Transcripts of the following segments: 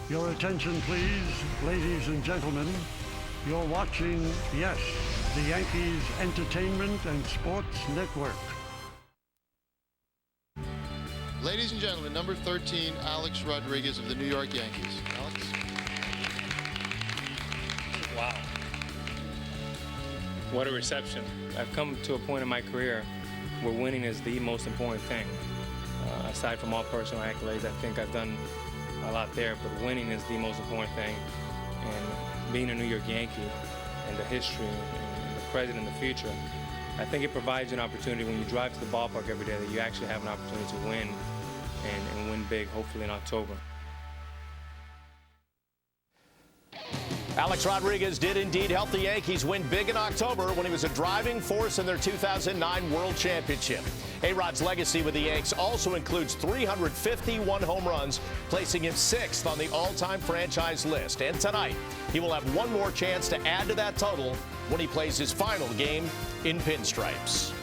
Your attention, please, ladies and gentlemen. You're watching, yes, the Yankees Entertainment and Sports Network. Ladies and gentlemen, number 13, Alex Rodriguez of the New York Yankees. Alex? Wow. What a reception. I've come to a point in my career where winning is the most important thing. Aside from all personal accolades, I think I've done a lot there, but winning is the most important thing. And being a New York Yankee and the history and the present and the future, I think it provides you an opportunity when you drive to the ballpark every day that you actually have an opportunity to win and win big, hopefully in October. Alex Rodriguez did indeed help the Yankees win big in October when he was a driving force in their 2009 World Championship. A-Rod's legacy with the Yanks also includes 351 home runs, placing him 6th on the all-time franchise list. And tonight, he will have one more chance to add to that total when he plays his final game in pinstripes.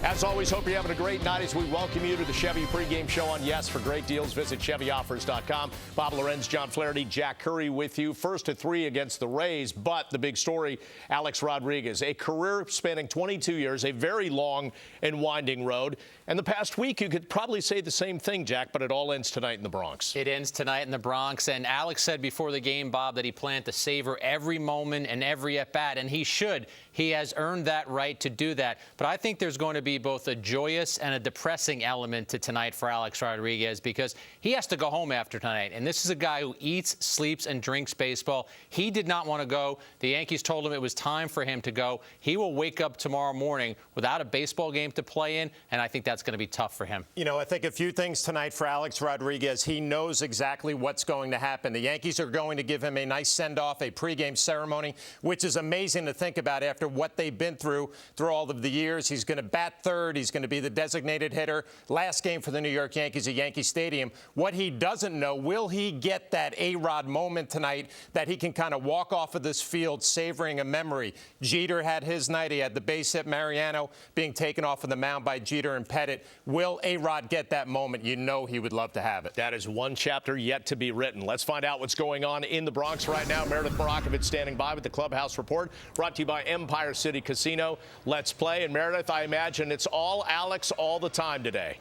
As always, hope you're having a great night as we welcome you to the Chevy pregame show on Yes. For great deals, visit ChevyOffers.com. Bob Lorenz, John Flaherty, Jack Curry with you. 1-3 against the Rays, but the big story, Alex Rodriguez, a career spanning 22 years, a very long and winding road. And the past week, you could probably say the same thing, Jack, but it all ends tonight in the Bronx. It ends tonight in the Bronx, and Alex said before the game, Bob, that he planned to savor every moment and every at-bat, and he should. He has earned that right to do that. But I think there's going to be both a joyous and a depressing element to tonight for Alex Rodriguez because he has to go home after tonight. And this is a guy who eats, sleeps, and drinks baseball. He did not want to go. The Yankees told him it was time for him to go. He will wake up tomorrow morning without a baseball game to play in, and I think that's going to be tough for him. You know, I think a few things tonight for Alex Rodriguez. He knows exactly what's going to happen. The Yankees are going to give him a nice send-off, a pregame ceremony, which is amazing to think about after what they've been through all of the years. He's going to bat third. He's going to be the designated hitter. Last game for the New York Yankees at Yankee Stadium. What he doesn't know, will he get that A-Rod moment tonight that he can kind of walk off of this field savoring a memory? Jeter had his night. He had the base hit. Mariano being taken off of the mound by Jeter and Pettit. Will A-Rod get that moment? You know he would love to have it. That is one chapter yet to be written. Let's find out what's going on in the Bronx right now. Meredith Barakovich standing by with the Clubhouse Report, brought to you by Empire City Casino. Let's play. And Meredith, I imagine it's all Alex all the time today.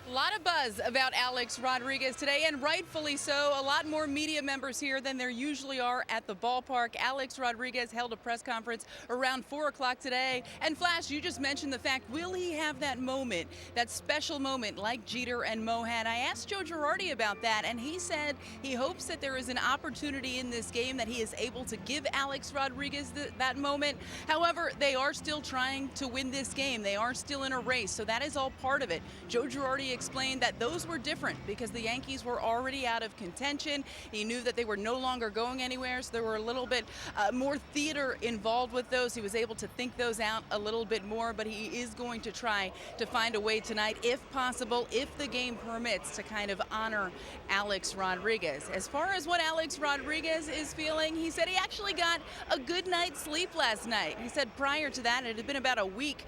A lot of buzz about Alex Rodriguez today, and rightfully so. A lot more media members here than there usually are at the ballpark. Alex Rodriguez held a press conference around 4 o'clock today. And Flash, you just mentioned the fact, will he have that moment, that special moment like Jeter and Mo had? I asked Joe Girardi about that, and he said he hopes that there is an opportunity in this game that he is able to give Alex Rodriguez that moment. However, they are still trying to win this game. They are still in a race, so that is all part of it. Joe Girardi explained that those were different because the Yankees were already out of contention. He knew that they were no longer going anywhere, so there were a little bit more theater involved with those. He was able to think those out a little bit more, but he is going to try to find a way tonight, if possible, if the game permits, to kind of honor Alex Rodriguez. As far as what Alex Rodriguez is feeling, he said he actually got a good night's sleep last night. He said prior to that, it had been about a week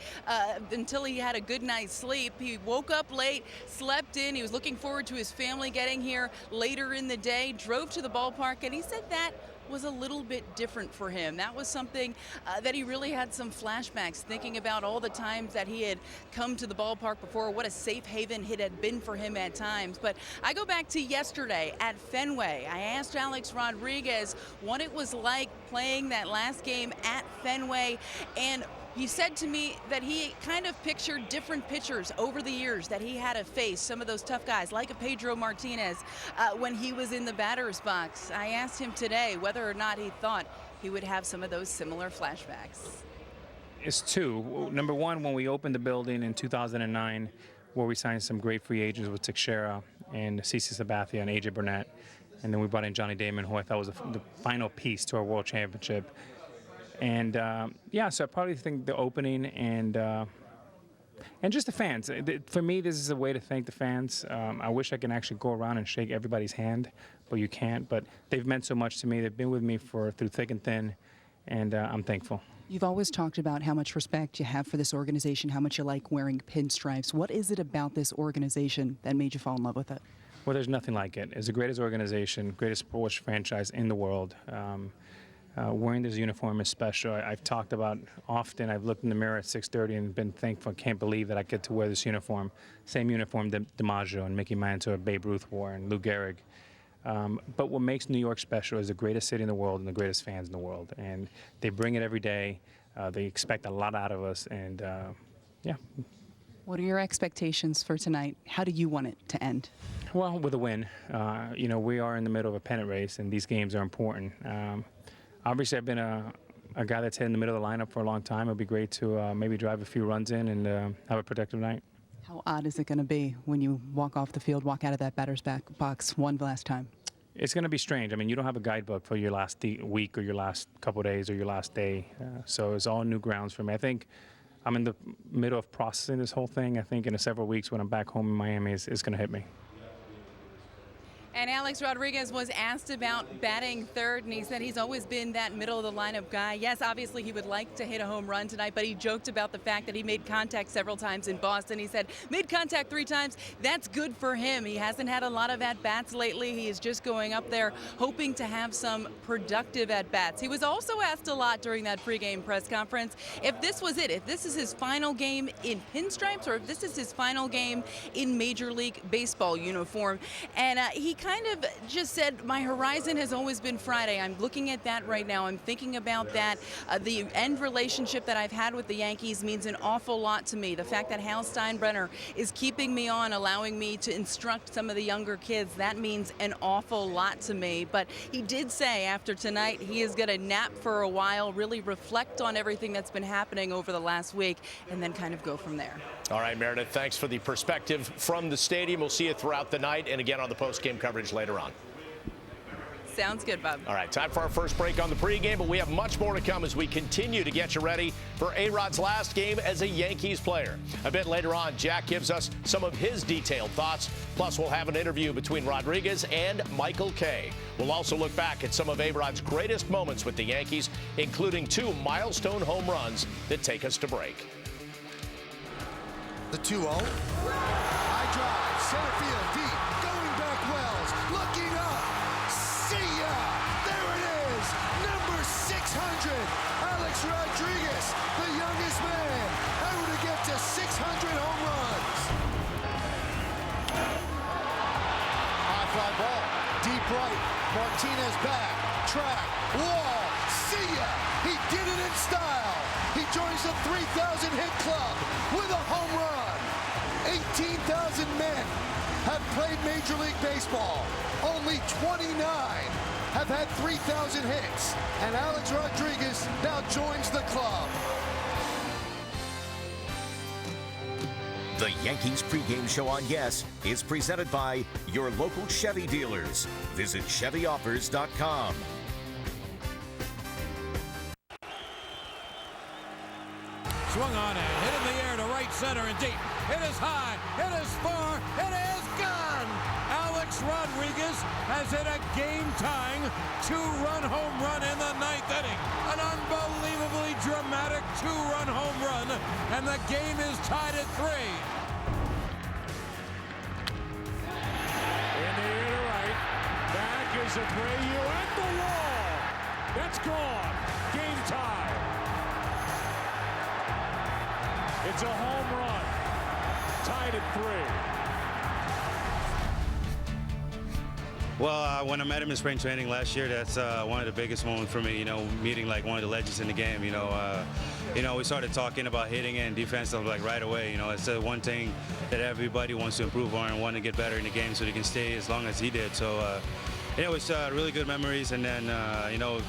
until he had a good night's sleep. He woke up late, slept in. He was looking forward to his family getting here later in the day, drove to the ballpark, and he said that was a little bit different for him. That was something that he really had some flashbacks, thinking about all the times that he had come to the ballpark before, what a safe haven it had been for him at times. But I go back to yesterday at Fenway. I asked Alex Rodriguez what it was like playing that last game at Fenway, and he said to me that he kind of pictured different pitchers over the years that he had to face, some of those tough guys, like a Pedro Martinez, when he was in the batter's box. I asked him today whether or not he thought he would have some of those similar flashbacks. It's two. Number one, when we opened the building in 2009, where we signed some great free agents with Teixeira and CeCe Sabathia and A.J. Burnett, and then we brought in Johnny Damon, who I thought was the final piece to our World Championship. And yeah, so I probably think the opening and just the fans. For me, this is a way to thank the fans. I wish I can actually go around and shake everybody's hand, but you can't. But they've meant so much to me. They've been with me through thick and thin, and I'm thankful. You've always talked about how much respect you have for this organization, how much you like wearing pinstripes. What is it about this organization that made you fall in love with it? Well, there's nothing like it. It's the greatest organization, greatest sports franchise in the world. Wearing this uniform is special. I've talked about often. I've looked in the mirror at 6:30 and been thankful. Can't believe that I get to wear this uniform. Same uniform that DiMaggio and Mickey Mantle or Babe Ruth wore and Lou Gehrig. But what makes New York special is the greatest city in the world and the greatest fans in the world. And they bring it every day. They expect a lot out of us. And, yeah. What are your expectations for tonight? How do you want it to end? Well, with a win. You know, we are in the middle of a pennant race, and these games are important. Obviously, I've been a guy that's hit in the middle of the lineup for a long time. It would be great to maybe drive a few runs in and have a productive night. How odd is it going to be when you walk off the field, walk out of that batter's box one last time? It's going to be strange. I mean, you don't have a guidebook for your last week or your last couple of days or your last day. So it's all new grounds for me. I think I'm in the middle of processing this whole thing. I think in several weeks when I'm back home in Miami, it's going to hit me. And Alex Rodriguez was asked about batting third, and he said he's always been that middle of the lineup guy. Yes, obviously he would like to hit a home run tonight, but he joked about the fact that he made contact several times in Boston. He said, made contact 3 times. That's good for him. He hasn't had a lot of at-bats lately. He is just going up there hoping to have some productive at-bats. He was also asked a lot during that pregame press conference if this was it, if this is his final game in pinstripes or if this is his final game in Major League Baseball uniform. And he kind of just said, my horizon has always been Friday. I'm looking at that right now. I'm thinking about that. The end relationship that I've had with the Yankees means an awful lot to me. The fact that Hal Steinbrenner is keeping me on, allowing me to instruct some of the younger kids, that means an awful lot to me. But he did say after tonight he is going to nap for a while, really reflect on everything that's been happening over the last week, and then kind of go from there. All right, Meredith, thanks for the perspective from the stadium. We'll see you throughout the night and again on the post-game coverage later on. Sounds good, Bob. All right, time for our first break on the pregame, but we have much more to come as we continue to get you ready for A-Rod's last game as a Yankees player. A bit later on, Jack gives us some of his detailed thoughts. Plus, we'll have an interview between Rodriguez and Michael Kay. We'll also look back at some of A-Rod's greatest moments with the Yankees, including 2 milestone home runs that take us to break. The 2-0. High drive, center field, deep, going back Wells, looking up. See ya! There it is! Number 600, Alex Rodriguez, the youngest man ever to get to 600 home runs. High fly ball, deep right, Martinez back, track, wall, see ya! He did it in style. He joins the 3,000 hit club with a home run. 18,000 men have played Major League Baseball. Only 29 have had 3,000 hits. And Alex Rodriguez now joins the club. The Yankees pregame show on Yes is presented by your local Chevy dealers. Visit ChevyOffers.com. Swung on and hit in the air to right center and deep. It is high, it is far, it is gone! Alex Rodriguez has hit a game-tying 2-run home run in the 9th inning. An unbelievably dramatic 2-run home run, and the game is tied at 3. In the air to right, back is Abreu at the wall. That's gone. Game tie. It's a home run. Tied at 3. Well, when I met him in spring training last year, that's one of the biggest moments for me. You know, meeting like one of the legends in the game. You know, we started talking about hitting and defense like right away. You know, it's the one thing that everybody wants to improve on and want to get better in the game so they can stay as long as he did. So, it was really good memories. And then, you know,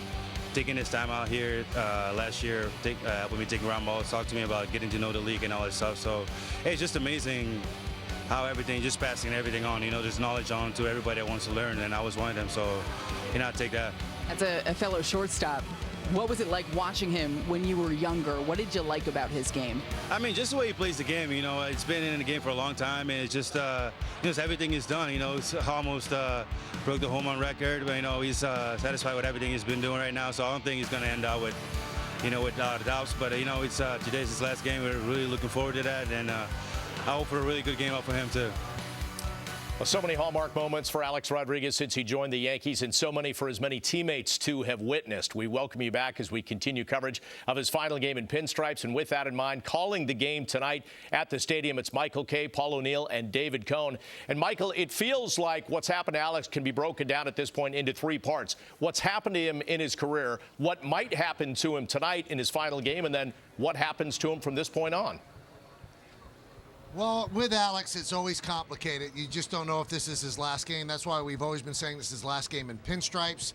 taking his time out here last year, helping me take ground balls, talk to me about getting to know the league and all that stuff. So, hey, it's just amazing how everything, just passing everything on, you know, there's knowledge on to everybody that wants to learn, and I was one of them, so, you know, I take that. As a fellow shortstop, what was it like watching him when you were younger? What did you like about his game? I mean, just the way he plays the game, you know, it's been in the game for a long time, and it's just, you know, everything he's done, you know, it's almost broke the home run record, but, you know, he's satisfied with everything he's been doing right now, so I don't think he's going to end out with, you know, with doubts, but, you know, it's today's his last game. We're really looking forward to that, and I hope for a really good game out for him, too. Well, so many hallmark moments for Alex Rodriguez since he joined the Yankees, and so many for his many teammates to have witnessed. We welcome you back as we continue coverage of his final game in pinstripes. And with that in mind, calling the game tonight at the stadium, it's Michael Kay, Paul O'Neill, and David Cohn. And Michael, it feels like what's happened to Alex can be broken down at this point into three parts. What's happened to him in his career, what might happen to him tonight in his final game, and then what happens to him from this point on. Well, with Alex, it's always complicated. You just don't know if this is his last game. That's why we've always been saying this is his last game in pinstripes.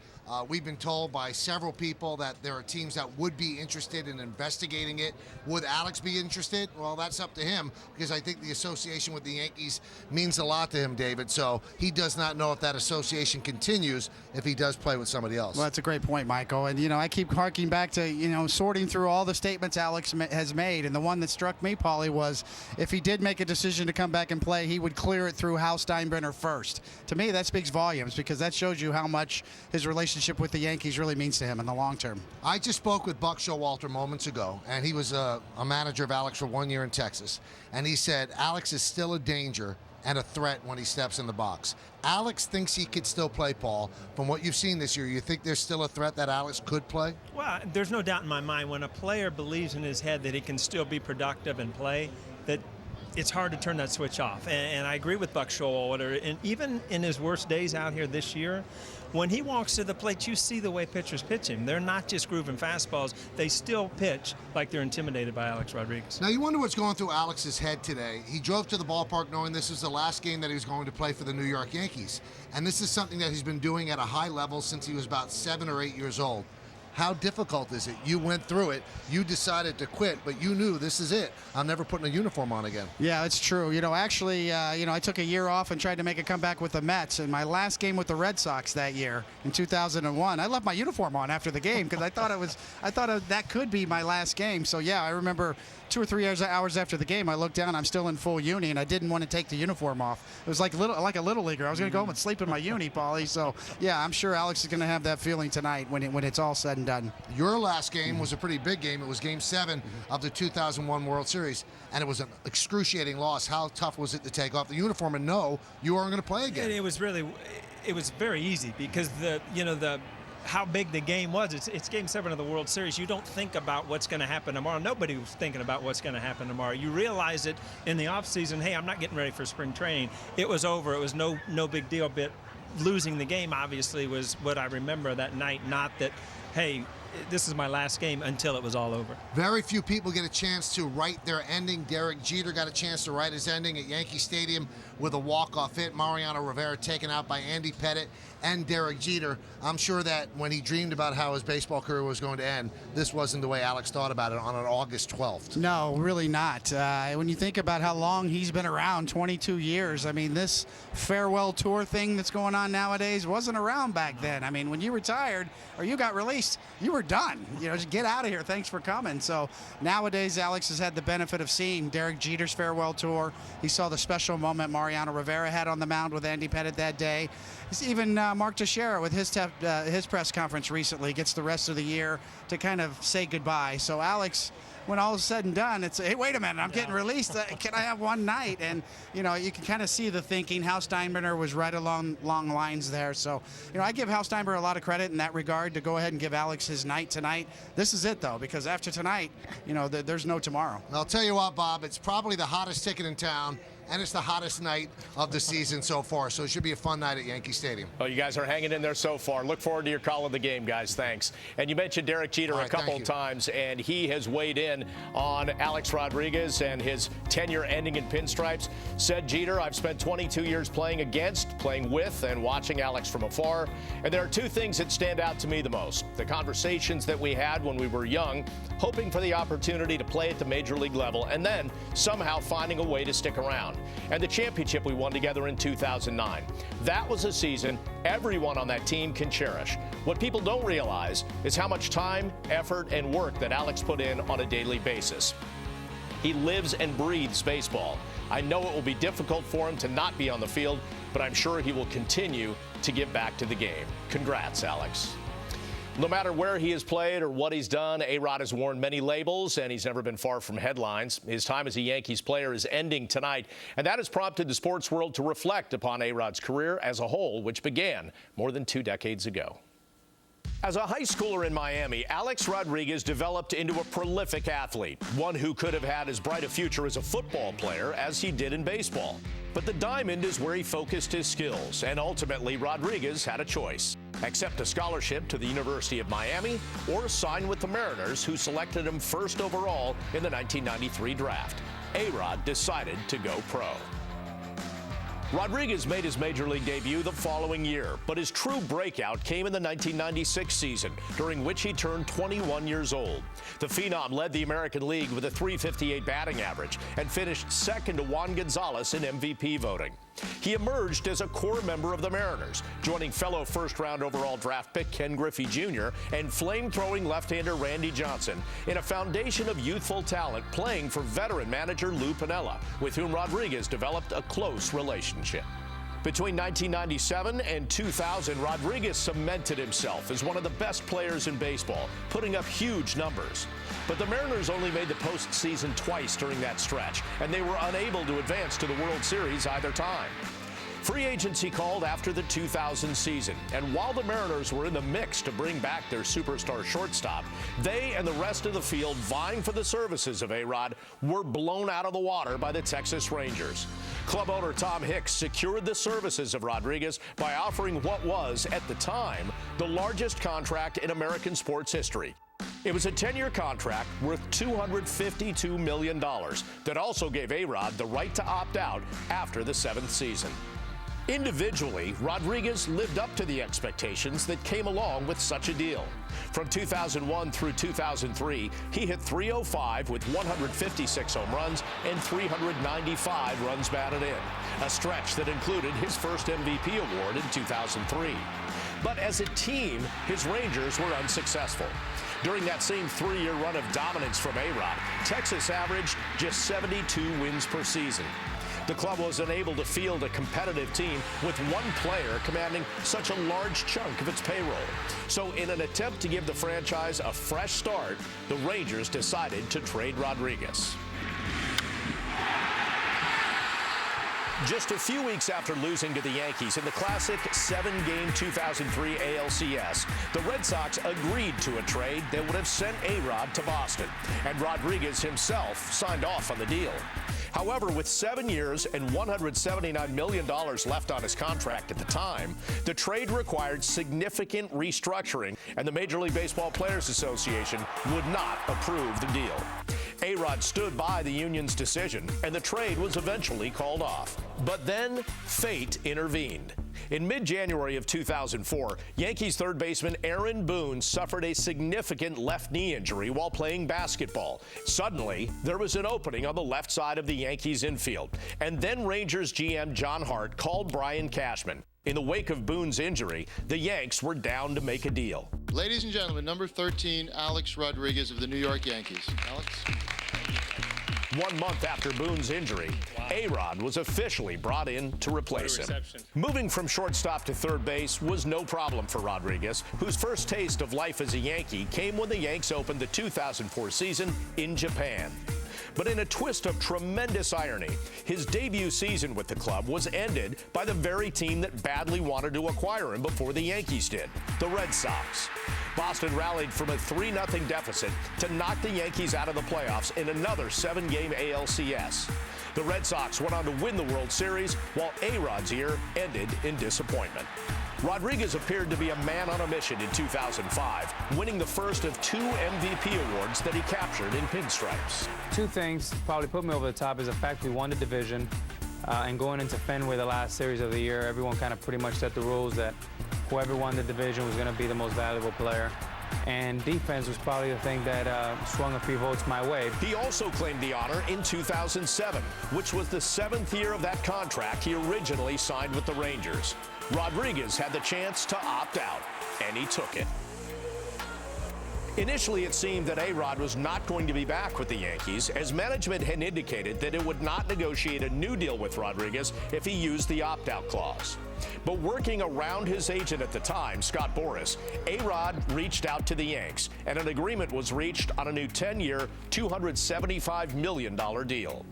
We've been told by several people that there are teams that would be interested in investigating it. Would Alex be interested? Well, that's up to him, because I think the association with the Yankees means a lot to him, David. So he does not know if that association continues if he does play with somebody else. Well, that's a great point, Michael. And, I keep harking back to, sorting through all the statements Alex has made. And the one that struck me, Paulie, was if he did make a decision to come back and play, he would clear it through Hal Steinbrenner first. To me, that speaks volumes, because that shows you how much his relationship with the Yankees really means to him in the long term. I just spoke with Buck Showalter moments ago, and he was a manager of Alex for 1 year in Texas. And he said Alex is still a danger and a threat when he steps in the box. Alex thinks he could still play, Paul. From what you've seen this year, you think there's still a threat that Alex could play? Well, there's no doubt in my mind when a player believes in his head that he can still be productive and play, that it's hard to turn that switch off. And I agree with Buck Showalter. And even in his worst days out here this year, when he walks to the plate, you see the way pitchers pitch him. They're not just grooving fastballs. They still pitch like they're intimidated by Alex Rodriguez. Now, you wonder what's going through Alex's head today. He drove to the ballpark knowing this was the last game that he was going to play for the New York Yankees. And this is something that he's been doing at a high level since he was about 7 or 8 years old. How difficult is it? You went through it. You decided to quit, but you knew this is it. I'm never putting a uniform on again. Yeah, it's true. Actually, I took a year off and tried to make a comeback with the Mets. And my last game with the Red Sox that year in 2001, I left my uniform on after the game because I thought that could be my last game. So yeah, I remember 2 or 3 hours after the game, I looked down. I'm still in full uni, and I didn't want to take the uniform off. It was like a little leaguer. I was going to go home and sleep in my uni, Paulie. So yeah, I'm sure Alex is going to have that feeling tonight when it's all said and done. Your last game was a pretty big game. It was Game 7 of the 2001 World Series, and it was an excruciating loss. How tough was it to take off the uniform and know you weren't going to play again? It was very easy because how big the game was. It's Game 7 of the World Series. You don't think about what's going to happen tomorrow. Nobody was thinking about what's going to happen tomorrow. You realize it in the offseason, hey, I'm not getting ready for spring training. It was over. It was no big deal. But losing the game, obviously, was what I remember that night, not that, hey, this is my last game, until it was all over. Very few people get a chance to write their ending. Derek Jeter got a chance to write his ending at Yankee Stadium with a walk-off hit. Mariano Rivera taken out by Andy Pettitte and Derek Jeter. I'm sure that when he dreamed about how his baseball career was going to end, this wasn't the way Alex thought about it on an August 12th. No, really not. When you think about how long he's been around, 22 years, I mean, this farewell tour thing that's going on nowadays wasn't around back then. I mean, when you retired or you got released, you were done. Just get out of here. Thanks for coming. So nowadays, Alex has had the benefit of seeing Derek Jeter's farewell tour. He saw the special moment Mariano Rivera had on the mound with Andy Pettitte that day. Even Mark Teixeira with his press conference recently gets the rest of the year to kind of say goodbye. So Alex, when all is said and done, it's, hey, wait a minute, I'm getting released. Can I have one night? And, you can kind of see the thinking. Hal Steinbrenner was right along lines there. So, I give Hal Steinbrenner a lot of credit in that regard to go ahead and give Alex his night tonight. This is it, though, because after tonight, there's no tomorrow. I'll tell you what, Bob, it's probably the hottest ticket in town. And it's the hottest night of the season so far, so it should be a fun night at Yankee Stadium. Oh, you guys are hanging in there so far. Look forward to your call of the game, guys. Thanks. And you mentioned Derek Jeter a couple of times, and he has weighed in on Alex Rodriguez and his tenure ending in pinstripes. Said Jeter, I've spent 22 years playing against, playing with, and watching Alex from afar. And there are two things that stand out to me the most. The conversations that we had when we were young, hoping for the opportunity to play at the major league level, and then somehow finding a way to stick around. And the championship we won together in 2009. That was a season everyone on that team can cherish. What people don't realize is how much time, effort, and work that Alex put in on a daily basis. He lives and breathes baseball. I know it will be difficult for him to not be on the field, but I'm sure he will continue to give back to the game. Congrats, Alex. No matter where he has played or what he's done, A-Rod has worn many labels, and he's never been far from headlines. His time as a Yankees player is ending tonight, and that has prompted the sports world to reflect upon A-Rod's career as a whole, which began more than 2 decades ago. As a high schooler in Miami, Alex Rodriguez developed into a prolific athlete, one who could have had as bright a future as a football player as he did in baseball. But the diamond is where he focused his skills, and ultimately Rodriguez had a choice. Accept a scholarship to the University of Miami or sign with the Mariners, who selected him first overall in the 1993 draft. A-Rod decided to go pro. Rodriguez made his major league debut the following year, but his true breakout came in the 1996 season, during which he turned 21 years old. The Phenom led the American League with a .358 batting average and finished second to Juan Gonzalez in MVP voting. He emerged as a core member of the Mariners, joining fellow first-round overall draft pick Ken Griffey Jr. and flame-throwing left-hander Randy Johnson in a foundation of youthful talent playing for veteran manager Lou Piniella, with whom Rodriguez developed a close relationship. Between 1997 and 2000, Rodriguez cemented himself as one of the best players in baseball, putting up huge numbers. But the Mariners only made the postseason twice during that stretch, and they were unable to advance to the World Series either time. Free agency called after the 2000 season, and while the Mariners were in the mix to bring back their superstar shortstop, they and the rest of the field vying for the services of A-Rod were blown out of the water by the Texas Rangers. Club owner Tom Hicks secured the services of Rodriguez by offering what was, at the time, the largest contract in American sports history. It was a 10-year contract worth $252 million that also gave A-Rod the right to opt out after the 7th season. Individually, Rodriguez lived up to the expectations that came along with such a deal. From 2001 through 2003, he hit .305 with 156 home runs and 395 runs batted in, a stretch that included his first MVP award in 2003. But as a team, his Rangers were unsuccessful. During that same 3-year run of dominance from A-Rod, Texas averaged just 72 wins per season. The club was unable to field a competitive team with one player commanding such a large chunk of its payroll. So in an attempt to give the franchise a fresh start, the Rangers decided to trade Rodriguez. Just a few weeks after losing to the Yankees in the classic 7-game 2003 ALCS, the Red Sox agreed to a trade that would have sent A-Rod to Boston, and Rodriguez himself signed off on the deal. However, with 7 years and $179 million left on his contract at the time, the trade required significant restructuring, and the Major League Baseball Players Association would not approve the deal. A-Rod stood by the union's decision, and the trade was eventually called off. But then, fate intervened. In mid-January of 2004, Yankees third baseman Aaron Boone suffered a significant left knee injury while playing basketball. Suddenly, there was an opening on the left side of the Yankees infield, and then Rangers GM John Hart called Brian Cashman. In the wake of Boone's injury, the Yanks were down to make a deal. Ladies and gentlemen, number 13, Alex Rodriguez of the New York Yankees. Alex? 1 month after Boone's injury, A-Rod was officially brought in to replace him. Moving from shortstop to third base was no problem for Rodriguez, whose first taste of life as a Yankee came when the Yanks opened the 2004 season in Japan. But in a twist of tremendous irony, his debut season with the club was ended by the very team that badly wanted to acquire him before the Yankees did, the Red Sox. Boston rallied from a 3-0 deficit to knock the Yankees out of the playoffs in another 7-game ALCS. The Red Sox went on to win the World Series, while A-Rod's year ended in disappointment. Rodriguez appeared to be a man on a mission in 2005, winning the first of 2 MVP awards that he captured in pinstripes. 2 things probably put me over the top is the fact we won the division, and going into Fenway the last series of the year, everyone kind of pretty much set the rules that whoever won the division was going to be the most valuable player. And defense was probably the thing that swung a few votes my way. He also claimed the honor in 2007, which was the 7th year of that contract he originally signed with the Rangers. Rodriguez had the chance to opt out, and he took it. Initially, it seemed that A-Rod was not going to be back with the Yankees, as management had indicated that it would not negotiate a new deal with Rodriguez if he used the opt-out clause. But working around his agent at the time, Scott Boras, A-Rod reached out to the Yanks, and an agreement was reached on a new 10-year, $275 million deal.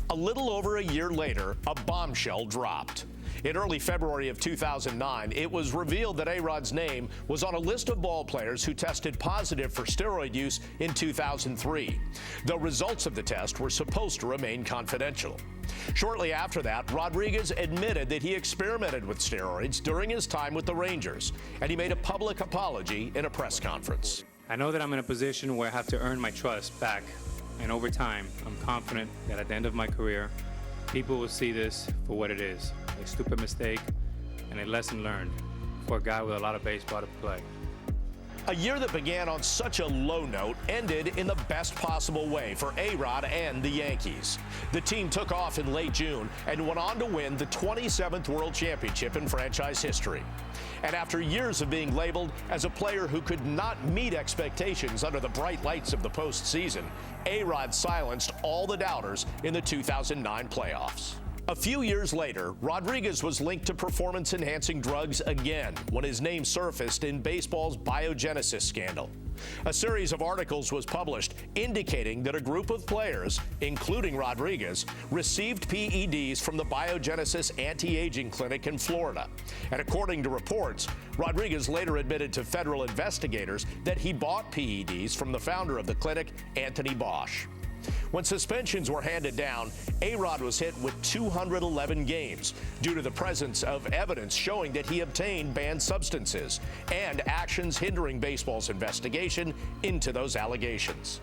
A little over a year later, a bombshell dropped. In early February of 2009, it was revealed that A-Rod's name was on a list of ball players who tested positive for steroid use in 2003. The results of the test were supposed to remain confidential. Shortly after that, Rodriguez admitted that he experimented with steroids during his time with the Rangers, and he made a public apology in a press conference. I know that I'm in a position where I have to earn my trust back, and over time, I'm confident that at the end of my career, people will see this for what it is, a stupid mistake and a lesson learned for a guy with a lot of baseball to play. A year that began on such a low note ended in the best possible way for A-Rod and the Yankees. The team took off in late June and went on to win the 27th World Championship in franchise history. And after years of being labeled as a player who could not meet expectations under the bright lights of the postseason, A-Rod silenced all the doubters in the 2009 playoffs. A few years later, Rodriguez was linked to performance-enhancing drugs again when his name surfaced in baseball's biogenesis scandal. A series of articles was published indicating that a group of players, including Rodriguez, received PEDs from the Biogenesis anti-aging clinic in Florida. And according to reports, Rodriguez later admitted to federal investigators that he bought PEDs from the founder of the clinic, Anthony Bosch. When suspensions were handed down, A-Rod was hit with 211 games due to the presence of evidence showing that he obtained banned substances and actions hindering baseball's investigation into those allegations.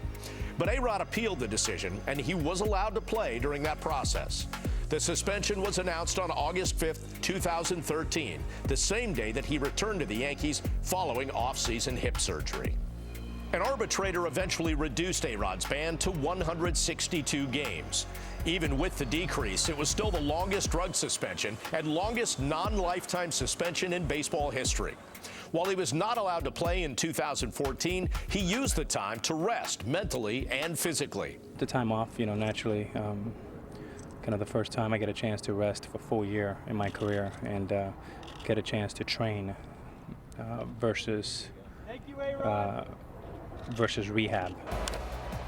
But A-Rod appealed the decision, and he was allowed to play during that process. The suspension was announced on August 5th, 2013, the same day that he returned to the Yankees following off-season hip surgery. An arbitrator eventually reduced A-Rod's ban to 162 games. Even with the decrease, it was still the longest drug suspension and longest non-lifetime suspension in baseball history. While he was not allowed to play in 2014, he used the time to rest mentally and physically. The time off, naturally, kind of the first time I get a chance to rest for a full year in my career and get a chance to train versus rehab.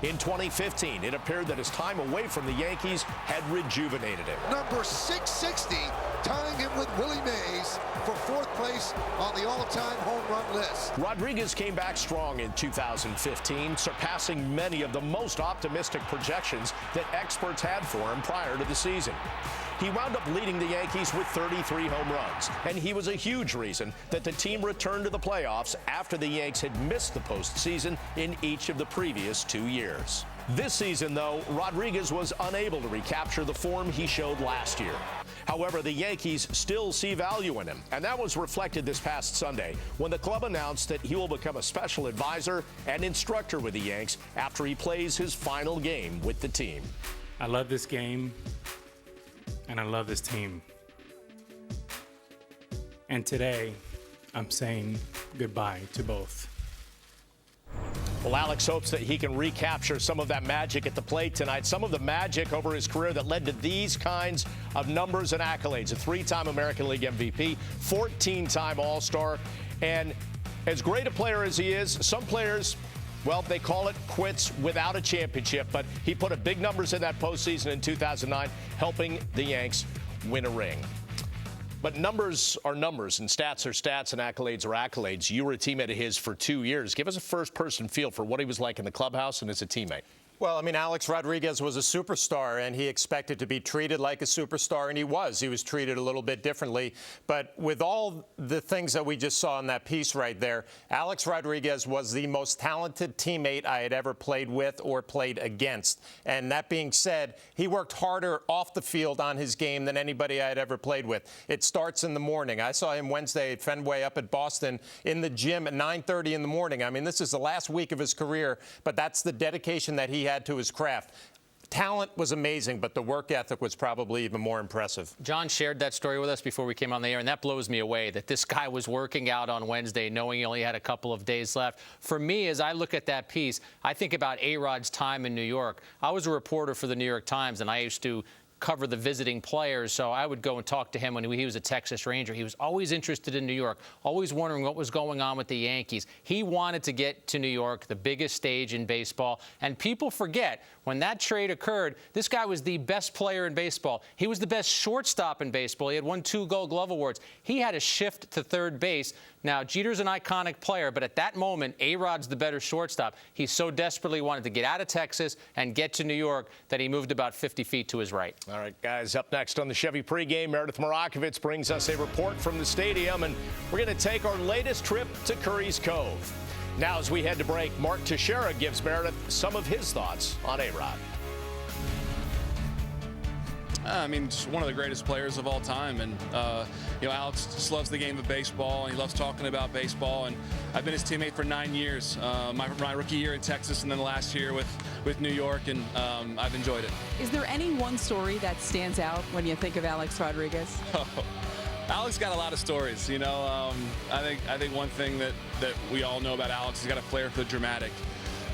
In 2015, it appeared that his time away from the Yankees had rejuvenated him. Number 660, tying him with Willie Mays for fourth place on the all-time home run list. Rodriguez came back strong in 2015, surpassing many of the most optimistic projections that experts had for him prior to the season. He wound up leading the Yankees with 33 home runs, and he was a huge reason that the team returned to the playoffs after the Yanks had missed the postseason in each of the previous 2 years. This season, though, Rodriguez was unable to recapture the form he showed last year. However, the Yankees still see value in him, and that was reflected this past Sunday when the club announced that he will become a special advisor and instructor with the Yanks after he plays his final game with the team. I love this game. And I love this team. And today, I'm saying goodbye to both. Well, Alex hopes that he can recapture some of that magic at the plate tonight, some of the magic over his career that led to these kinds of numbers and accolades. A 3-time American League MVP, 14-time All-Star, and as great a player as he is, some players, well, they call it quits without a championship, but he put up big numbers in that postseason in 2009, helping the Yanks win a ring. But numbers are numbers, and stats are stats, and accolades are accolades. You were a teammate of his for 2 years. Give us a first-person feel for what he was like in the clubhouse and as a teammate. Well, I mean, Alex Rodriguez was a superstar, and he expected to be treated like a superstar, and he was. He was treated a little bit differently. But with all the things that we just saw in that piece right there, Alex Rodriguez was the most talented teammate I had ever played with or played against. And that being said, he worked harder off the field on his game than anybody I had ever played with. It starts in the morning. I saw him Wednesday at Fenway up at Boston in the gym at 9:30 in the morning. I mean, this is the last week of his career, but that's the dedication that he had to his craft. Talent was amazing, but the work ethic was probably even more impressive. John shared that story with us before we came on the air, and that blows me away, that this guy was working out on Wednesday knowing he only had a couple of days left. For me, as I look at that piece, I think about A-Rod's time in New York. I was a reporter for the New York Times, and I used to cover the visiting players, so I would go and talk to him when he was a Texas Ranger. He was always interested in New York, always wondering what was going on with the Yankees. He wanted to get to New York, the biggest stage in baseball, and people forget when that trade occurred, this guy was the best player in baseball. He was the best shortstop in baseball. He had won 2 Gold Glove awards. He had a shift to third base. Now, Jeter's an iconic player, but at that moment, A-Rod's the better shortstop. He so desperately wanted to get out of Texas and get to New York that he moved about 50 feet to his right. All right, guys, up next on the Chevy pregame, Meredith Morakovitz brings us a report from the stadium, and we're going to take our latest trip to Curry's Cove. Now, as we head to break, Mark Teixeira gives Meredith some of his thoughts on A-Rod. I mean, just one of the greatest players of all time. And, Alex just loves the game of baseball, and he loves talking about baseball. And I've been his teammate for 9 years, my rookie year in Texas and then last year with New York, and I've enjoyed it. Is there any one story that stands out when you think of Alex Rodriguez? Alex got a lot of stories, I think one thing that we all know about Alex, he's got a flair for the dramatic.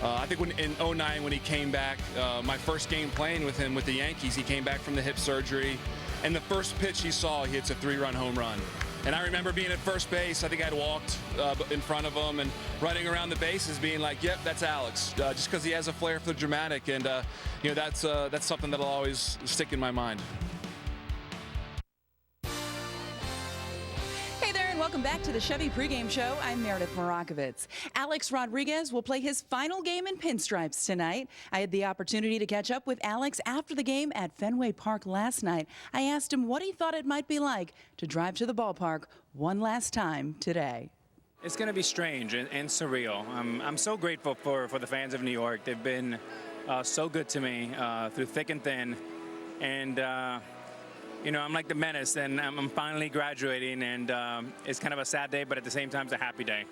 I think in 2009 when he came back, my first game playing with him with the Yankees, he came back from the hip surgery, and the first pitch he saw, he hits a 3-run home run. And I remember being at first base. I think I'd walked in front of him and running around the bases being like, yep, that's Alex, just because he has a flair for the dramatic. And, that's something that'll always stick in my mind. Welcome back to the Chevy pregame show. I'm Meredith Morakovitz. Alex Rodriguez will play his final game in pinstripes tonight. I had the opportunity to catch up with Alex after the game at Fenway Park last night. I asked him what he thought it might be like to drive to the ballpark one last time today. It's going to be strange and surreal. I'm so grateful for the fans of New York. They've been so good to me through thick and thin. And I'm like the menace, and I'm finally graduating, and it's kind of a sad day, but at the same time, it's a happy day.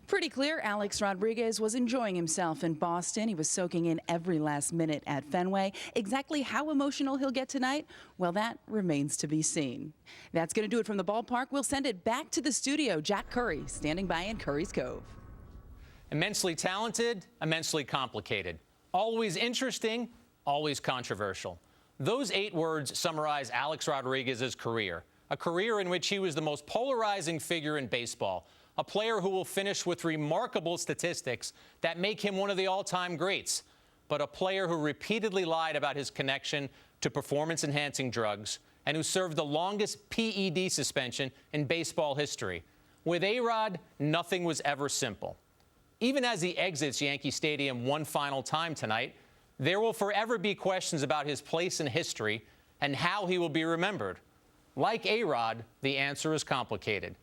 Pretty clear Alex Rodriguez was enjoying himself in Boston. He was soaking in every last minute at Fenway. Exactly how emotional he'll get tonight, well, that remains to be seen. That's going to do it from the ballpark. We'll send it back to the studio. Jack Curry standing by in Curry's Cove. Immensely talented, immensely complicated. Always interesting, always controversial. Those 8 words summarize Alex Rodriguez's career, a career in which he was the most polarizing figure in baseball, a player who will finish with remarkable statistics that make him one of the all-time greats, but a player who repeatedly lied about his connection to performance-enhancing drugs and who served the longest PED suspension in baseball history. With A-Rod, nothing was ever simple. Even as he exits Yankee Stadium one final time tonight, there will forever be questions about his place in history and how he will be remembered. Like A-Rod, the answer is complicated.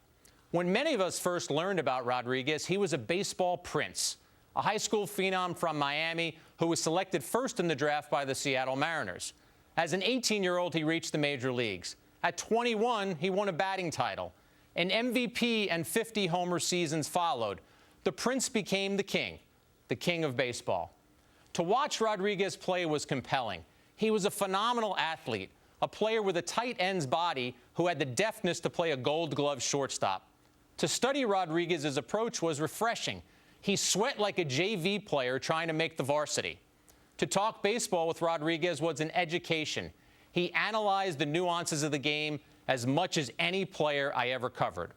When many of us first learned about Rodriguez, he was a baseball prince, a high school phenom from Miami who was selected first in the draft by the Seattle Mariners. As an 18-year-old, he reached the major leagues. At 21, he won a batting title. An MVP and 50 homer seasons followed. The prince became the king of baseball. To watch Rodriguez play was compelling. He was a phenomenal athlete, a player with a tight end's body who had the deftness to play a Gold Glove shortstop. To study Rodriguez's approach was refreshing. He sweat like a JV player trying to make the varsity. To talk baseball with Rodriguez was an education. He analyzed the nuances of the game as much as any player I ever covered.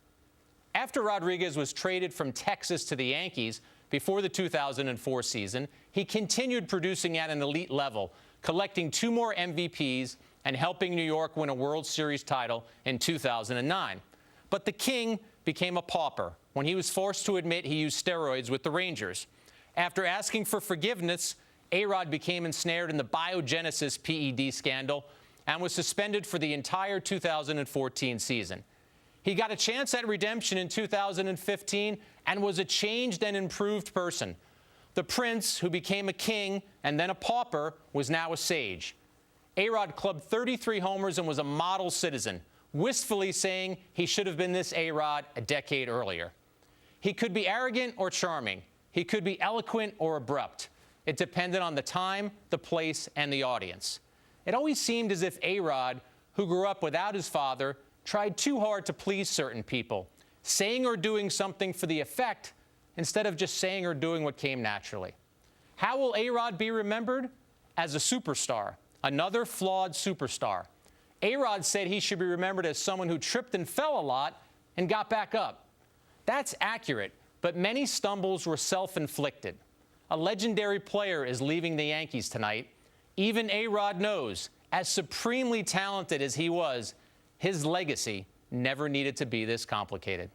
After Rodriguez was traded from Texas to the Yankees before the 2004 season, he continued producing at an elite level, collecting 2 more MVPs and helping New York win a World Series title in 2009. But the king became a pauper when he was forced to admit he used steroids with the Rangers. After asking for forgiveness, A-Rod became ensnared in the biogenesis PED scandal and was suspended for the entire 2014 season. He got a chance at redemption in 2015 and was a changed and improved person. The prince, who became a king and then a pauper, was now a sage. A-Rod clubbed 33 homers and was a model citizen, wistfully saying he should have been this A-Rod a decade earlier. He could be arrogant or charming. He could be eloquent or abrupt. It depended on the time, the place, and the audience. It always seemed as if A-Rod, who grew up without his father, tried too hard to please certain people, saying or doing something for the effect instead of just saying or doing what came naturally. How will A-Rod be remembered? As a superstar, another flawed superstar. A-Rod said he should be remembered as someone who tripped and fell a lot and got back up. That's accurate, but many stumbles were self-inflicted. A legendary player is leaving the Yankees tonight. Even A-Rod knows, as supremely talented as he was, his legacy never needed to be this complicated.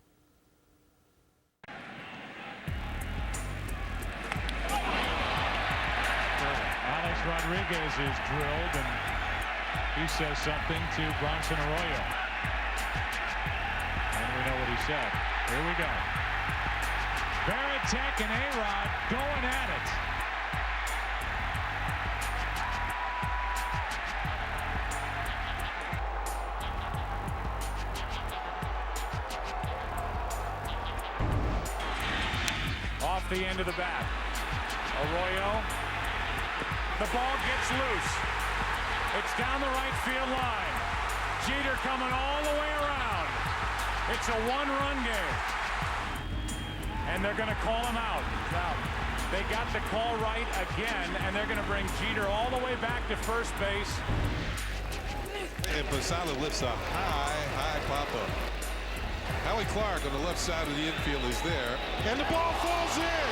Alex Rodriguez is drilled, and he says something to Bronson Arroyo. And we know what he said. Here we go. Varitek and A-Rod going at it. Off the end of the bat. Arroyo. The ball gets loose. It's down the right field line. Jeter coming all the way around. It's a one-run game. And they're going to call him out. Now, they got the call right again, and they're going to bring Jeter all the way back to first base. And Posada lifts a high pop-up. Howie Clark on the left side of the infield is there. And the ball falls in.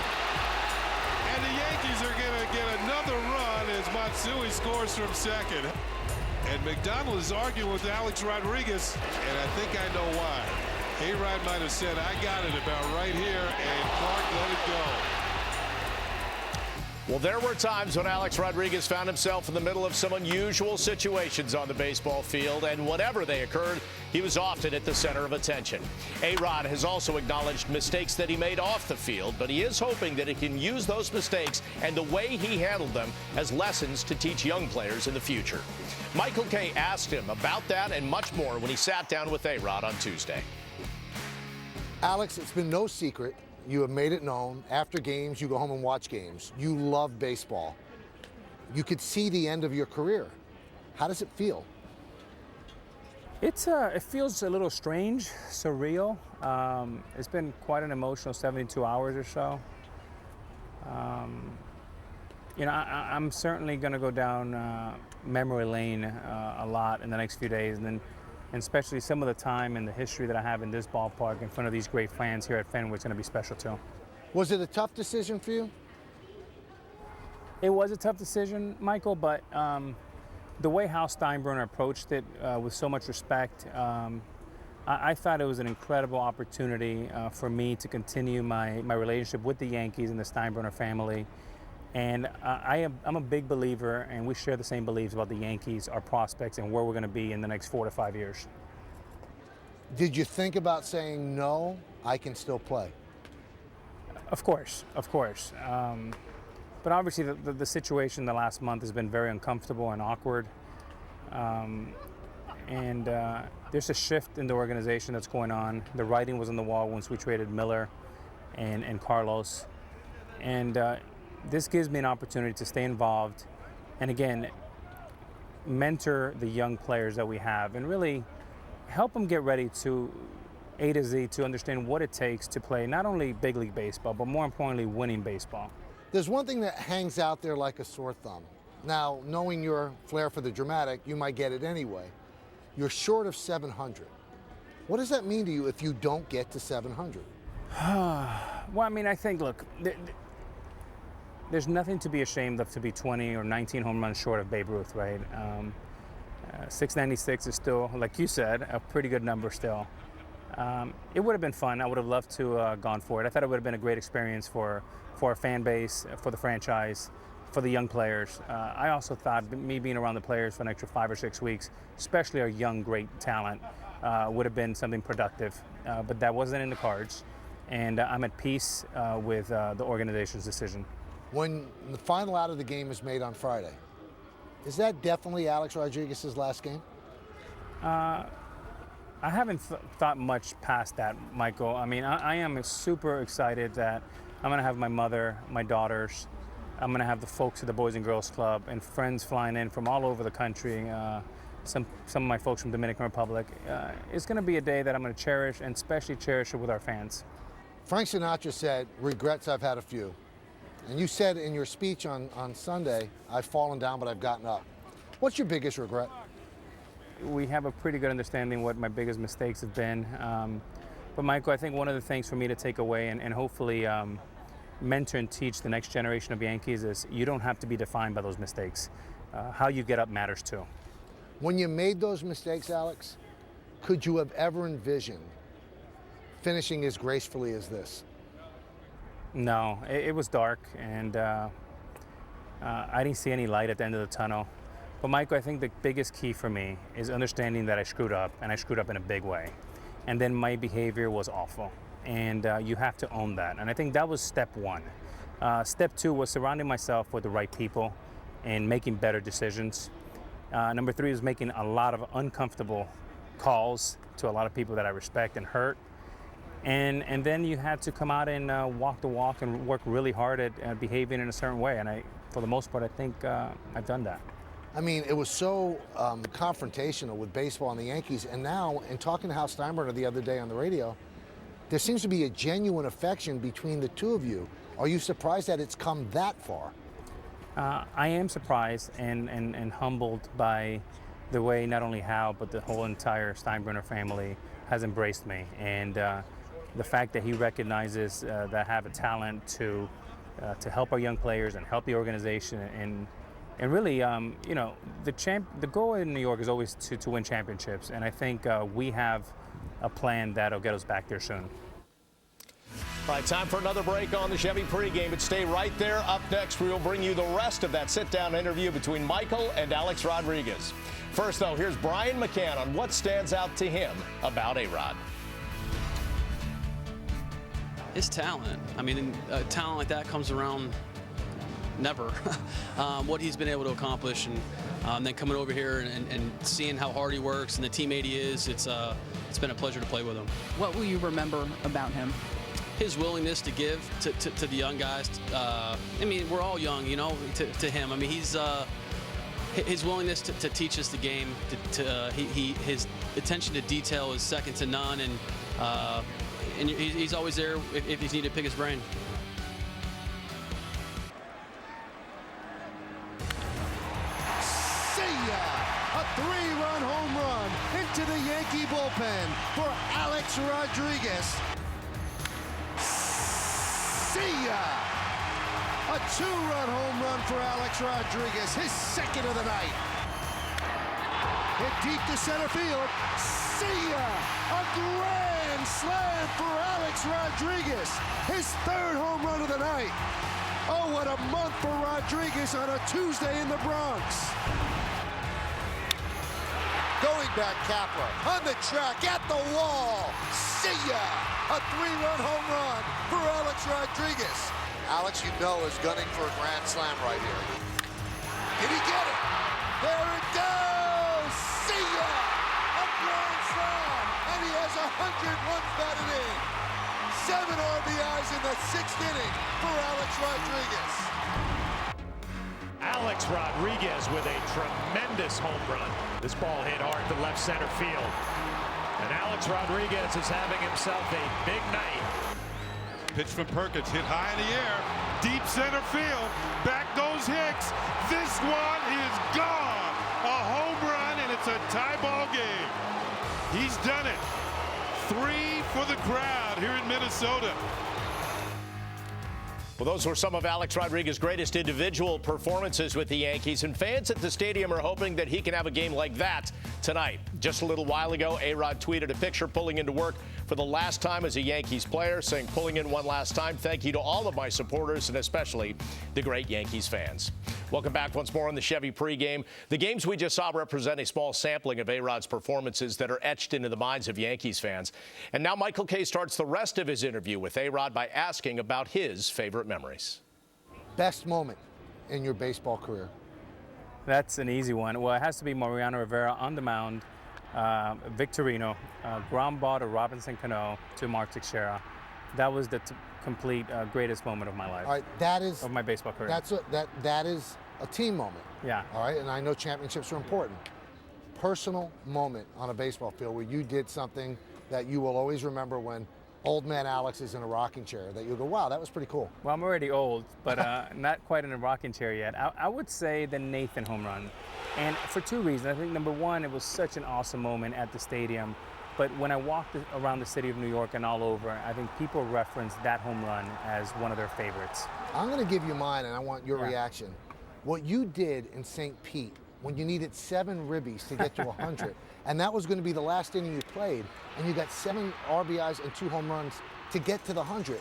And the Yankees are going to get another run as Matsui scores from second. And McDonald is arguing with Alex Rodriguez, and I think I know why. A-Rod might have said, I got it about right here, and Clark let it go. Well, there were times when Alex Rodriguez found himself in the middle of some unusual situations on the baseball field, and whenever they occurred, he was often at the center of attention. A-Rod has also acknowledged mistakes that he made off the field, but he is hoping that he can use those mistakes and the way he handled them as lessons to teach young players in the future. Michael Kay asked him about that and much more when he sat down with A-Rod on Tuesday. Alex, it's been no secret. You have made it known. After games, you go home and watch games. You love baseball. You could see the end of your career. How does it feel? It feels a little strange, surreal. It's been quite an emotional 72 hours or so. I'm certainly going to go down memory lane a lot in the next few days, and especially some of the time and the history that I have in this ballpark in front of these great fans here at Fenway is going to be special too. Was it a tough decision for you? It was a tough decision, Michael, but the way Hal Steinbrenner approached it with so much respect, I thought it was an incredible opportunity for me to continue my relationship with the Yankees and the Steinbrenner family. And I'm a big believer, and we share the same beliefs about the Yankees, our prospects, and where we're going to be in the next 4 to 5 years. Did you think about saying, no, I can still play? Of course. But obviously the situation the last month has been very uncomfortable and awkward. There's a shift in the organization that's going on. The writing was on the wall once we traded Miller and Carlos. And this gives me an opportunity to stay involved and, again, mentor the young players that we have and really help them get ready to A to Z to understand what it takes to play not only big league baseball, but more importantly, winning baseball. There's one thing that hangs out there like a sore thumb. Now, knowing your flair for the dramatic, you might get it anyway. You're short of 700. What does that mean to you if you don't get to 700? Well, I mean, I think, look, there's nothing to be ashamed of to be 20 or 19 home runs short of Babe Ruth, right? 696 is still, like you said, a pretty good number still. It would have been fun. I would have loved to have gone for it. I thought it would have been a great experience for our fan base, for the franchise, for the young players. I also thought me being around the players for an extra 5 or 6 weeks, especially our young, great talent, would have been something productive. But that wasn't in the cards. And I'm at peace with the organization's decision. When the final out of the game is made on Friday, is that definitely Alex Rodriguez's last game? I haven't thought much past that, Michael. I mean, I am super excited that I'm going to have my mother, my daughters, I'm going to have the folks at the Boys and Girls Club and friends flying in from all over the country, some of my folks from Dominican Republic. It's going to be a day that I'm going to cherish, and especially cherish it with our fans. Frank Sinatra said, regrets, I've had a few. And you said in your speech on Sunday, I've fallen down, but I've gotten up. What's your biggest regret? We have a pretty good understanding what my biggest mistakes have been. But Michael, I think one of the things for me to take away and hopefully mentor and teach the next generation of Yankees is you don't have to be defined by those mistakes. How you get up matters too. When you made those mistakes, Alex, could you have ever envisioned finishing as gracefully as this? No, it was dark, and I didn't see any light at the end of the tunnel. But Michael, I think the biggest key for me is understanding that I screwed up, and I screwed up in a big way. And then my behavior was awful, and you have to own that. And I think that was step one. Step two was surrounding myself with the right people and making better decisions. Number three was making a lot of uncomfortable calls to a lot of people that I respect and hurt. And then you had to come out and walk the walk and work really hard at behaving in a certain way. And for the most part, I think I've done that. I mean, it was so confrontational with baseball and the Yankees. And now, in talking to Hal Steinbrenner the other day on the radio, there seems to be a genuine affection between the two of you. Are you surprised that it's come that far? I am surprised and humbled by the way not only Hal, but the whole entire Steinbrenner family has embraced me. And the fact that he recognizes that I have a talent to help our young players and help the organization and really, you know, the goal in New York is always to win championships, and I think we have a plan that'll get us back there soon. All right, time for another break on the Chevy pregame, but stay right there. Up next, we will bring you the rest of that sit-down interview between Michael and Alex Rodriguez. First, though, here's Brian McCann on what stands out to him about A-Rod. His talent. I mean, talent like that comes around never. What he's been able to accomplish, and then coming over here and seeing how hard he works and the teammate he is, it's been a pleasure to play with him. What will you remember about him? His willingness to give to the young guys. I mean, we're all young, you know, to him. I mean, his willingness to teach us the game. His attention to detail is second to none, and he's always there if you need to pick his brain. A three-run home run into the Yankee bullpen for Alex Rodriguez. See ya! A two-run home run for Alex Rodriguez, his second of the night. Hit deep to center field. See ya! A grand slam for Alex Rodriguez, his third home run of the night. Oh, what a month for Rodriguez on a Tuesday in the Bronx. Going back, Kapler on the track at the wall. See ya! A three-run home run for Alex Rodriguez. Alex, you know, is gunning for a grand slam right here. Did he get it? There it goes! See ya! A grand slam, and he has 100 runs batted in. 7 RBIs in the 6th inning for Alex Rodriguez. Alex Rodriguez with a tremendous home run. This ball hit hard to left center field. And Alex Rodriguez is having himself a big night. Pitch from Perkins, hit high in the air, deep center field. Back goes Hicks. This one is gone. A home run, and it's a tie ball game. He's done it. 3 for the crowd here in Minnesota. Well, those were some of Alex Rodriguez's greatest individual performances with the Yankees, and fans at the stadium are hoping that he can have a game like that tonight. Just a little while ago, A-Rod tweeted a picture pulling into work for the last time as a Yankees player, saying, "Pulling in one last time. Thank you to all of my supporters and especially the great Yankees fans." Welcome back once more on the Chevy pregame. The games we just saw represent a small sampling of A-Rod's performances that are etched into the minds of Yankees fans. And now Michael Kay starts the rest of his interview with A-Rod by asking about his favorite memories. Best moment in your baseball career? That's an easy one. Well, it has to be Mariano Rivera on the mound, Victorino, ground ball to Robinson Cano to Mark Teixeira. That was the complete greatest moment of my life. All right, that is of my baseball career. That is a team moment. Yeah. All right, and I know championships are important. Personal moment on a baseball field where you did something that you will always remember when old man Alex is in a rocking chair that you go, wow, that was pretty cool? Well, I'm already old, but not quite in a rocking chair yet. I would say the Nathan home run. And for two reasons. I think number one, it was such an awesome moment at the stadium. But when I walked around the city of New York and all over, I think people reference that home run as one of their favorites. I'm going to give you mine, and I want your reaction. What you did in St. Pete when you needed 7 ribbies to get to 100, and that was going to be the last inning you played, and you got 7 RBIs and 2 home runs to get to the 100.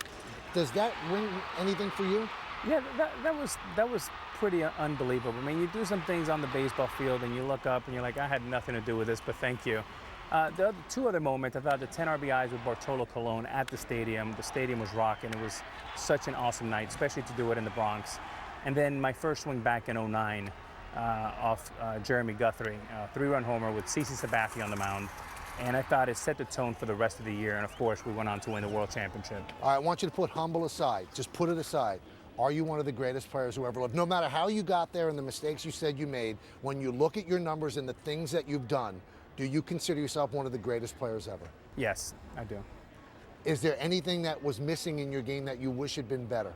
Does that ring anything for you? Yeah, that was pretty unbelievable. I mean, you do some things on the baseball field, and you look up, and you're like, I had nothing to do with this, but thank you. The two other moments, I thought the 10 RBIs with Bartolo Colon at the stadium was rocking. It was such an awesome night, especially to do it in the Bronx. And then my first swing back in 09 off Jeremy Guthrie, 3-run homer with CeCe Sabathia on the mound. And I thought it set the tone for the rest of the year. And of course, we went on to win the World Championship. All right, I want you to put humble aside. Just put it aside. Are you one of the greatest players who ever lived? No matter how you got there and the mistakes you said you made, when you look at your numbers and the things that you've done, do you consider yourself one of the greatest players ever? Yes, I do. Is there anything that was missing in your game that you wish had been better?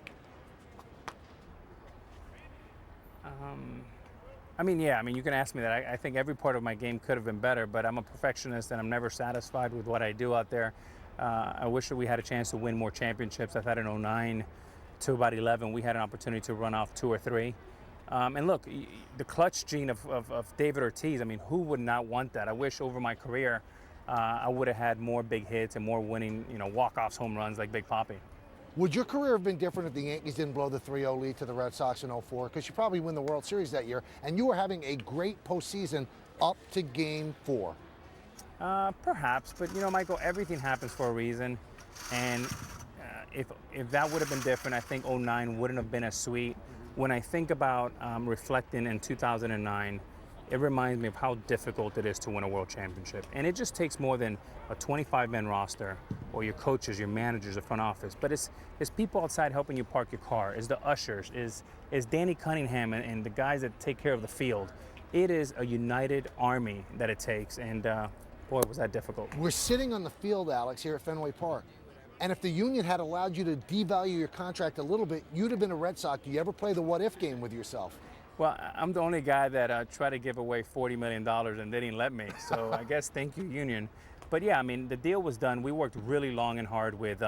I mean, you can ask me that. I think every part of my game could have been better, but I'm a perfectionist and I'm never satisfied with what I do out there. I wish that we had a chance to win more championships. I thought in 09 to about 11, we had an opportunity to run off 2 or 3. And look, the clutch gene of David Ortiz, I mean, who would not want that? I wish over my career I would have had more big hits and more winning, walk-offs, home runs like Big Papi. Would your career have been different if the Yankees didn't blow the 3-0 lead to the Red Sox in 04? Because you probably win the World Series that year, and you were having a great postseason up to Game 4. Perhaps, but Michael, everything happens for a reason, and if that would have been different, I think 09 wouldn't have been as sweet. When I think about reflecting in 2009, it reminds me of how difficult it is to win a world championship. And it just takes more than a 25-man roster or your coaches, your managers, the front office. But it's people outside helping you park your car. It's the ushers. Is Danny Cunningham and the guys that take care of the field. It is a united army that it takes. And boy, was that difficult. We're sitting on the field, Alex, here at Fenway Park. And if the union had allowed you to devalue your contract a little bit, you'd have been a Red Sox. Do you ever play the what-if game with yourself? Well, I'm the only guy that tried to give away $40 million and they didn't let me. So I guess thank you, union. But yeah, I mean, the deal was done. We worked really long and hard with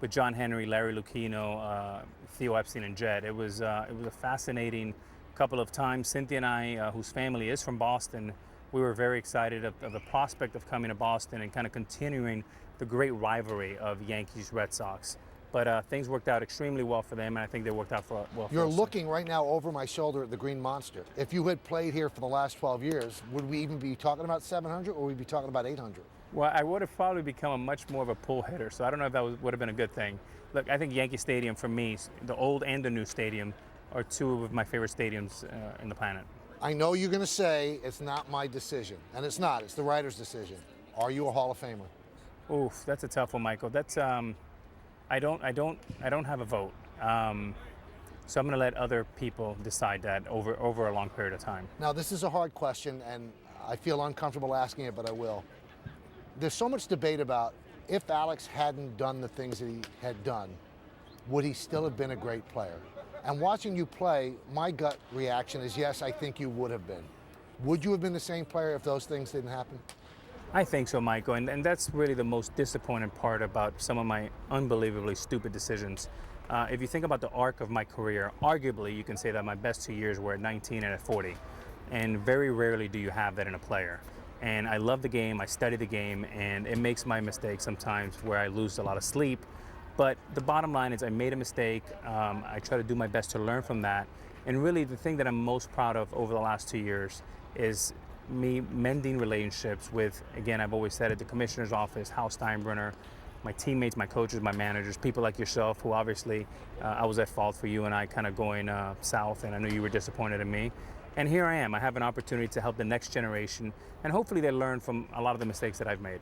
John Henry, Larry Lucchino, Theo Epstein, and Jed. It was a fascinating couple of times. Cynthia and I, whose family is from Boston, we were very excited of the prospect of coming to Boston and kind of continuing the great rivalry of Yankees-Red Sox. But things worked out extremely well for them, and I think they worked out well for us. You're looking right now over my shoulder at the Green Monster. If you had played here for the last 12 years, would we even be talking about 700 or would we be talking about 800? Well, I would have probably become a much more of a pull hitter, so I don't know if that would have been a good thing. Look, I think Yankee Stadium, for me, the old and the new stadium, are 2 of my favorite stadiums in the planet. I know you're going to say it's not my decision, and it's not. It's the writer's decision. Are you a Hall of Famer? Oof, that's a tough one, Michael. That's I don't have a vote. So I'm going to let other people decide that over a long period of time. Now, this is a hard question, and I feel uncomfortable asking it, but I will. There's so much debate about if Alex hadn't done the things that he had done, would he still have been a great player? And watching you play, my gut reaction is yes, I think you would have been. Would you have been the same player if those things didn't happen? I think so, Michael, and that's really the most disappointing part about some of my unbelievably stupid decisions. If you think about the arc of my career, arguably you can say that my best 2 years were at 19 and at 40. And very rarely do you have that in a player. And I love the game, I study the game, and it makes my mistakes sometimes where I lose a lot of sleep. But the bottom line is I made a mistake. I try to do my best to learn from that. And really the thing that I'm most proud of over the last 2 years is me mending relationships with, again, I've always said it, the commissioner's office, Hal Steinbrenner, my teammates, my coaches, my managers, people like yourself who obviously I was at fault for you and I kind of going south, and I knew you were disappointed in me. And here I am. I have an opportunity to help the next generation, and hopefully they learn from a lot of the mistakes that I've made.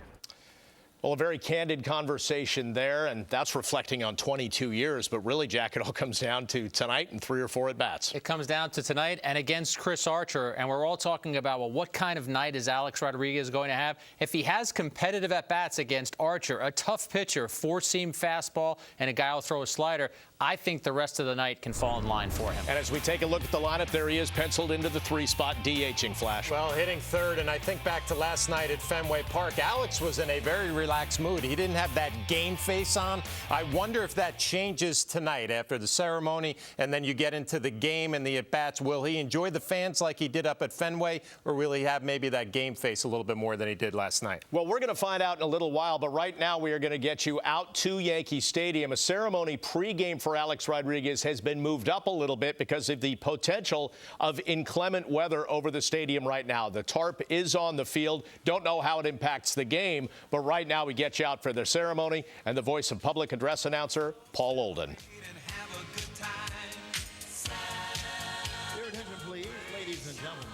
Well, a very candid conversation there, and that's reflecting on 22 years. But really, Jack, it all comes down to tonight and 3 or 4 at-bats. It comes down to tonight and against Chris Archer, and we're all talking about, well, what kind of night is Alex Rodriguez going to have? If he has competitive at-bats against Archer, a tough pitcher, 4-seam fastball, and a guy will throw a slider, I think the rest of the night can fall in line for him. And as we take a look at the lineup, there he is, penciled into the 3 spot, DHing Flash. Well, hitting third, and I think back to last night at Fenway Park, Alex was in a very relaxed mood. He didn't have that game face on. I wonder if that changes tonight after the ceremony, and then you get into the game and the at-bats. Will he enjoy the fans like he did up at Fenway, or will he have maybe that game face a little bit more than he did last night? Well, we're going to find out in a little while, but right now we are going to get you out to Yankee Stadium. A ceremony pregame for Alex Rodriguez has been moved up a little bit because of the potential of inclement weather over the stadium right now. The tarp is on the field. Don't know how it impacts the game, but right now we get you out for the ceremony, and the voice of public address announcer, Paul Olden. Your attention, please, ladies and gentlemen.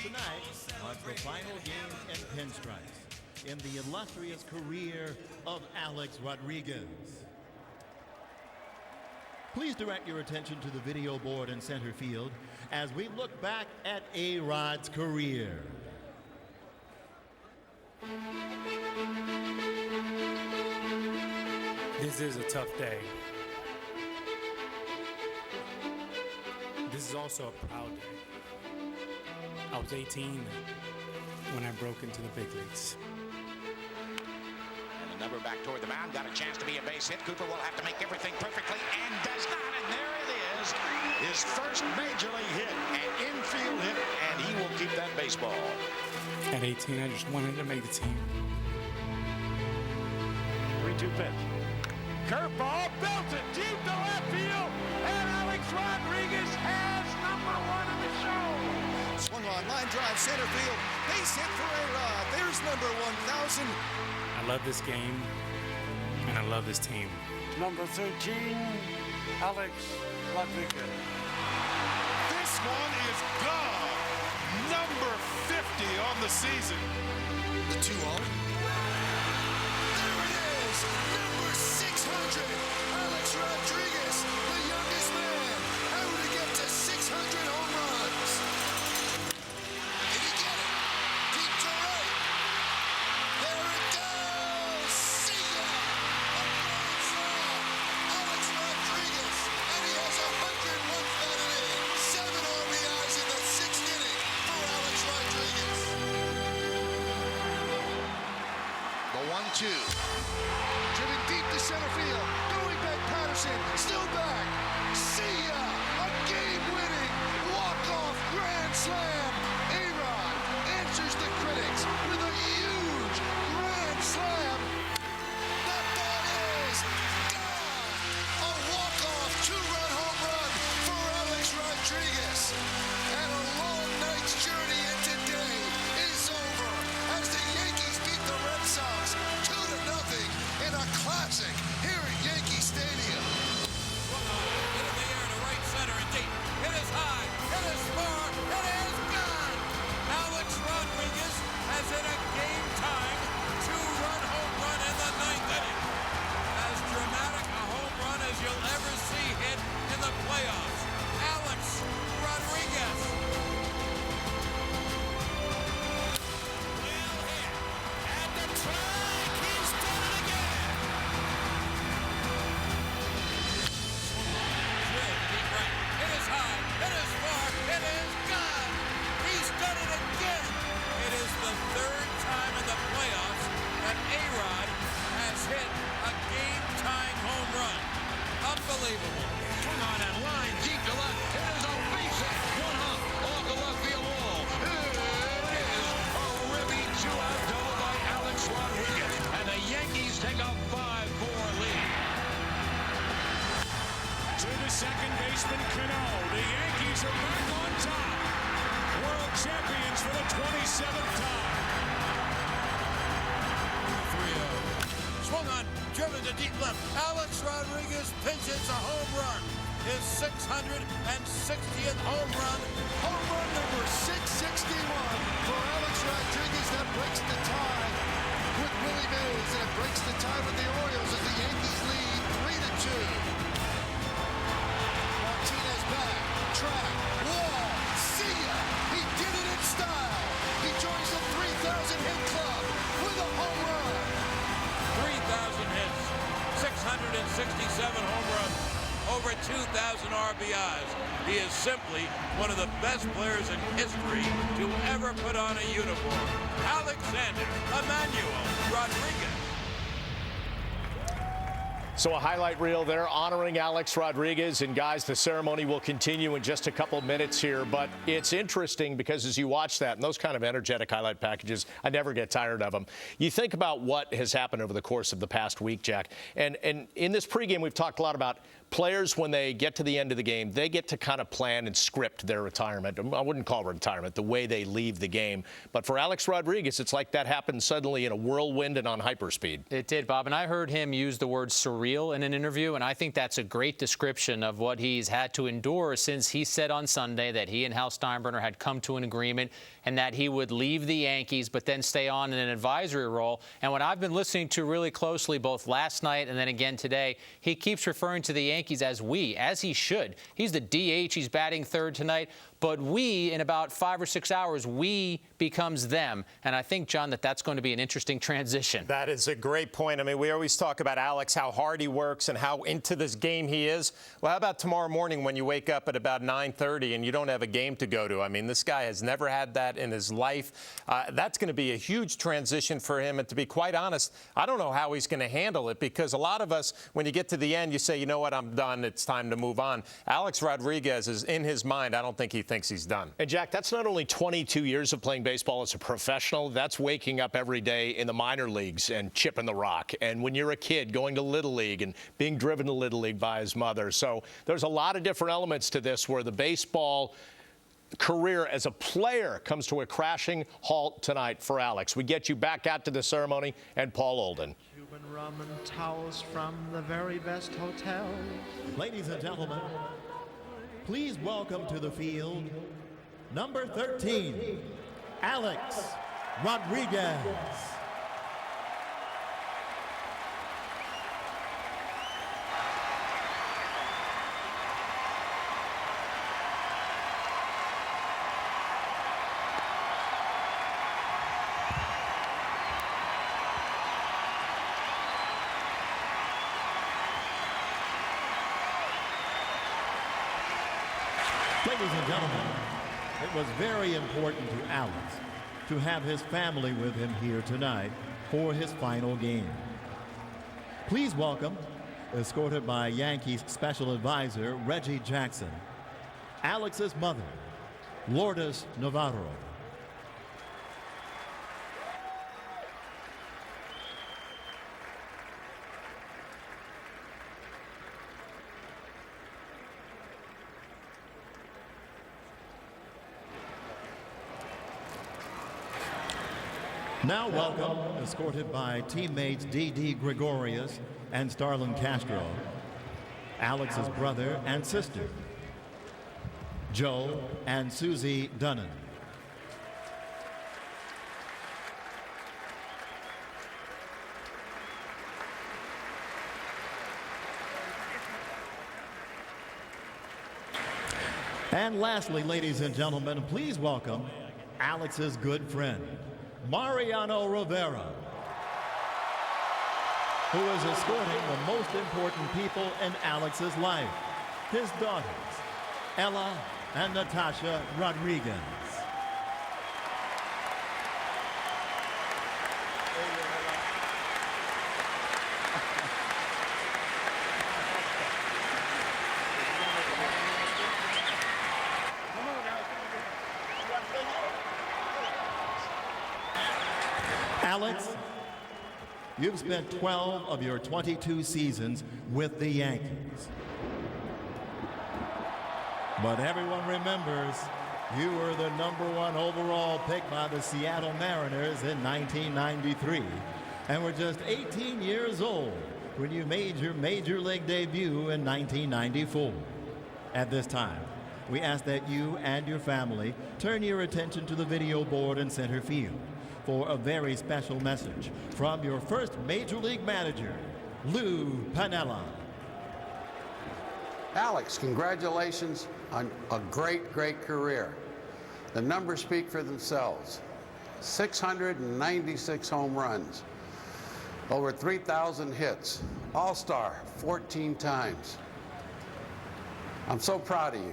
Tonight marks the final game in pinstripes in the illustrious career of Alex Rodriguez. Please direct your attention to the video board in center field as we look back at A-Rod's career. This is a tough day. This is also a proud day. I was 18 when I broke into the big leagues. And the number back toward the mound, got a chance to be a base hit. Cooper will have to make everything perfectly, and does not, and there it is. His first major league hit, an infield hit, and he will keep that baseball. At 18, I just wanted to make the team. 3-2 pitch. Curveball belted deep to left field, and Alex Rodriguez has #1 in the show. Swung on, line drive, center field, base hit for A-Rod. There's number 1,000. I love this game, and I love this team. Number 13, Alex Rodriguez. This one is gone. Number 50 on the season. The 2-0. There it is. Number 600. Alex Rodriguez, the youngest man ever to get to 600 home runs. Did he get it? Deep to right. There it goes. See ya. A grand slam. Alex Rodriguez. And he has 101 batted in. 7 RBIs in the 6th inning for Alex Rodriguez. The 1-2. Driven deep to center field. Going back Patterson. Still back. See ya. A game-winning walk-off grand slam. A-Rod answers the critics with a huge grand slam. That ball is gone. A walk-off 2-run home run for Alex Rodriguez. And a long night's journey into day is over as the Yankees beat the Red Sox 2-0 in a classic here at Yankee Stadium. Swung on, hit in the air to right center and deep. It is high, it is far, it is gone. Alex Rodriguez has hit a game-tying 2-run home run in the 9th inning. As dramatic a home run as you'll ever see hit in the playoffs. Alex Rodriguez. Well hit at the track. He's done it again. Drill to deep right. It is high. It is far. It is gone. He's done it again. It is the 3rd time in the playoffs that A-Rod has hit a game-tying home run. Unbelievable. Swung on and line deep to left. It is a base hit. 1 hop off the left field wall. It is a ribby 2-out double by Alex Rodriguez. And the Yankees take a 5-4 lead. To the second baseman, Cano. The Yankees are back on top. World champions for the 27th time. 3-0. Swung on, driven to deep left. Alex Rodriguez pinches a home run. His 660th home run. Home run number 661 for Alex Rodriguez. That breaks the tie. with Willie Mays, and it breaks the tie with the Orioles as the Yankees lead 3-2. Martinez back, track, wall, see ya! He did it in style. He joins the 3,000 hit club with a home run. 3,000 hits, 667 home runs, over 2,000 RBIs. He is simply one of the best players in history to ever put on a uniform. Alexander Emmanuel Rodriguez. So a highlight reel there honoring Alex Rodriguez. And guys, the ceremony will continue in just a couple minutes here. But it's interesting because as you watch that and those kind of energetic highlight packages, I never get tired of them. You think about what has happened over the course of the past week, Jack. And in this pregame, we've talked a lot about players, when they get to the end of the game, they get to kind of plan and script their retirement. I wouldn't call it retirement, the way they leave the game. But for Alex Rodriguez, it's like that happened suddenly in a whirlwind and on hyperspeed. It did, Bob. And I heard him use the word surreal in an interview, and I think that's a great description of what he's had to endure since he said on Sunday that he and Hal Steinbrenner had come to an agreement and that he would leave the Yankees but then stay on in an advisory role. And what I've been listening to really closely both last night and then again today, he keeps referring to the Yankees as we, as he should. He's the DH. He's batting third tonight. But we, in about 5 or 6 hours, we becomes them. And I think, John, that's going to be an interesting transition. That is a great point. I mean, we always talk about Alex, how hard he works and how into this game he is. Well, how about tomorrow morning when you wake up at about 9:30 and you don't have a game to go to? I mean, this guy has never had that in his life. That's going to be a huge transition for him. And to be quite honest, I don't know how he's going to handle it, because a lot of us, when you get to the end, you say, you know what, I'm done. It's time to move on. Alex Rodriguez is in his mind. I don't think he thinks he's done. And, Jack, that's not only 22 years of playing baseball as a professional. That's waking up every day in the minor leagues and chipping the rock. And when you're a kid, going to Little League and being driven to Little League by his mother. So there's a lot of different elements to this where the baseball career as a player comes to a crashing halt tonight for Alex. We get you back out to the ceremony and Paul Olden. Cuban rum and towels from the very best hotel. Ladies and gentlemen, please welcome to the field, number 13, Alex Rodriguez. Ladies and gentlemen, it was very important to Alex to have his family with him here tonight for his final game. Please welcome, escorted by Yankees special advisor Reggie Jackson, Alex's mother, Lourdes Navarro. Now welcome, escorted by teammates D.D. Gregorius and Starlin Castro, Alex's brother and sister, Joe and Susie Dunnan. And lastly, ladies and gentlemen, please welcome Alex's good friend, Mariano Rivera, who is escorting the most important people in Alex's life, his daughters, Ella and Natasha Rodriguez. Alex, you've spent 12 of your 22 seasons with the Yankees. But everyone remembers you were the #1 overall pick by the Seattle Mariners in 1993 and were just 18 years old when you made your major league debut in 1994. At this time, we ask that you and your family turn your attention to the video board in center field, for a very special message from your first Major League manager, Lou Piniella. Alex, congratulations on a great, great career. The numbers speak for themselves. 696 home runs, over 3,000 hits, All-Star 14 times. I'm so proud of you.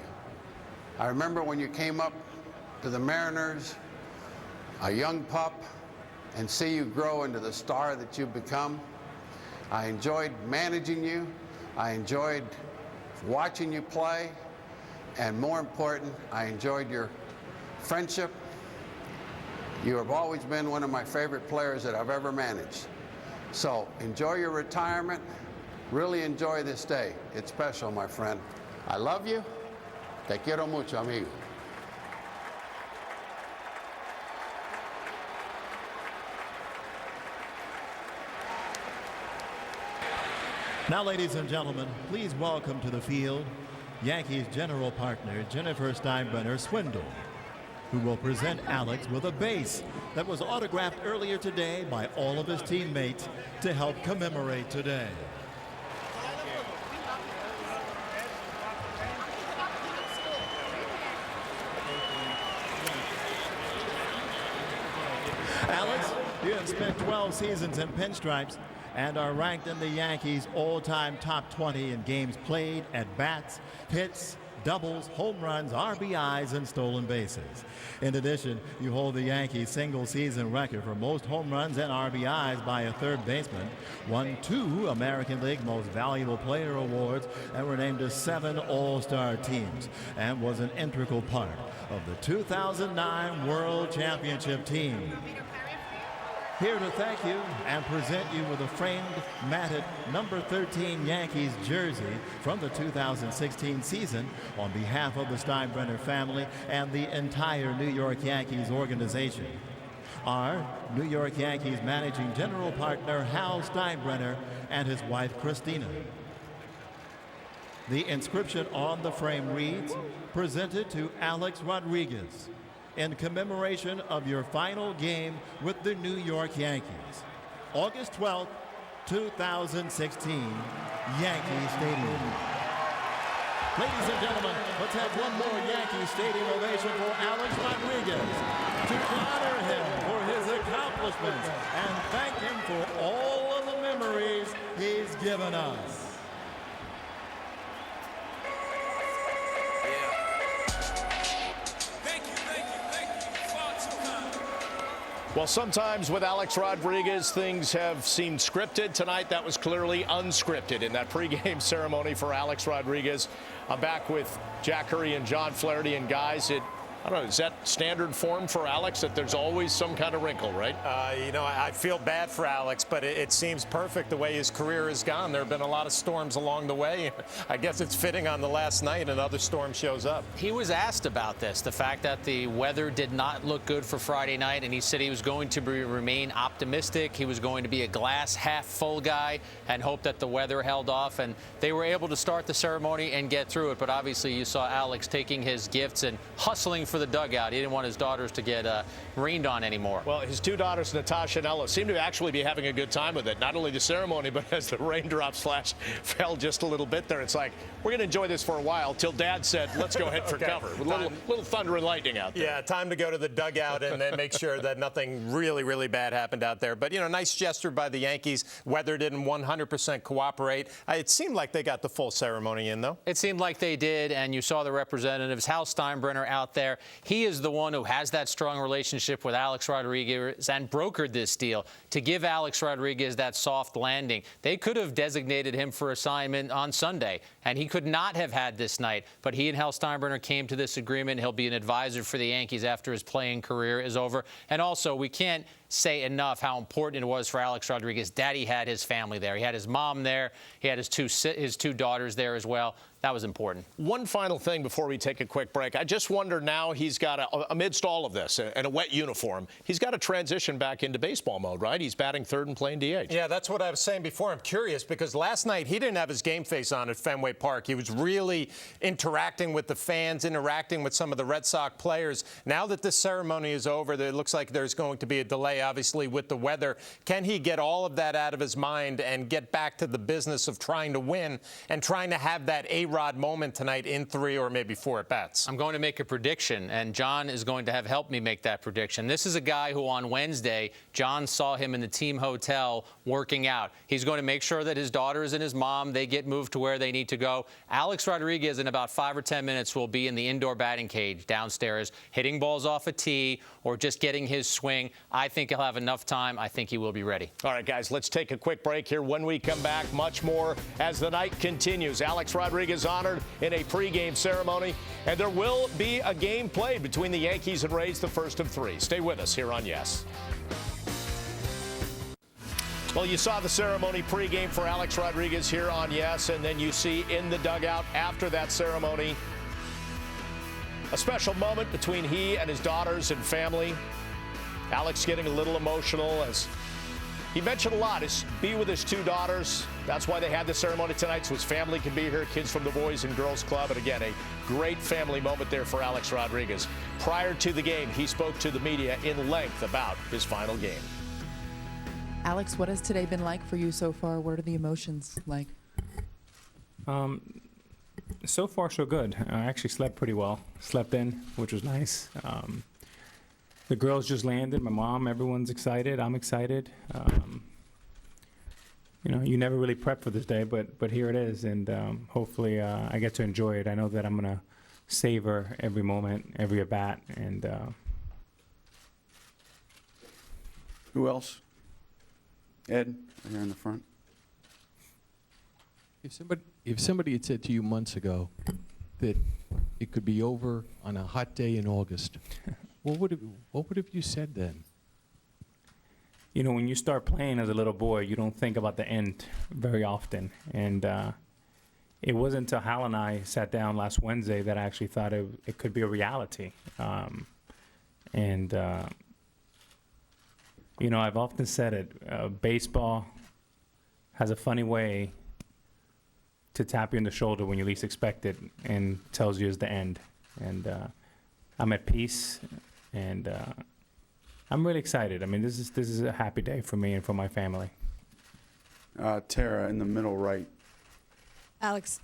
I remember when you came up to the Mariners, a young pup, and see you grow into the star that you've become. I enjoyed managing you. I enjoyed watching you play, and more important, I enjoyed your friendship. You have always been one of my favorite players that I've ever managed. So enjoy your retirement. Really enjoy this day. It's special, my friend. I love you. Te quiero mucho, amigo. Now, ladies and gentlemen, please welcome to the field Yankees general partner Jennifer Steinbrenner Swindle, who will present Alex with a base that was autographed earlier today by all of his teammates to help commemorate today. Alex, you have spent 12 seasons in pinstripes and are ranked in the Yankees' all-time top 20 in games played, at-bats, hits, doubles, home runs, RBIs, and stolen bases. In addition, you hold the Yankees' single-season record for most home runs and RBIs by a third baseman, won 2 American League Most Valuable Player awards, and were named to 7 All-Star teams, and was an integral part of the 2009 World Championship team. Here to thank you and present you with a framed, matted number 13 Yankees jersey from the 2016 season on behalf of the Steinbrenner family and the entire New York Yankees organization. Our New York Yankees managing general partner Hal Steinbrenner and his wife Christina. The inscription on the frame reads, "Presented to Alex Rodriguez, in commemoration of your final game with the New York Yankees, August 12th, 2016, Yankee Stadium." Ladies and gentlemen, let's have one more Yankee Stadium ovation for Alex Rodriguez to honor him for his accomplishments and thank him for all of the memories he's given us. Well, sometimes with Alex Rodriguez, things have seemed scripted. Tonight, that was clearly unscripted in that pregame ceremony for Alex Rodriguez. I'm back with Jack Curry and John Flaherty. And guys, I don't know, is that standard form for Alex, that there's always some kind of wrinkle, right? You know, I feel bad for Alex, but it seems perfect the way his career has gone. There have been a lot of storms along the way. I guess it's fitting on the last night another storm shows up. He was asked about this, the fact that the weather did not look good for Friday night, and he said he was going to remain optimistic. He was going to be a glass half full guy and hope that the weather held off, and they were able to start the ceremony and get through it. But obviously you saw Alex taking his gifts and hustling for the dugout. He didn't want his daughters to get rained on anymore. Well, his 2 daughters, Natasha and Ella, seem to actually be having a good time with it. Not only the ceremony, but as the raindrops fell just a little bit there, it's like, we're going to enjoy this for a while till Dad said, let's go ahead for cover. With a little thunder and lightning out there. Yeah, time to go to the dugout and then make sure that nothing really, really bad happened out there. But, you know, nice gesture by the Yankees. Weather didn't 100% cooperate. It seemed like they got the full ceremony in, though. It seemed like they did, and you saw the representatives, Hal Steinbrenner out there. He is the one who has that strong relationship with Alex Rodriguez and brokered this deal to give Alex Rodriguez that soft landing. They could have designated him for assignment on Sunday, and he could not have had this night. But he and Hal Steinbrenner came to this agreement. He'll be an advisor for the Yankees after his playing career is over. And also, we can't say enough how important it was for Alex Rodriguez. Daddy had his family there. He had his mom there. He had his two daughters there as well. That was important. One final thing before we take a quick break. I just wonder now he's got amidst all of this and a wet uniform, he's got to transition back into baseball mode, right? He's batting third and playing DH. Yeah, that's what I was saying before. I'm curious because last night he didn't have his game face on at Fenway Park. He was really interacting with the fans, interacting with some of the Red Sox players. Now that this ceremony is over, it looks like there's going to be a delay today, obviously, with the weather. Can he get all of that out of his mind and get back to the business of trying to win and trying to have that A-Rod moment tonight in 3 or maybe 4 at-bats? I'm going to make a prediction, and John is going to have helped me make that prediction. This is a guy who on Wednesday, John saw him in the team hotel working out. He's going to make sure that his daughters and his mom, they get moved to where they need to go. Alex Rodriguez, in about 5 or 10 minutes, will be in the indoor batting cage downstairs, hitting balls off a tee or just getting his swing. I think he'll have enough time. I think he will be ready. All right, guys, let's take a quick break here. When we come back, much more as the night continues. Alex Rodriguez honored in a pregame ceremony, and there will be a game played between the Yankees and Rays, the first of 3. Stay with us here on Yes. Well, you saw the ceremony pregame for Alex Rodriguez here on Yes, and then you see in the dugout after that ceremony a special moment between he and his daughters and family. Alex getting a little emotional as he mentioned a lot is be with his 2 daughters. That's why they had the ceremony tonight, so his family can be here, kids from the Boys and Girls Club. And again, a great family moment there for Alex Rodriguez. Prior to the game, he spoke to the media in length about his final game. Alex, what has today been like for you so far? What are the emotions like? So far, so good. I actually slept pretty well. Slept in, which was nice. The girls just landed. My mom, everyone's excited. I'm excited. You know, you never really prep for this day, but here it is, and hopefully I get to enjoy it. I know that I'm gonna savor every moment, every at bat, and. Who else? Ed, right here in the front. If somebody had said to you months ago that it could be over on a hot day in August, what would have you said then? You know, when you start playing as a little boy, you don't think about the end very often. And it wasn't until Hal and I sat down last Wednesday that I actually thought it could be a reality. You know, I've often said it, baseball has a funny way to tap you in the shoulder when you least expect it and tells you it's the end. And I'm at peace, and I'm really excited. I mean, this is a happy day for me and for my family. Tara, in the middle right. Alex,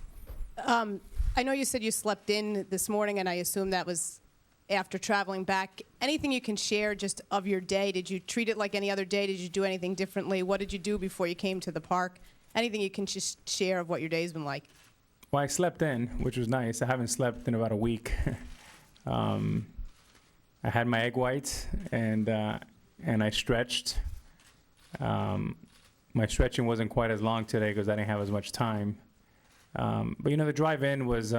I know you said you slept in this morning, and I assume that was after traveling back. Anything you can share just of your day? Did you treat it like any other day? Did you do anything differently? What did you do before you came to the park? Anything you can just share of what your day's been like? Well, I slept in, which was nice. I haven't slept in about a week. I had my egg whites, and I stretched. My stretching wasn't quite as long today because I didn't have as much time. But you know, the drive in was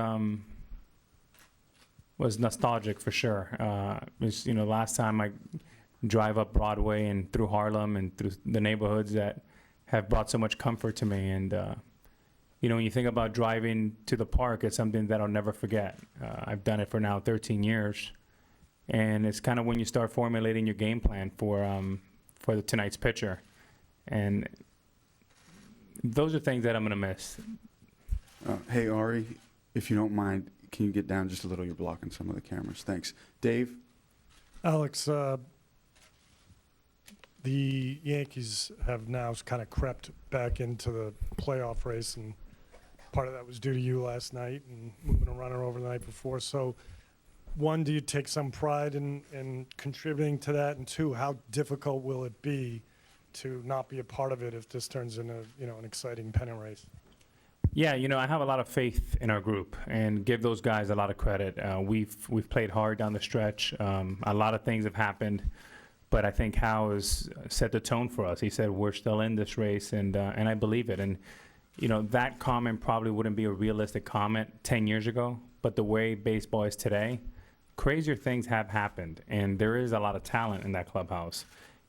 nostalgic for sure. It was, you know, last time I drive up Broadway and through Harlem and through the neighborhoods that have brought so much comfort to me. And you know, when you think about driving to the park, it's something that I'll never forget. I've done it for now 13 years. And it's kind of when you start formulating your game plan for tonight's pitcher. And those are things that I'm going to miss. Hey, Ari, if you don't mind, can you get down just a little? You're blocking some of the cameras. Thanks. Dave? Alex, the Yankees have now kind of crept back into the playoff race, and part of that was due to you last night and moving a runner over the night before. So, one, do you take some pride in contributing to that? And two, how difficult will it be to not be a part of it if this turns into, you know, an exciting pennant race? Yeah, you know, I have a lot of faith in our group and give those guys a lot of credit. We've played hard down the stretch. A lot of things have happened, but I think Hal has set the tone for us. He said we're still in this race, and I believe it. And you know, that comment probably wouldn't be a realistic comment 10 years ago, but the way baseball is today, crazier things have happened, and there is a lot of talent in that clubhouse.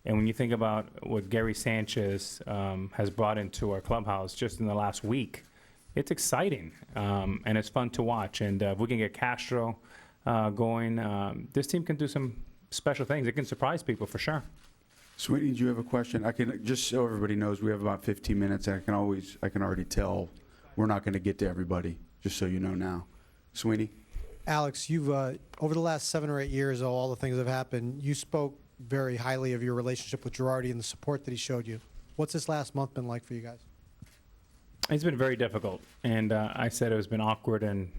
And when you think about what Gary Sanchez has brought into our clubhouse just in the last week, it's exciting, and it's fun to watch. And if we can get Castro going, this team can do some special things. It can surprise people for sure. Sweeney, do you have a question? I can, just so everybody knows, we have about 15 minutes. I can already tell we're not going to get to everybody, just so you know now. Sweeney? Alex, you've over the last 7 or 8 years, all the things that have happened, you spoke very highly of your relationship with Girardi and the support that he showed you. What's this last month been like for you guys? It's been very difficult, and I said it has been awkward and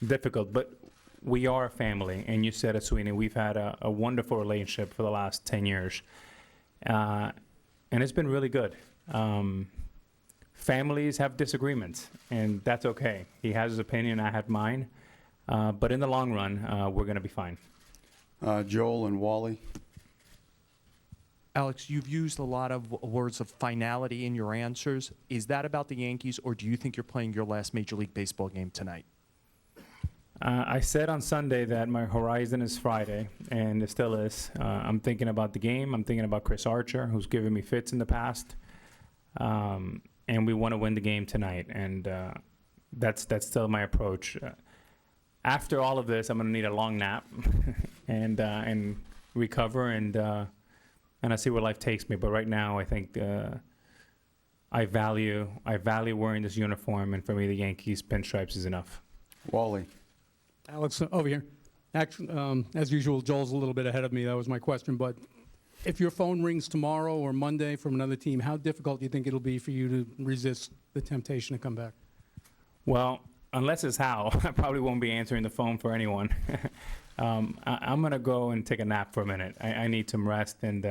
difficult, but we are a family, and you said it, Sweeney. We've had a wonderful relationship for the last 10 years, and it's been really good. Families have disagreements, and that's okay. He has his opinion, I have mine, but in the long run, we're going to be fine. Joel and Wally. Alex, you've used a lot of words of finality in your answers. Is that about the Yankees, or do you think you're playing your last Major League Baseball game tonight? I said on Sunday that my horizon is Friday, and it still is. I'm thinking about the game. I'm thinking about Chris Archer, who's given me fits in the past. And we want to win the game tonight, and that's still my approach. After all of this, I'm going to need a long nap and recover, and I see where life takes me. But right now, I think I value wearing this uniform, and for me, the Yankees pinstripes is enough. Wally. Alex, over here. Actually, as usual, Joel's a little bit ahead of me. That was my question. But if your phone rings tomorrow or Monday from another team, how difficult do you think it'll be for you to resist the temptation to come back? Well, unless it's Hal, I probably won't be answering the phone for anyone. I'm going to go and take a nap for a minute. I need some rest and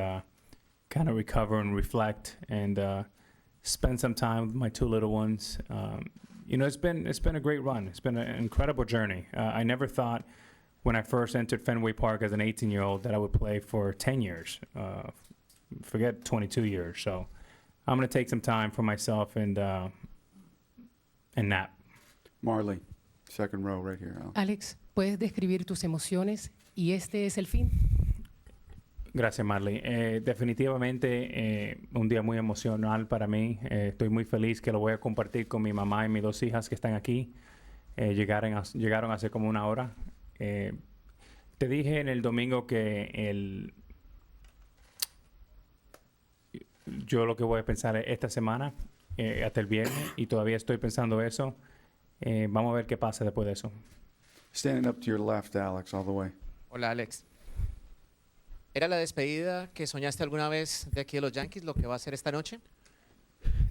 kind of recover and reflect and spend some time with my two little ones. It's been a great run. It's been an incredible journey. I never thought when I first entered Fenway Park as an 18-year-old that I would play for 10 years, forget 22 years. So I'm going to take some time for myself and nap. Marley, second row right here. Alex, ¿puedes describir tus emociones y este es el fin? Gracias, Marley. Definitivamente un día muy emocional para mí. Estoy muy feliz que lo voy a compartir con mi mamá y mis dos hijas que están aquí. Llegaron hace como una hora. Te dije en el domingo que yo lo que voy a pensar esta semana hasta el viernes y todavía estoy pensando eso. Vamos a ver qué pasa después de eso. Standing up to your left, Alex, all the way. Hola, Alex. ¿Era la despedida que soñaste alguna vez de aquí de los Yankees, lo que va a ser esta noche?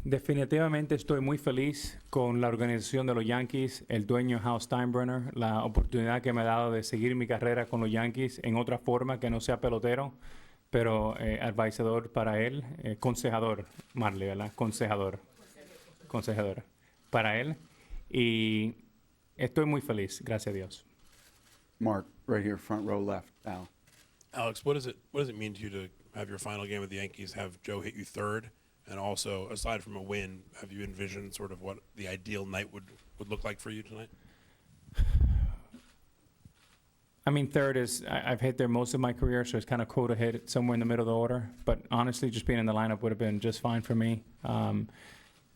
Definitivamente estoy muy feliz con la organización de los Yankees, el dueño Hal Steinbrenner, la oportunidad que me ha dado de seguir mi carrera con los Yankees en otra forma que no sea pelotero, pero advisador para él, consejador, Marley, ¿verdad? Consejador para él. Y estoy muy feliz, gracias a Dios. Mark, right here, front row left, Al. Alex, what does it mean to you to have your final game with the Yankees, have Joe hit you third, and also, aside from a win, have you envisioned sort of what the ideal night would look like for you tonight? I mean, third is, I've hit there most of my career, so it's kind of cool to hit it somewhere in the middle of the order. But honestly, just being in the lineup would have been just fine for me.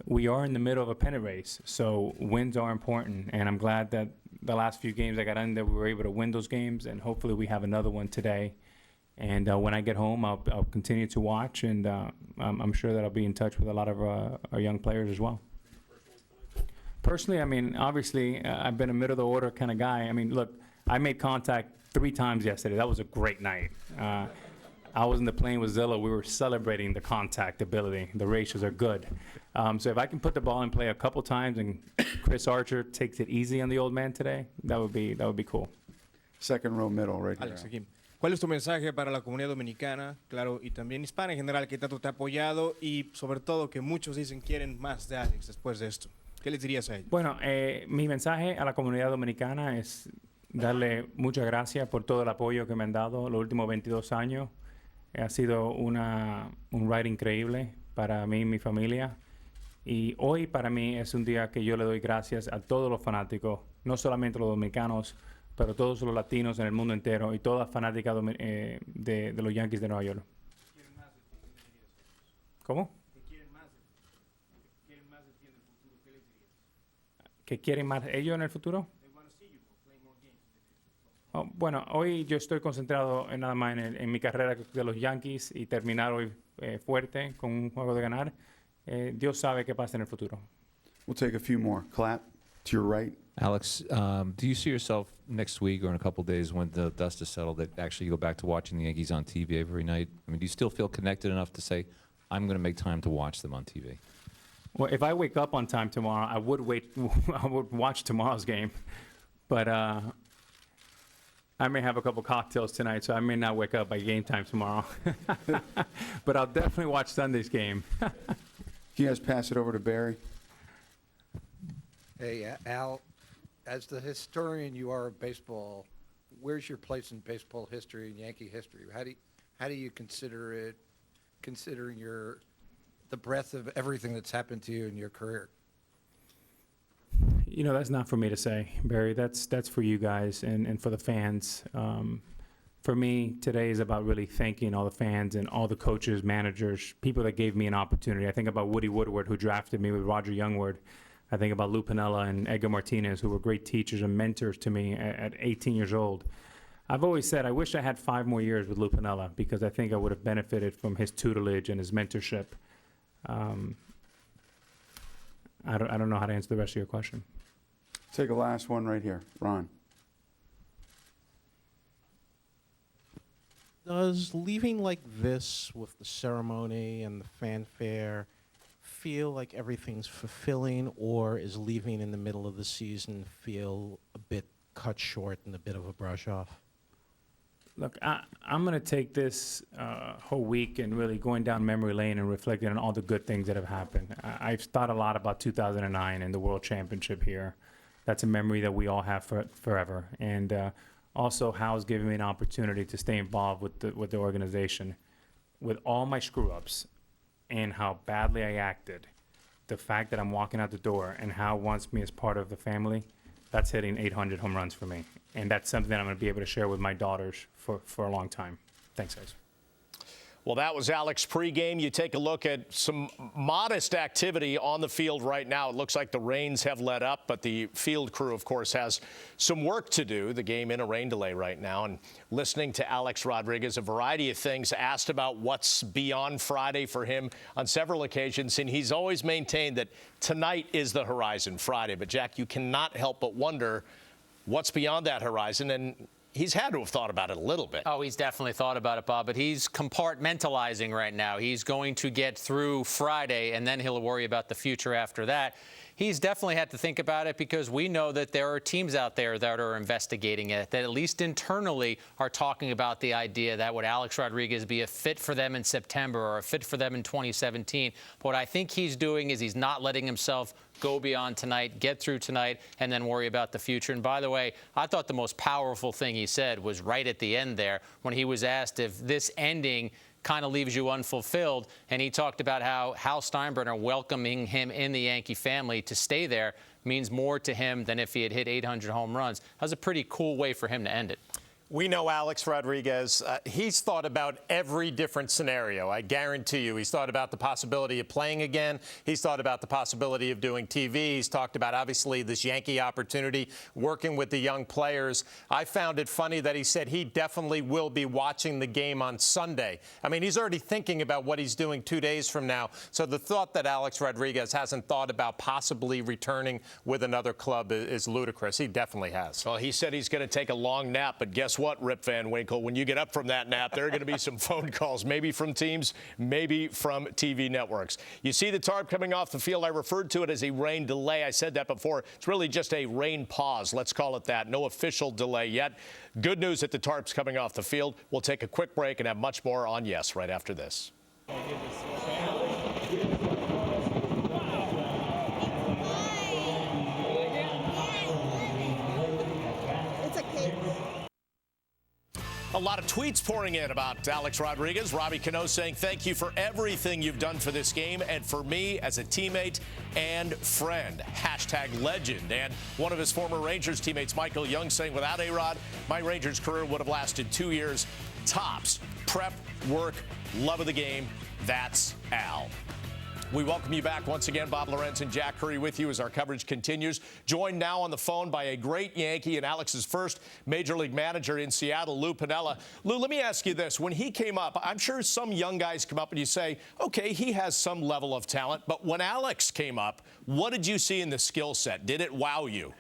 We are in the middle of a pennant race, so wins are important, and I'm glad that the last few games I got in there, we were able to win those games, and hopefully we have another one today. And when I get home, I'll continue to watch, and I'm sure that I'll be in touch with a lot of our young players as well. Personally, I mean, obviously, I've been a middle-of-the-order kind of guy. I mean, look, I made contact 3 times yesterday. That was a great night. I was in the plane with Zilla. We were celebrating the contact ability. The ratios are good. So if I can put the ball in play a couple times and Chris Archer takes it easy on the old man today, that would be cool. Second row middle right here. Alex, aquí. ¿Cuál es tu mensaje para la comunidad dominicana, claro, y también hispana en general, que tanto te ha apoyado y sobre todo que muchos dicen quieren más de Alex después de esto? ¿Qué les dirías a ellos? Bueno, mi mensaje a la comunidad dominicana es darle muchas gracias por todo el apoyo que me han dado los últimos 22 años. Ha sido un ride increíble para mí y mi familia. Y hoy para mí es un día que yo le doy gracias a todos los fanáticos, no solamente los dominicanos, pero todos los latinos en el mundo entero y todas fanáticas de los Yankees de Nueva York. ¿Cómo? ¿Que quieren más ellos en el futuro? Oh, bueno, hoy yo estoy concentrado nada más en mi carrera de los Yankees y terminar hoy fuerte con un juego de ganar. Dios sabe qué pasa en el futuro. We'll take a few more. Clap to your right. Alex, do you see yourself next week or in a couple days when the dust is settled that actually you go back to watching the Yankees on TV every night? I mean, do you still feel connected enough to say, I'm going to make time to watch them on TV? Well, if I wake up on time tomorrow, I would watch tomorrow's game, but I may have a couple cocktails tonight, so I may not wake up by game time tomorrow. But I'll definitely watch Sunday's game. Can you guys pass it over to Barry? Hey, Al, as the historian you are of baseball, where's your place in baseball history and Yankee history? How do you consider it, considering the breadth of everything that's happened to you in your career? You know, that's not for me to say, Barry. That's for you guys and for the fans. For me, today is about really thanking all the fans and all the coaches, managers, people that gave me an opportunity. I think about Woody Woodward, who drafted me with Roger Youngward. I think about Lou Piniella and Edgar Martinez, who were great teachers and mentors to me at 18 years old. I've always said I wish I had 5 more years with Lou Piniella because I think I would have benefited from his tutelage and his mentorship. I don't know how to answer the rest of your question. Take a last one right here. Ron. Does leaving like this with the ceremony and the fanfare feel like everything's fulfilling, or is leaving in the middle of the season feel a bit cut short and a bit of a brush off? Look, I'm going to take this whole week and really going down memory lane and reflecting on all the good things that have happened. I've thought a lot about 2009 and the World Championship here. That's a memory that we all have forever. And also, Hal's given me an opportunity to stay involved with the organization. With all my screw-ups and how badly I acted, the fact that I'm walking out the door and Hal wants me as part of the family, that's hitting 800 home runs for me. And that's something that I'm going to be able to share with my daughters for a long time. Thanks, guys. Well, that was Alex pregame. You take a look at some modest activity on the field right now. It looks like the rains have let up, but the field crew, of course, has some work to do. The game in a rain delay right now. And listening to Alex Rodriguez, a variety of things, asked about what's beyond Friday for him on several occasions. And he's always maintained that tonight is the horizon, Friday. But, Jack, you cannot help but wonder what's beyond that horizon. And he's had to have thought about it a little bit. Oh, he's definitely thought about it, Bob, but he's compartmentalizing right now. He's going to get through Friday, and then he'll worry about the future after that. He's definitely had to think about it because we know that there are teams out there that are investigating it, that at least internally are talking about the idea that would Alex Rodriguez be a fit for them in September or a fit for them in 2017. But what I think he's doing is he's not letting himself go beyond tonight, get through tonight, and then worry about the future. And by the way, I thought the most powerful thing he said was right at the end there when he was asked if this ending kind of leaves you unfulfilled. And he talked about how Hal Steinbrenner welcoming him in the Yankee family to stay there means more to him than if he had hit 800 home runs. That was a pretty cool way for him to end it. We know Alex Rodriguez. He's thought about every different scenario. I guarantee you he's thought about the possibility of playing again. He's thought about the possibility of doing TV. He's talked about, obviously, this Yankee opportunity, working with the young players. I found it funny that he said he definitely will be watching the game on Sunday. I mean, he's already thinking about what he's doing 2 days from now. So the thought that Alex Rodriguez hasn't thought about possibly returning with another club is ludicrous. He definitely has. Well, he said he's going to take a long nap, but guess what, Rip Van Winkle? When you get up from that nap, there are going to be some phone calls, maybe from teams, maybe from TV networks. You see the tarp coming off the field. I referred to it as a rain delay. I said that before. It's really just a rain pause. Let's call it that. No official delay yet. Good news that the tarp's coming off the field. We'll take a quick break and have much more on Yes right after this. A lot of tweets pouring in about Alex Rodriguez. Robbie Cano saying thank you for everything you've done for this game and for me as a teammate and friend. #legend. And one of his former Rangers teammates, Michael Young, saying without A-Rod, my Rangers career would have lasted 2 years tops. Prep, work, love of the game. That's Al. We welcome you back once again. Bob Lorenz and Jack Curry with you as our coverage continues. Joined now on the phone by a great Yankee and Alex's first Major League manager in Seattle, Lou Piniella. Lou, let me ask you this. When he came up, I'm sure some young guys come up and you say, okay, he has some level of talent. But when Alex came up, what did you see in the skill set? Did it wow you?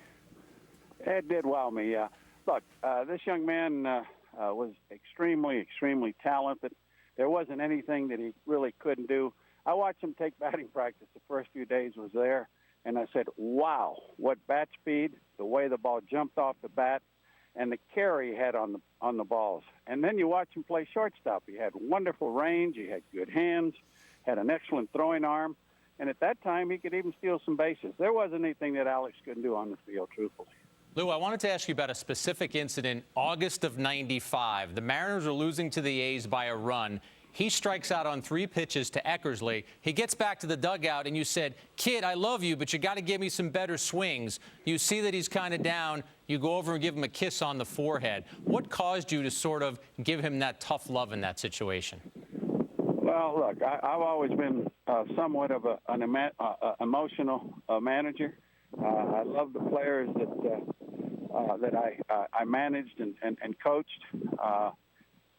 It did wow me, yeah. Look, this young man was extremely talented. There wasn't anything that he really couldn't do. I watched him take batting practice the first few days was there, and I said, wow, what bat speed, the way the ball jumped off the bat, and the carry he had on the balls. And then you watch him play shortstop. He had wonderful range. He had good hands, had an excellent throwing arm. And at that time, he could even steal some bases. There wasn't anything that Alex couldn't do on the field, truthfully. Lou, I wanted to ask you about a specific incident, August of '95. The Mariners are losing to the A's by a run. He strikes out on 3 pitches to Eckersley. He gets back to the dugout, and you said, kid, I love you, but you got to give me some better swings. You see that he's kind of down. You go over and give him a kiss on the forehead. What caused you to sort of give him that tough love in that situation? Well, look, I've always been somewhat of an emotional manager. I love the players that I managed and coached.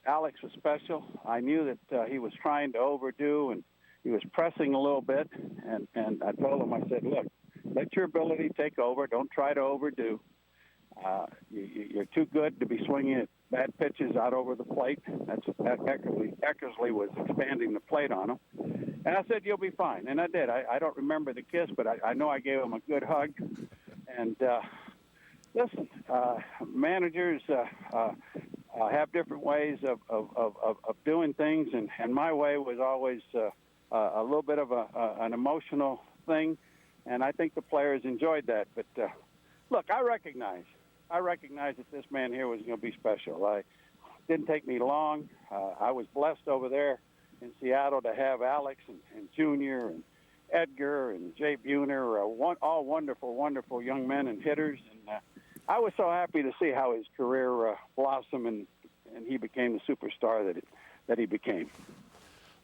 Alex was special. I knew that he was trying to overdo, and he was pressing a little bit. And I told him, I said, look, let your ability take over. Don't try to overdo. You're too good to be swinging at bad pitches out over the plate. Eckersley was expanding the plate on him. And I said, you'll be fine. And I did. I don't remember the kiss, but I know I gave him a good hug. And listen, managers have different ways of doing things, and my way was always a little bit of an emotional thing, and I think the players enjoyed that. But look, I recognize that this man here was going to be special. It didn't take me long. I was blessed over there in Seattle to have Alex and Junior and Edgar and Jay Buhner, all wonderful young men and hitters. And I was so happy to see how his career blossomed and he became the superstar that he became.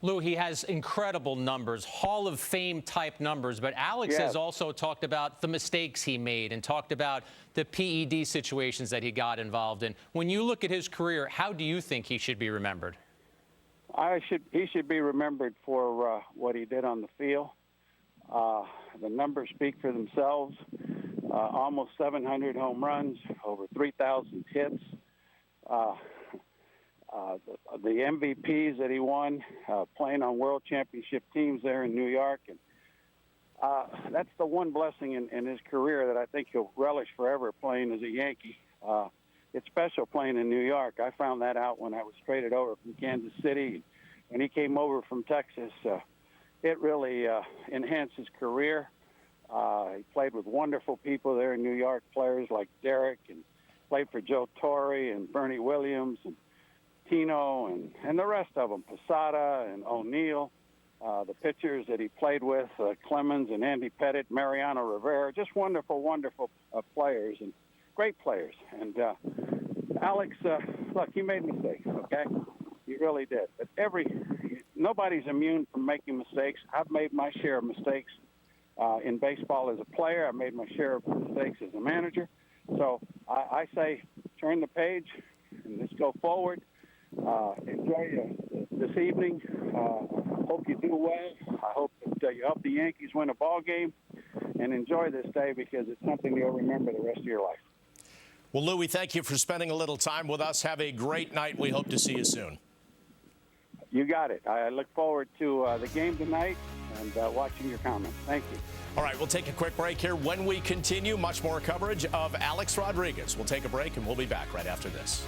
Lou, he has incredible numbers, Hall of Fame type numbers, but Alex Yes. has also talked about the mistakes he made and talked about the PED situations that he got involved in. When you look at his career, how do you think he should be remembered? He should be remembered for what he did on the field. The numbers speak for themselves. Almost 700 home runs, over 3,000 hits. The MVPs that he won, playing on world championship teams there in New York. And that's the one blessing in his career that I think he'll relish forever, playing as a Yankee. It's special playing in New York. I found that out when I was traded over from Kansas City. When he came over from Texas, it really enhanced his career. He played with wonderful people there in New York, players like Derek, and played for Joe Torre and Bernie Williams and Tino and the rest of them, Posada and O'Neill, the pitchers that he played with, Clemens and Andy Pettit, Mariano Rivera, just wonderful players and great players. And Alex, look, he made mistakes, okay? He really did. But nobody's immune from making mistakes. I've made my share of mistakes in baseball as a player. I've made my share of mistakes as a manager. So I say turn the page and let's go forward. Enjoy this evening. Hope you do well. I hope that you help the Yankees win a ball game, and enjoy this day because it's something you'll remember the rest of your life. Well, Louie, thank you for spending a little time with us. Have a great night. We hope to see you soon. You got it. I look forward to the game tonight and watching your comments. Thank you. All right, we'll take a quick break here. When we continue, much more coverage of Alex Rodriguez. We'll take a break, and we'll be back right after this.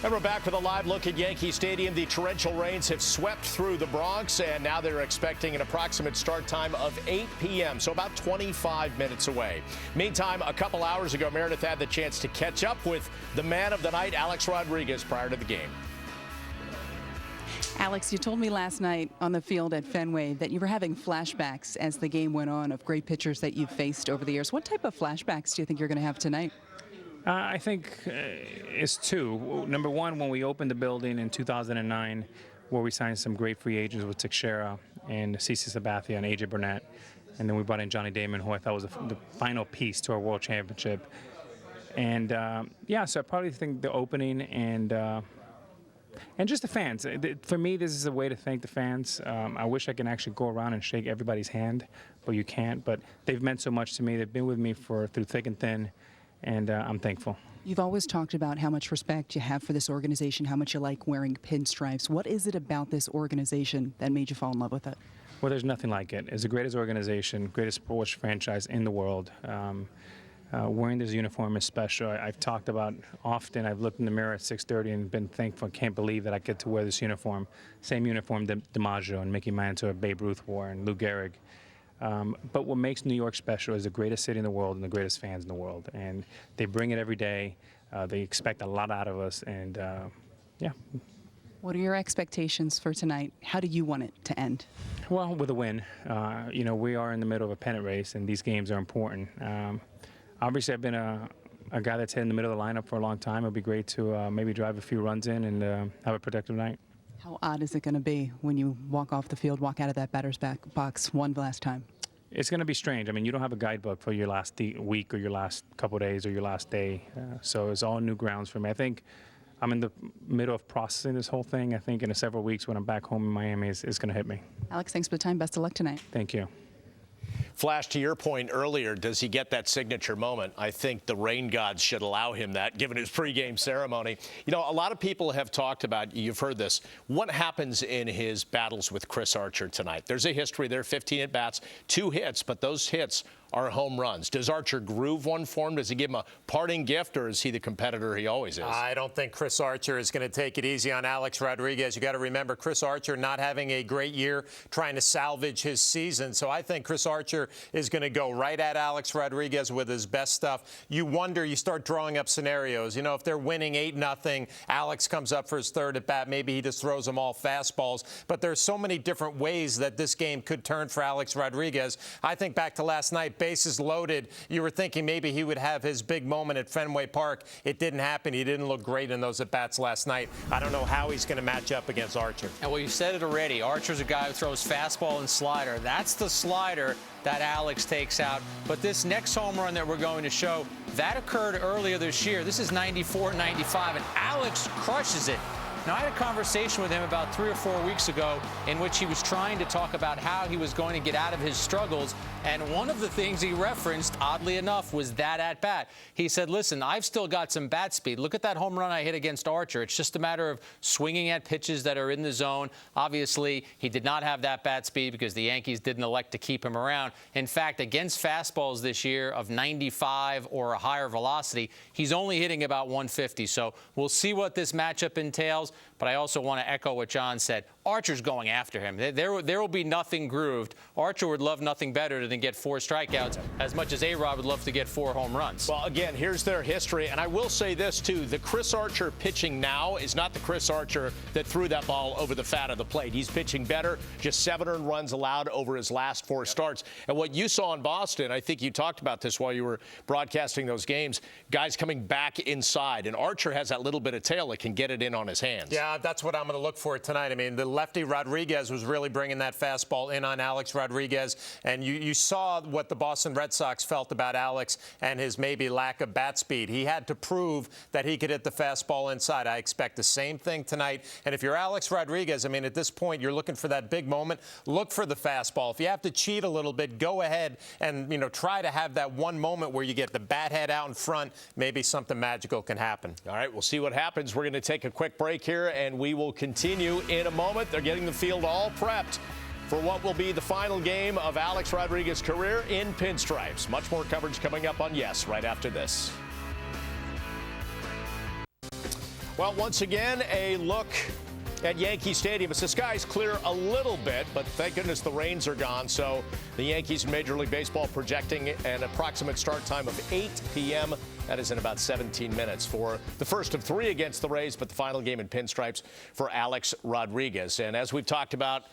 And we're back with a live look at Yankee Stadium. The torrential rains have swept through the Bronx, and now they're expecting an approximate start time of 8 p.m., so about 25 minutes away. Meantime, a couple hours ago, Meredith had the chance to catch up with the man of the night, Alex Rodriguez, prior to the game. Alex, you told me last night on the field at Fenway that you were having flashbacks as the game went on of great pitchers that you've faced over the years. What type of flashbacks do you think you're going to have tonight? I think it's two. Number one, when we opened the building in 2009, where we signed some great free agents with Teixeira and CC Sabathia and AJ Burnett, and then we brought in Johnny Damon, who I thought was the final piece to our world championship. And yeah, so I probably think the opening and And just the fans. For me, this is a way to thank the fans. I wish I could actually go around and shake everybody's hand, but you can't. But they've meant so much to me. They've been with me through thick and thin, and I'm thankful. You've always talked about how much respect you have for this organization, how much you like wearing pinstripes. What is it about this organization that made you fall in love with it? Well, there's nothing like it. It's the greatest organization, greatest sports franchise in the world. Wearing this uniform is special. I've talked about often, I've looked in the mirror at 6:30 and been thankful, can't believe that I get to wear this uniform. Same uniform that DiMaggio and Mickey Mantle or Babe Ruth wore and Lou Gehrig. But what makes New York special is the greatest city in the world and the greatest fans in the world. And they bring it every day. They expect a lot out of us. And yeah. What are your expectations for tonight? How do you want it to end? Well, with a win. You know, we are in the middle of a pennant race, and these games are important. Obviously, I've been a guy that's hit in the middle of the lineup for a long time. It'll be great to maybe drive a few runs in and have a productive night. How odd is it going to be when you walk off the field, walk out of that batter's box one last time? It's going to be strange. I mean, you don't have a guidebook for your last week or your last couple of days or your last day. So it's all new grounds for me. I think I'm in the middle of processing this whole thing. I think in several weeks when I'm back home in Miami, it's going to hit me. Alex, thanks for the time. Best of luck tonight. Thank you. Flash, to your point earlier, does he get that signature moment? I think the rain gods should allow him that, given his pregame ceremony. You know, a lot of people have talked about, you've heard this, what happens in his battles with Chris Archer tonight? There's a history there, 15 at-bats, 2 hits, but those hits are home runs. Does Archer groove one for him? Does he give him a parting gift, or is he the competitor he always is? I don't think Chris Archer is going to take it easy on Alex Rodriguez. You got to remember, Chris Archer not having a great year, trying to salvage his season. So I think Chris Archer is going to go right at Alex Rodriguez with his best stuff. You wonder, you start drawing up scenarios. You know, if they're winning 8-0, Alex comes up for his third at bat. Maybe he just throws them all fastballs. But there's so many different ways that this game could turn for Alex Rodriguez. I think back to last night, bases loaded. You were thinking maybe he would have his big moment at Fenway Park. It didn't happen. He didn't look great in those at-bats last night. I don't know how he's going to match up against Archer. And well, you said it already. Archer's a guy who throws fastball and slider. That's the slider that Alex takes out. But this next home run that we're going to show, that occurred earlier this year. This is 94-95, and Alex crushes it. Now, I had a conversation with him about 3 or 4 weeks ago in which he was trying to talk about how he was going to get out of his struggles. And one of the things he referenced, oddly enough, was that at-bat. He said, listen, I've still got some bat speed. Look at that home run I hit against Archer. It's just a matter of swinging at pitches that are in the zone. Obviously, he did not have that bat speed because the Yankees didn't elect to keep him around. In fact, against fastballs this year of 95 or a higher velocity, he's only hitting about 150. So we'll see what this matchup entails. But I also want to echo what John said. Archer's going after him. There will be nothing grooved. Archer would love nothing better than get 4 strikeouts, as much as A-Rod would love to get 4 home runs. Well, again, here's their history. And I will say this, too. The Chris Archer pitching now is not the Chris Archer that threw that ball over the fat of the plate. He's pitching better, just 7 earned runs allowed over his last 4 starts. And what you saw in Boston, I think you talked about this while you were broadcasting those games, guys coming back inside. And Archer has that little bit of tail that can get it in on his hands. Yeah, that's what I'm going to look for tonight. I mean, the lefty Rodriguez was really bringing that fastball in on Alex Rodriguez. And you saw what the Boston Red Sox felt about Alex and his maybe lack of bat speed. He had to prove that he could hit the fastball inside. I expect the same thing tonight. And if you're Alex Rodriguez, I mean, at this point, you're looking for that big moment. Look for the fastball. If you have to cheat a little bit, go ahead and, you know, try to have that one moment where you get the bat head out in front. Maybe something magical can happen. All right, we'll see what happens. We're going to take a quick break here, and we will continue in a moment. They're getting the field all prepped for what will be the final game of Alex Rodriguez's career in pinstripes. Much more coverage coming up on Yes right after this. Well, once again, a look at Yankee Stadium. As the skies clear a little bit, but thank goodness the rains are gone. So the Yankees in Major League Baseball projecting an approximate start time of 8 p.m. That is in about 17 minutes for the first of 3 against the Rays, but the final game in pinstripes for Alex Rodriguez. And as we've talked about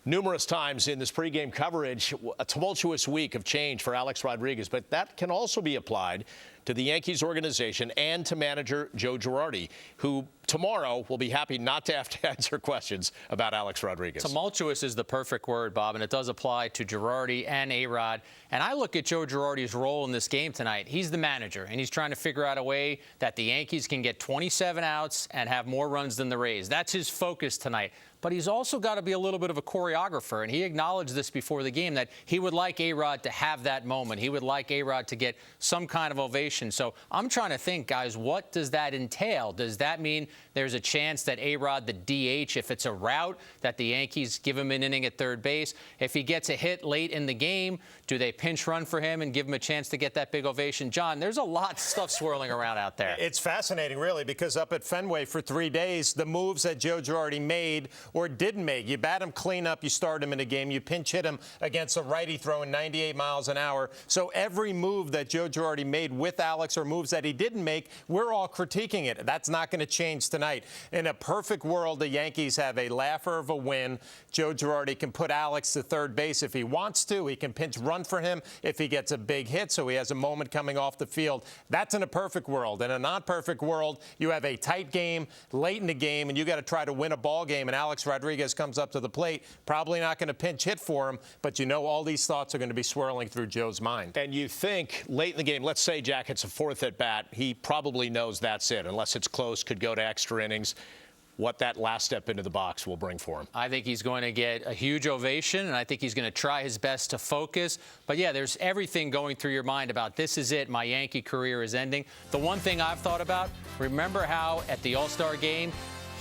numerous times in this pregame coverage, a tumultuous week of change for Alex Rodriguez, but that can also be applied to the Yankees organization and to manager Joe Girardi, who tomorrow, we'll be happy not to have to answer questions about Alex Rodriguez. Tumultuous is the perfect word, Bob, and it does apply to Girardi and A-Rod. And I look at Joe Girardi's role in this game tonight. He's the manager, and he's trying to figure out a way that the Yankees can get 27 outs and have more runs than the Rays. That's his focus tonight. But he's also got to be a little bit of a choreographer, and he acknowledged this before the game, that he would like A-Rod to have that moment. He would like A-Rod to get some kind of ovation. So I'm trying to think, guys, what does that entail? Does that mean there's a chance that A-Rod, the DH, if it's a rout, that the Yankees give him an inning at third base? If he gets a hit late in the game, do they pinch run for him and give him a chance to get that big ovation? John, there's a lot of stuff swirling around out there. It's fascinating, really, because up at Fenway for 3 days, the moves that Joe Girardi made or didn't make, you bat him clean up, you start him in a game, you pinch hit him against a righty throwing 98 miles an hour. So every move that Joe Girardi made with Alex or moves that he didn't make, we're all critiquing it. That's not going to change tonight. In a perfect world, the Yankees have a laugher of a win. Joe Girardi can put Alex to third base if he wants to. He can pinch run for him if he gets a big hit, so he has a moment coming off the field. That's in a perfect world. In a non-perfect world, you have a tight game late in the game, and you got to try to win a ball game, and Alex Rodriguez comes up to the plate, probably not going to pinch hit for him, but you know all these thoughts are going to be swirling through Joe's mind. And you think late in the game, let's say Jack hits a fourth at bat, he probably knows that's it, unless it's close, could go to extra innings. What that last step into the box will bring for him. I think he's going to get a huge ovation, and I think he's going to try his best to focus. But, yeah, there's everything going through your mind about this is it, my Yankee career is ending. The one thing I've thought about, remember how at the All-Star game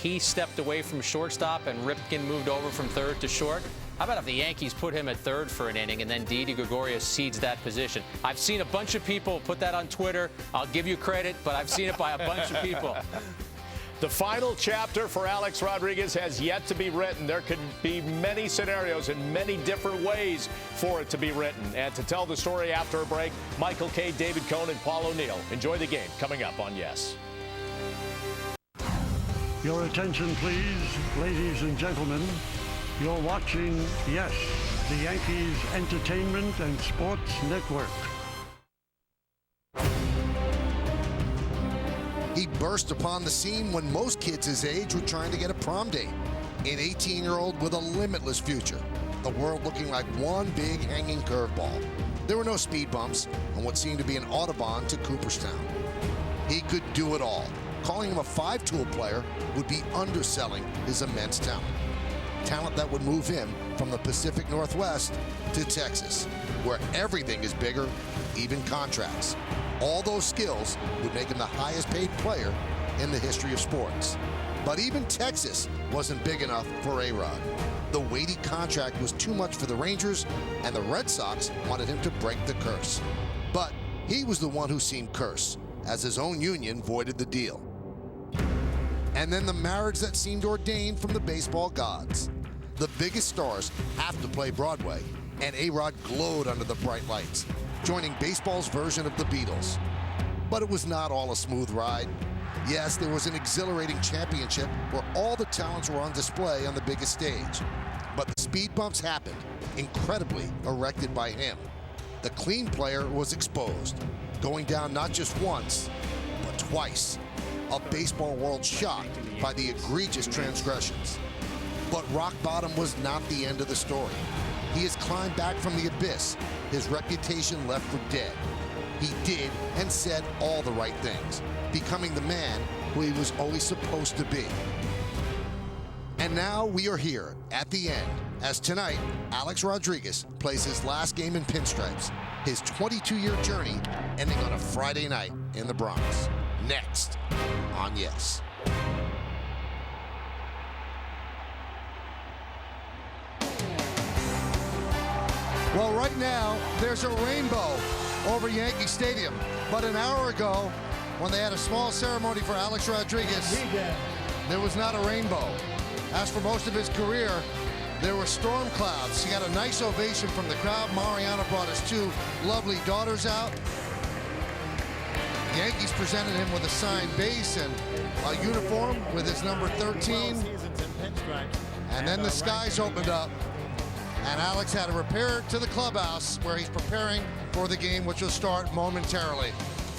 he stepped away from shortstop and Ripken moved over from third to short? How about if the Yankees put him at third for an inning and then Didi Gregorius cedes that position? I've seen a bunch of people put that on Twitter. I'll give you credit, but I've seen it by a bunch of people. The final chapter for Alex Rodriguez has yet to be written. There could be many scenarios and many different ways for it to be written. And to tell the story after a break, Michael Kay, David Cohn, and Paul O'Neill. Enjoy the game coming up on Yes. Your attention, please, ladies and gentlemen. You're watching Yes, the Yankees Entertainment and Sports Network. He burst upon the scene when most kids his age were trying to get a prom date. An 18-year-old with a limitless future. The world looking like one big hanging curveball. There were no speed bumps on what seemed to be an autobahn to Cooperstown. He could do it all. Calling him a five-tool player would be underselling his immense talent. Talent that would move him from the Pacific Northwest to Texas, where everything is bigger, even contracts. All those skills would make him the highest paid player in the history of sports. But even Texas wasn't big enough for A-Rod. The weighty contract was too much for the Rangers, and the Red Sox wanted him to break the curse. But he was the one who seemed cursed, as his own union voided the deal. And then the marriage that seemed ordained from the baseball gods. The biggest stars have to play Broadway, and A-Rod glowed under the bright lights, joining baseball's version of the Beatles. But it was not all a smooth ride. Yes, there was an exhilarating championship where all the talents were on display on the biggest stage. But the speed bumps happened, incredibly erected by him. The clean player was exposed, going down not just once, but twice. A baseball world shocked by the egregious transgressions. But rock bottom was not the end of the story. He has climbed back from the abyss, his reputation left for dead. He did and said all the right things, becoming the man who he was always supposed to be. And now we are here at the end, as tonight, Alex Rodriguez plays his last game in pinstripes, his 22-year journey ending on a Friday night in the Bronx. Next on Yes. Well, right now, there's a rainbow over Yankee Stadium. But an hour ago, when they had a small ceremony for Alex Rodriguez, there was not a rainbow. As for most of his career, there were storm clouds. He got a nice ovation from the crowd. Mariano brought his two lovely daughters out. The Yankees presented him with a signed base and a uniform with his number 13. And then the skies opened up, and Alex had to repair to the clubhouse where he's preparing for the game, which will start momentarily.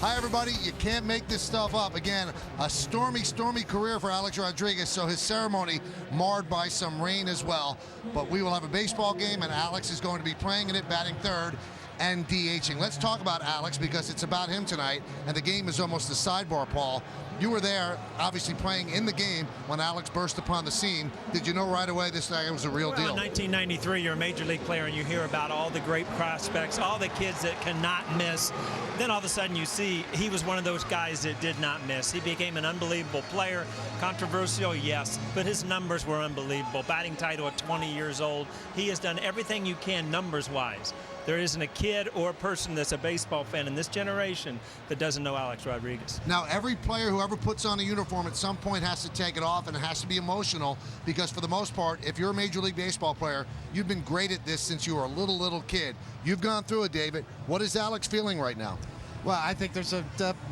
Hi, everybody. You can't make this stuff up. Again, a stormy, stormy career for Alex Rodriguez, so his ceremony marred by some rain as well. But we will have a baseball game, and Alex is going to be playing in it, batting third and DHing. Let's talk about Alex because it's about him tonight, and the game is almost a sidebar, Paul. You were there, obviously playing in the game when Alex burst upon the scene. Did you know right away this guy was a real Well, deal? in 1993, you're a major league player, and you hear about all the great prospects, all the kids that cannot miss. Then all of a sudden you see he was one of those guys that did not miss. He became an unbelievable player. Controversial, yes, but his numbers were unbelievable. Batting title at 20 years old. He has done everything you can numbers-wise. There isn't a kid or a person that's a baseball fan in this generation that doesn't know Alex Rodriguez. Now, every player who ever puts on a uniform at some point has to take it off, and it has to be emotional because for the most part, if you're a Major League Baseball player, you've been great at this since you were a little kid. You've gone through it, David. What is Alex feeling right now? Well, I think there's a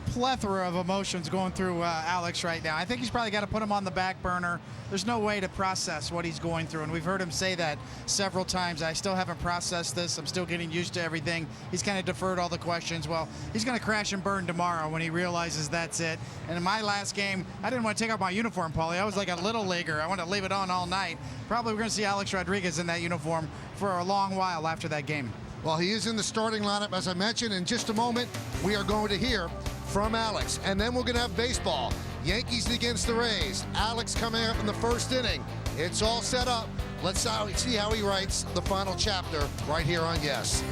plethora of emotions going through Alex right now. I think he's probably got to put him on the back burner. There's no way to process what he's going through, and we've heard him say that several times. I still haven't processed this. I'm still getting used to everything. He's kind of deferred all the questions. Well, he's going to crash and burn tomorrow when he realizes that's it. And in my last game, I didn't want to take off my uniform, Paulie. I was like a little leaguer. I wanted to leave it on all night. Probably we're going to see Alex Rodriguez in that uniform for a long while after that game. Well, he is in the starting lineup, as I mentioned. In just a moment, we are going to hear from Alex. And then we're going to have baseball. Yankees against the Rays. Alex coming up in the first inning. It's all set up. Let's see how he writes the final chapter right here on Yes.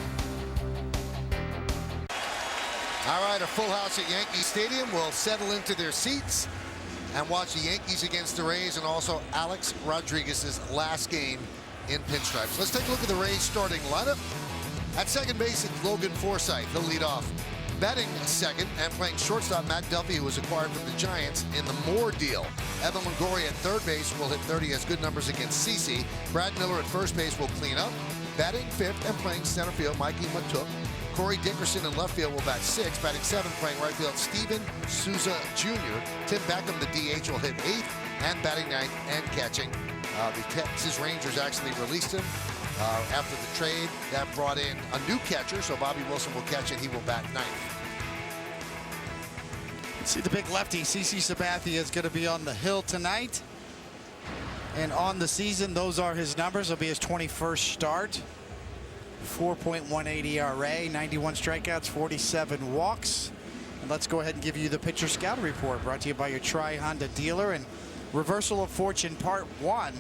All right, a full house at Yankee Stadium will settle into their seats and watch the Yankees against the Rays and also Alex Rodriguez's last game in pinstripes. Let's take a look at the Rays starting lineup. At second base, it's Logan Forsythe. He'll lead off. Batting second and playing shortstop, Matt Duffy, who was acquired from the Giants in the Moore deal. Evan Longoria at third base will hit 30, has good numbers against CC. Brad Miller at first base will clean up. Batting fifth and playing center field, Mikey Matuk. Corey Dickerson in left field will bat sixth. Batting seventh, playing right field, Steven Souza Jr. Tim Beckham, the DH, will hit eighth. And batting ninth and catching. The Texas Rangers actually released him after the trade. That brought in a new catcher, so Bobby Wilson will catch it. He will bat ninth. See the big lefty, CC Sabathia, is going to be on the hill tonight. And on the season, those are his numbers. It'll be his 21st start. 4.18 ERA, 91 strikeouts, 47 walks. And let's go ahead and give you the pitcher scout report brought to you by your Tri-Honda dealer. And Reversal of Fortune Part 1.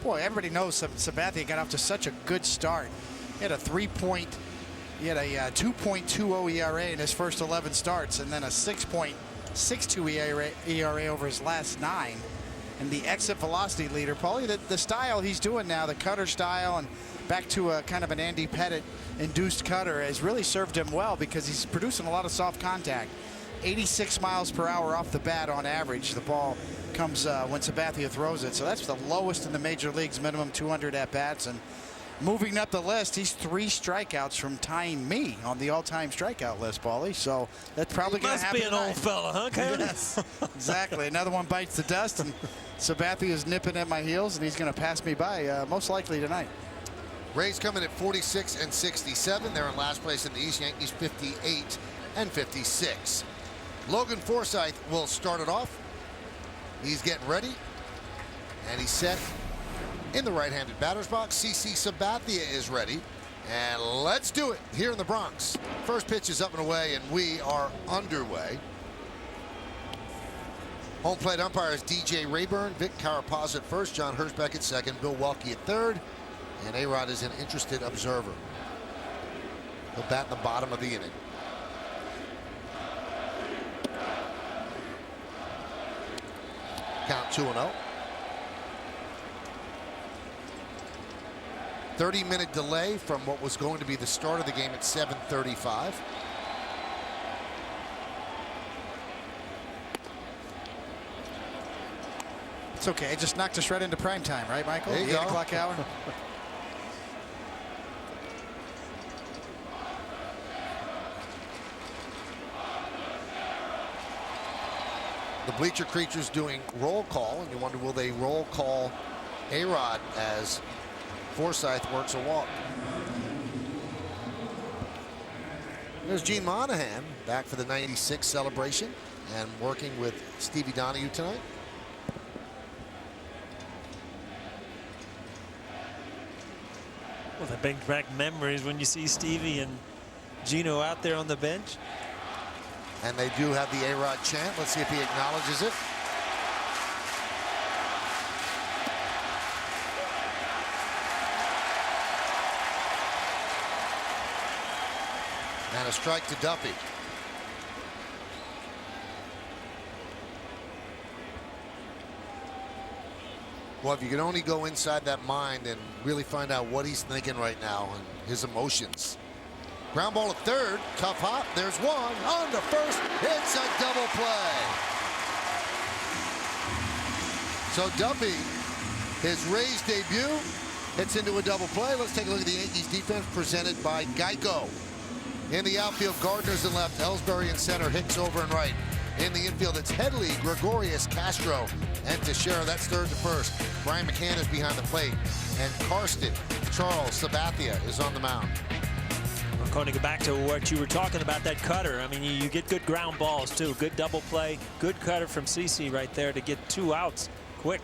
Boy, everybody knows Sabathia got off to such a good start. He had a 2.20 ERA in his first 11 starts, and then a 6.62 ERA over his last 9. And the exit velocity leader, Paulie, the style he's doing now, the cutter style, and back to a kind of an Andy Pettit induced cutter, has really served him well because he's producing a lot of soft contact. 86 miles per hour off the bat on average. The ball comes when Sabathia throws it. So that's the lowest in the major leagues, minimum 200 at-bats. And moving up the list, he's 3 strikeouts from tying me on the all-time strikeout list, Paulie. So that's probably going to happen. Must be an old fella, huh, Kevin? Yes, exactly. Another one bites the dust, and Sabathia is nipping at my heels, and he's going to pass me by most likely tonight. Rays coming at 46 and 67. They're in last place in the East. Yankees 58 and 56. Logan Forsythe will start it off. He's getting ready, and he's set in the right-handed batter's box. CC Sabathia is ready, and let's do it here in the Bronx. First pitch is up and away, and we are underway. Home plate umpires DJ Rayburn, Vic Carapaz at first, John Hersbeck at second, Bill Walke at third, and A-Rod is an interested observer. He'll bat in the bottom of the inning. Count 2-0. 30-minute delay from what was going to be the start of the game at 7:35. It's okay. It just knocked us right into prime time, right, Michael? There you the go. 8 o'clock hour. The bleacher creatures doing roll call, and you wonder, will they roll call A-Rod as Forsythe works a walk? There's Gene Monahan back for the 96 celebration and working with Stevie Donahue tonight. Well, that brings back memories when you see Stevie and Gino out there on the bench. And they do have the A-Rod chant. Let's see if he acknowledges it. And a strike to Duffy. Well, if you could only go inside that mind and really find out what he's thinking right now and his emotions. Ground ball at third, tough hop, there's one, on to first, it's a double play. So Duffy, his Rays debut, hits into a double play. Let's take a look at the Yankees defense presented by Geico. In the outfield, Gardner's in left, Ellsbury in center, Hicks over and right. In the infield, it's Headley, Gregorius, Castro, and Teixeira. That's third to first. Brian McCann is behind the plate. And Karsten, Charles, Sabathia is on the mound. Well, Coney, go back to what you were talking about, that cutter. I mean, you get good ground balls, too. Good double play. Good cutter from CeCe right there to get 2 outs quick.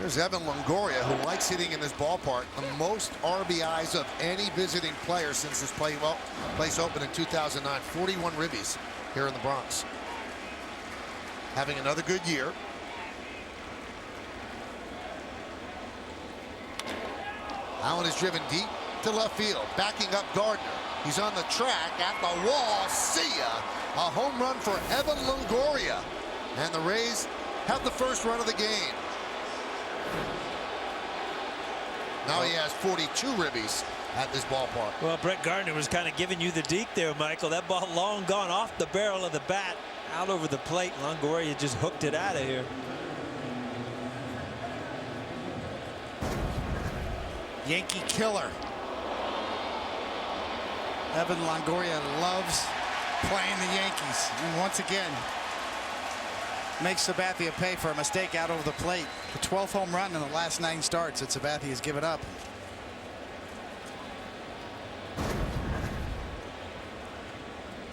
There's Evan Longoria, who likes hitting in this ballpark. The most RBIs of any visiting player since this place opened in 2009. 41 ribbies here in the Bronx. Having another good year. Allen is driven deep to left field. Backing up Gardner. He's on the track at the wall. See ya! A home run for Evan Longoria. And the Rays have the first run of the game. Now he has 42 ribbies at this ballpark. Well, Brett Gardner was kind of giving you the deke there, Michael. That ball long gone off the barrel of the bat, out over the plate. Longoria just hooked it out of here. Yankee killer. Evan Longoria loves playing the Yankees. And once again, makes Sabathia pay for a mistake out over the plate. The 12th home run in the last 9 starts that Sabathia has given up.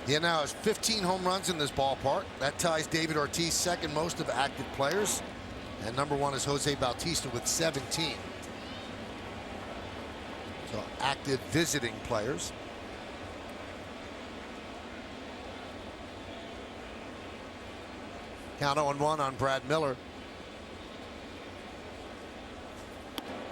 He now has 15 home runs in this ballpark. That ties David Ortiz second most of active players. And number 1 is Jose Bautista with 17. So active visiting players. Count 0-1 on Brad Miller.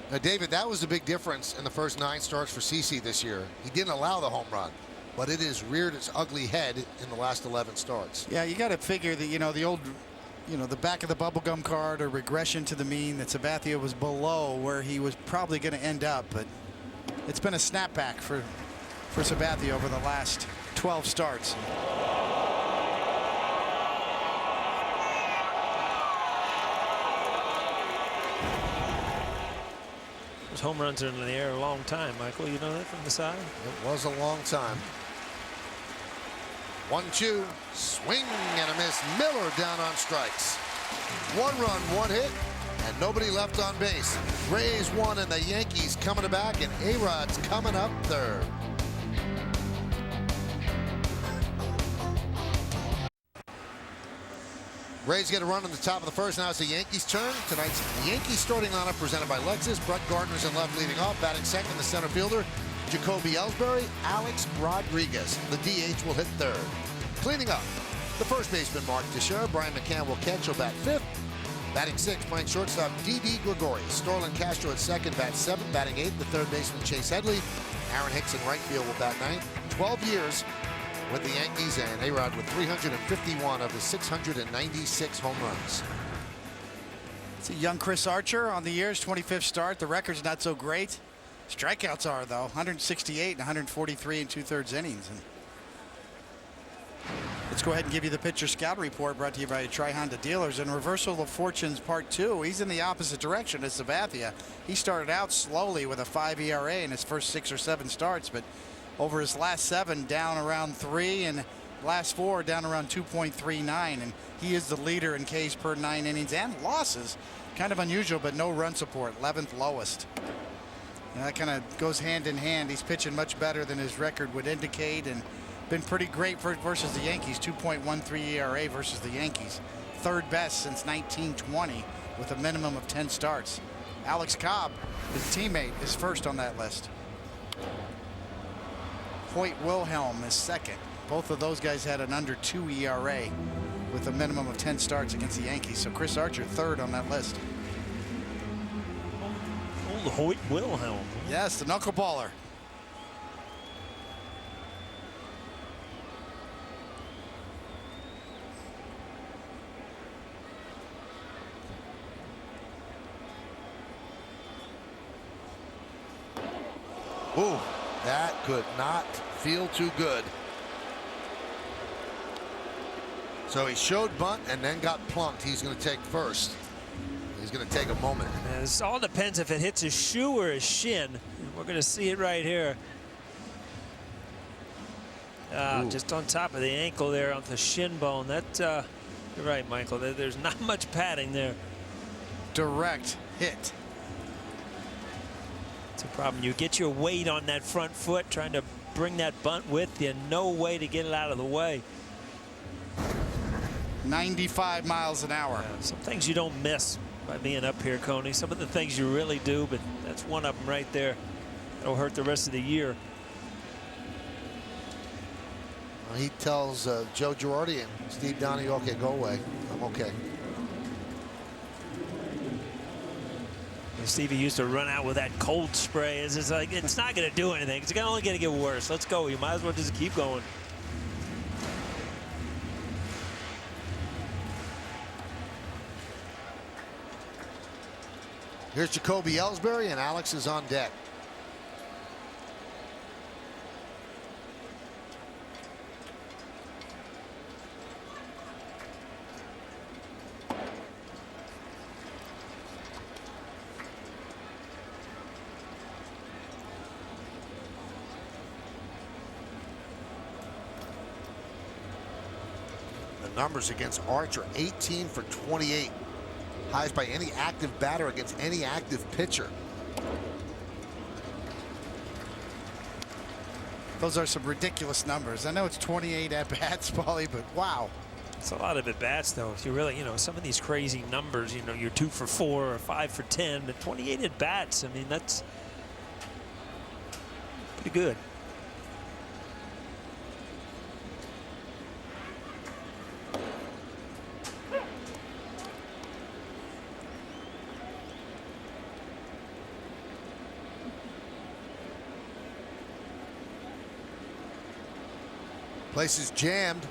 Now, David, that was the big difference in the first 9 starts for CeCe this year. He didn't allow the home run, but it has reared its ugly head in the last 11 starts. Yeah, you got to figure that, the old, the back of the bubblegum card or regression to the mean, that Sabathia was below where he was probably going to end up. But it's been a snapback for Sabathia over the last 12 starts. Those home runs are in the air a long time, Michael. You know that from the side? It was a long time. 1-2, swing and a miss. Miller down on strikes. 1 run, 1 hit, and nobody left on base. Rays 1 and the Yankees coming back, and A-Rod's coming up third. Rays get a run in the top of the first. Now it's the Yankees' turn. Tonight's Yankees starting lineup presented by Lexus. Brett Gardner's in left leading off. Batting second, the center fielder, Jacoby Ellsbury. Alex Rodriguez, the DH, will hit third. Cleaning up, the first baseman, Mark Teixeira. Brian McCann will catch. He'll bat fifth. Batting sixth, playing shortstop, D.D. Gregorius. Starlin Castro at second, bat seventh. Batting eighth, the third baseman, Chase Headley. Aaron Hicks in right field will bat ninth. 12 years with the Yankees, and A-Rod with 351 of his 696 home runs. It's a young Chris Archer on the year's 25th start. The record's not so great. Strikeouts are, though, 168 and 143 in 2/3 innings. And let's go ahead and give you the pitcher scout report brought to you by Tri-Honda Dealers. In Reversal of Fortunes Part 2, he's in the opposite direction as Sabathia. He started out slowly with a 5 ERA in his first 6 or 7 starts, but over his last 7, down around 3, and last 4 down around 2.39, and he is the leader in Ks per 9 innings and losses. Kind of unusual, but no run support, 11th lowest. And that kind of goes hand in hand. He's pitching much better than his record would indicate, and been pretty great versus the Yankees. 2.13 ERA versus the Yankees. Third best since 1920 with a minimum of 10 starts. Alex Cobb, his teammate, is first on that list. Hoyt Wilhelm is second. Both of those guys had an under 2 ERA with a minimum of 10 starts against the Yankees. So Chris Archer third on that list. Old Hoyt Wilhelm. Yes, the knuckleballer. Ooh, that could not feel too good. So he showed bunt and then got plunked. He's going to take first. He's going to take a moment. This all depends if it hits his shoe or his shin. We're going to see it right here. Just on top of the ankle there, on the shin bone. That you're right, Michael. There's not much padding there. Direct hit. It's a problem. You get your weight on that front foot, trying to bring that bunt with you. No way to get it out of the way. 95 miles an hour. Some things you don't miss by being up here, Coney. Some of the things you really do, but that's one of them right there. That'll hurt the rest of the year. Well, he tells Joe Girardi and Steve Donahue, okay, go away. I'm okay. And Stevie used to run out with that cold spray. It's just like, it's not going to do anything. It's only going to get worse. Let's go. You might as well just keep going. Here's Jacoby Ellsbury, and Alex is on deck. The numbers against Archer, 18 for 28. Highest by any active batter against any active pitcher. Those are some ridiculous numbers. I know it's 28 at-bats, Paulie, but wow. It's a lot of at-bats, though. If you really, some of these crazy numbers, you're 2 for 4 or 5 for 10, but 28 at-bats, I mean, that's pretty good. Place is jammed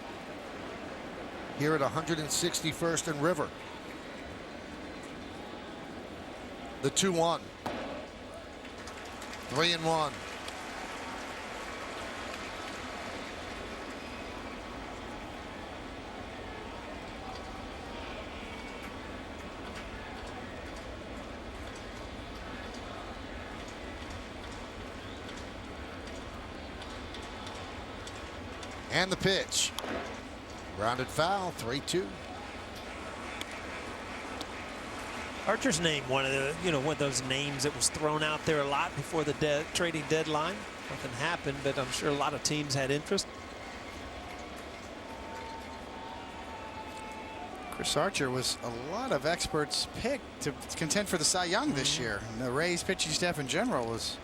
here at 161st and River. The 2-1. 3-1. And the pitch. Grounded foul, 3-2. Archer's name, one of the, one of those names that was thrown out there a lot before the trading deadline. Nothing happened, but I'm sure a lot of teams had interest. Chris Archer was a lot of experts picked to contend for the Cy Young this year. And the Rays pitching staff in general was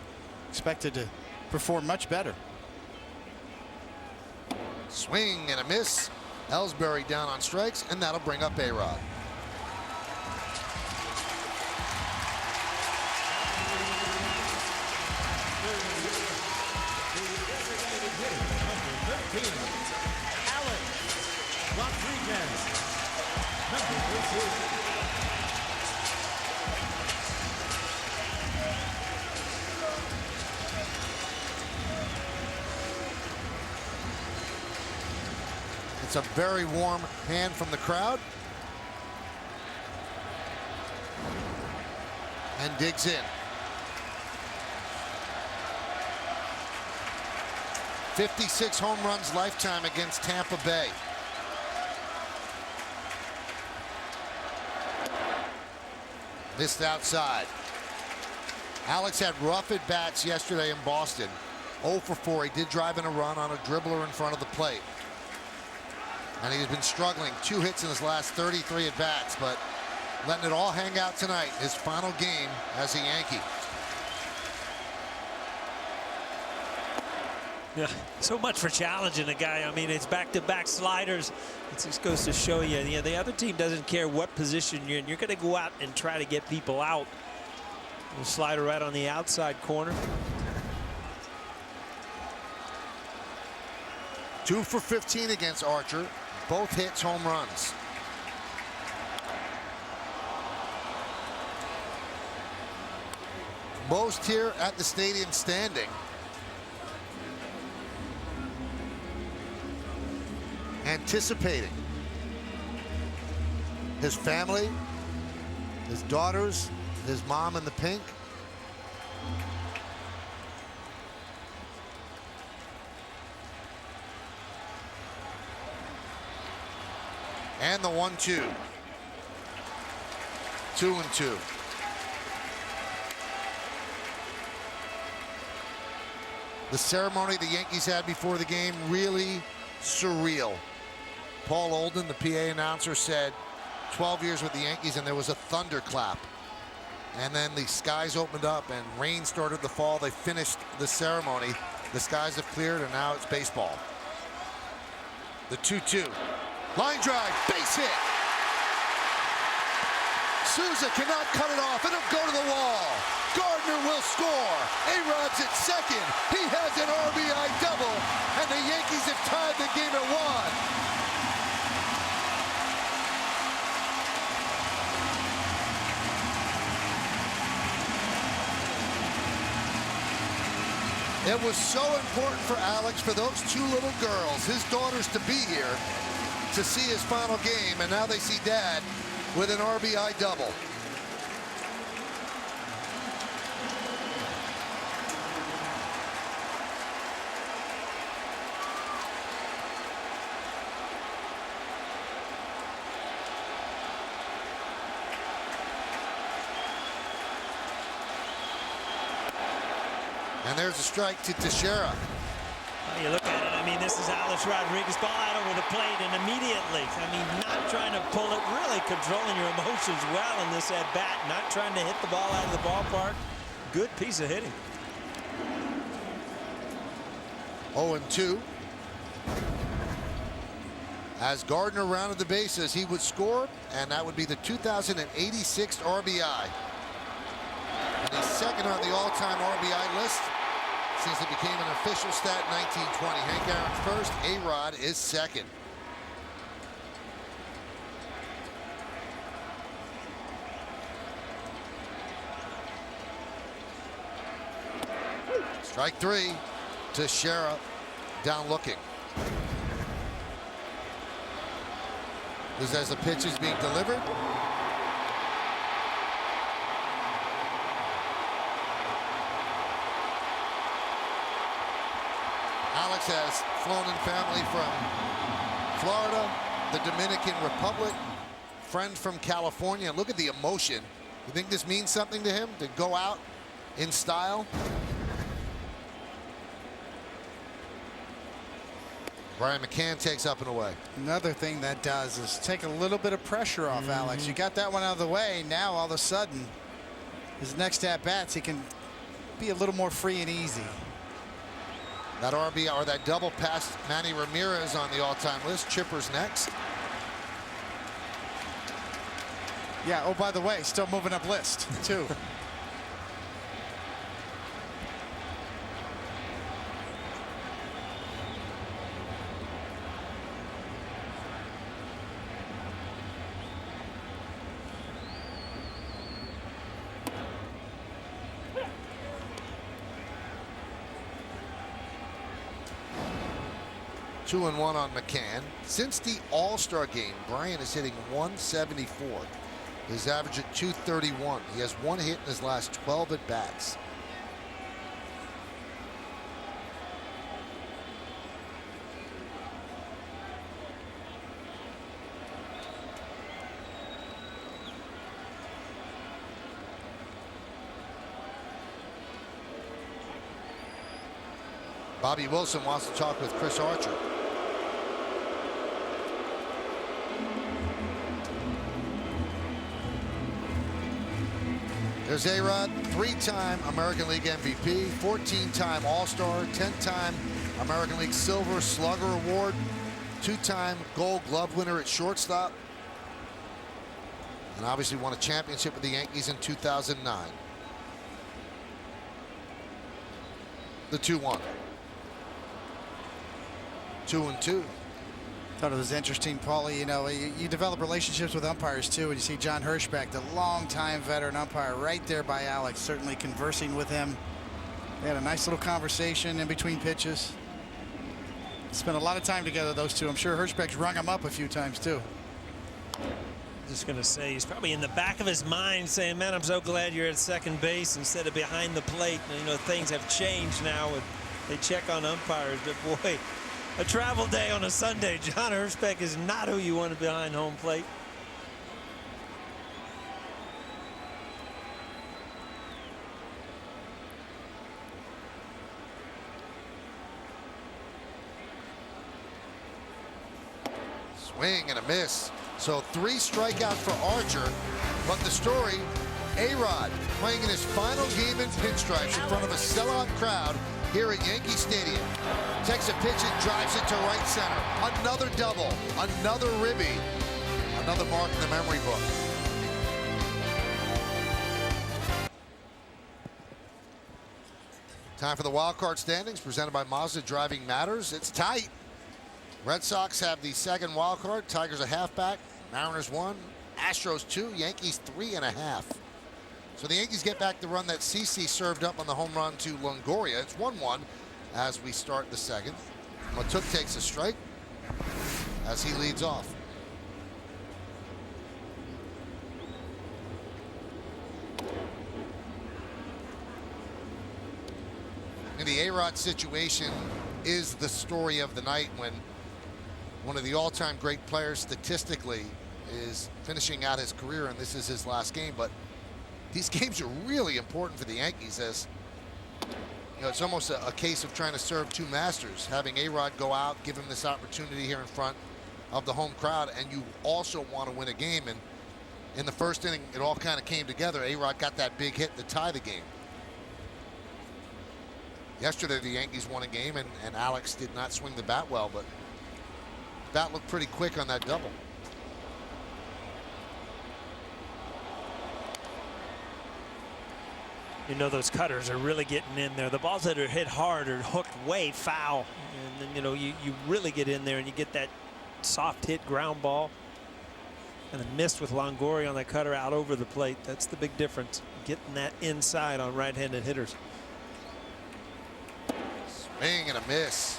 expected to perform much better. Swing and a miss. Ellsbury down on strikes, and that'll bring up A-Rod. It's a very warm hand from the crowd. And digs in. 56 home runs lifetime against Tampa Bay. Missed outside. Alex had rough at-bats yesterday in Boston. 0 for 4. He did drive in a run on a dribbler in front of the plate. And he's been struggling. 2 hits in his last 33 at-bats, but letting it all hang out tonight. His final game as a Yankee. Yeah, so much for challenging a guy. I mean, it's back-to-back sliders. It just goes to show you, the other team doesn't care what position you're in. You're going to go out and try to get people out. The slider right on the outside corner. 2 for 15 against Archer. Both hits home runs. Most here at the stadium standing. Anticipating. His family, his daughters, his mom in the pink. And the 1-2. 2-2. The ceremony the Yankees had before the game, really surreal. Paul Olden, the PA announcer, said 12 years with the Yankees and there was a thunderclap. And then the skies opened up and rain started to fall. They finished the ceremony. The skies have cleared and now it's baseball. The 2-2. Line drive, base hit. Souza cannot cut it off. It'll go to the wall. Gardner will score. A-Rod's at second. He has an RBI double, and the Yankees have tied the game at 1. It was so important for Alex, for those 2 little girls, his daughters, to be here to see his final game, and now they see Dad with an RBI double. And there's a strike to Teixeira. Well, you look at it, I mean, this is Alex Rodriguez, ball out over the plate, and immediately, I mean, not trying to pull it, really controlling your emotions well in this at-bat, not trying to hit the ball out of the ballpark. Good piece of hitting. 0-2. As Gardner rounded the bases, he would score, and that would be the 2086th RBI. And he's second on the all-time RBI list since it became an official stat in 1920. Hank Aaron's first, A-Rod is second. Strike 3, Teixeira down looking. This as the pitch is being delivered. Alex has flown in family from Florida, the Dominican Republic, friend from California. Look at the emotion. You think this means something to him to go out in style? Brian McCann takes up and away. Another thing that does is take a little bit of pressure off Alex. You got that one out of the way. Now all of a sudden, his next at-bats, he can be a little more free and easy. That RBI or that double past Manny Ramirez on the all-time list. Chipper's next. Yeah, oh, by the way, still moving up list, too. Two and one on McCann. Since the All-Star game, Brian is hitting 174. His average at 231. He has 1 hit in his last 12 at-bats. Bobby Wilson wants to talk with Chris Archer. There's A-Rod, 3-time American League MVP, 14-time All-Star, 10-time American League Silver Slugger Award, 2-time Gold Glove winner at shortstop, and obviously won a championship with the Yankees in 2009. The 2-1. 2-2. Thought it was interesting, Paulie. You know, you develop relationships with umpires too, and you see John Hirschbeck, the longtime veteran umpire, right there by Alex, certainly conversing with him. They had a nice little conversation in between pitches. Spent a lot of time together, those two. I'm sure Hirschbeck's rung him up a few times too. Just going to say he's probably in the back of his mind saying, man, I'm so glad you're at second base instead of behind the plate. And, you know, things have changed now. And they check on umpires, but boy, a travel day on a Sunday. John Hirschbeck is not who you want behind home plate. Swing and a miss. So 3 strikeouts for Archer, but the story, A-Rod playing in his final game in pinstripes in front of a sellout crowd here at Yankee Stadium. Takes a pitch and drives it to right center. Another double, another ribby, another mark in the memory book. Time for the wild card standings presented by Mazda Driving Matters. It's tight. Red Sox have the second wild card. Tigers a halfback. Mariners 1. Astros 2. Yankees 3.5. So the Yankees get back the run that CeCe served up on the home run to Longoria. It's 1-1 as we start the second. Matuk takes a strike as he leads off. And the A-Rod situation is the story of the night when one of the all-time great players statistically is finishing out his career, and this is his last game. But these games are really important for the Yankees, as you know, it's almost a case of trying to serve two masters, having A-Rod go out, give him this opportunity here in front of the home crowd, and you also want to win a game. And in the first inning, it all kind of came together. A-Rod got that big hit to tie the game. Yesterday, the Yankees won a game, and Alex did not swing the bat well, but the bat looked pretty quick on that double. You know, those cutters are really getting in there. The balls that are hit hard are hooked way foul. And then, you know, you really get in there and you get that soft hit ground ball. And then missed with Longoria on that cutter out over the plate. That's the big difference, getting that inside on right-handed hitters. Swing and a miss.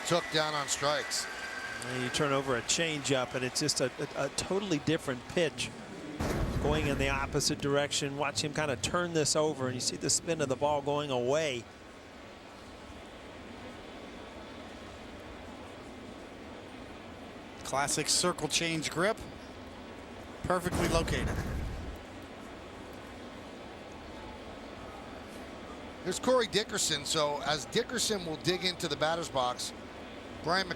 Took down on strikes. And you turn over a changeup, and it's just a totally different pitch. Going in the opposite direction. Watch him kind of turn this over, and you see the spin of the ball going away. Classic circle change grip. Perfectly located. There's Corey Dickerson. So as Dickerson will dig into the batter's box, Brian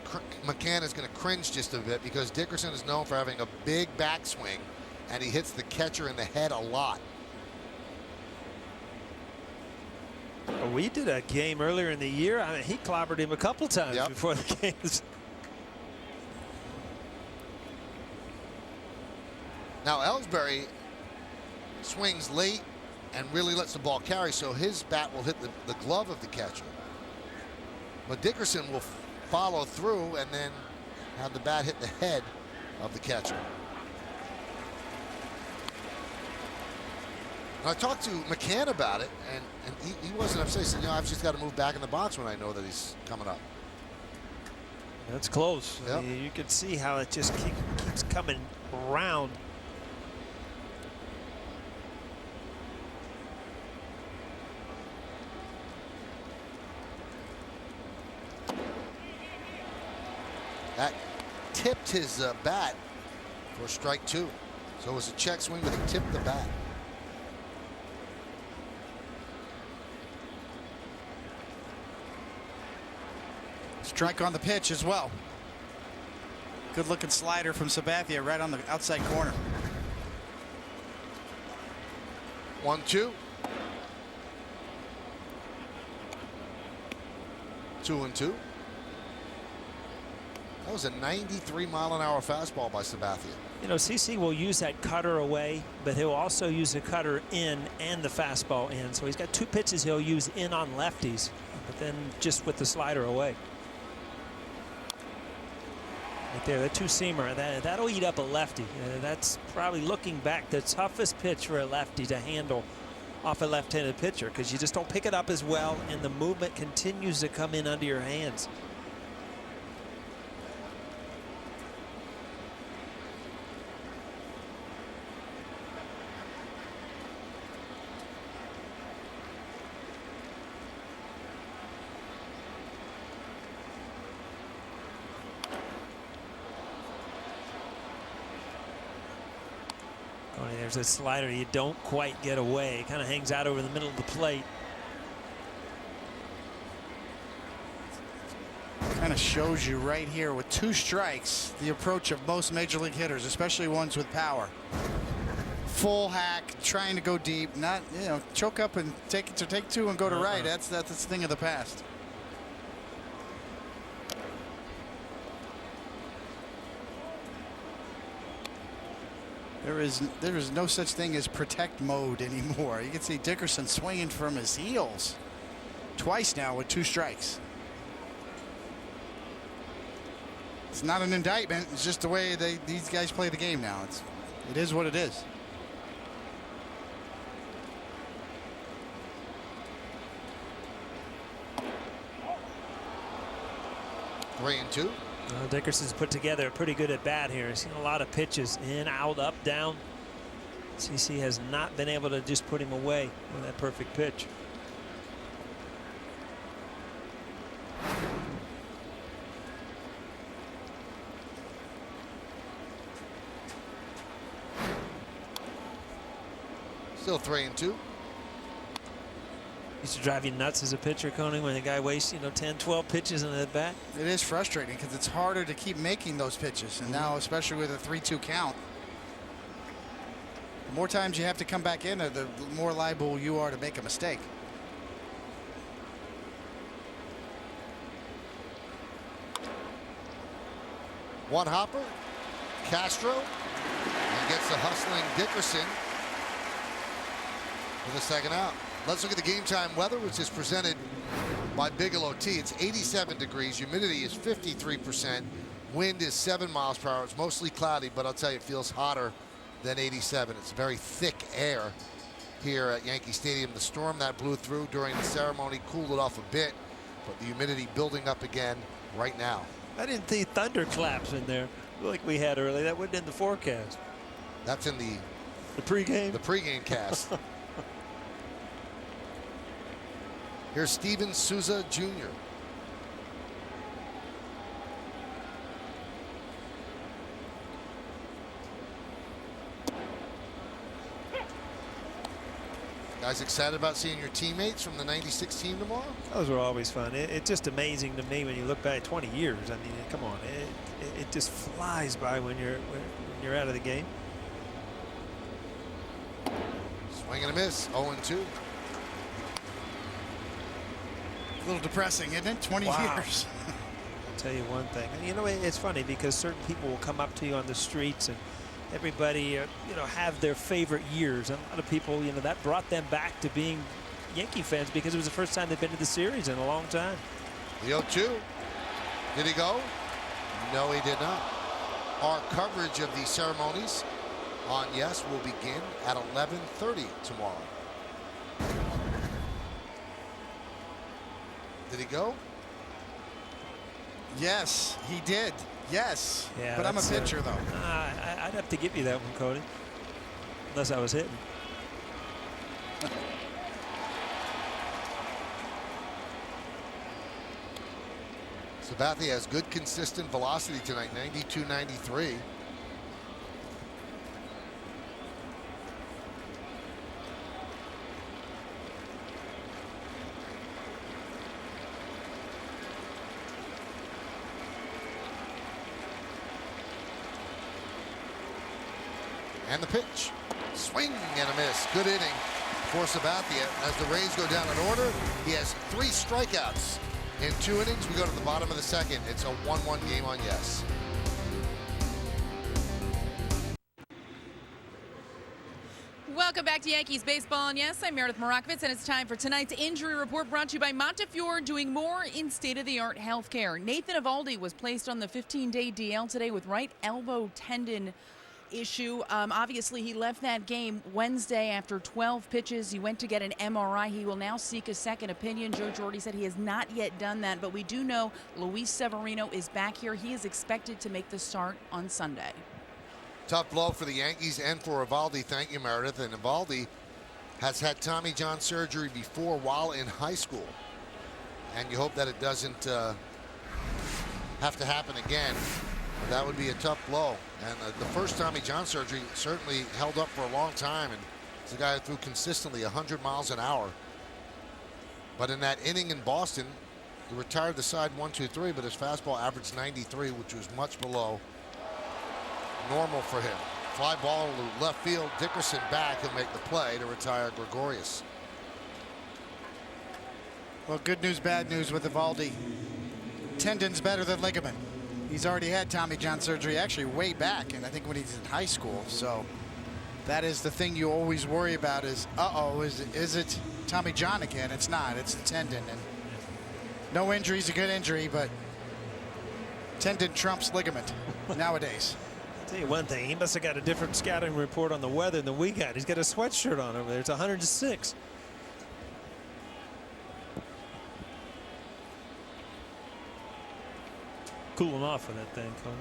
McCann is going to cringe just a bit, because Dickerson is known for having a big backswing, and he hits the catcher in the head a lot. We did a game earlier in the year. I mean, he clobbered him a couple times before the games. Now Ellsbury swings late and really lets the ball carry, so his bat will hit the glove of the catcher. But Dickerson will follow through and then have the bat hit the head of the catcher. And I talked to McCann about it, and he wasn't upset. He said, you know, I've just got to move back in the box when I know that he's coming up. That's close. Yep. I mean, you can see how it just keeps coming around. That tipped his bat for strike 2. So it was a check swing, but he tipped the bat. Strike on the pitch as well. Good looking slider from Sabathia right on the outside corner. 1-2. 2-2. That was a 93-mile-an-hour fastball by Sabathia. You know, CC will use that cutter away, but he'll also use the cutter in and the fastball in. So he's got two pitches he'll use in on lefties, but then just with the slider away. Right there, the two-seamer, that'll eat up a lefty. That's probably, looking back, the toughest pitch for a lefty to handle off a left-handed pitcher, because you just don't pick it up as well, and the movement continues to come in under your hands. There's a slider you don't quite get away. It kind of hangs out over the middle of the plate. Kind of shows you right here with 2 strikes the approach of most major league hitters, especially ones with power. Full hack, trying to go deep, not, you know, choke up and take 2 and go to right. That's a thing of the past. There is no such thing as protect mode anymore. You can see Dickerson swinging from his heels twice now with 2 strikes. It's not an indictment. It's just the way these guys play the game now. It is what it is. Three and two. Dickerson's put together a pretty good at bat here. He's seen a lot of pitches in, out, up, down. CC has not been able to just put him away with that perfect pitch. Still 3 and 2. Used to drive you nuts as a pitcher, Coney, when the guy wastes, 10, 12 pitches in the bat. It is frustrating because it's harder to keep making those pitches, and now especially with a 3-2 count, the more times you have to come back in, the more liable you are to make a mistake. One hopper, Castro, and gets the hustling Dickerson for the second out. Let's look at the game time weather, which is presented by Bigelow Tea. It's 87 degrees. Humidity is 53%. Wind is 7 miles per hour. It's mostly cloudy, but I'll tell you, it feels hotter than 87. It's very thick air here at Yankee Stadium. The storm that blew through during the ceremony cooled it off a bit, but the humidity building up again right now. I didn't see thunderclaps in there like we had earlier. That wasn't in the forecast. That's in the pregame? The pregame cast. Here's Steven Souza Jr. Guys excited about seeing your teammates from the 96 team tomorrow? Those were always fun. It's just amazing to me when you look back 20 years. I mean, come on. It just flies by when you're out of the game. Swing and a miss, 0-2. A little depressing, isn't it? 20 years. I'll tell you one thing. It's funny because certain people will come up to you on the streets, and everybody, have their favorite years. And a lot of people, that brought them back to being Yankee fans because it was the first time they've been to the series in a long time. The 0-2. Did he go? No, he did not. Our coverage of the ceremonies on Yes will begin at 11:30 tomorrow. Did he go? Yes, he did. Yes. Yeah, but I'm a pitcher, though. I'd have to give you that one, Cody. Unless I was hitting. Sabathia has good consistent velocity tonight, 92-93. And the pitch. Swing and a miss. Good inning for Sabathia. As the Rays go down in order, he has 3 strikeouts in 2 innings. We go to the bottom of the second. It's a 1-1 game on Yes. Welcome back to Yankees Baseball. And yes, I'm Meredith Morakovitz, and it's time for tonight's injury report brought to you by Montefiore, doing more in state-of-the-art healthcare. Nathan Eovaldi was placed on the 15-day DL today with right elbow tendon issue. Obviously, he left that game Wednesday after 12 pitches. He went to get an MRI. He will now seek a second opinion. Joe Girardi said he has not yet done that, but we do know Luis Severino is back here. He is expected to make the start on Sunday. Tough blow for the Yankees and for Eovaldi. Thank you, Meredith. And Eovaldi has had Tommy John surgery before while in high school. And you hope that it doesn't have to happen again. But that would be a tough blow. And the first Tommy John surgery certainly held up for a long time. And it's a guy who threw consistently 100 miles an hour. But in that inning in Boston, he retired the side 1-2-3, but his fastball averaged 93, which was much below normal for him. Fly ball to left field. Dickerson back. He'll make the play to retire Gregorius. Well, good news, bad news with Eovaldi. Tendon's better than ligament. He's already had Tommy John surgery actually way back, and I think when he's in high school. So that is the thing you always worry about is, is it Tommy John again? It's not. It's the tendon. And no injury is a good injury, but tendon trumps ligament nowadays. Tell you one thing, he must have got a different scouting report on the weather than we got. He's got a sweatshirt on over there. It's 106. Cooling off with that thing, Cole.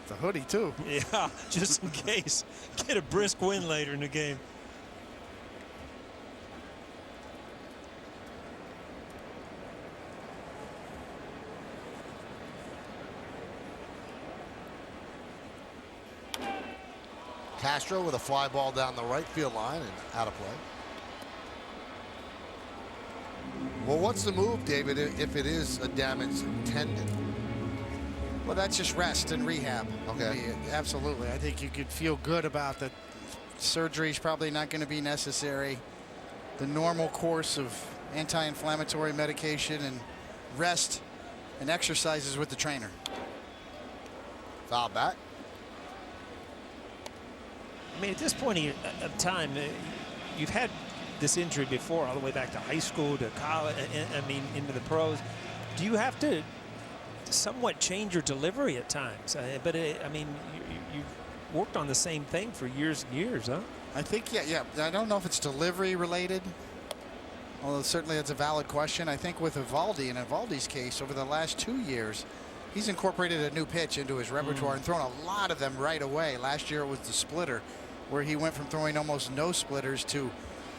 The hoodie, too. Yeah, just in case. Get a brisk win later in the game. Castro with a fly ball down the right field line and out of play. Well, what's the move, David, if it is a damaged tendon? Well, that's just rest and rehab. Okay. Absolutely. I think you could feel good about that. Surgery is probably not going to be necessary. The normal course of anti-inflammatory medication and rest and exercises with the trainer. Foul back. I mean, at this point of time, you've had this injury before, all the way back to high school, to college, I mean, into the pros. Do you have to somewhat change your delivery at times? I mean, you've worked on the same thing for years and years, huh? I think, yeah. I don't know if it's delivery related, although certainly that's a valid question. I think with Eovaldi, in Eovaldi's case, over the last 2 years, he's incorporated a new pitch into his repertoire and thrown a lot of them right away. Last year it was the splitter, where he went from throwing almost no splitters to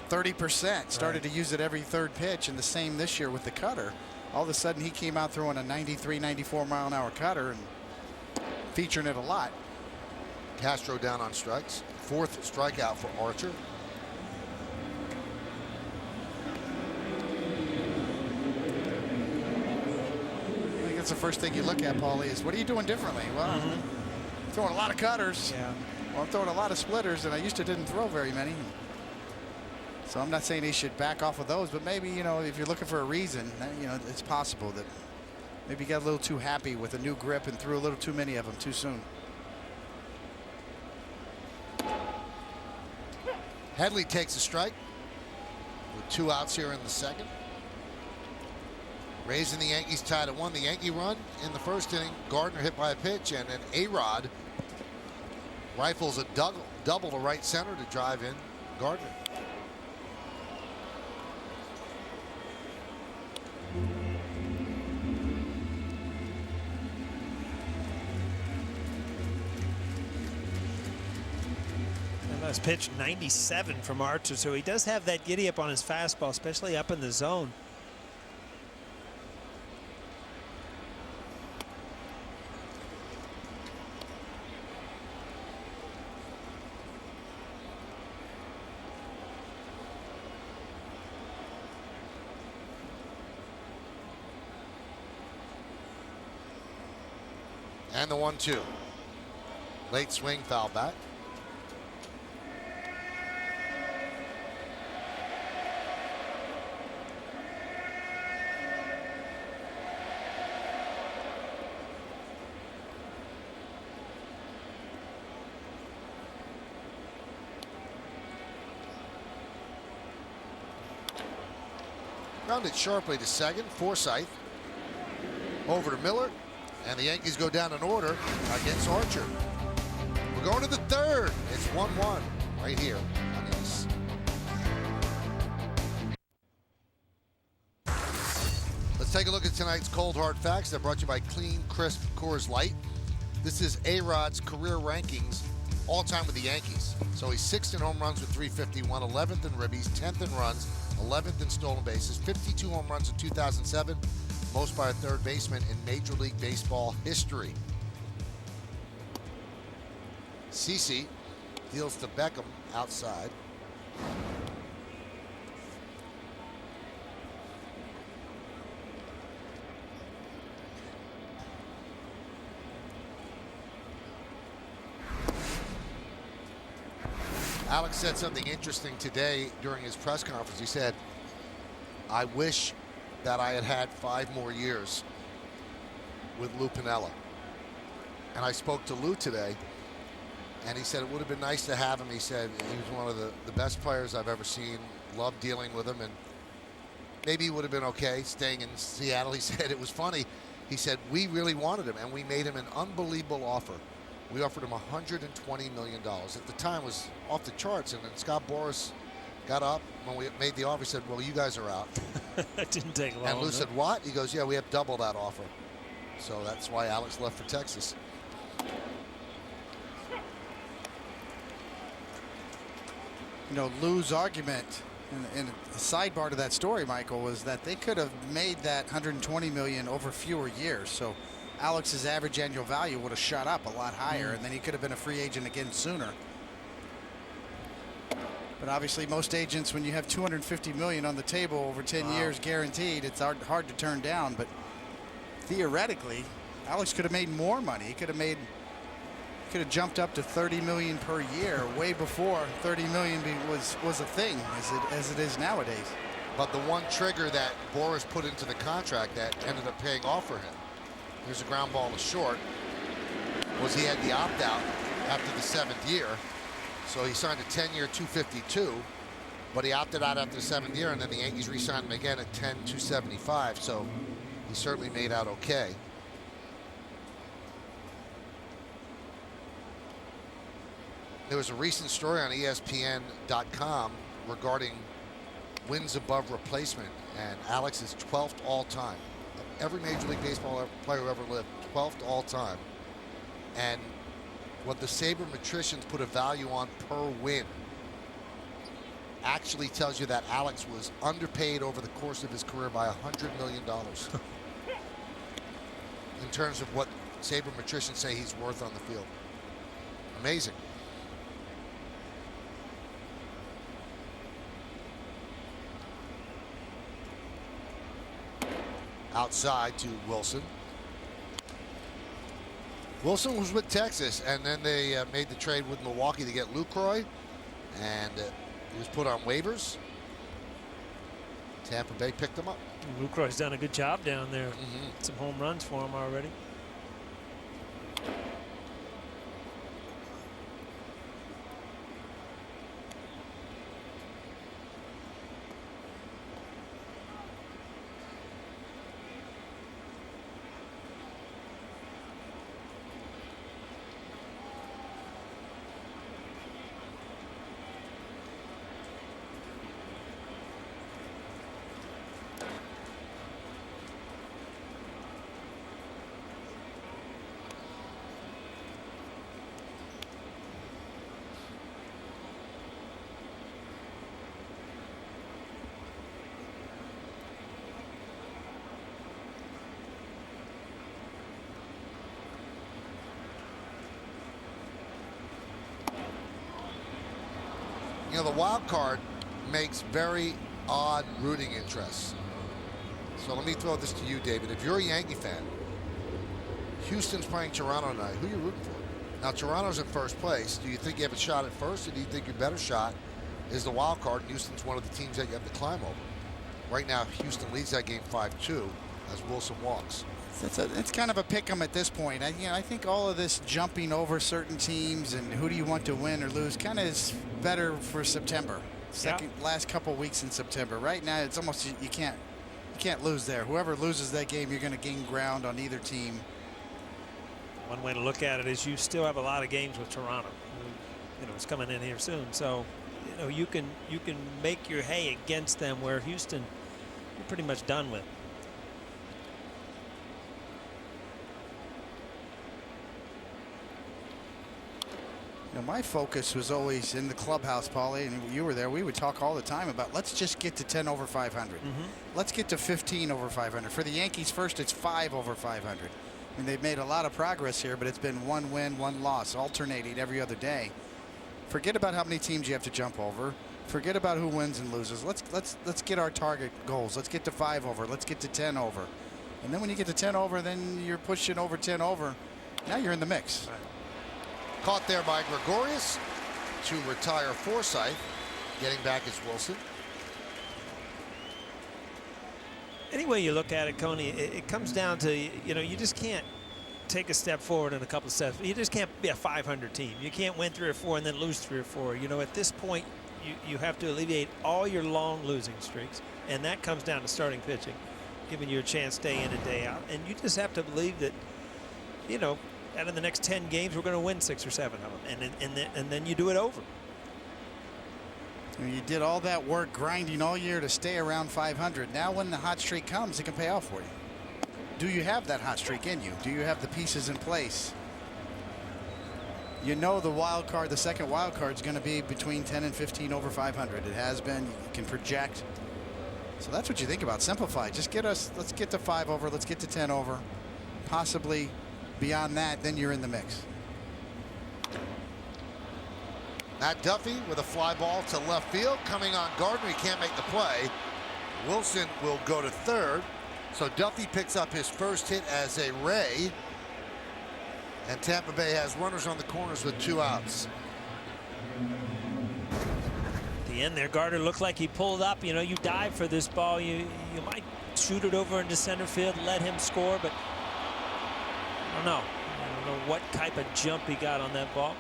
30%. Started to use it every third pitch, and the same this year with the cutter. All of a sudden he came out throwing a 93, 94 mile an hour cutter and featuring it a lot. Castro down on strikes. 4th strikeout for Archer. I think that's the first thing you look at, Paulie, is what are you doing differently? Well, throwing a lot of cutters. Yeah. Well, I'm throwing a lot of splitters, and I used to didn't throw very many. So I'm not saying he should back off of those, but maybe, you know, if you're looking for a reason, you know, it's possible that maybe he got a little too happy with a new grip and threw a little too many of them too soon. Headley takes a strike with 2 outs here in the second. Rays and the Yankees tied at 1. The Yankee run in the first inning. Gardner hit by a pitch, and then A-Rod rifles a double to right center to drive in Gardner. Last pitch 97 from Archer, so he does have that giddy up on his fastball, especially up in the zone. And the 1-2. Late swing, foul back. Grounded sharply to second. Forsythe over to Miller, and the Yankees go down in order against Archer. We're going to the third. It's 1-1 right here on the ice. Let's take a look at tonight's Cold Hard Facts. They're brought to you by Clean, Crisp Coors Light. This is A-Rod's career rankings all time with the Yankees. So he's 6th in home runs with 351, 11th in ribbies, 10th in runs, 11th in stolen bases, 52 home runs in 2007, most by a third baseman in Major League Baseball history. CeCe deals to Beckham outside. Alex said something interesting today during his press conference. He said, I wish that I had had 5 more years with Lou Piniella. And I spoke to Lou today, and he said it would have been nice to have him. He said he was one of the best players I've ever seen, loved dealing with him, and maybe he would have been okay staying in Seattle. He said it was funny. He said, we really wanted him, and we made him an unbelievable offer. We offered him $120 million. At the time, it was off the charts, and then Scott Boras got up when we made the offer. He said, well, you guys are out. It didn't take long. And Lou said, what? He goes, yeah, we have double that offer. So that's why Alex left for Texas. You know, Lou's argument, and the sidebar to that story, Michael, was that they could have made that $120 million over fewer years. So Alex's average annual value would have shot up a lot higher, and then he could have been a free agent again sooner. But obviously, most agents, when you have $250 million on the table over 10 years guaranteed, it's hard to turn down. But theoretically, Alex could have made more money. He could have jumped up to $30 million per year, way before $30 million was a thing as it is nowadays. But the one trigger that Boras put into the contract that ended up paying off for him, here's a ground ball to short, was he had the opt-out after the 7th year. So he signed a 10-year $252, but he opted out after the 7th year, and then the Yankees re-signed him again at $10,275. So he certainly made out okay. There was a recent story on ESPN.com regarding wins above replacement, and Alex is 12th all time. Every Major League Baseball player who ever lived, 12th all time. And what the sabermetricians put a value on per win actually tells you that Alex was underpaid over the course of his career by $100 million in terms of what sabermetricians say he's worth on the field. Amazing. Outside to Wilson. Wilson was with Texas, and then they made the trade with Milwaukee to get Lucroy, and he was put on waivers. Tampa Bay picked him up. Lucroy's done a good job down there. Some home runs for him already. You know, the wild card makes very odd rooting interests. So let me throw this to you, David. If you're a Yankee fan, Houston's playing Toronto tonight. Who are you rooting for? Now, Toronto's in first place. Do you think you have a shot at first, or do you think your better shot is the wild card, and Houston's one of the teams that you have to climb over? Right now, Houston leads that game 5-2 as Wilson walks. It's kind of a pick 'em at this point. I think all of this jumping over certain teams and who do you want to win or lose kind of is better for September. Last couple weeks in September. Right now, it's almost you can't lose there. Whoever loses that game, you're going to gain ground on either team. One way to look at it is you still have a lot of games with Toronto. It's coming in here soon, so you can make your hay against them, where Houston you're pretty much done with. My focus was always in the clubhouse, Paulie, and you were there. We would talk all the time about let's just get to 10 over 500. Let's get to 15 over 500. For the Yankees, first it's 5 over 500. I mean, they've made a lot of progress here, but it's been 1 win, 1 loss, alternating every other day. Forget about how many teams you have to jump over. Forget about who wins and loses. Let's get our target goals. Let's get to 5 over. Let's get to 10 over. And then when you get to 10 over, then you're pushing over 10 over. Now you're in the mix. Right. Caught there by Gregorius to retire Forsythe. Getting back is Wilson. Any way you look at it, Coney, it comes down to, you just can't take a step forward and a couple of steps. You just can't be a 500 team. You can't win 3 or 4 and then lose 3 or 4. At this point, you have to alleviate all your long losing streaks, and that comes down to starting pitching, giving you a chance day in and day out. And you just have to believe that, out of the next 10 games, we're going to win 6 or 7 of them, and then you do it over. You did all that work grinding all year to stay around 500. Now when the hot streak comes, it can pay off for you. Do you have that hot streak in you? Do you have the pieces in place? The wild card, the second wild card, is going to be between 10 and 15 over 500. It has been. You can project. So that's what you think about. Simplify. Let's get to 5 over. Let's get to 10 over. Possibly beyond that, then you're in the mix. Matt Duffy with a fly ball to left field. Coming on Gardner. He can't make the play. Wilson will go to third. So Duffy picks up his first hit as a Ray. And Tampa Bay has runners on the corners with 2 outs. At the end there, Gardner looked like he pulled up. You dive for this ball. You might shoot it over into center field, let him score, but I don't know what type of jump he got on that ball.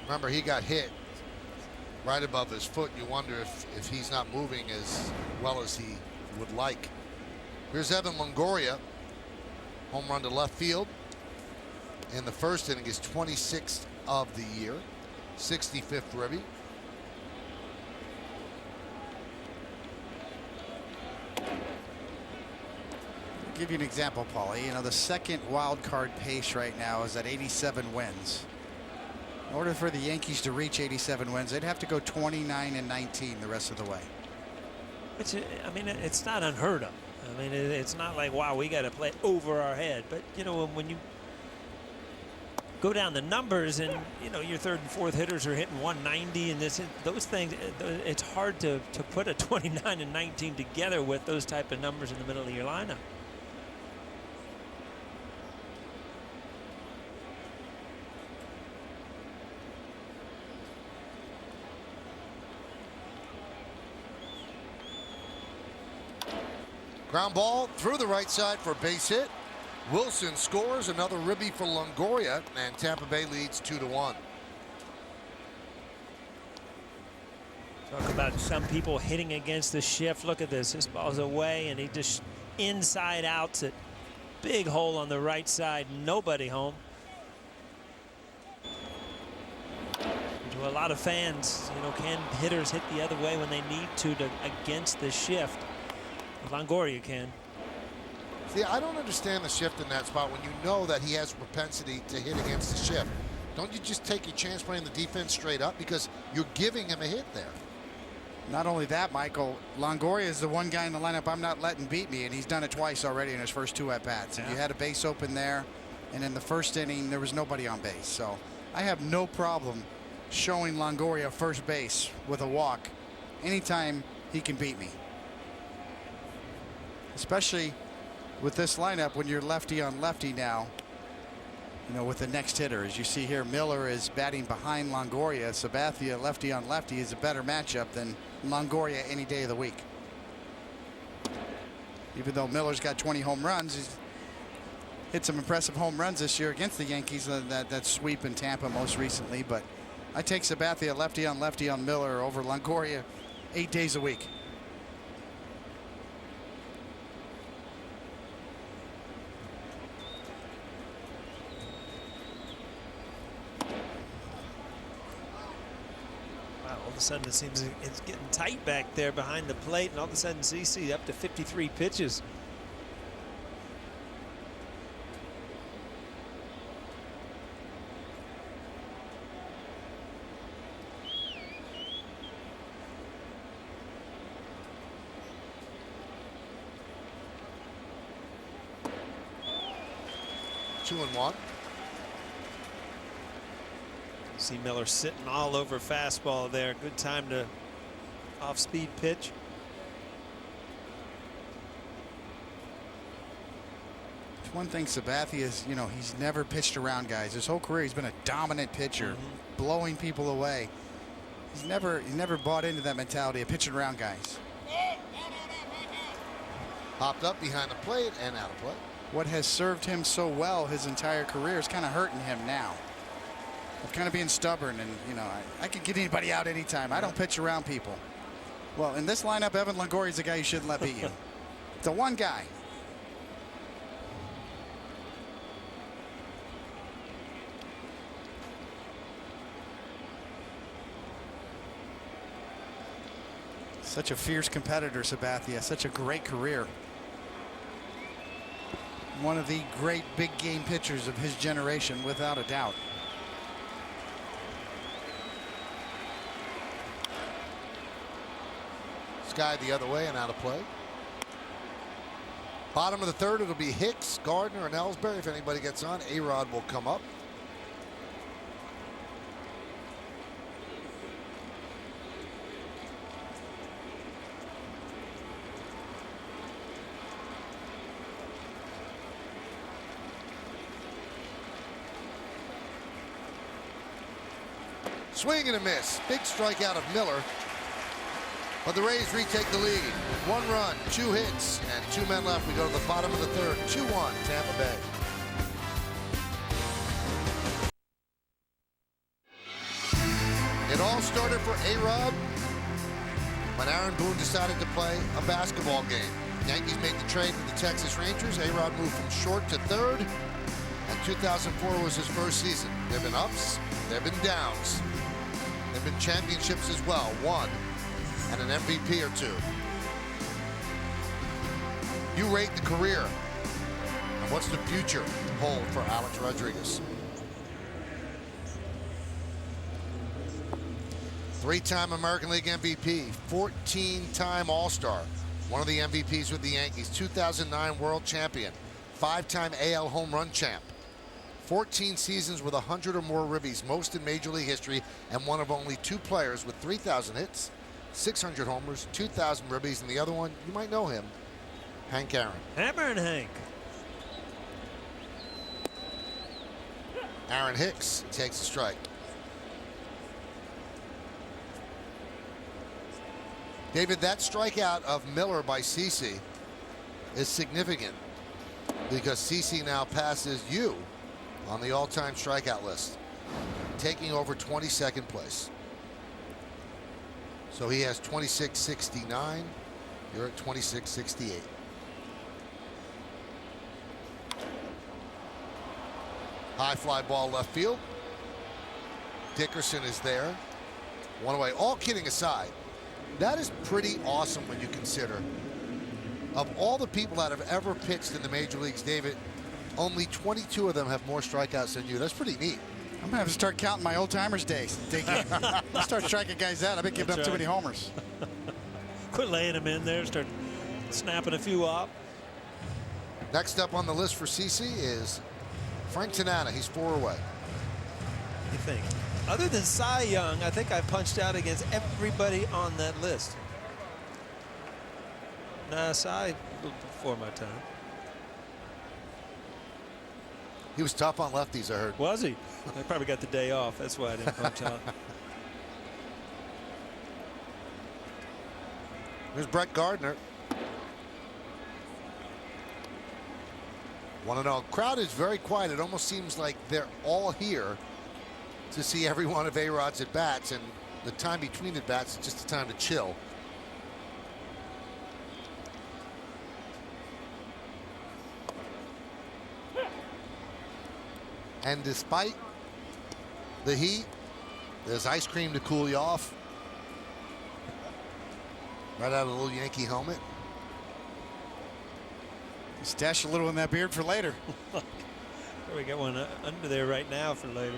Remember, he got hit right above his foot. You wonder if he's not moving as well as he would like. Here's Evan Longoria. Home run to left field in the first inning, is 26th of the year. 65th ribby. I'll give you an example, Paulie. The second wild card pace right now is at 87 wins. In order for the Yankees to reach 87 wins, they'd have to go 29-19 the rest of the way. It's not unheard of. It's not like, wow, we got to play over our head. But, when you go down the numbers and, your third and fourth hitters are hitting 190 and those things, it's hard to put a 29-19 together with those type of numbers in the middle of your lineup. Ground ball through the right side for a base hit. Wilson scores another ribby for Longoria, and Tampa Bay leads 2-1. Talk about some people hitting against the shift. Look at this. This ball's away, and he just inside outs it. Big hole on the right side. Nobody home. To a lot of fans, can hitters hit the other way when they need to against the shift? Longoria can. See, I don't understand the shift in that spot when you know that he has a propensity to hit against the shift. Don't you just take your chance playing the defense straight up, because you're giving him a hit there? Not only that, Michael, Longoria is the one guy in the lineup I'm not letting beat me, and he's done it twice already in his first 2 at-bats. And you had a base open there, and in the first inning, there was nobody on base. So I have no problem showing Longoria first base with a walk anytime he can beat me. Especially with this lineup when you're lefty on lefty now, you know, with the next hitter. As you see here, Miller is batting behind Longoria. Sabathia, lefty on lefty, is a better matchup than Longoria any day of the week. Even though Miller's got 20 home runs, he's hit some impressive home runs this year against the Yankees, that sweep in Tampa most recently. But I take Sabathia lefty on Miller over Longoria 8 days a week. All of a sudden it seems it's getting tight back there behind the plate, and all of a sudden CC up to 53 pitches. Two and one. See Miller sitting all over fastball there. Good time to off-speed pitch. One thing Sabathia is, you know, he's never pitched around guys. His whole career he's been a dominant pitcher, blowing people away. He's never bought into that mentality of pitching around guys. Hopped up behind the plate and out of play. What has served him so well his entire career is kind of hurting him now. Of kind of being stubborn, and you know, I can get anybody out anytime. I don't pitch around people. Well, in this lineup, Evan Longoria is the guy you shouldn't let beat you. The one guy. Such a fierce competitor, Sabathia. Such a great career. One of the great big game pitchers of his generation, without a doubt. Sky the other way and out of play. Bottom of the third, it'll be Hicks, Gardner, and Ellsbury. If anybody gets on, A-Rod will come up. Swing and a miss. Big strikeout of Miller. But the Rays retake the lead. 1 run, 2 hits, and 2 men left. We go to the bottom of the third. 2-1, Tampa Bay. It all started for A-Rod when Aaron Boone decided to play a basketball game. Yankees made the trade with the Texas Rangers. A-Rod moved from short to third, and 2004 was his first season. There have been ups, there have been downs. There have been championships as well. 1. And an MVP or 2. You rate the career. And what's the future hold for Alex Rodriguez? 3-time American League MVP, 14-time All-Star, one of the MVPs with the Yankees, 2009 World Champion, 5-time AL home run champ, 14 seasons with 100 or more ribbies, most in Major League history, and one of only 2 players with 3,000 hits, 600 homers, 2,000 ribbies, and the other one, you might know him, Hank Aaron. Hammer and Hank. Aaron Hicks takes a strike. David, that strikeout of Miller by CC is significant because CC now passes you on the all-time strikeout list, taking over 22nd place. So he has 26.69. You're at 26.68. High fly ball left field. Dickerson is there. One away. All kidding aside, that is pretty awesome when you consider of all the people that have ever pitched in the major leagues, David, only 22 of them have more strikeouts than you. That's pretty neat. I'm gonna have to start counting my old timers days. I'll start striking guys out. I've been giving up too many homers. Quit laying them in there. Start snapping a few off. Next up on the list for CC is Frank Tanana. He's 4 away. You think? Other than Cy Young, I think I punched out against everybody on that list. Nah, Cy, a little before my time. He was tough on lefties, I heard. Was he? I probably got the day off. That's why I didn't punch out. Here's Brett Gardner. 1-0. Crowd is very quiet. It almost seems like they're all here to see every one of A-Rod's at bats, and the time between at bats is just a time to chill. And despite the heat, there's ice cream to cool you off. Right out of a little Yankee helmet. Stash a little in that beard for later. We got one under there right now for later.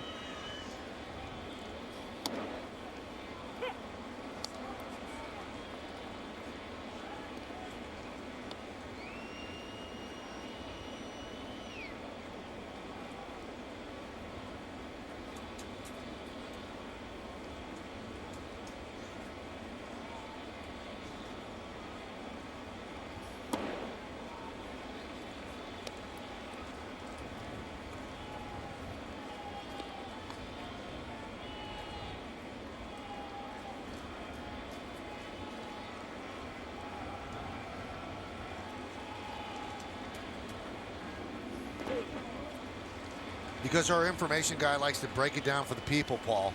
Because our information guy likes to break it down for the people, Paul.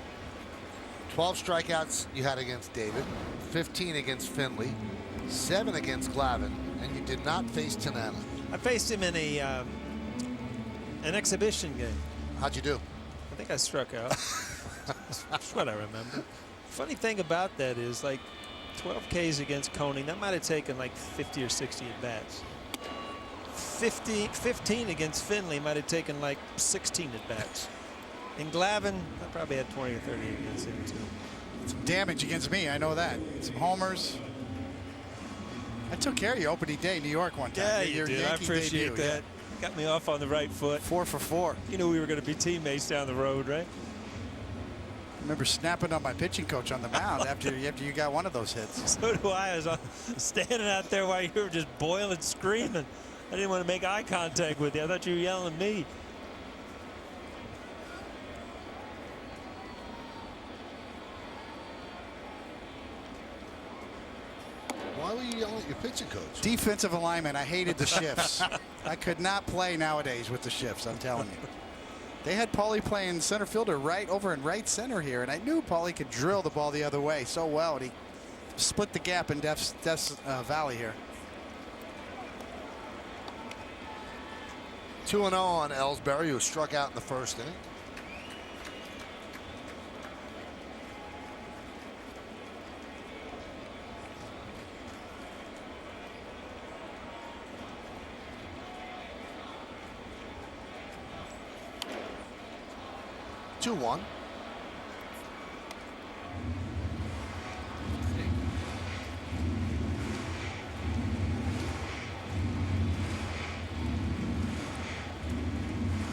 12 strikeouts you had against David, 15 against Finley, 7 against Glavine, and you did not face Tanana. I faced him in an exhibition game. How'd you do? I think I struck out. That's what I remember. Funny thing about that is, like, 12 Ks against Koenig, that might have taken like 50 or 60 at bats. 15 against Finley might have taken like 16 at bats. In Glavine, I probably had 20 or 30 against him too. Some damage against me, I know that. Some homers. I took care of you opening day in New York one time. Yeah, Your you did. I Yankee appreciate debut, that. Got me off on the right foot. 4 for 4. You knew we were going to be teammates down the road, right? I remember snapping on my pitching coach on the mound after you got one of those hits. So do I. I was standing out there while you were just boiling, screaming. I didn't want to make eye contact with you. I thought you were yelling at me. Why were you yelling at your pitching coach? Defensive alignment. I hated the shifts. I could not play nowadays with the shifts, I'm telling you. They had Paulie playing center fielder right over in right center here, and I knew Paulie could drill the ball the other way so well, and he split the gap in Death's Valley here. 2-0 on Ellsbury, who struck out in the first inning. Two one.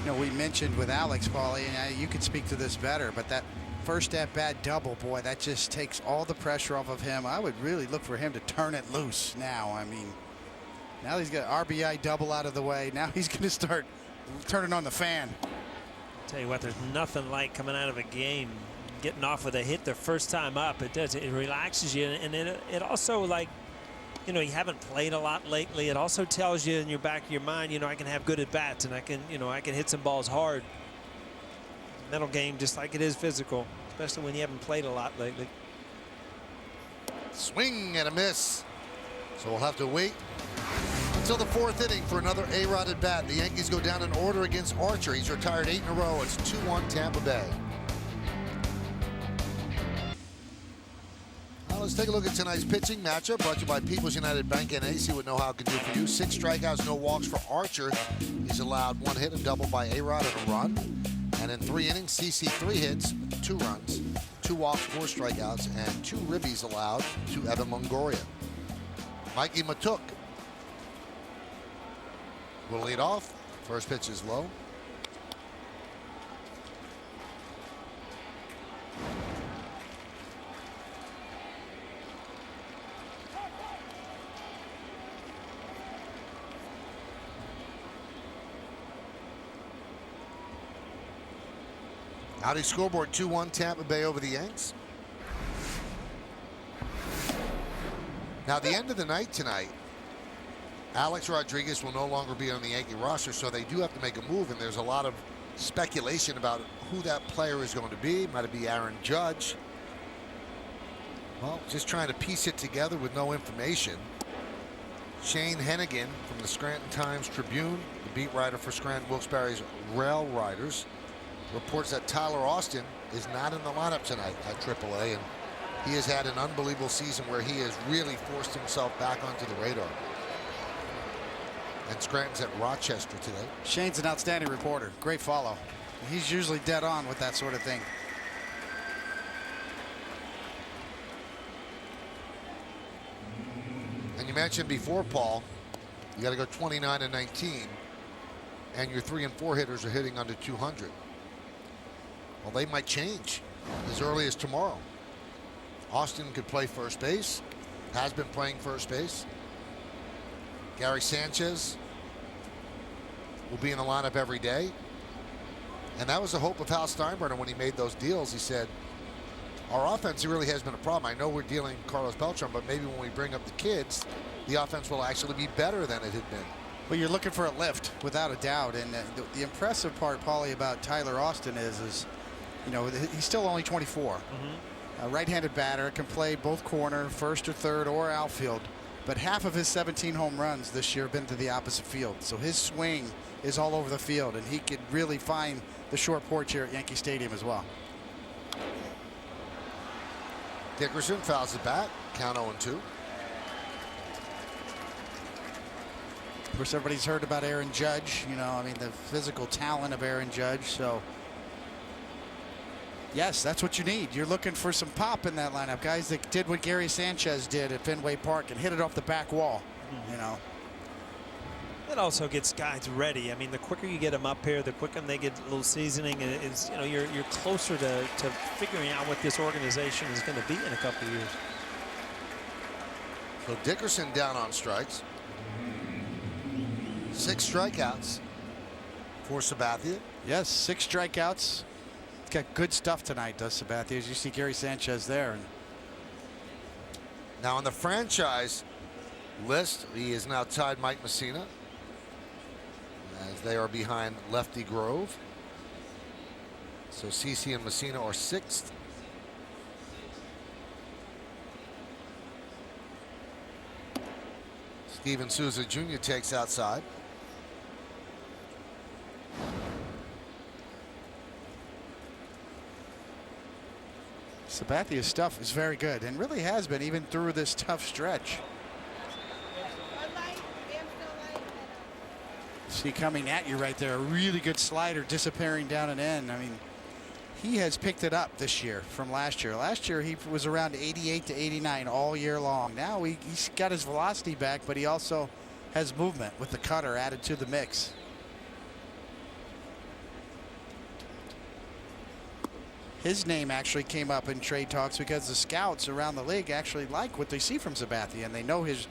You know, we mentioned with Alex, Paulie, and you could speak to this better, but that first at-bat double, boy, that just takes all the pressure off of him. I would really look for him to turn it loose now. I mean, now he's got RBI double out of the way. Now he's going to start turning on the fan. Tell you what, there's nothing like coming out of a game, getting off with a hit the first time up. It does. It relaxes you, and it also, like, you know, you haven't played a lot lately. It also tells you in your back of your mind, you know, I can have good at bats, and I can hit some balls hard. Mental game, just like it is physical, especially when you haven't played a lot lately. Swing and a miss. So we'll have to wait until the fourth inning for another A-Rod at bat. The Yankees go down in order against Archer. He's retired 8 in a row. It's 2-1 Tampa Bay. Now let's take a look at tonight's pitching matchup, brought to you by People's United Bank NA. See what know-how can do for you. 6 strikeouts, no walks for Archer. He's allowed 1 hit, a double by A-Rod, and a run. And in 3 innings, CC 3 hits, 2 runs, 2 walks, 4 strikeouts, and 2 ribbies allowed to Evan Longoria. Mikey Matuk will lead off. First pitch is low. Audi scoreboard 2-1 Tampa Bay over the Yanks. Now, the end of the night tonight, Alex Rodriguez will no longer be on the Yankee roster, so they do have to make a move, and there's a lot of speculation about who that player is going to be. Might it be Aaron Judge? Well, just trying to piece it together with no information. Shane Hennigan from the Scranton Times-Tribune, the beat writer for Scranton Wilkes-Barre's Rail Riders, reports that Tyler Austin is not in the lineup tonight at AAA, and he has had an unbelievable season where he has really forced himself back onto the radar. And Scranton's at Rochester today. Shane's an outstanding reporter. Great follow. He's usually dead on with that sort of thing. And you mentioned before, Paul, you got to go 29-19, and your 3 and 4 hitters are hitting under 200. Well, they might change as early as tomorrow. Austin could play first base, has been playing first base. Gary Sanchez will be in the lineup every day. And that was the hope of Hal Steinbrenner when he made those deals. He said, our offense really has been a problem. I know we're dealing with Carlos Beltran, but maybe when we bring up the kids, the offense will actually be better than it had been. Well, you're looking for a lift, without a doubt. And the impressive part, Paulie, about Tyler Austin is you know, he's still only 24. A right-handed batter, can play both corner, first or third, or outfield. But half of his 17 home runs this year have been to the opposite field. So his swing is all over the field, and he could really find the short porch here at Yankee Stadium as well. Dickerson fouls it back, count 0-2. Of course, everybody's heard about Aaron Judge. You know, I mean, the physical talent of Aaron Judge. So, yes, that's what you need. You're looking for some pop in that lineup. Guys that did what Gary Sanchez did at Fenway Park and hit it off the back wall, you know. It also gets guys ready. I mean, the quicker you get them up here, the quicker they get a little seasoning, and it's, you know, you're closer to figuring out what this organization is going to be in a couple of years. So Dickerson down on strikes. 6 strikeouts for Sabathia. Yes, 6 strikeouts. He's got good stuff tonight, does Sabathia, as you see Gary Sanchez there. And now on the franchise list, he is now tied Mike Messina, as they are behind Lefty Grove. So CC and Messina are 6th. Steven Souza Jr. takes outside. Sabathia's stuff is very good, and really has been even through this tough stretch. See coming at you right there, a really good slider disappearing down and in. I mean, he has picked it up this year from last year. Last year he was around 88 to 89 all year long. Now he's got his velocity back, but he also has movement with the cutter added to the mix. His name actually came up in trade talks because the scouts around the league actually like what they see from Sabathia, and they know his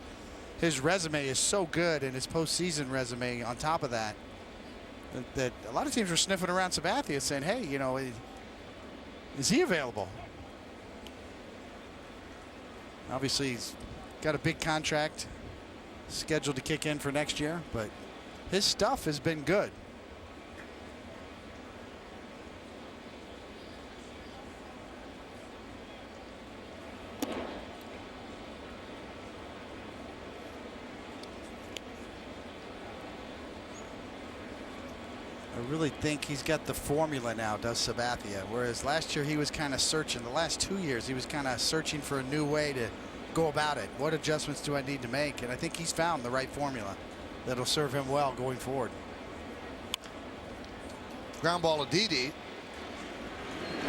resume is so good, and his postseason resume on top of that, that a lot of teams were sniffing around Sabathia saying, hey, you know, is he available? Obviously, he's got a big contract scheduled to kick in for next year, but his stuff has been good. I really think he's got the formula now, does Sabathia, whereas last year he was kind of searching. The last 2 years he was kind of searching for a new way to go about it. What adjustments do I need to make? And I think he's found the right formula that'll serve him well going forward. Ground ball to Didi,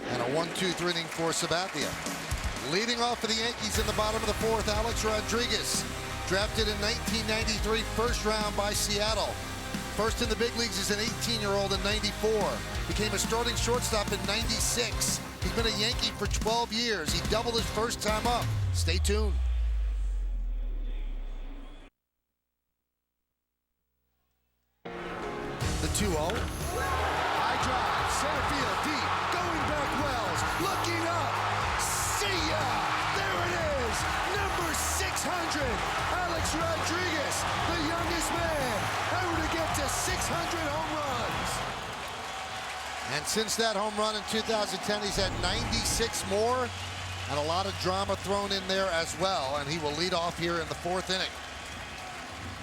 and a 1-2-3 inning for Sabathia. Leading off for the Yankees in the bottom of the 4th, Alex Rodriguez, drafted in 1993, first round by Seattle. First in the big leagues as an 18-year-old in 94. Became a starting shortstop in 96. He's been a Yankee for 12 years. He doubled his first time up. Stay tuned. The 2-0. High drive. center field, deep, going back Wells, looking up, see ya! There it is, number 600, Alex Rodriguez, the youngest man ever to get to 600 home runs. And since that home run in 2010, he's had 96 more, and a lot of drama thrown in there as well, and he will lead off here in the 4th inning.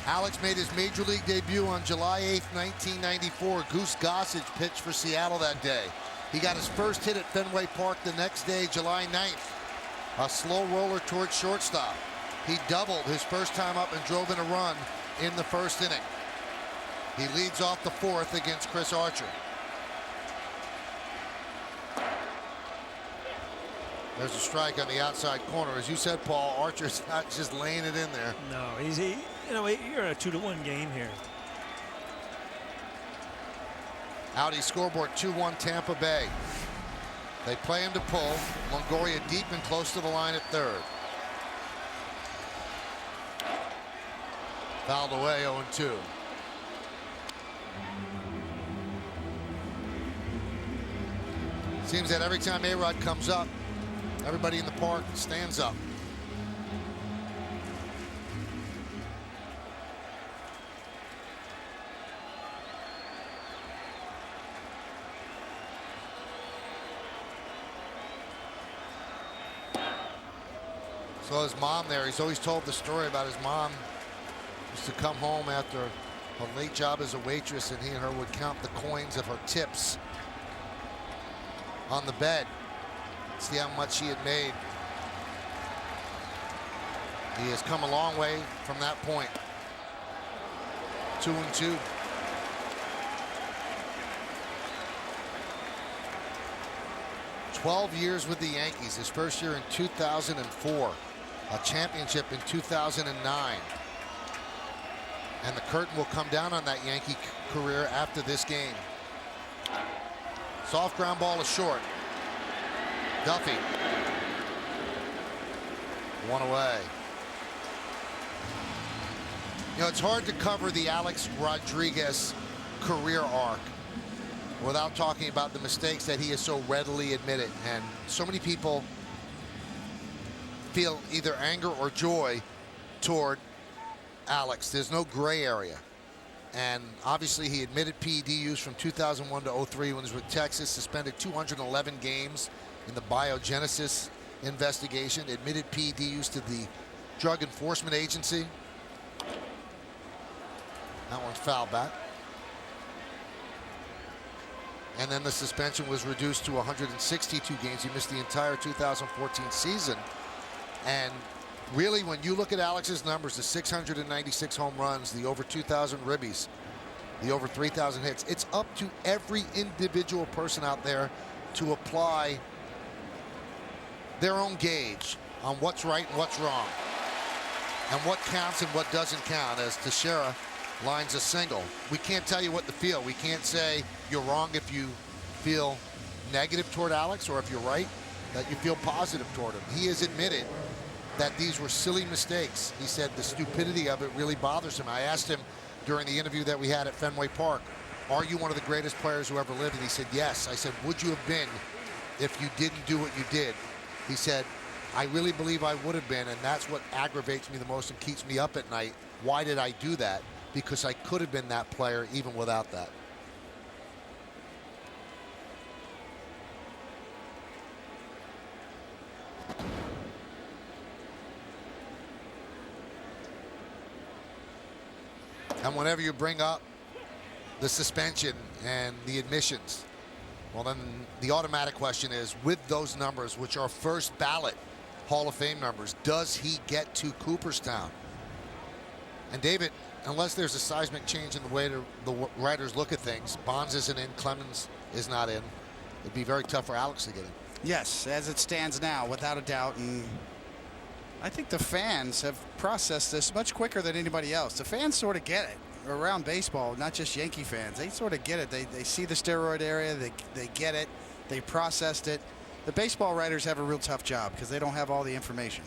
Alex made his major league debut on July 8th, 1994. Goose Gossage pitched for Seattle that day. He got his first hit at Fenway Park the next day, July 9th. A slow roller towards shortstop. He doubled his first time up and drove in a run in the 1st inning. He leads off the 4th against Chris Archer. There's a strike on the outside corner. As you said, Paul, Archer's not just laying it in there. No, you're in a 2-1 game here. Audi scoreboard 2-1 Tampa Bay. They play him to pull. Longoria deep and close to the line at 3rd. Fouled away, 0-2. Seems that every time A-Rod comes up, everybody in the park stands up. So his mom there, he's always told the story about his mom used to come home after a late job as a waitress, and he and her would count the coins of her tips on the bed, see how much she had made. He has come a long way from that point. 2-2. "12 years with the Yankees, his first year in 2004, a championship in 2009. And the curtain will come down on that Yankee career after this game. Soft ground ball is short. Duffy. One away. You know, it's hard to cover the Alex Rodriguez career arc without talking about the mistakes that he has so readily admitted. And so many people feel either anger or joy toward Alex. There's no gray area. And obviously he admitted PED use from 2001 to 03 when he was with Texas, suspended 211 games in the biogenesis investigation, admitted PED use to the Drug Enforcement Agency. That one's foul back. And then the suspension was reduced to 162 games. He missed the entire 2014 season. And really, when you look at Alex's numbers, the 696 home runs, the over 2,000 ribbies, the over 3,000 hits, it's up to every individual person out there to apply their own gauge on what's right and what's wrong, and what counts and what doesn't count. As Teixeira lines a single, we can't tell you what to feel. We can't say you're wrong if you feel negative toward Alex, or if you're right, that you feel positive toward him. He has admitted that these were silly mistakes. He said the stupidity of it really bothers him. I asked him during the interview that we had at Fenway Park, are you one of the greatest players who ever lived? And he said, yes. I said, would you have been if you didn't do what you did? He said, I really believe I would have been, and that's what aggravates me the most and keeps me up at night. Why did I do that? Because I could have been that player even without that. And whenever you bring up the suspension and the admissions, well, then the automatic question is, with those numbers, which are first ballot Hall of Fame numbers, does he get to Cooperstown? And David, unless there's a seismic change in the way the writers look at things, Bonds isn't in, Clemens is not in, it'd be very tough for Alex to get in. Yes, as it stands now, without a doubt. And I think the fans have processed this much quicker than anybody else. The fans sort of get it around baseball, not just Yankee fans. They sort of get it. They see the steroid area. They get it. They processed it. The baseball writers have a real tough job because they don't have all the information.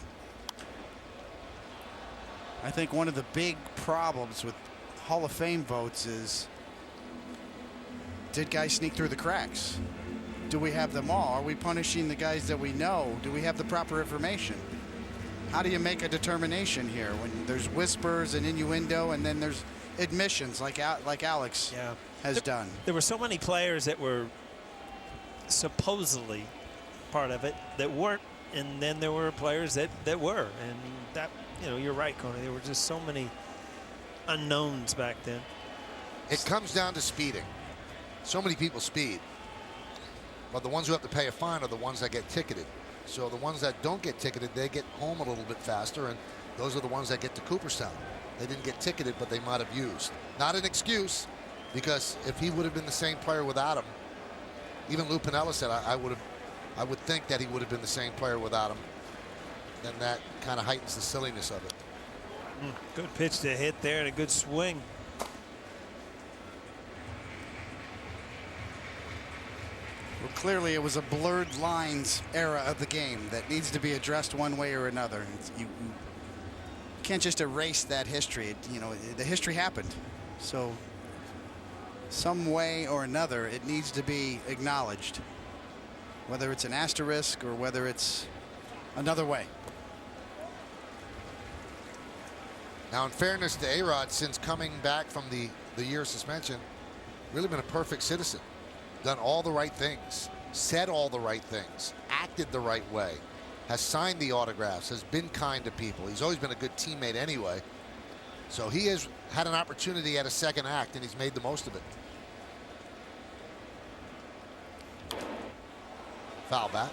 I think one of the big problems with Hall of Fame votes is Did guys sneak through the cracks? Do we have them all? Are we punishing the guys that we know? Do we have the proper information? How do you make a determination here when there's whispers and innuendo and then there's admissions like Alex has done? There were so many players that were supposedly part of it that weren't, and then there were players that were, and that, you know, you're right, Coney. There were just so many unknowns back then. It comes down to speeding. So many people speed, but the ones who have to pay a fine are the ones that get ticketed. So the ones that don't get ticketed, they get home a little bit faster, and those are the ones that get to Cooperstown. They didn't get ticketed, but they might have used. Not an excuse, because if he would have been the same player without him, even Lou Piniella said, I would think that he would have been the same player without him. Then that kind of heightens the silliness of it. Good pitch to hit there and a good swing. Well, clearly it was a blurred lines era of the game that needs to be addressed one way or another. You can't just erase that history. You know, the history happened. So some way or another, it needs to be acknowledged, whether it's an asterisk or whether it's another way. Now, in fairness to A-Rod, since coming back from the year suspension, really been a perfect citizen. Done all the right things, said all the right things, acted the right way, has signed the autographs, has been kind to people. He's always been a good teammate anyway. So he has had an opportunity at a second act, and he's made the most of it. Foul back.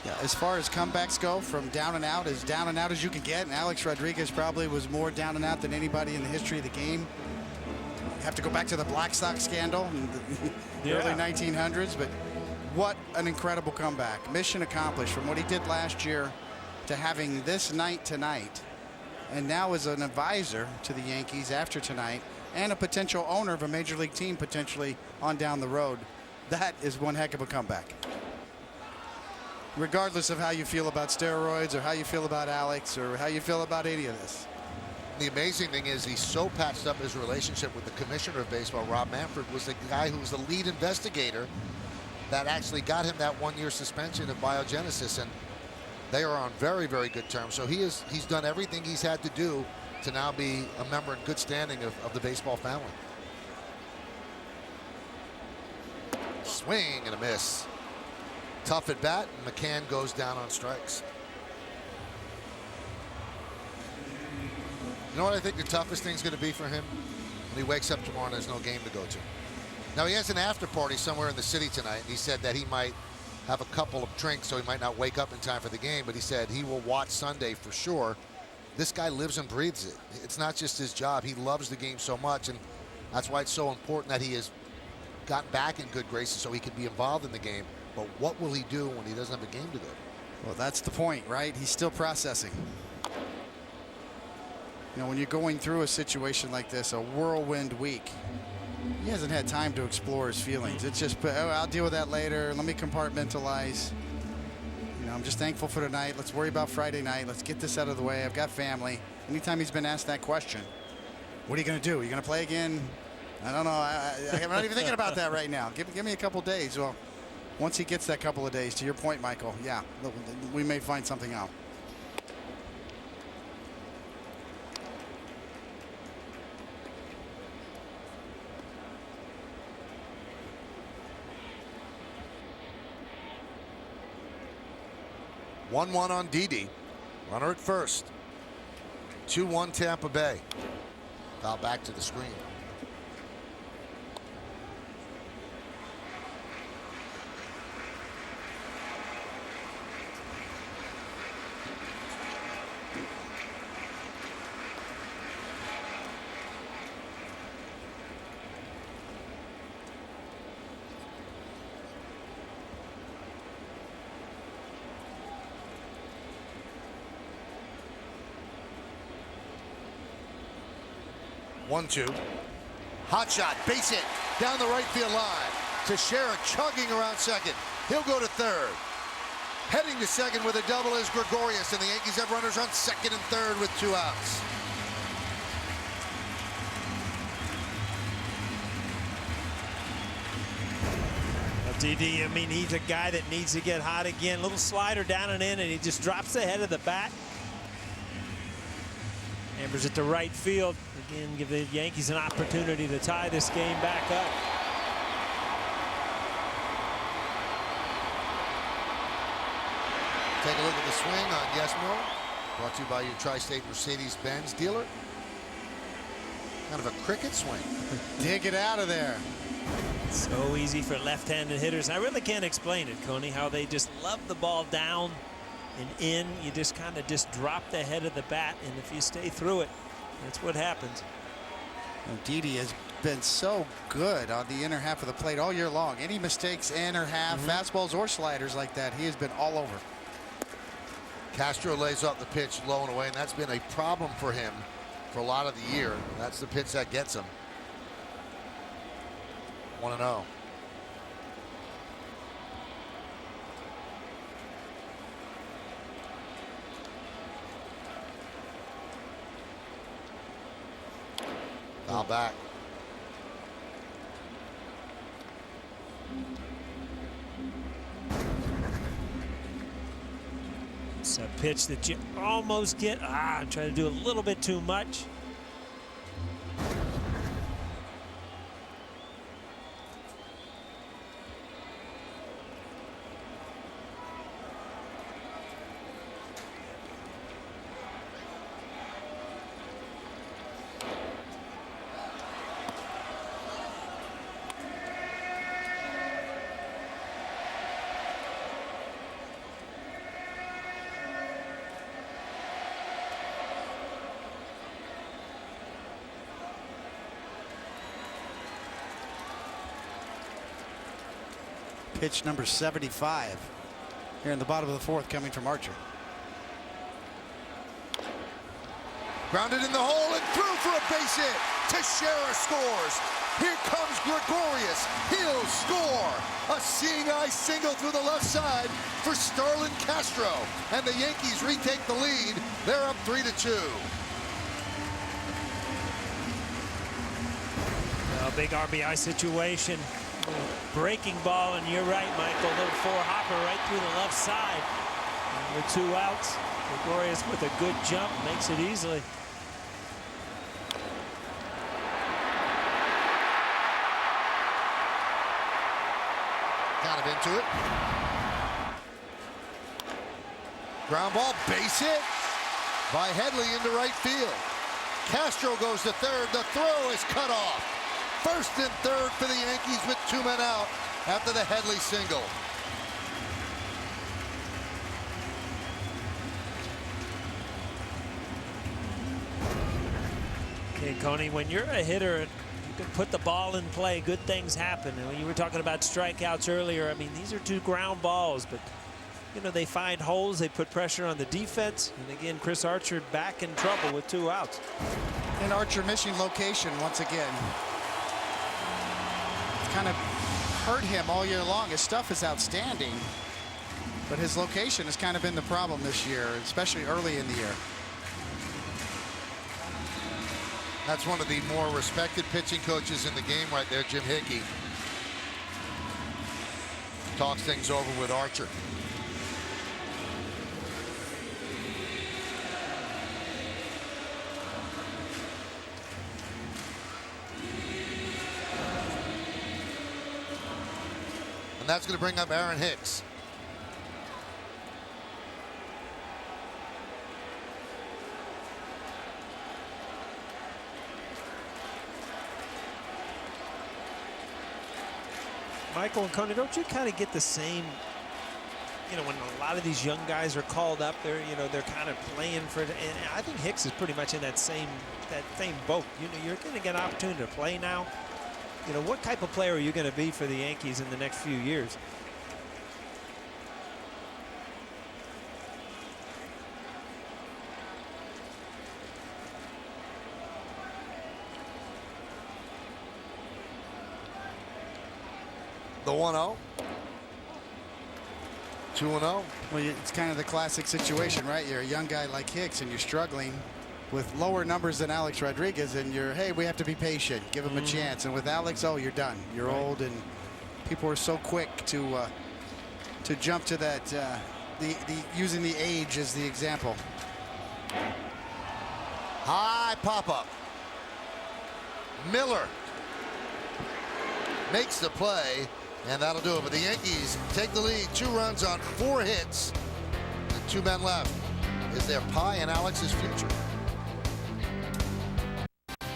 Yeah, as far as comebacks go, from down and out as you can get, and Alex Rodriguez probably was more down and out than anybody in the history of the game. You have to go back to the Black Sox scandal in the early 1900s, but what an incredible comeback. Mission accomplished from what he did last year to having this night tonight, and now as an advisor to the Yankees after tonight, and a potential owner of a major league team potentially on down the road. That is one heck of a comeback. Regardless of how you feel about steroids or how you feel about Alex or how you feel about any of this. The amazing thing is he's so patched up his relationship with the commissioner of baseball. Rob Manfred was the guy who was the lead investigator that actually got him that one-year suspension of biogenesis, and they are on very, very good terms. So he's done everything he's had to do to now be a member in good standing of the baseball family. Swing and a miss. Tough at bat, and McCann goes down on strikes. You know what I think the toughest thing's going to be for him? When he wakes up tomorrow and there's no game to go to. Now, he has an after party somewhere in the city tonight, and he said that he might have a couple of drinks, so he might not wake up in time for the game, but he said he will watch Sunday for sure. This guy lives and breathes it. It's not just his job. He loves the game so much, and that's why it's so important that he has gotten back in good graces so he can be involved in the game. But what will he do when he doesn't have a game to go to? Well, that's the point, right? He's still processing. You know, when you're going through a situation like this, a whirlwind week, he hasn't had time to explore his feelings. It's just, oh, I'll deal with that later. Let me compartmentalize. You know, I'm just thankful for tonight. Let's worry about Friday night. Let's get this out of the way. I've got family. Anytime he's been asked that question, what are you going to do? Are you going to play again? I don't know. I'm not even thinking about that right now. Give me a couple days. Well, once he gets that couple of days, to your point, Michael, yeah, we may find something out. One on Didi. Runner at first. 2-1 Tampa Bay. Foul back to the screen. One-two. Hot shot, base hit, down the right field line. Teixeira chugging around second. He'll go to third. Heading to second with a double is Gregorius, and the Yankees have runners on second and third with 2 outs. Didi, I mean, he's a guy that needs to get hot again. Little slider down and in, and he just drops the head of the bat. Hammers it to right field. Again, give the Yankees an opportunity to tie this game back up. Take a look at the swing on Yes No. Brought to you by your Tri-State Mercedes-Benz dealer. Kind of a cricket swing. Dig it out of there. So easy for left-handed hitters. I really can't explain it, Coney, how they just love the ball down and in. You just kind of just drop the head of the bat, and if you stay through it, that's what happens. And Didi has been so good on the inner half of the plate all year long. Any mistakes, inner half, fastballs or sliders like that, he has been all over. Castro lays off the pitch low and away, and that's been a problem for him for a lot of the year. That's the pitch that gets him. 1-0. Foul back. It's a pitch that you almost get. Try to do a little bit too much. Pitch number 75 here in the bottom of the fourth coming from Archer. Grounded in the hole and through for a base hit. Teixeira scores. Here comes Gregorius. He'll score. A seeing eye single through the left side for Starlin Castro. And the Yankees retake the lead. They're up 3-2. A big RBI situation. Breaking ball, and you're right, Michael. Little four-hopper right through the left side. And with 2 outs, Gregorius with a good jump makes it easily. Kind of into it. Ground ball, base hit by Headley into right field. Castro goes to third. The throw is cut off. First and third for the Yankees with 2 men out after the Headley single. Okay, Coney, when you're a hitter, you can put the ball in play, good things happen. And when you were talking about strikeouts earlier, I mean, these are 2 ground balls, but you know, they find holes, they put pressure on the defense. And again, Chris Archer back in trouble with 2 outs. And Archer missing location once again. Kind of hurt him all year long. His stuff is outstanding, but his location has kind of been the problem this year, especially early in the year. That's one of the more respected pitching coaches in the game right there, Jim Hickey. Talks things over with Archer. And that's going to bring up Aaron Hicks. Michael and Coney, don't you kind of get the same, you know, when a lot of these young guys are called up, they're kind of playing for it. And I think Hicks is pretty much in that same boat. You know, you're going to get an opportunity to play now. You know, what type of player are you going to be for the Yankees in the next few years? The 1-0. 2-0. Well, it's kind of the classic situation, right? You're a young guy like Hicks, and you're struggling with lower numbers than Alex Rodriguez, and hey, we have to be patient, give him a chance. And with Alex, oh, you're done. You're old, and People are so quick to jump to that, using the age as the example. High pop-up. Miller makes the play, and that'll do it. But the Yankees take the lead, 2 runs on 4 hits. And 2 men left. Is there pie in Alex's future?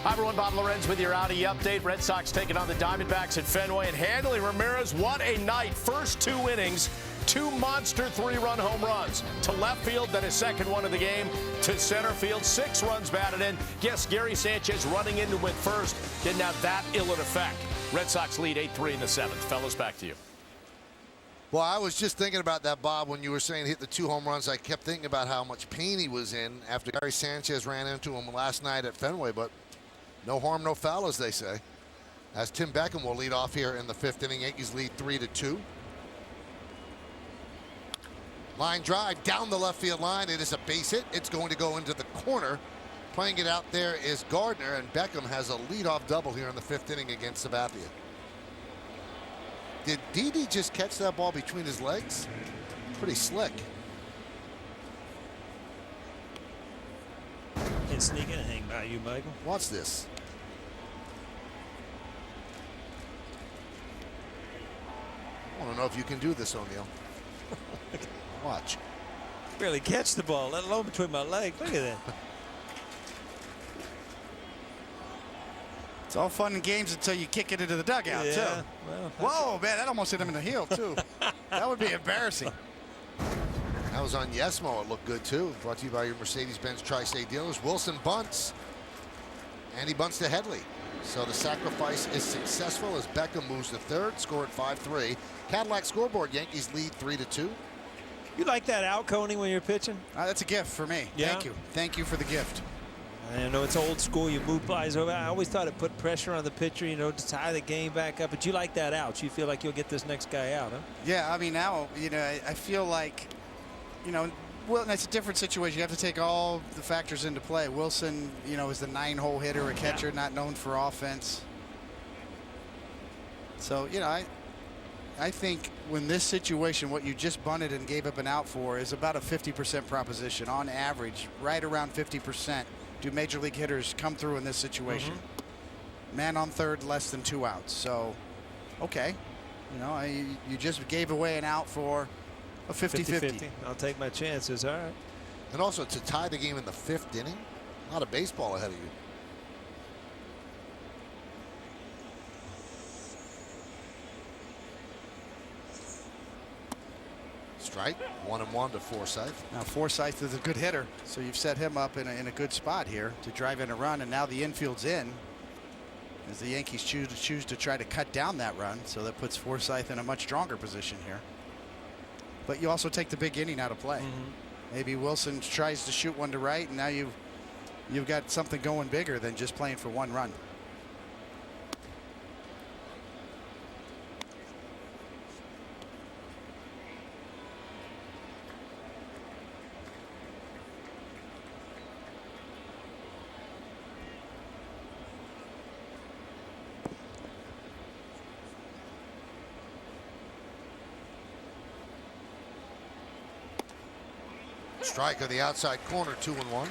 Hi, everyone. Bob Lorenz with your Audi update. Red Sox taking on the Diamondbacks at Fenway and handling Ramirez. What a night. First 2 innings, 2 monster 3-run home runs. To left field, then a second one of the game. To center field, 6 runs batted in. Yes, Gary Sanchez running into it first. Didn't have that ill an effect. Red Sox lead 8-3 in the 7th. Fellas, back to you. Well, I was just thinking about that, Bob, when you were saying hit the 2 home runs. I kept thinking about how much pain he was in after Gary Sanchez ran into him last night at Fenway, but no harm, no foul, as they say. As Tim Beckham will lead off here in the 5th inning. Yankees lead 3-2. Line drive down the left field line. It is a base hit. It's going to go into the corner. Playing it out there is Gardner, and Beckham has a leadoff double here in the 5th inning against Sabathia. Did Didi just catch that ball between his legs? Pretty slick. Can sneak in and hang by you, Michael. Watch this. I want to know if you can do this, O'Neill. Watch. Barely catch the ball, let alone between my legs. Look at that. It's all fun and games until you kick it into the dugout, too. Well, whoa, man, that almost hit him in the heel, too. That would be embarrassing. That was on Yesmo. It looked good, too. Brought to you by your Mercedes-Benz Tri-State dealers. Wilson bunts, and he bunts to Headley. So the sacrifice is successful as Beckham moves to 3rd, score at 5-3. Cadillac scoreboard, Yankees lead 3-2. You like that out coning when you're pitching? That's a gift for me. Yeah? Thank you. Thank you for the gift. I know it's old school. You move guys over. I always thought it put pressure on the pitcher, you know, to tie the game back up. But you like that out. You feel like you'll get this next guy out, huh? Yeah, I mean, now, you know, I feel like, you know, well, that's a different situation. You have to take all the factors into play. Wilson, you know, is the 9-hole hitter, a catcher, not known for offense. So, you know, I think when this situation, what you just bunted and gave up an out for is about a 50% proposition. On average, right around 50%. Do major league hitters come through in this situation? Man on 3rd, less than 2 outs. So, okay. You know, you just gave away an out for a 50-50. I'll take my chances. All right. And also to tie the game in the 5th inning, a lot of baseball ahead of you. Strike, 1-1 to Forsythe. Now Forsythe is a good hitter, so you've set him up in a good spot here to drive in a run, and now the infield's in as the Yankees choose to try to cut down that run, so that puts Forsythe in a much stronger position here. But you also take the big inning out of play. Maybe Wilson tries to shoot one to right, and now you've got something going bigger than just playing for 1 run. Strike on the outside corner, 2-1.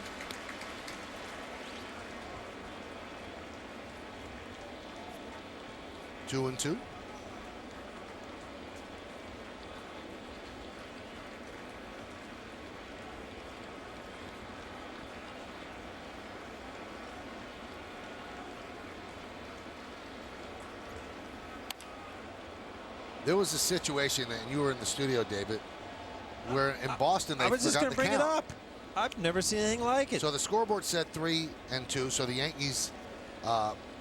Two and two. There was a situation, and you were in the studio, David, where in Boston they I was just forgot going to the bring count. it up. I've never seen anything like it. So the scoreboard said 3-2. So the Yankees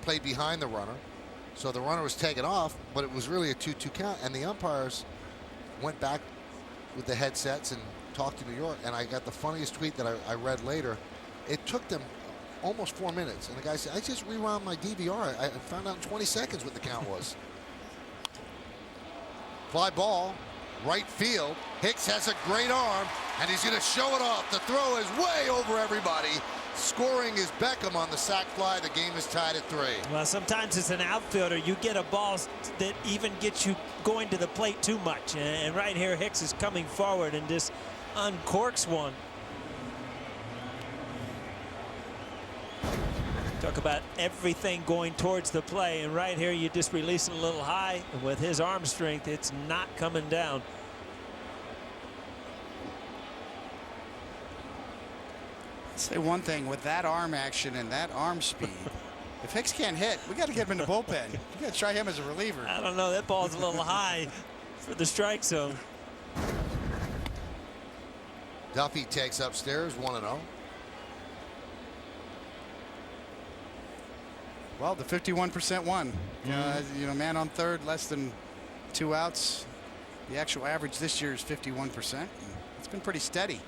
played behind the runner. So the runner was taken off, but it was really a 2-2 count. And the umpires went back with the headsets and talked to New York. And I got the funniest tweet that I read later. It took them almost 4 minutes. And the guy said, I just rewound my DVR. I found out in 20 seconds what the count was. Fly ball, right field. Hicks has a great arm, and he's going to show it off. The throw is way over everybody, scoring is Beckham on the sac fly. The game is tied at 3. Well, sometimes as an outfielder, you get a ball that even gets you going to the plate too much. And right here, Hicks is coming forward and just uncorks one. Talk about everything going towards the play, and right here you just release it a little high, and with his arm strength, it's not coming down. I'll say one thing, with that arm action and that arm speed, if Hicks can't hit, we got to get him in the bullpen. We got to try him as a reliever. I don't know, that ball's a little high for the strike zone. Duffy takes upstairs 1-0. Well, the 51% won. You know, man on third, less than 2 outs. The actual average this year is 51%. It's been pretty steady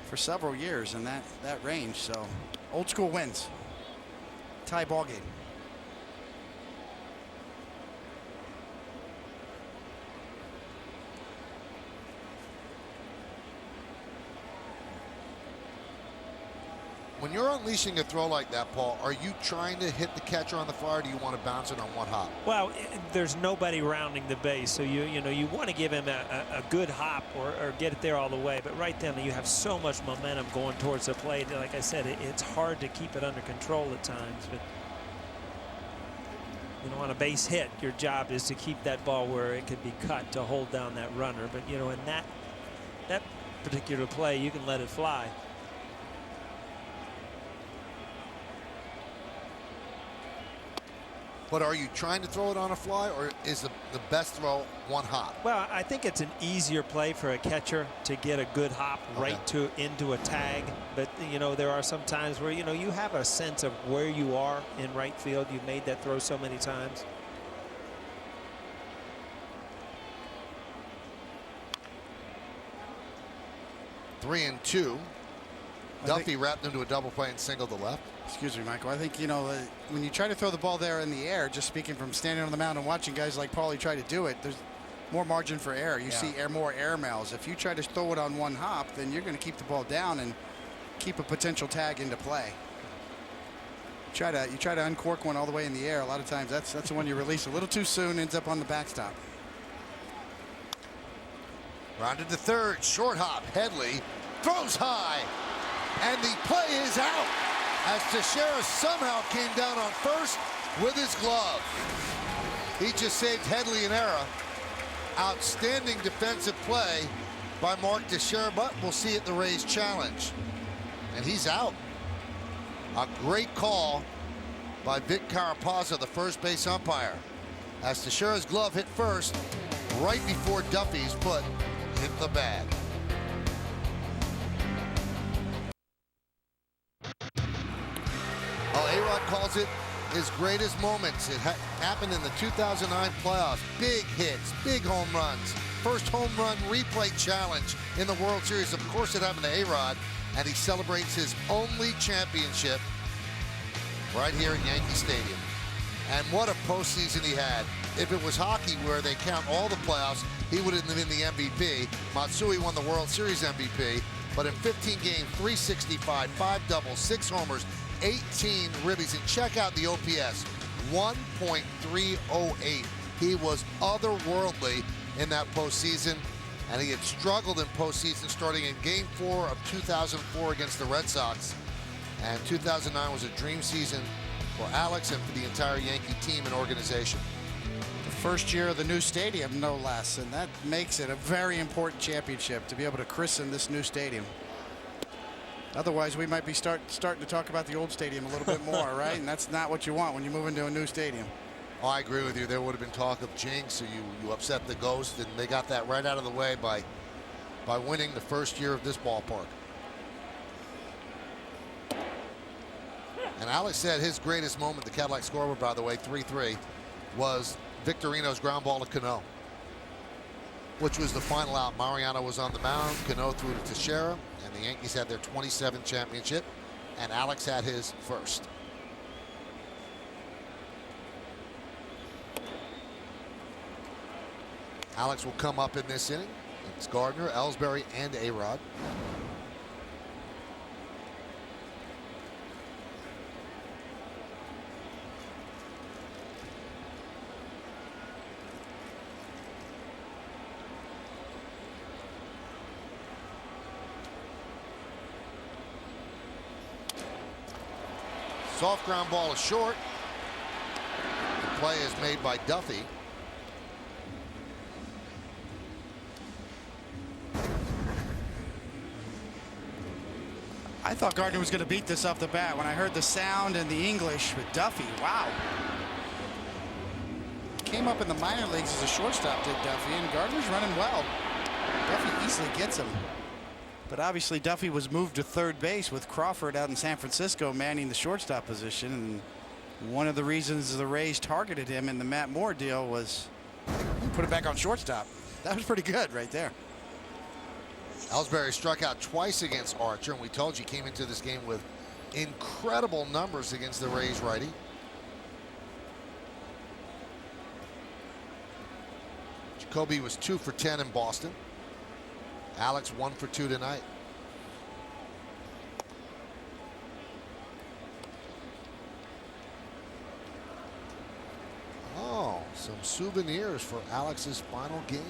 for several years in that range. So, old school wins. Tie ball game. When you're unleashing a throw like that, Paul, are you trying to hit the catcher on the fly, or do you want to bounce it on one hop? Well, there's nobody rounding the base, so you want to give him a good hop or get it there all the way. But right then, you have so much momentum going towards the plate. Like I said, it's hard to keep it under control at times. But on a base hit, your job is to keep that ball where it could be cut to hold down that runner. But in that particular play, you can let it fly. But are you trying to throw it on a fly, or is the best throw one hop? Well, I think it's an easier play for a catcher to get a good hop right into a tag. But, there are some times where, you have a sense of where you are in right field. You've made that throw so many times. Three and two. Duffy wrapped into a double play and singled to left. Excuse me, Michael. I think, when you try to throw the ball there in the air, just speaking from standing on the mound and watching guys like Paulie try to do it, there's more margin for error. You see more air mails. If you try to throw it on one hop, then you're going to keep the ball down and keep a potential tag into play. You try to uncork one all the way in the air. A lot of times that's the one you release a little too soon, ends up on the backstop. Rounded to third, short hop. Headley throws high, and the play is out as Teixeira somehow came down on first with his glove. He just saved Headley an error. Outstanding defensive play by Mark Teixeira, but we'll see it the Rays challenge. And he's out. A great call by Vic Carapazza, the first base umpire, as Teixeira's glove hit first right before Duffy's foot hit the bag. A-Rod calls it his greatest moments. It happened in the 2009 playoffs. Big hits, big home runs. First home run replay challenge in the World Series. Of course, it happened to A-Rod, and he celebrates his only championship right here at Yankee Stadium. And what a postseason he had. If it was hockey where they count all the playoffs, he would have been the MVP. Matsui won the World Series MVP, but in 15 games, 365, 5 doubles, 6 homers, 18 ribbies, and check out the OPS, 1.308. He was otherworldly in that postseason, and he had struggled in postseason starting in Game 4 of 2004 against the Red Sox. And 2009 was a dream season for Alex and for the entire Yankee team and organization. The first year of the new stadium, no less, and that makes it a very important championship to be able to christen this new stadium. Otherwise, we might be starting to talk about the old stadium a little bit more, right? And that's not what you want when you move into a new stadium. Oh, I agree with you. There would have been talk of jinx, so you upset the ghost, and they got that right out of the way by winning the first year of this ballpark. And Alex said his greatest moment, the Cadillac scoreboard, by the way, 3-3, was Victorino's ground ball to Cano, which was the final out. Mariano was on the mound. Cano threw to Teixeira, and the Yankees had their 27th championship, and Alex had his first. Alex will come up in this inning. It's Gardner, Ellsbury, and A-Rod. Soft ground ball is short. The play is made by Duffy. I thought Gardner was going to beat this off the bat when I heard the sound and the English with Duffy. Wow. Came up in the minor leagues as a shortstop, did Duffy, and Gardner's running well. Duffy easily gets him. But obviously Duffy was moved to third base with Crawford out in San Francisco manning the shortstop position. And one of the reasons the Rays targeted him in the Matt Moore deal was put it back on shortstop. That was pretty good right there. Ellsbury struck out twice against Archer, and we told you he came into this game with incredible numbers against the Rays righty. Jacoby was 2 for 10 in Boston. Alex 1 for 2 tonight. Oh, some souvenirs for Alex's final game.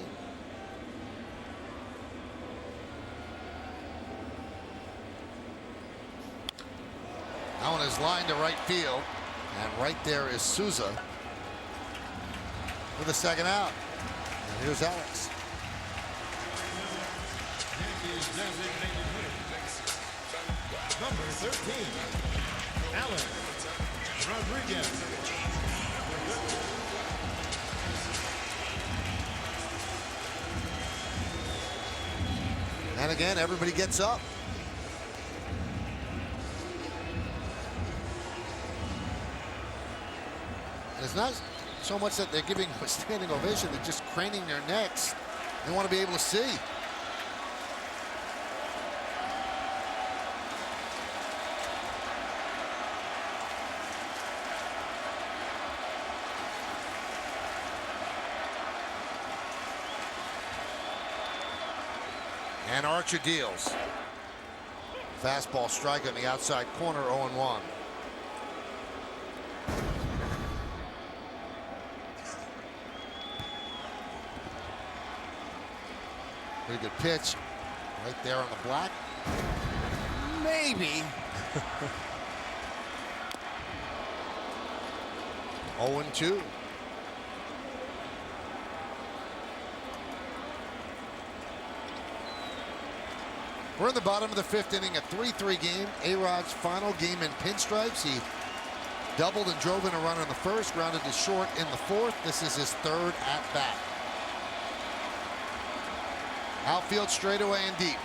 That one is lined to right field, and right there is Souza for the second out. And here's Alex. Number 13, Alex Rodriguez. And again, everybody gets up. And it's not so much that they're giving a standing ovation, they're just craning their necks. They want to be able to see. And Archer deals. Fastball strike on the outside corner, 0-1. Pretty good pitch. Right there on the black. Maybe. 0-2. We're in the bottom of the 5th inning, a 3-3 game. A-Rod's final game in pinstripes. He doubled and drove in a run in the 1st, grounded to short in the 4th. This is his 3rd at bat. Outfield straightaway and deep.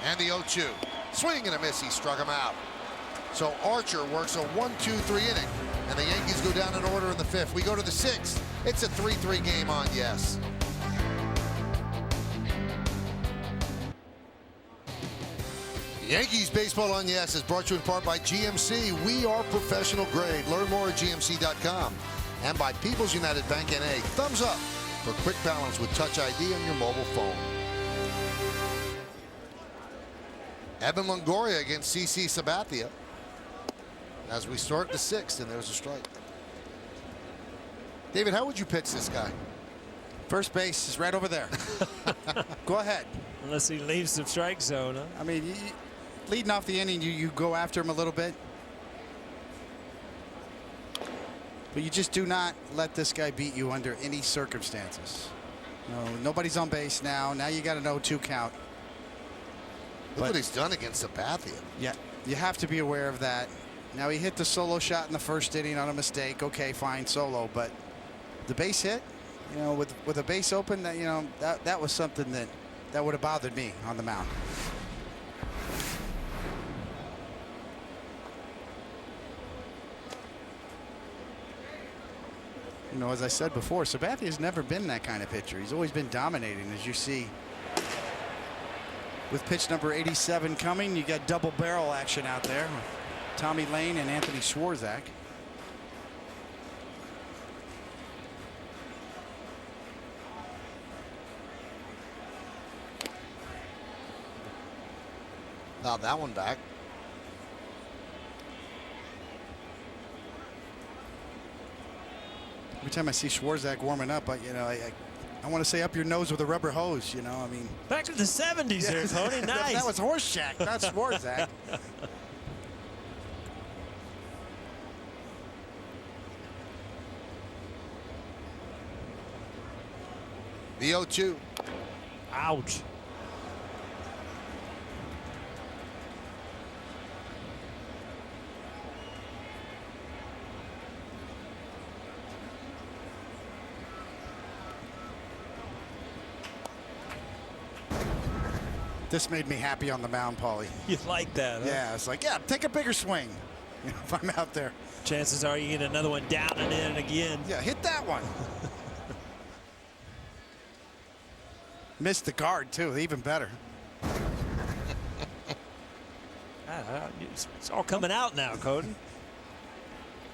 And the 0-2. Swing and a miss. He struck him out. So Archer works a 1-2-3 inning. And the Yankees go down in order in the 5th. We go to the 6th. It's a 3-3 game on Yes. Yankees Baseball on Yes is brought to you in part by GMC. We are professional grade. Learn more at GMC.com. And by People's United Bank N.A. Thumbs up for quick balance with Touch ID on your mobile phone. Evan Longoria against CC Sabathia as we start the 6th, and there's a strike. David, how would you pitch this guy? First base is right over there. Go ahead. Unless he leaves the strike zone. Huh? I mean, leading off the inning, you go after him a little bit. But you just do not let this guy beat you under any circumstances. No, nobody's on base now. Now you got an 0-2 count. Look what he's done against Sabathia. Yeah, you have to be aware of that. Now he hit the solo shot in the 1st inning on a mistake. Okay, fine, solo. But the base hit, you know, with a base open, that, you know, that was something that would have bothered me on the mound. You know, as I said before, Sabathia's never been that kind of pitcher. He's always been dominating, as you see. With pitch number 87 coming, you got double barrel action out there. Tommy Lane and Anthony Swarzak. Fouled that one back. Every time I see Swarzak warming up, I want to say up your nose with a rubber hose. You know, I mean. Back to the 70s here, Tony. Nice. That was Horseshack, not Swarzak. The 0-2. Ouch. This made me happy on the mound, Paulie. You like that, huh? Yeah, it's like, yeah, take a bigger swing if I'm out there. Chances are you get another one down and in again. Yeah, hit that one. Missed the guard, too. Even better. It's all coming out now, Cody.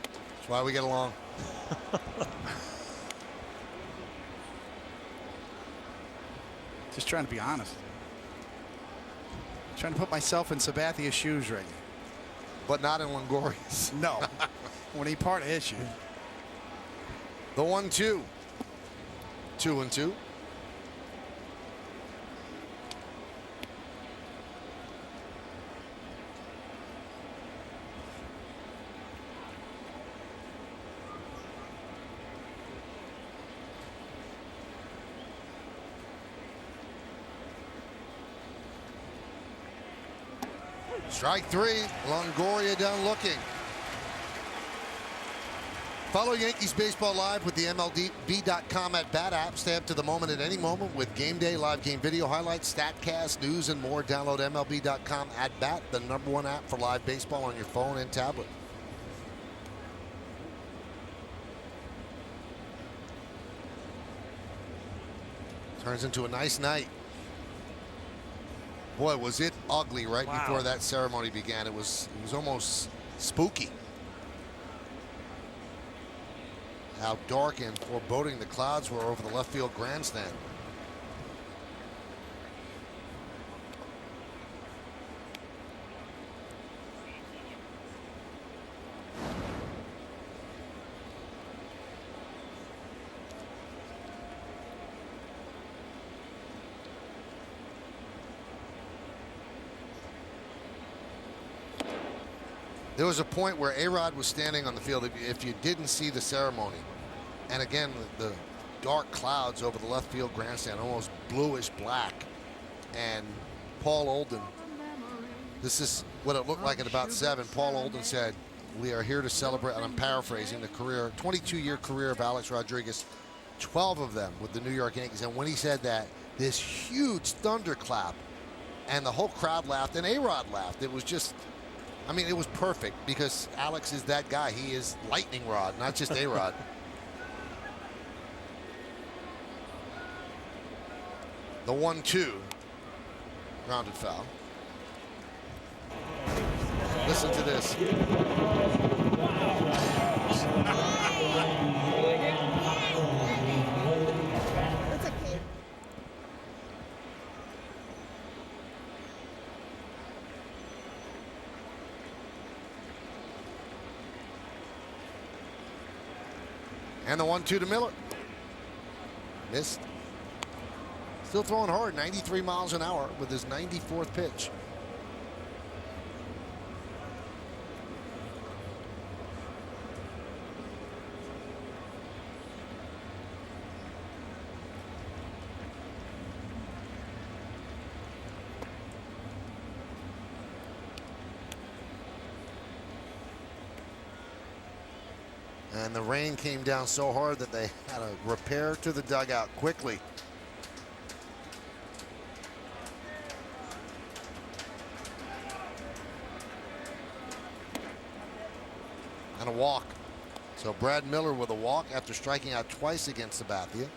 That's why we get along. Just trying to be honest. Trying to put myself in Sabathia's shoes right now. But not in Longoria's. No. When he part of his shoes. The 1-2. 2-2. Strike 3. Longoria done looking. Follow Yankees Baseball Live with the MLB.com at-bat app. Stay up to the moment at any moment with game day, live game video highlights, StatCast, news, and more. Download MLB.com at-bat, the #1 app for live baseball on your phone and tablet. Turns into a nice night. Boy, was it ugly right before that ceremony began. It was almost spooky. How dark and foreboding the clouds were over the left field grandstand. There was a point where A-Rod was standing on the field. If you didn't see the ceremony, and again, the dark clouds over the left field grandstand, almost bluish black, and Paul Olden, this is what it looked like at about 7. Paul Olden said, "We are here to celebrate," and I'm paraphrasing, the 22-year career of Alex Rodriguez, 12 of them with the New York Yankees. And when he said that, this huge thunderclap, and the whole crowd laughed, and A-Rod laughed. It was just, I mean, it was perfect because Alex is that guy. He is lightning rod, not just A-Rod. The 1-2. Grounded foul. Listen to this. And the 1-2 to Miller. Missed. Still throwing hard, 93 miles an hour with his 94th pitch. And the rain came down so hard that they had to repair to the dugout quickly. And a walk. So Brad Miller with a walk after striking out twice against Sabathia.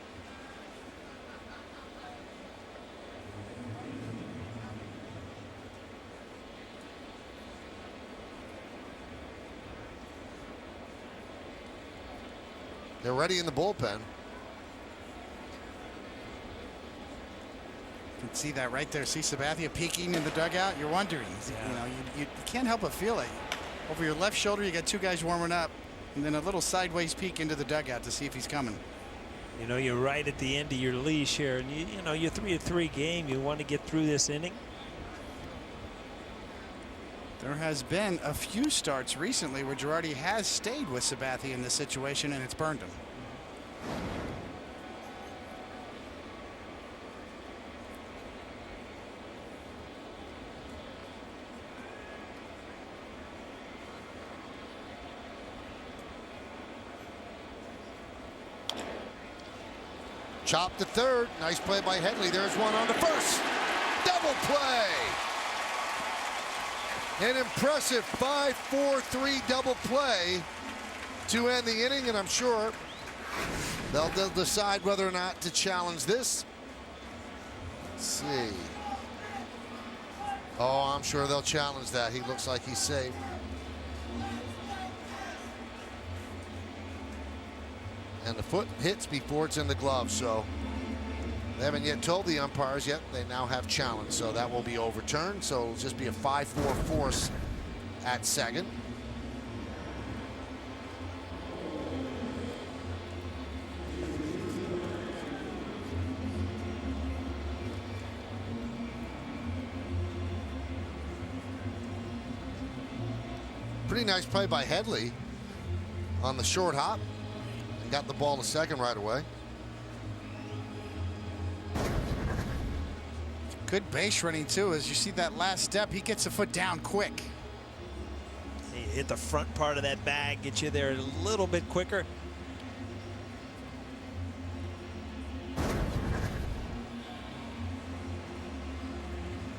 They're ready in the bullpen. You can see that right there. See Sabathia peeking in the dugout. You're wondering, you know, you can't help but feel it. Over your left shoulder, you got two guys warming up, and then a little sideways peek into the dugout to see if he's coming. You know, you're right at the end of your leash here, and you know, you're 3-3 game. You want to get through this inning. There has been a few starts recently where Girardi has stayed with Sabathia in this situation, and it's burned him. Chopped to third. Nice play by Headley. There's one on the first. Double play. An impressive 5-4-3 double play to end the inning, and I'm sure they'll decide whether or not to challenge this. Let's see. Oh, I'm sure they'll challenge that. He looks like he's safe. And the foot hits before it's in the glove, so they haven't yet told the umpires yet. They now have challenged, so that will be overturned. So it'll just be a 5-4 force at second. Pretty nice play by Headley on the short hop and got the ball to second right away. Good base running too. As you see that last step, he gets a foot down quick. He hit the front part of that bag, get you there a little bit quicker.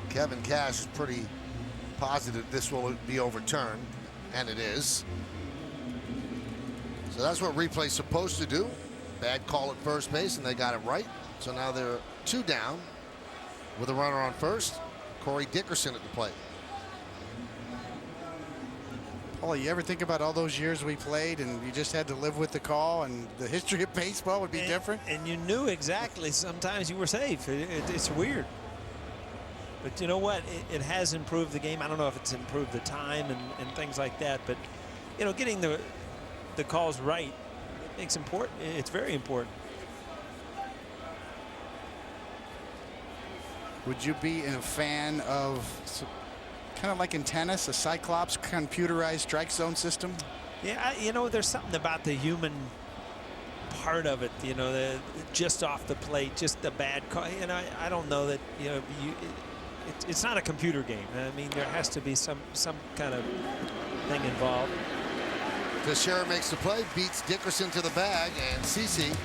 Kevin Cash is pretty positive this will be overturned, and it is. So that's what replay's supposed to do. Bad call at first base, and they got it right. So now they're 2 down with a runner on first. Corey Dickerson at the plate. Paul, you ever think about all those years we played and you just had to live with the call and the history of baseball would be different? And you knew exactly sometimes you were safe. It's weird. But you know what? It has improved the game. I don't know if it's improved the time and things like that. But, you know, getting the calls right, it makes important. It's very important. Would you be a fan of, kind of like in tennis, a Cyclops computerized strike zone system? Yeah, you know, there's something about the human part of it, you know, just off the plate, just the bad call. And I don't know that, you know, it's not a computer game. I mean, there has to be some kind of thing involved. Teixeira makes the play, beats Dickerson to the bag, and CeCe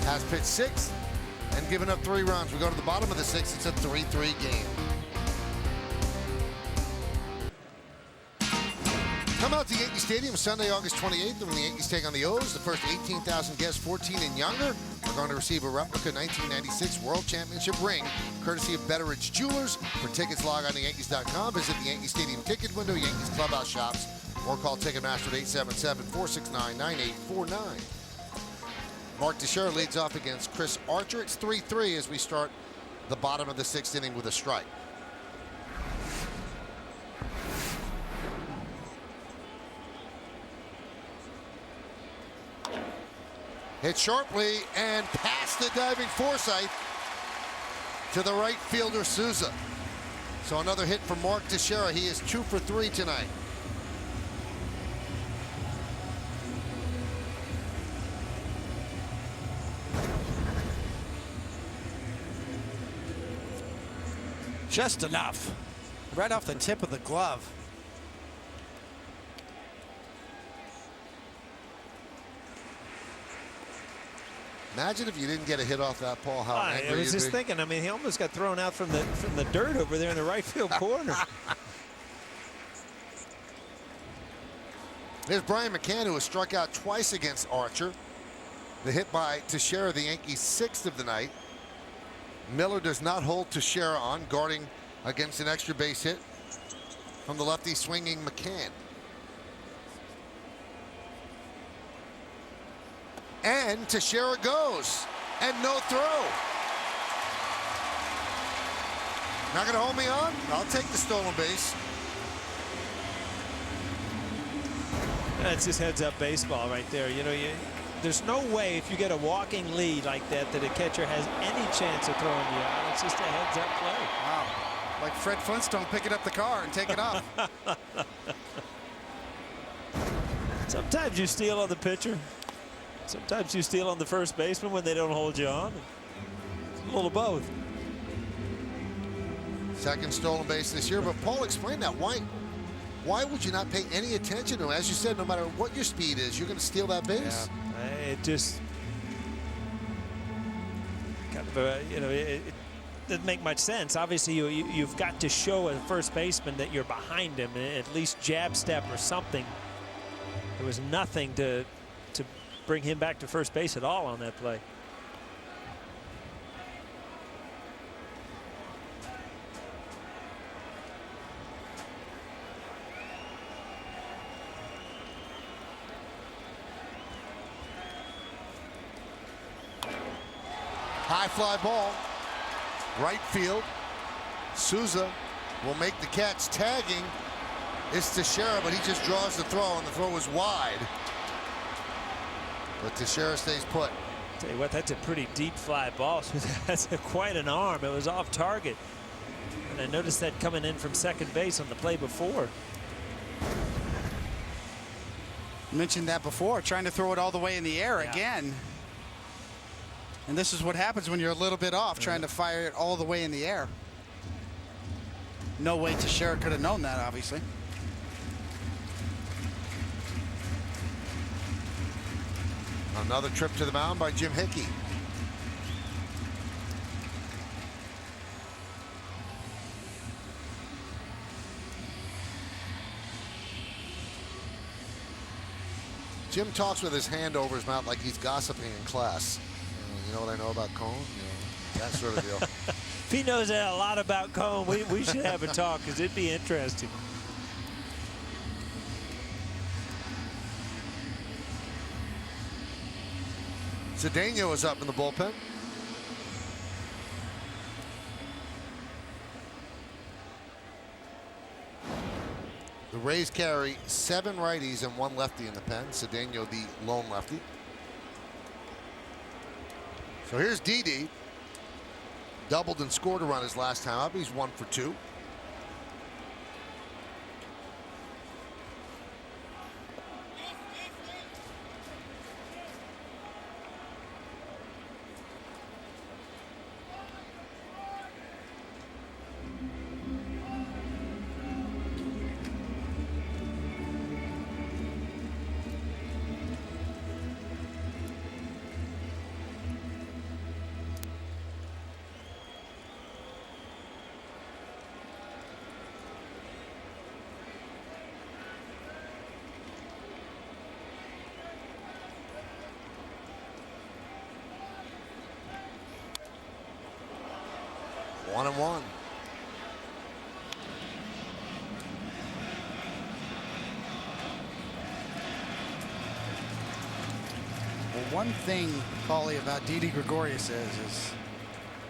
has pitched 6 and given up 3 runs. We go to the bottom of the 6th. It's a 3-3 game. Come out to Yankee Stadium Sunday, August 28th, when the Yankees take on the O's. The first 18,000 guests 14 and younger are going to receive a replica 1996 World Championship ring, courtesy of Betteridge Jewelers. For tickets, log on to Yankees.com. Visit the Yankee Stadium ticket window, Yankees clubhouse shops, or call Ticketmaster at 877-469-9849. Mark Teixeira leads off against Chris Archer. It's 3-3 as we start the bottom of the 6th inning with a strike. Hit sharply and past the diving Forsythe to the right fielder Souza. So another hit from Mark Teixeira. He is 2 for 3 tonight. Just enough. Right off the tip of the glove. Imagine if you didn't get a hit off that, Paul. How angry I was you'd just be. thinking. I mean, he almost got thrown out from the dirt over there in the right field corner. There's Brian McCann, who has struck out twice against Archer. The hit by Teixeira, the Yankees' 6th of the night. Miller does not hold Teixeira on, guarding against an extra base hit from the lefty swinging McCann. And Teixeira goes, and no throw. Not going to hold me on? I'll take the stolen base. That's just heads-up baseball right there. You know, there's no way if you get a walking lead like that that a catcher has any chance of throwing you out. It's just a heads-up play. Wow. Like Fred Flintstone picking up the car and taking off. Sometimes you steal on the pitcher. Sometimes you steal on the first baseman when they don't hold you on. It's a little of both. Second stolen base this year, but Paul, explain that. Why would you not pay any attention to him? As you said, no matter what your speed is, you're going to steal that base. Yeah, it just... kind of a, you know, it doesn't make much sense. Obviously, you've got to show a first baseman that you're behind him, at least jab step or something. There was nothing to bring him back to first base at all on that play. High fly ball, right field. Souza will make the catch. Tagging is Teixeira, but he just draws the throw, and the throw is wide. But Teixeira stays put. Tell you what, that's a pretty deep fly ball. So that's quite an arm. It was off target. And I noticed that coming in from second base on the play before. Mentioned that before, trying to throw it all the way in the air again. And this is what happens when you're a little bit off, trying to fire it all the way in the air. No way Teixeira could have known that, obviously. Another trip to the mound by Jim Hickey. Jim talks with his hand over his mouth like he's gossiping in class. You know what I know about Cone? You know, that sort of deal. If he knows a lot about Cone, we should have a talk, because it'd be interesting. Cedeno is up in the bullpen. The Rays carry 7 righties and 1 lefty in the pen. Cedeno, the lone lefty. So here's Didi. Doubled and scored a run his last time up. He's 1 for 2. One and one. Well, one thing, Paulie, about Didi Gregorius is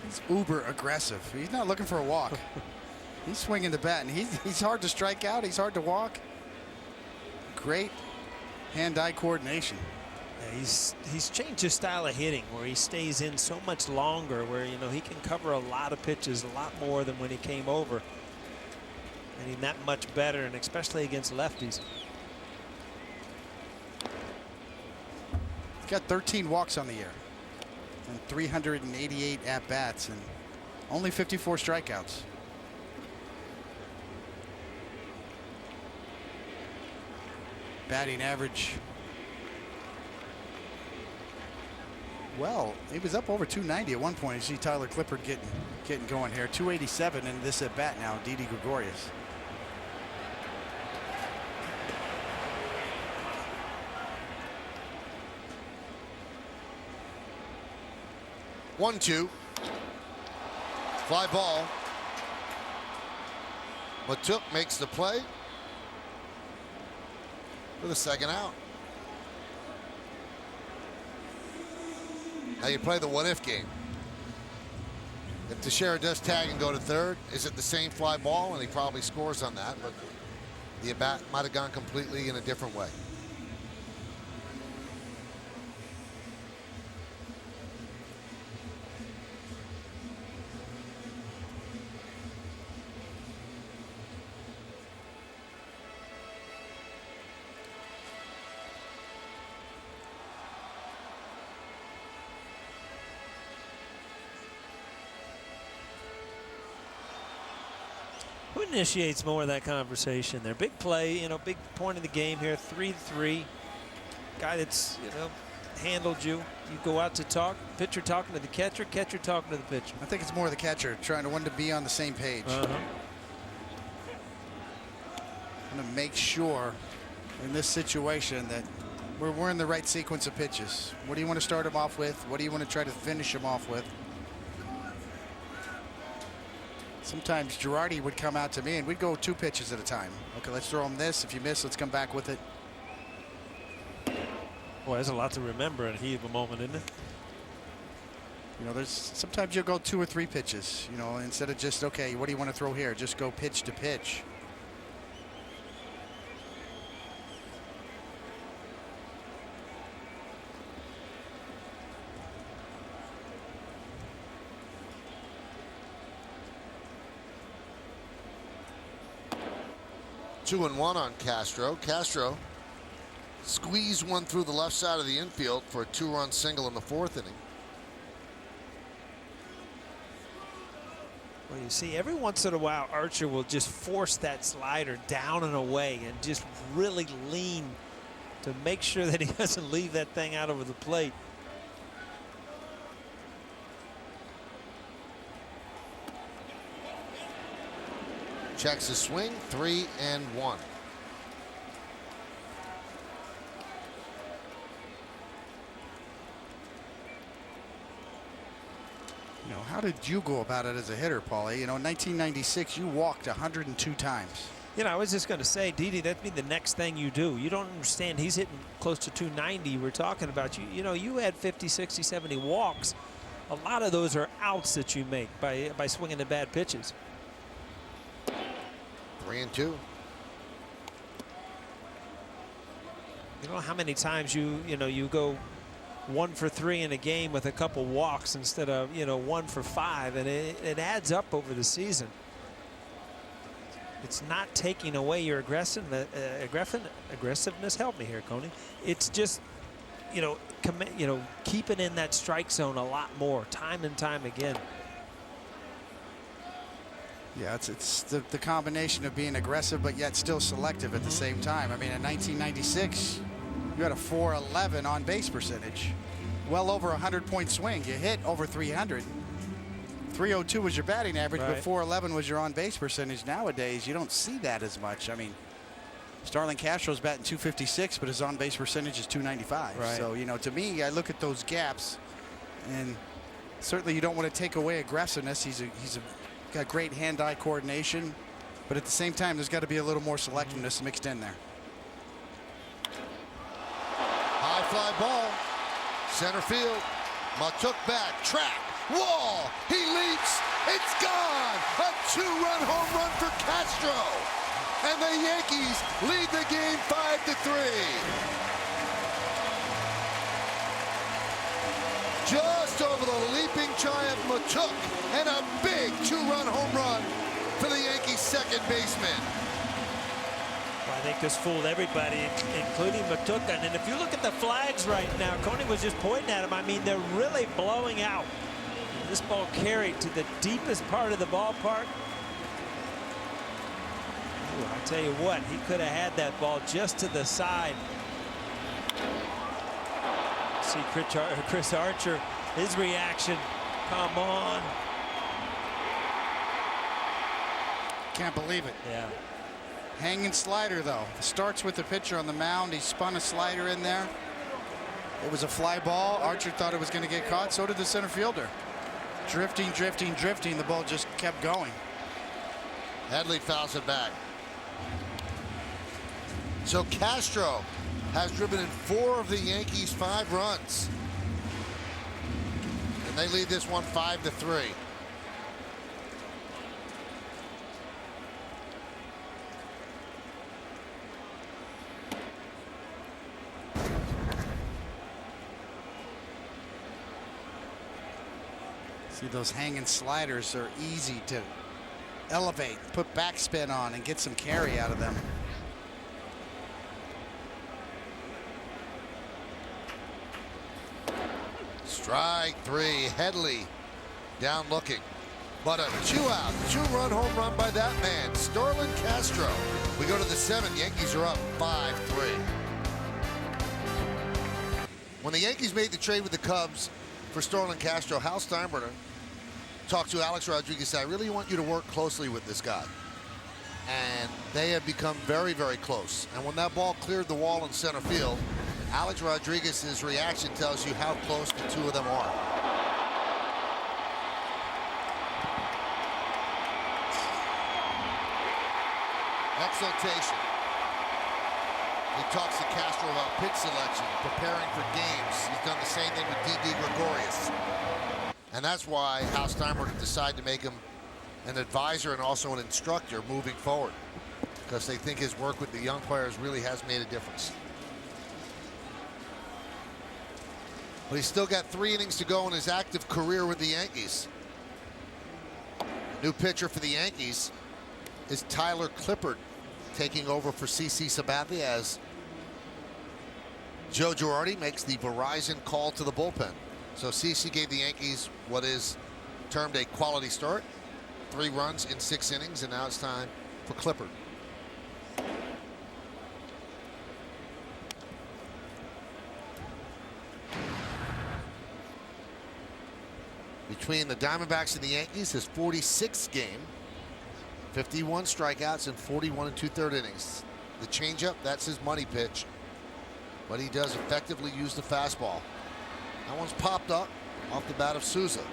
he's uber aggressive. He's not looking for a walk. He's swinging the bat, and he's hard to strike out. He's hard to walk. Great hand-eye coordination. Yeah, he's changed his style of hitting, where he stays in so much longer, where, you know, he can cover a lot of pitches, a lot more than when he came over. And he's that much better, and especially against lefties. He's got 13 walks on the year and 388 at-bats and only 54 strikeouts. Batting average, well, he was up over 290 at one point. You see Tyler Clippard getting going here. 287 in this at bat now, Didi Gregorius. One, two. Fly ball. Matuk makes the play for the second out. Now you play the what-if game. If Teixeira does tag and go to third, is it the same fly ball? And he probably scores on that, but the at-bat might have gone completely in a different way. Who initiates more of that conversation there? Big play, you know, big point of the game here, 3-3. Guy that's, you know, handled you. You go out to talk, pitcher talking to the catcher, catcher talking to the pitcher. I think it's more the catcher trying to want to be on the same page. Uh-huh. I'm going to make sure in this situation that we're in the right sequence of pitches. What do you want to start him off with? What do you want to try to finish him off with? Sometimes Girardi would come out to me and we'd go 2 pitches at a time. Okay, let's throw him this. If you miss, let's come back with it. Boy, there's a lot to remember in heat of a moment, isn't it? You know, there's sometimes you'll go 2 or 3 pitches, you know, instead of just, okay, what do you want to throw here? Just go pitch to pitch. Two and one on Castro. Castro squeezed one through the left side of the infield for a 2-run single in the 4th inning. Well, you see, every once in a while, Archer will just force that slider down and away and just really lean to make sure that he doesn't leave that thing out over the plate. Checks his swing, 3-1. You know, how did you go about it as a hitter, Paulie? You know, in 1996, you walked 102 times. You know, I was just going to say, Didi, that'd be the next thing you do. You don't understand. He's hitting close to 290. We're talking about you know, you had 50, 60, 70 walks. A lot of those are outs that you make by swinging the bad pitches. 3-2. You know how many times you go 1 for 3 in a game with a couple walks instead of 1 for 5, and it adds up over the season. It's not taking away your aggressiveness. Help me here, Coney. It's just keeping in that strike zone a lot more, time and time again. Yeah, it's the combination of being aggressive but yet still selective at the same time. I mean, in 1996, you had a .411 on base percentage, well over 100-point swing. You hit over 300. 302 was your batting average, right, but .411 was your on base percentage. Nowadays, you don't see that as much. I mean, Starlin Castro's batting .256, but his on base percentage is .295. Right. So, you know, to me, I look at those gaps, and certainly you don't want to take away aggressiveness. He's got great hand-eye coordination, but at the same time, there's got to be a little more selectiveness mixed in there. High fly ball, center field. Matuk back, track, wall. He leaps. It's gone. A 2-run home run for Castro, and the Yankees lead the game 5-3. Just over the leaping giant Matuk, and a big 2-run home run for the Yankees' second baseman. Well, I think this fooled everybody, including Matuka. And if you look at the flags right now, Coney was just pointing at them. I mean, they're really blowing out. This ball carried to the deepest part of the ballpark. Ooh, I'll tell you what, he could have had that ball just to the side. See Chris Archer, his reaction. Come on. Can't believe it. Yeah. Hanging slider, though. Starts with the pitcher on the mound. He spun a slider in there. It was a fly ball. Archer thought it was going to get caught. So did the center fielder. Drifting, drifting, drifting. The ball just kept going. Headley fouls it back. So Castro has driven in 4 of the Yankees' 5 runs. And they lead this one 5-3. See, those hanging sliders are easy to elevate, put backspin on, and get some carry out of them. Strike 3. Headley down looking. But a 2-out, 2-run home run by that man, Starlin Castro. We go to the 7th. Yankees are up 5-3. When the Yankees made the trade with the Cubs for Starlin Castro, Hal Steinbrenner talked to Alex Rodriguez and said, I really want you to work closely with this guy. And they have become very, very close. And when that ball cleared the wall in center field, Alex Rodriguez's reaction tells you how close the two of them are. Exultation. He talks to Castro about pitch selection, preparing for games. He's done the same thing with Didi Gregorius. And that's why Hal Steinbrenner decided to make him an advisor and also an instructor moving forward, because they think his work with the young players really has made a difference. But he's still got 3 innings to go in his active career with the Yankees. New pitcher for the Yankees is Tyler Clippard, taking over for CC Sabathia as Joe Girardi makes the Verizon call to the bullpen. So CC gave the Yankees what is termed a quality start. 3 runs in 6 innings, and now it's time for Clippard. Between the Diamondbacks and the Yankees, his 46th game, 51 strikeouts and 41 2/3 innings. The changeup, that's his money pitch, but he does effectively use the fastball. That one's popped up off the bat of Souza.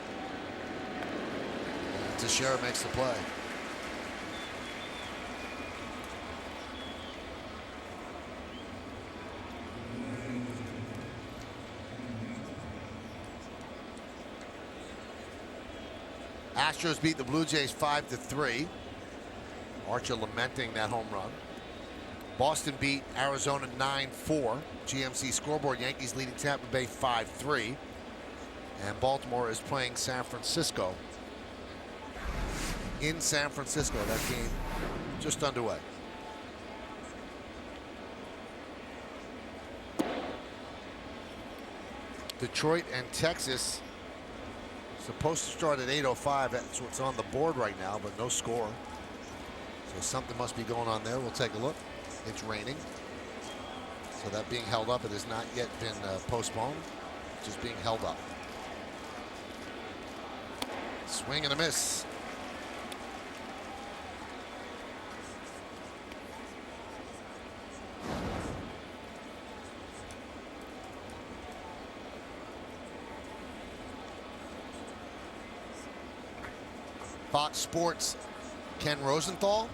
And Teixeira makes the play. Astros beat the Blue Jays 5-3. Archer lamenting that home run. Boston beat Arizona 9-4. GMC scoreboard, Yankees leading Tampa Bay 5-3. And Baltimore is playing San Francisco in San Francisco. That game just underway. Detroit and Texas supposed to start at 8:05. That's what's on the board right now, but no score. So something must be going on there. We'll take a look. It's raining. So that being held up, it has not yet been postponed. Just being held up. Swing and a miss. Fox Sports' Ken Rosenthal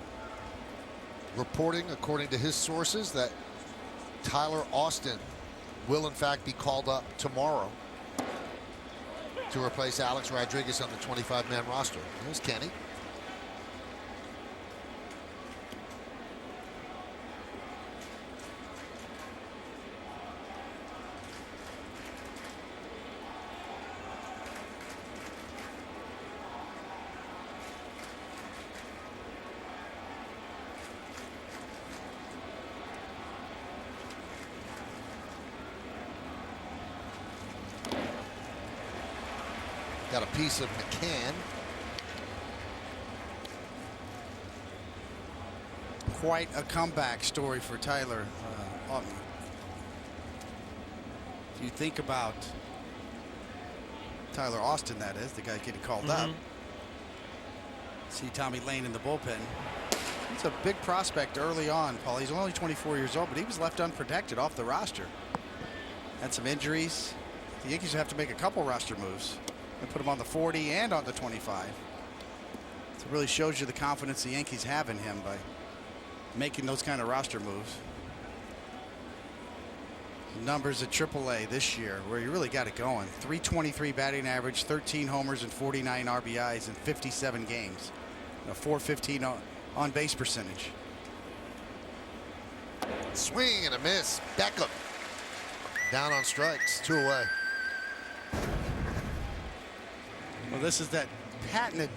reporting, according to his sources, that Tyler Austin will in fact be called up tomorrow to replace Alex Rodriguez on the 25-man roster. There's Kenny. Got a piece of McCann. Quite a comeback story for Tyler. If you think about Tyler Austin, that is, the guy getting called up. See Tommy Lane in the bullpen. He's a big prospect early on, Paul. He's only 24 years old, but he was left unprotected off the roster. Had some injuries. The Yankees have to make a couple roster moves and put him on the 40 and on the 25. So it really shows you the confidence the Yankees have in him by making those kind of roster moves. Numbers at AAA this year where you really got it going. 323 batting average, 13 homers and 49 RBIs in 57 games. A 415 on base percentage. Swing and a miss. Beckham down on strikes. 2 away. Well, this is that patented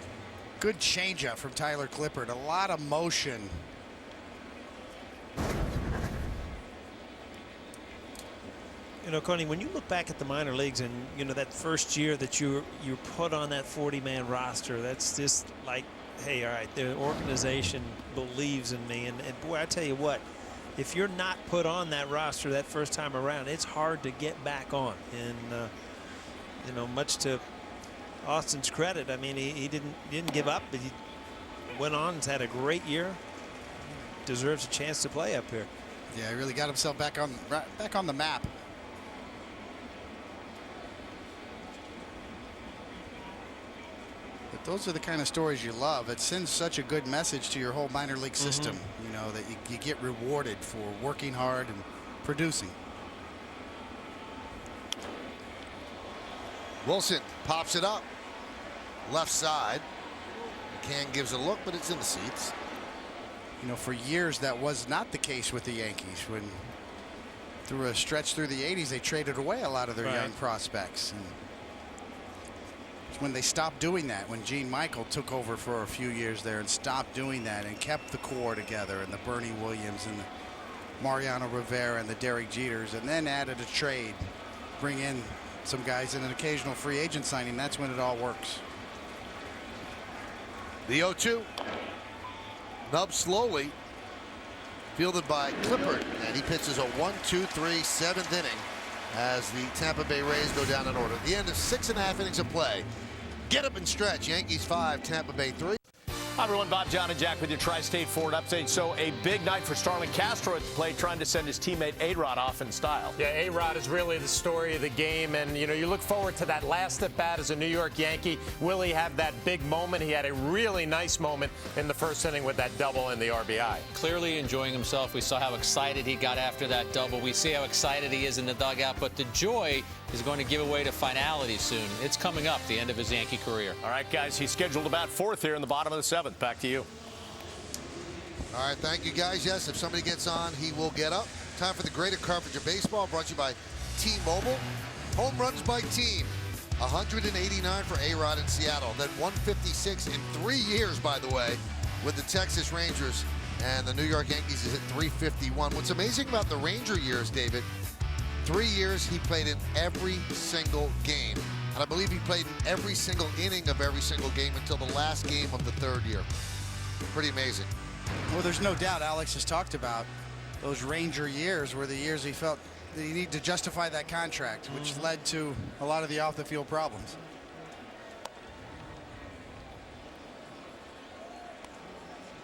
good changeup from Tyler Clippard. A lot of motion. You know, Connie, when you look back at the minor leagues and, you know, that first year that you put on that 40-man roster, that's just like, hey, all right, the organization believes in me. And boy, I tell you what, if you're not put on that roster that first time around, it's hard to get back on. And you know, much to Austin's credit, I mean, he didn't give up, but he went on and had a great year. Deserves a chance to play up here. Yeah, he really got himself back on the map. But those are the kind of stories you love. It sends such a good message to your whole minor league system, you know, that you get rewarded for working hard and producing. Wilson pops it up. Left side. McCann gives a look, but it's in the seats. You know, for years that was not the case with the Yankees. When through a stretch through the 80s, they traded away a lot of their young prospects. And it's when they stopped doing that, when Gene Michael took over for a few years there and stopped doing that and kept the core together, and the Bernie Williams and the Mariano Rivera and the Derek Jeters, and then added a trade, bring in some guys in an occasional free agent signing. That's when it all works. The 0-2. Nub slowly. Fielded by Clippard, and he pitches a 1-2-3 7th inning as the Tampa Bay Rays go down in order. At the end of 6.5 innings of play. Get up and stretch. Yankees 5, Tampa Bay 3. Hi, everyone. Bob, John, and Jack with your Tri-State Ford update. So a big night for Starlin Castro at the plate, trying to send his teammate A-Rod off in style. Yeah, A-Rod is really the story of the game, and you know, you look forward to that last at bat as a New York Yankee. Will he have that big moment? He had a really nice moment in the first inning with that double and the RBI. Clearly enjoying himself. We saw how excited he got after that double. We see how excited he is in the dugout, but the joy is going to give away to finality soon. It's coming up, the end of his Yankee career. All right, guys, he's scheduled to bat 4th here in the bottom of the 7th. Back to you. All right, thank you, guys. Yes, if somebody gets on, he will get up. Time for the greater coverage of baseball, brought to you by T-Mobile. Home runs by team. 189 for A-Rod in Seattle. Then 156 in 3 years, by the way, with the Texas Rangers. And the New York Yankees is at 351. What's amazing about the Ranger years, David, 3 years he played in every single game. And I believe he played in every single inning of every single game until the last game of the 3rd year. Pretty amazing. Well, there's no doubt Alex has talked about those Ranger years were the years he felt that he needed to justify that contract, which led to a lot of the off-the-field problems.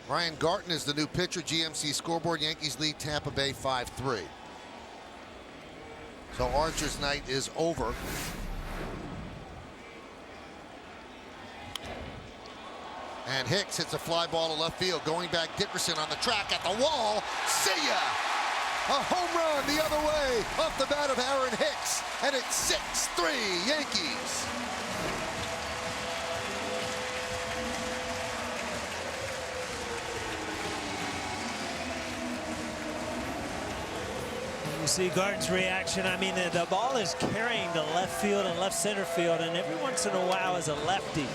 Ryan Garton is the new pitcher. GMC scoreboard. Yankees lead Tampa Bay 5-3. So Archer's night is over. And Hicks hits a fly ball to left field. Going back, Dickerson on the track at the wall. See ya! A home run the other way off the bat of Aaron Hicks. And it's 6-3 Yankees. You see Garton's reaction. I mean, the ball is carrying to left field and left center field, and every once in a while as a lefty,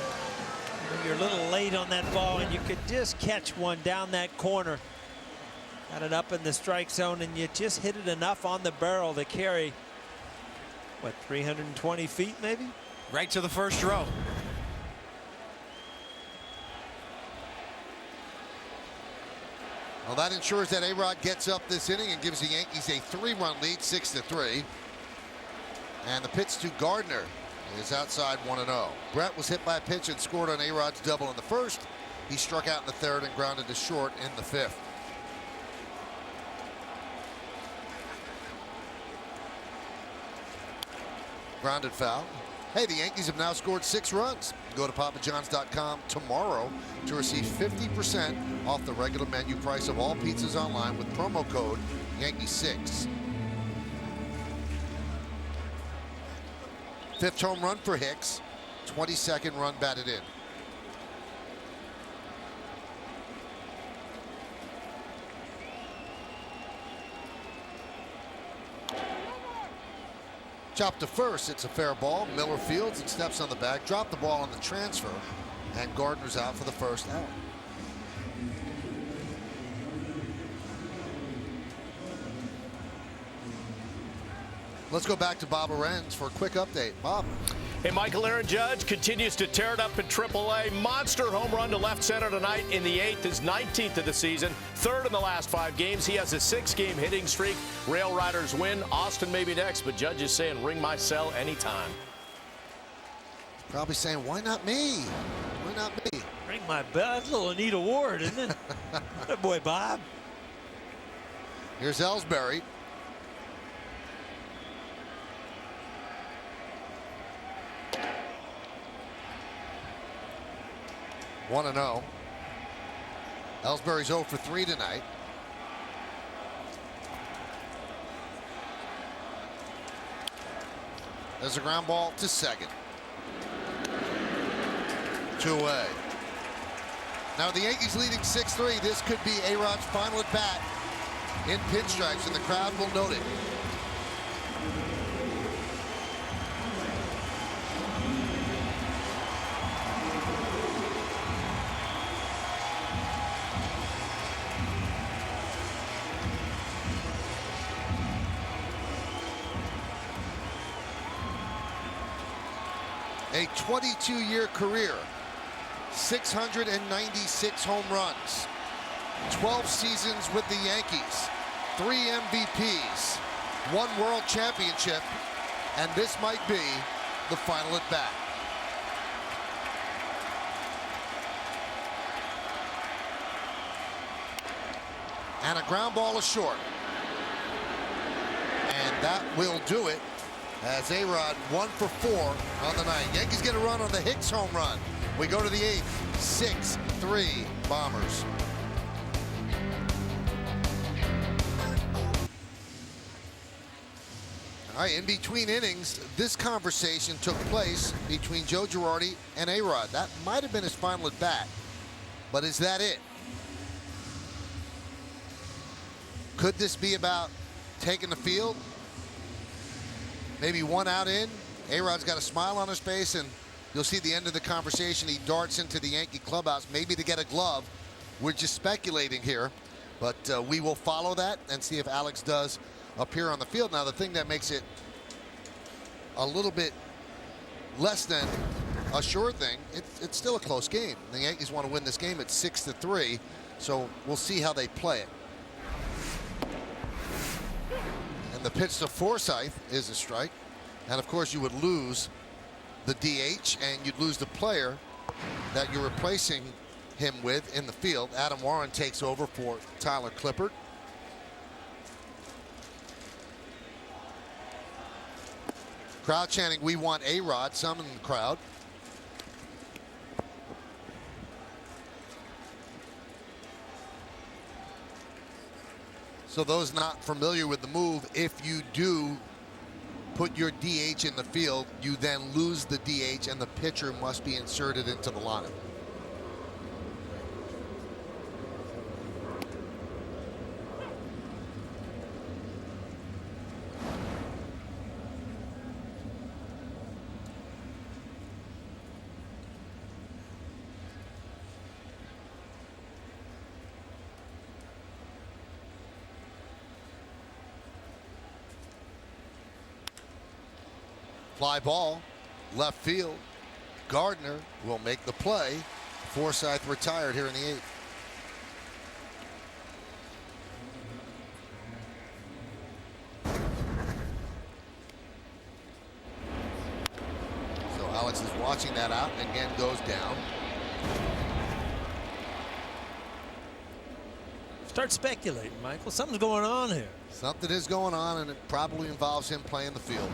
you're a little late on that ball and you could just catch one down that corner. Got it up in the strike zone and you just hit it enough on the barrel to carry, what, 320 feet maybe? Right to the first row. Well, that ensures that A-Rod gets up this inning and gives the Yankees a 3-run lead, 6-3. And the pitch to Gardner is outside 1-0. Brett was hit by a pitch and scored on A-Rod's double in the first. He struck out in the 3rd and grounded to short in the 5th. Grounded foul. Hey, the Yankees have now scored 6 runs. Go to papajohns.com tomorrow to receive 50% off the regular menu price of all pizzas online with promo code Yankee6. 5th home run for Hicks. 22nd run batted in. Chop to first. It's a fair ball. Miller fields and steps on the bag. Dropped the ball on the transfer. And Gardner's out for the first out. Let's go back to Bob Arends for a quick update. Bob. Hey, Michael Aaron Judge continues to tear it up in AAA. Monster home run to left center tonight in the 8th, his 19th of the season. 3rd in the last 5 games. He has a 6-game hitting streak. Rail Riders win. Austin maybe next, but Judge is saying ring my cell anytime. Probably saying, why not me? Why not me? Ring my bell. That's a little neat award, isn't it? Good boy, Bob. Here's Ellsbury. One and 0. Ellsbury's 0 for 3 tonight. There's a ground ball to second. 2 away. Now the Yankees leading 6-3. This could be A-Rod's final at bat in pinstripes, and the crowd will note it. A 22-year career, 696 home runs, 12 seasons with the Yankees, 3 MVPs, 1 World Championship, and this might be the final at bat. And a ground ball is short. And that will do it. As A-Rod 1 for 4 on the night. Yankees get a run on the Hicks home run. We go to the 8th, 6-3 Bombers. All right, in between innings, this conversation took place between Joe Girardi and A-Rod. That might have been his final at bat, but is that it? Could this be about taking the field? Maybe 1 out in. A-Rod's got a smile on his face, and you'll see the end of the conversation. He darts into the Yankee clubhouse, maybe to get a glove. We're just speculating here, but we will follow that and see if Alex does appear on the field. Now, the thing that makes it a little bit less than a sure thing, it's still a close game. The Yankees want to win this game at 6-3, so we'll see how they play it. And the pitch to Forsythe is a strike. And of course, you would lose the DH, and you'd lose the player that you're replacing him with in the field. Adam Warren takes over for Tyler Clippard. Crowd chanting, "We want A-Rod," some in the crowd. So those not familiar with the move, if you do put your DH in the field, you then lose the DH and the pitcher must be inserted into the lineup. Fly ball, left field. Gardner will make the play. Forsythe retired here in the 8th. So Alex is watching that out and again goes down. Start speculating, Michael. Something's going on here. Something is going on, and it probably involves him playing the field.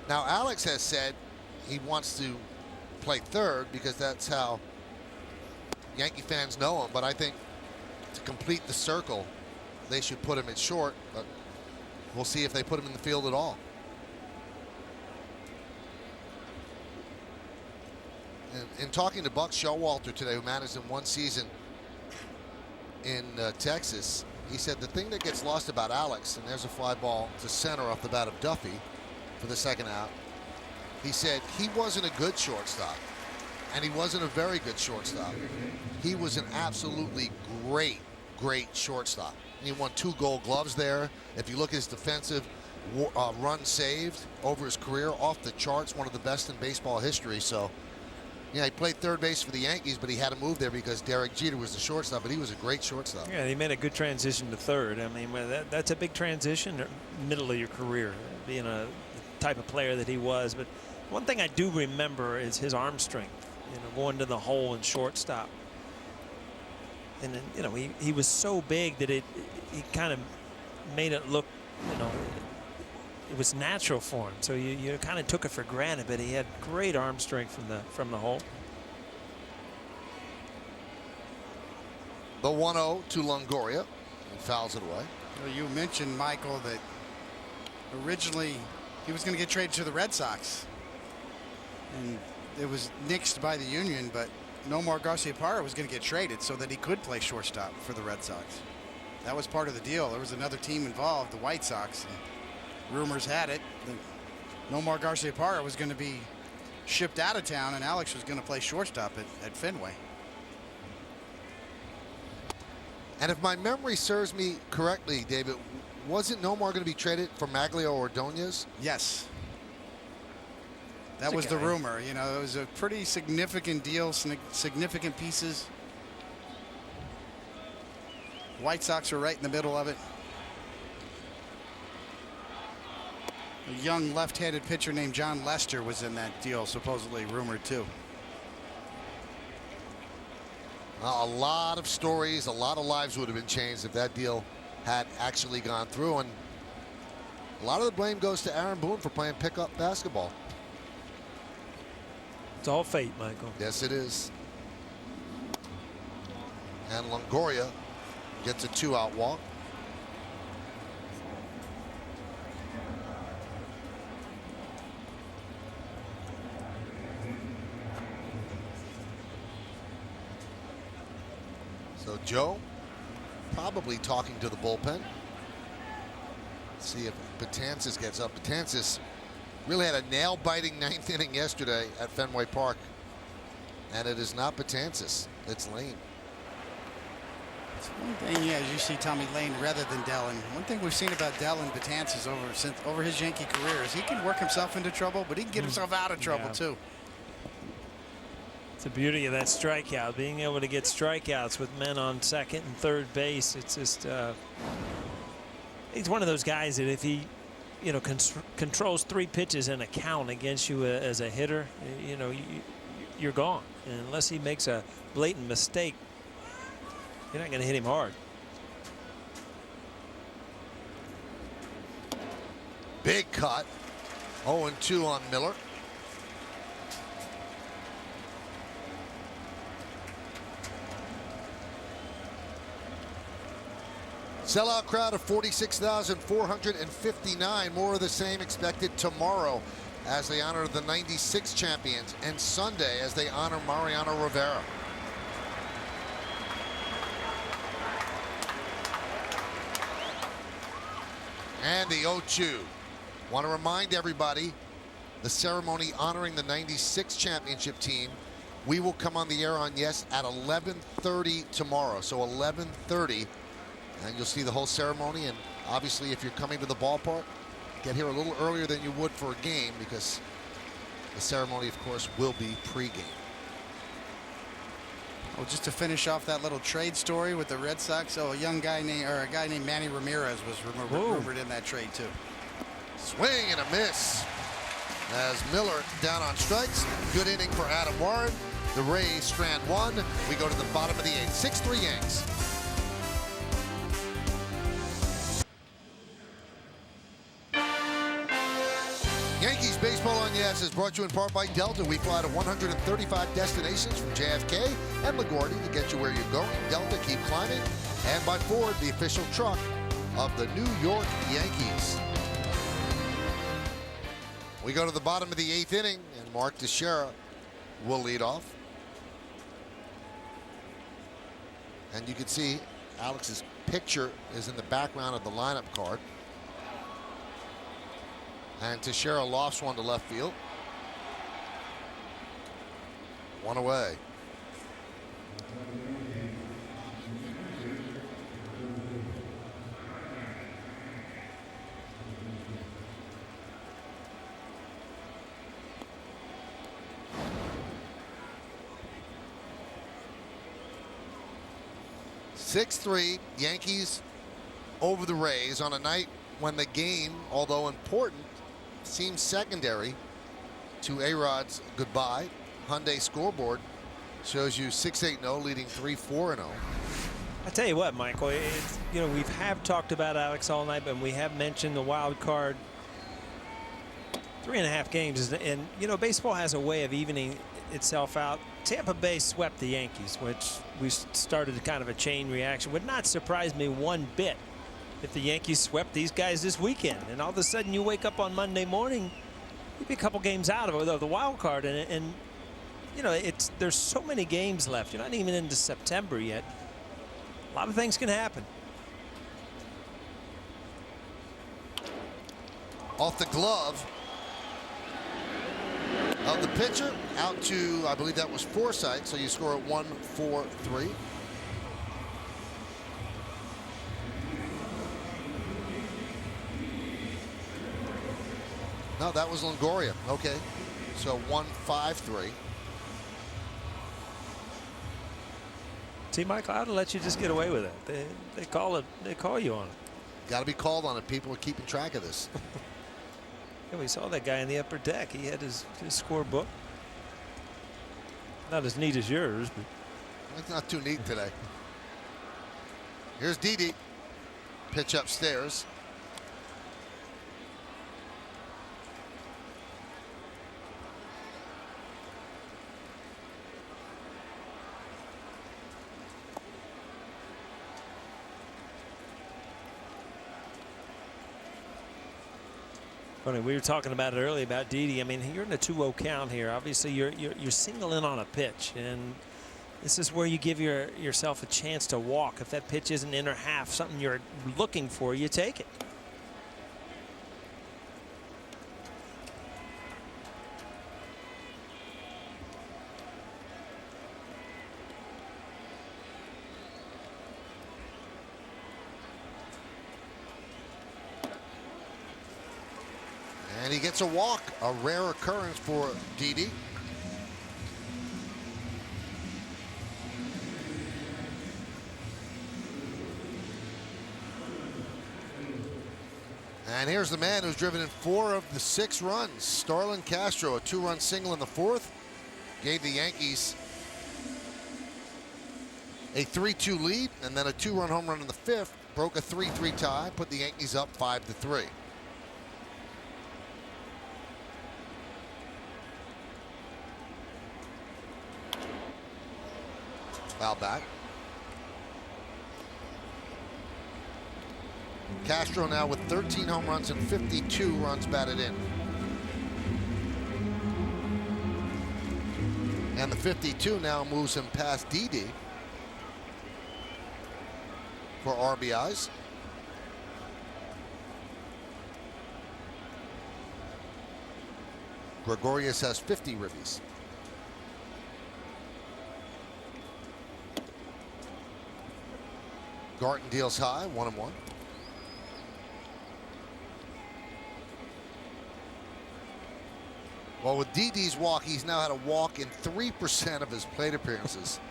Now, Alex has said he wants to play third because that's how Yankee fans know him. But I think to complete the circle, they should put him at short. But we'll see if they put him in the field at all. And in talking to Buck Showalter today, who managed him 1 season in Texas, he said the thing that gets lost about Alex, and there's a fly ball to center off the bat of Duffy for the second out. He said he wasn't a good shortstop, and he wasn't a very good shortstop. He was an absolutely great shortstop. He won 2 Gold Gloves there. If you look at his defensive run saved over his career, off the charts, one of the best in baseball history. So, yeah, he played third base for the Yankees, but he had to move there because Derek Jeter was the shortstop, but he was a great shortstop. Yeah, he made a good transition to third. I mean, that's a big transition, middle of your career, being the type of player that he was. But one thing I do remember is his arm strength, going to the hole and shortstop. And then, he was so big that he kind of made it look, it was natural for him. So you kind of took it for granted, but he had great arm strength from the hole. The 1-0 to Longoria, and fouls it away. Well, you mentioned, Michael, that originally he was going to get traded to the Red Sox, and it was nixed by the union, but Nomar Garciaparra was going to get traded so that he could play shortstop for the Red Sox. That was part of the deal. There was another team involved, the White Sox. And rumors had it that Nomar Garciaparra was going to be shipped out of town, and Alex was going to play shortstop at Fenway. And if my memory serves me correctly, David, wasn't Nomar going to be traded for Maglio Ordonez? Yes. That was the rumor. It was a pretty significant deal, significant pieces. White Sox are right in the middle of it. A young left-handed pitcher named John Lester was in that deal, supposedly rumored too. A lot of stories, a lot of lives would have been changed if that deal had actually gone through. And a lot of the blame goes to Aaron Boone for playing pickup basketball. It's all fate, Michael. Yes, it is. And Longoria gets a 2-out walk. So Joe probably talking to the bullpen. See if Betances gets up. Betances really had a nail-biting 9th inning yesterday at Fenway Park. And it is not Betances, it's Lane. It's one thing, as you see Tommy Lane rather than Dellin. One thing we've seen about Dellin Betances over his Yankee career is he can work himself into trouble, but he can get himself out of trouble too. It's the beauty of that strikeout, being able to get strikeouts with men on second and third base. It's just he's one of those guys that if he controls 3 pitches in a count against you as a hitter, you're gone. And unless he makes a blatant mistake, you're not going to hit him hard. Big cut. 0-2 on Miller. Sellout crowd of 46,459. More of the same expected tomorrow as they honor the '96 champions, and Sunday as they honor Mariano Rivera. And the 0-2. Want to remind everybody, the ceremony honoring the '96 championship team, we will come on the air on Yes at 11:30 tomorrow. So 11:30. And you'll see the whole ceremony. And obviously, if you're coming to the ballpark, get here a little earlier than you would for a game, because the ceremony, of course, will be pregame. Well, just to finish off that little trade story with the Red Sox, a guy named Manny Ramirez was rumored in that trade too. Swing and a miss as Miller down on strikes. Good inning for Adam Warren. The Rays strand 1. We go to the bottom of the 8th. 6-3 Yanks. Yankees Baseball on Yes is brought to you in part by Delta. We fly to 135 destinations from JFK and LaGuardia to get you where you're going. Delta, keep climbing. And by Ford, the official truck of the New York Yankees. We go to the bottom of the 8th inning, and Mark Teixeira will lead off. And you can see Alex's picture is in the background of the lineup card. And Teixeira lofts one to left field. 1 away. 6-3, Yankees over the Rays on a night when the game, although important, seems secondary to A-Rod's goodbye. Hyundai scoreboard shows you 6-8-0, leading 3-4-0. I tell you what, Michael, it's, you know, we have talked about Alex all night, but we have mentioned the wild card. 3.5 games, and you know, baseball has a way of evening itself out. Tampa Bay swept the Yankees, which we started kind of a chain reaction. Would not surprise me one bit if the Yankees swept these guys this weekend, and all of a sudden you wake up on Monday morning, you'd be a couple games out of the wild card, and you know, there's so many games left. You're not even into September yet. A lot of things can happen. Off the glove of the pitcher, out to, I believe that was Forsythe, so you score at 1-4-3. No, that was Longoria. Okay, so 1-5-3. See, Michael, I'd let you just get away with it. They call it. They call you on it. Got to be called on it. People are keeping track of this. Yeah, we saw that guy in the upper deck. He had his scorebook. Not as neat as yours, but it's not too neat today. Here's Didi. Pitch upstairs. funny, we were talking about it earlier about Didi. I mean, you're in a 2-0 count here. Obviously, you're singling on a pitch, and this is where you give yourself a chance to walk. If that pitch isn't in or half, something you're looking for, you take it. And he gets a walk, a rare occurrence for Didi. And here's the man who's driven in 4 of the 6 runs. Starlin Castro, a 2-run single in the 4th, gave the Yankees a 3-2 lead, and then a 2-run home run in the 5th, broke a 3-3 tie, put the Yankees up 5-3. Foul back. Castro now with 13 home runs and 52 runs batted in. And the 52 now moves him past Didi for RBIs. Gregorius has 50 ribbies. Garton deals high, 1-1. Well, with Didi's walk, he's now had a walk in 3% of his plate appearances.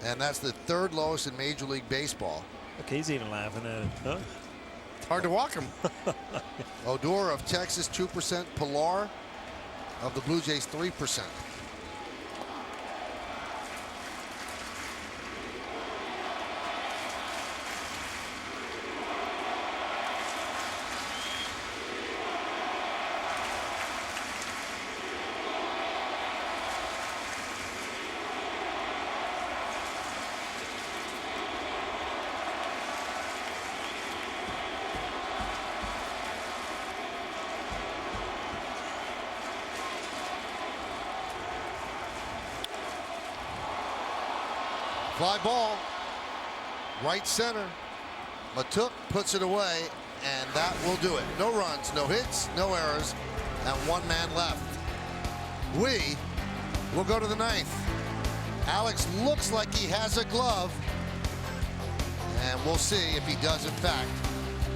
And that's the 3rd lowest in Major League Baseball. Okay, he's even laughing at it, huh? It's hard to walk him. Odor of Texas, 2%. Pilar of the Blue Jays, 3%. Fly ball, right center. Matuk puts it away, and that will do it. No runs, no hits, no errors, and 1 man left. We will go to the 9th. Alex looks like he has a glove, and we'll see if he does, in fact,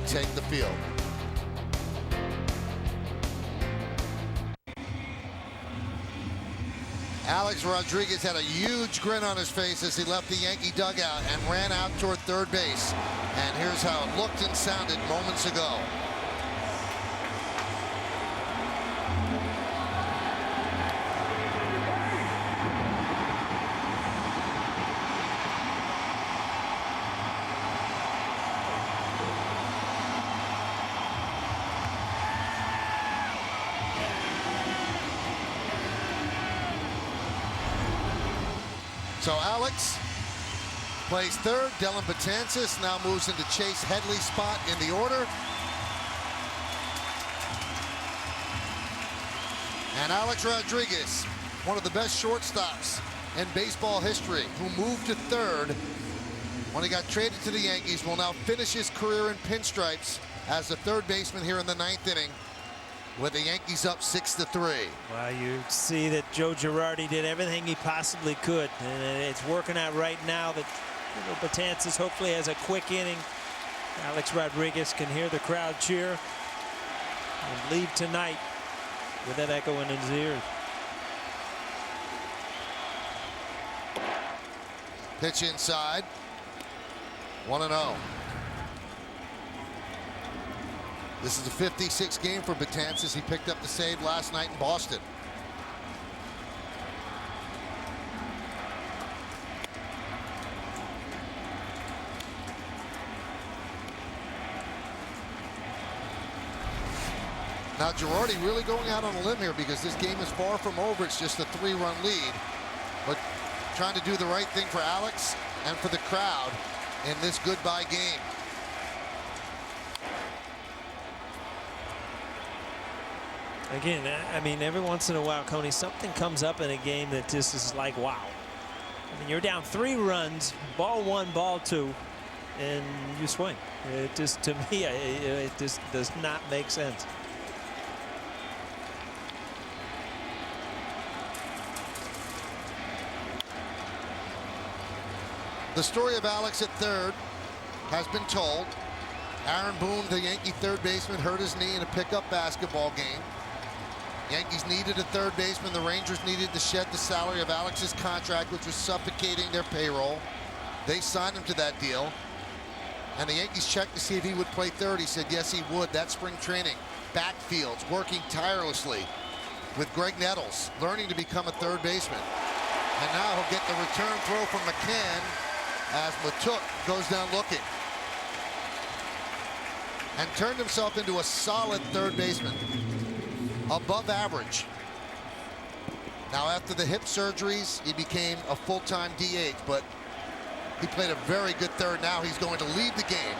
take the field. Alex Rodriguez had a huge grin on his face as he left the Yankee dugout and ran out toward third base. And here's how it looked and sounded moments ago. So Alex plays third. Dylan Betances now moves into Chase Headley's spot in the order. And Alex Rodriguez, one of the best shortstops in baseball history, who moved to third when he got traded to the Yankees, will now finish his career in pinstripes as the third baseman here in the ninth inning, with the Yankees up 6-3. Well, you see that Joe Girardi did everything he possibly could, and it's working out right now. That Betances hopefully has a quick inning. Alex Rodriguez can hear the crowd cheer and leave tonight with that echoing in his ears. Pitch inside. 1-0. This is the 56th game for Betances. He picked up the save last night in Boston. Now Girardi really going out on a limb here because this game is far from over. It's just a 3-run lead. But trying to do the right thing for Alex and for the crowd in this goodbye game. Again, I mean, every once in a while, Coney, something comes up in a game that just is like, wow. I mean, you're down 3 runs, ball 1, ball 2, and you swing. It just, to me, it just does not make sense. The story of Alex at third has been told. Aaron Boone, the Yankee third baseman, hurt his knee in a pickup basketball game. Yankees needed a third baseman. The Rangers needed to shed the salary of Alex's contract, which was suffocating their payroll. They signed him to that deal. And the Yankees checked to see if he would play third. He said yes, he would. That spring training, backfields, working tirelessly with Greg Nettles, learning to become a third baseman. And now he'll get the return throw from McCann as Matuk goes down looking. And turned himself into a solid third baseman. Above average. Now after the hip surgeries, he became a full-time DH, but he played a very good third. Now he's going to lead the game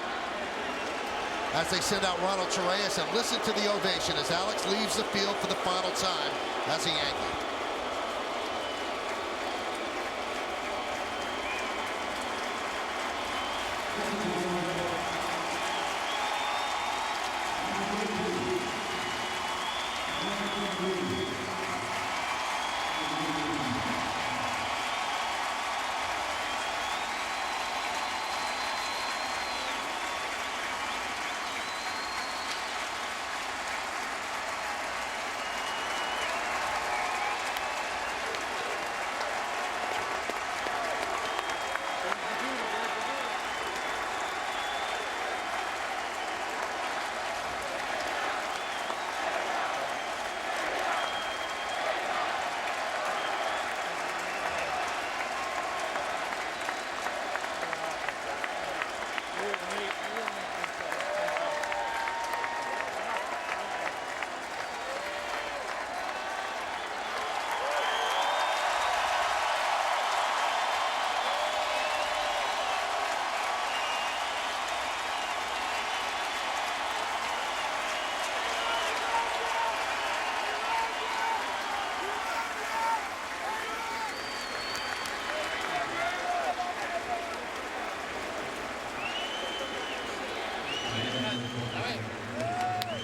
as they send out Ronald Torreyes, and listen to the ovation as Alex leaves the field for the final time as a Yankee.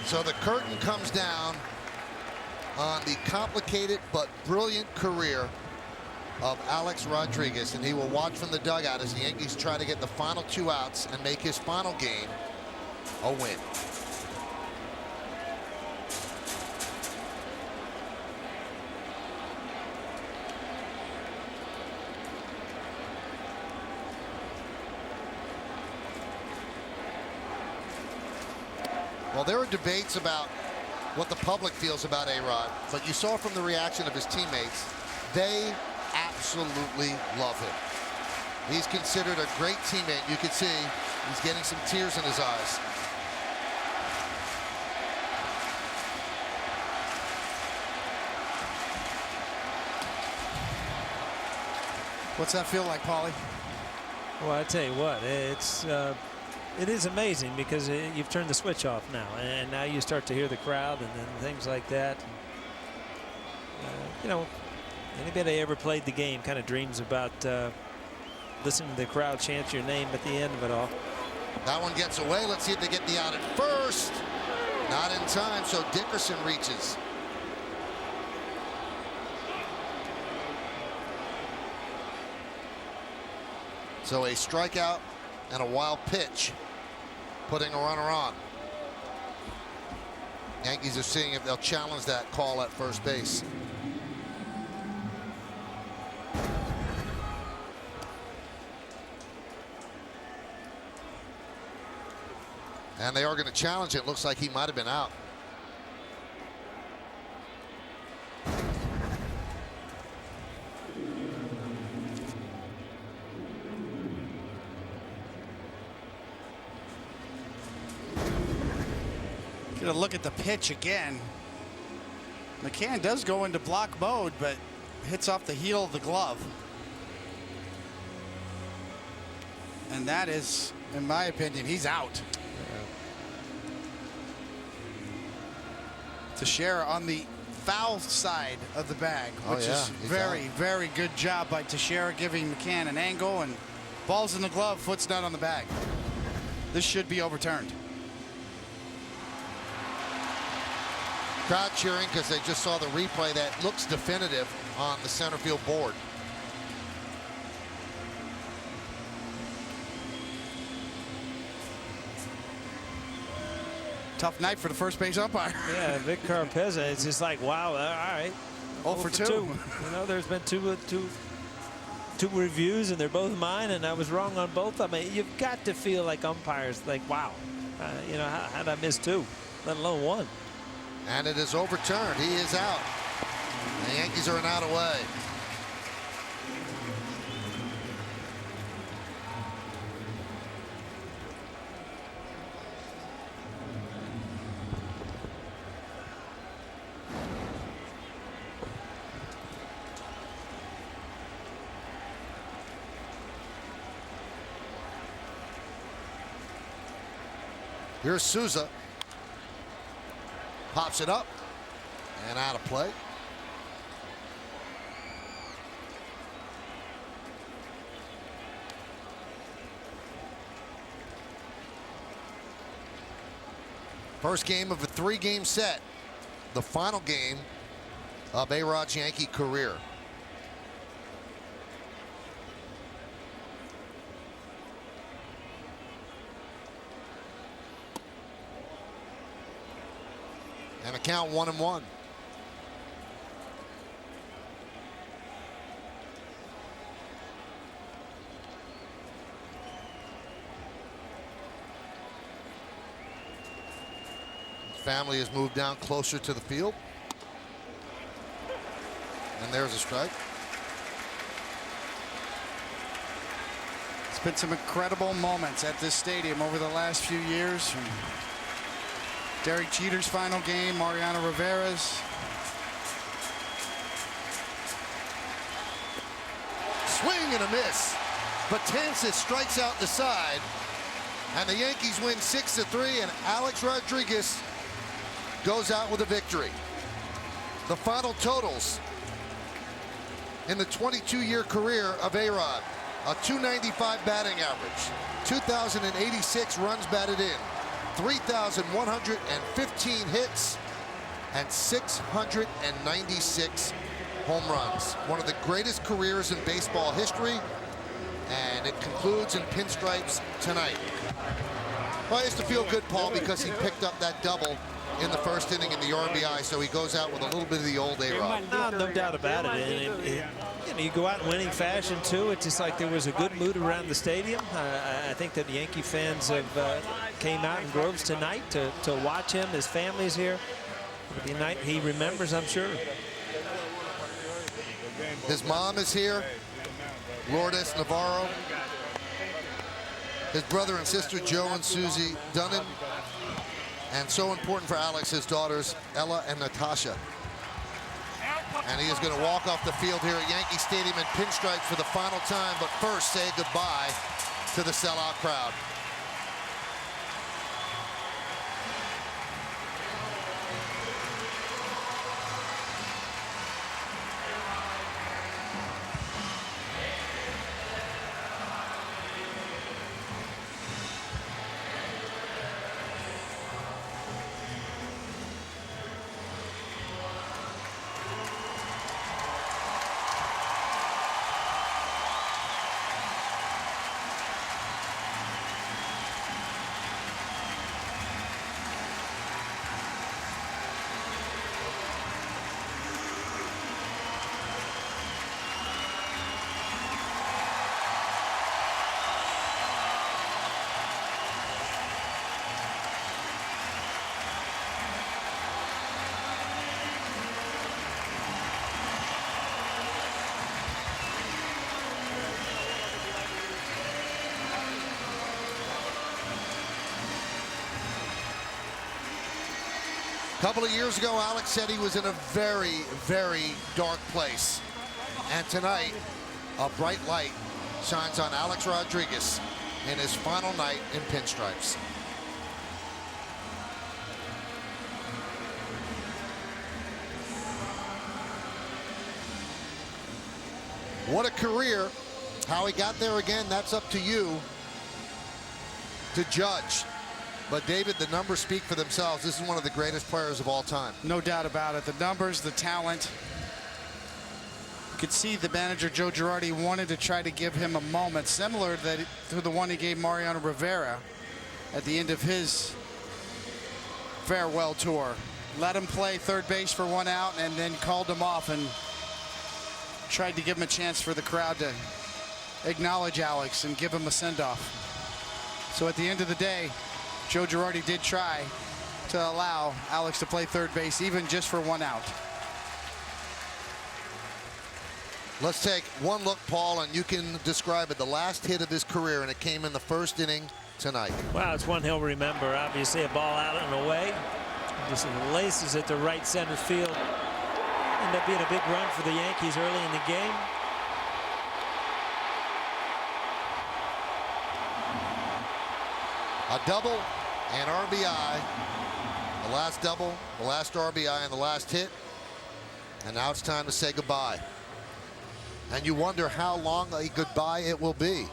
So the curtain comes down on the complicated but brilliant career of Alex Rodriguez, and he will watch from the dugout as the Yankees try to get the final 2 outs and make his final game a win. Well, there are debates about what the public feels about A-Rod, but you saw from the reaction of his teammates, they absolutely love him. He's considered a great teammate. You can see he's getting some tears in his eyes. What's that feel like, Paulie? Well, I tell you what, it is amazing because you've turned the switch off now, and now you start to hear the crowd and things like that. You know, anybody ever played the game kind of dreams about listening to the crowd chant your name at the end of it all. That one gets away. Let's see if they get the out at first. Not in time, so Dickerson reaches. So a strikeout and a wild pitch, putting a runner on. Yankees are seeing if they'll challenge that call at first base. And they are going to challenge it. Looks like he might have been out. Get a look at the pitch again. McCann does go into block mode, but hits off the heel of the glove. And that is, in my opinion, he's out. Teixeira on the foul side of the bag, which is very, very good job by Teixeira, giving McCann an angle, and ball's in the glove, foot's not on the bag. This should be overturned. Crowd cheering because they just saw the replay that looks definitive on the center field board. Tough night for the first base umpire. Yeah, Vic Carpeza, it's just like, wow, all right. 0 for 2. You know, there's been two reviews, and they're both mine, and I was wrong on both. I mean, you've got to feel like umpires, like, wow, you know, how did I miss 2, let alone 1? And it is overturned. He is out. The Yankees are an out away. Here's Souza. Pops it up and out of play. First game of a 3-game set. The final game of A-Rod's Yankee career. And a count 1-1. His family has moved down closer to the field. And there's a strike. It's been some incredible moments at this stadium over the last few years. Derek Jeter's final game, Mariano Rivera's. Swing and a miss. Betances strikes out the side. And the Yankees win 6-3, and Alex Rodriguez goes out with a victory. The final totals in the 22-year career of A-Rod. A .295 batting average, 2,086 runs batted in, 3,115 hits, and 696 home runs. One of the greatest careers in baseball history, and it concludes in pinstripes tonight. Well, I used to feel good, Paul, because he picked up that double in the first inning in the RBI, so he goes out with a little bit of the old A-Rod. No doubt about it. And you know, you go out in winning fashion, too. It's just like there was a good mood around the stadium. I think that the Yankee fans have came out in droves tonight to watch him. His family's here. It'll be a night he remembers, I'm sure. His mom is here, Lourdes Navarro. His brother and sister, Joe and Susie Dunnan. And so important for Alex, his daughters, Ella and Natasha. And he is going to walk off the field here at Yankee Stadium in pinstripes for the final time, but first say goodbye to the sellout crowd. A couple of years ago, Alex said he was in a very, very dark place. And tonight, a bright light shines on Alex Rodriguez in his final night in pinstripes. What a career. How he got there again, that's up to you to judge. But David, the numbers speak for themselves. This is one of the greatest players of all time. No doubt about it. The numbers, the talent. You could see the manager, Joe Girardi, wanted to try to give him a moment similar to the one he gave Mariano Rivera at the end of his farewell tour. Let him play third base for one out and then called him off and tried to give him a chance for the crowd to acknowledge Alex and give him a send-off. So at the end of the day, Joe Girardi did try to allow Alex to play third base, even just for one out. Let's take one look, Paul, and you can describe it. The last hit of his career, and it came in the first inning tonight. Wow, it's one he'll remember. Obviously, a ball out and away. Just laces it to right center field. Ended up being a big run for the Yankees early in the game. A double and RBI. The last double, the last RBI, and the last hit. And now it's time to say goodbye. And you wonder how long a goodbye it will be.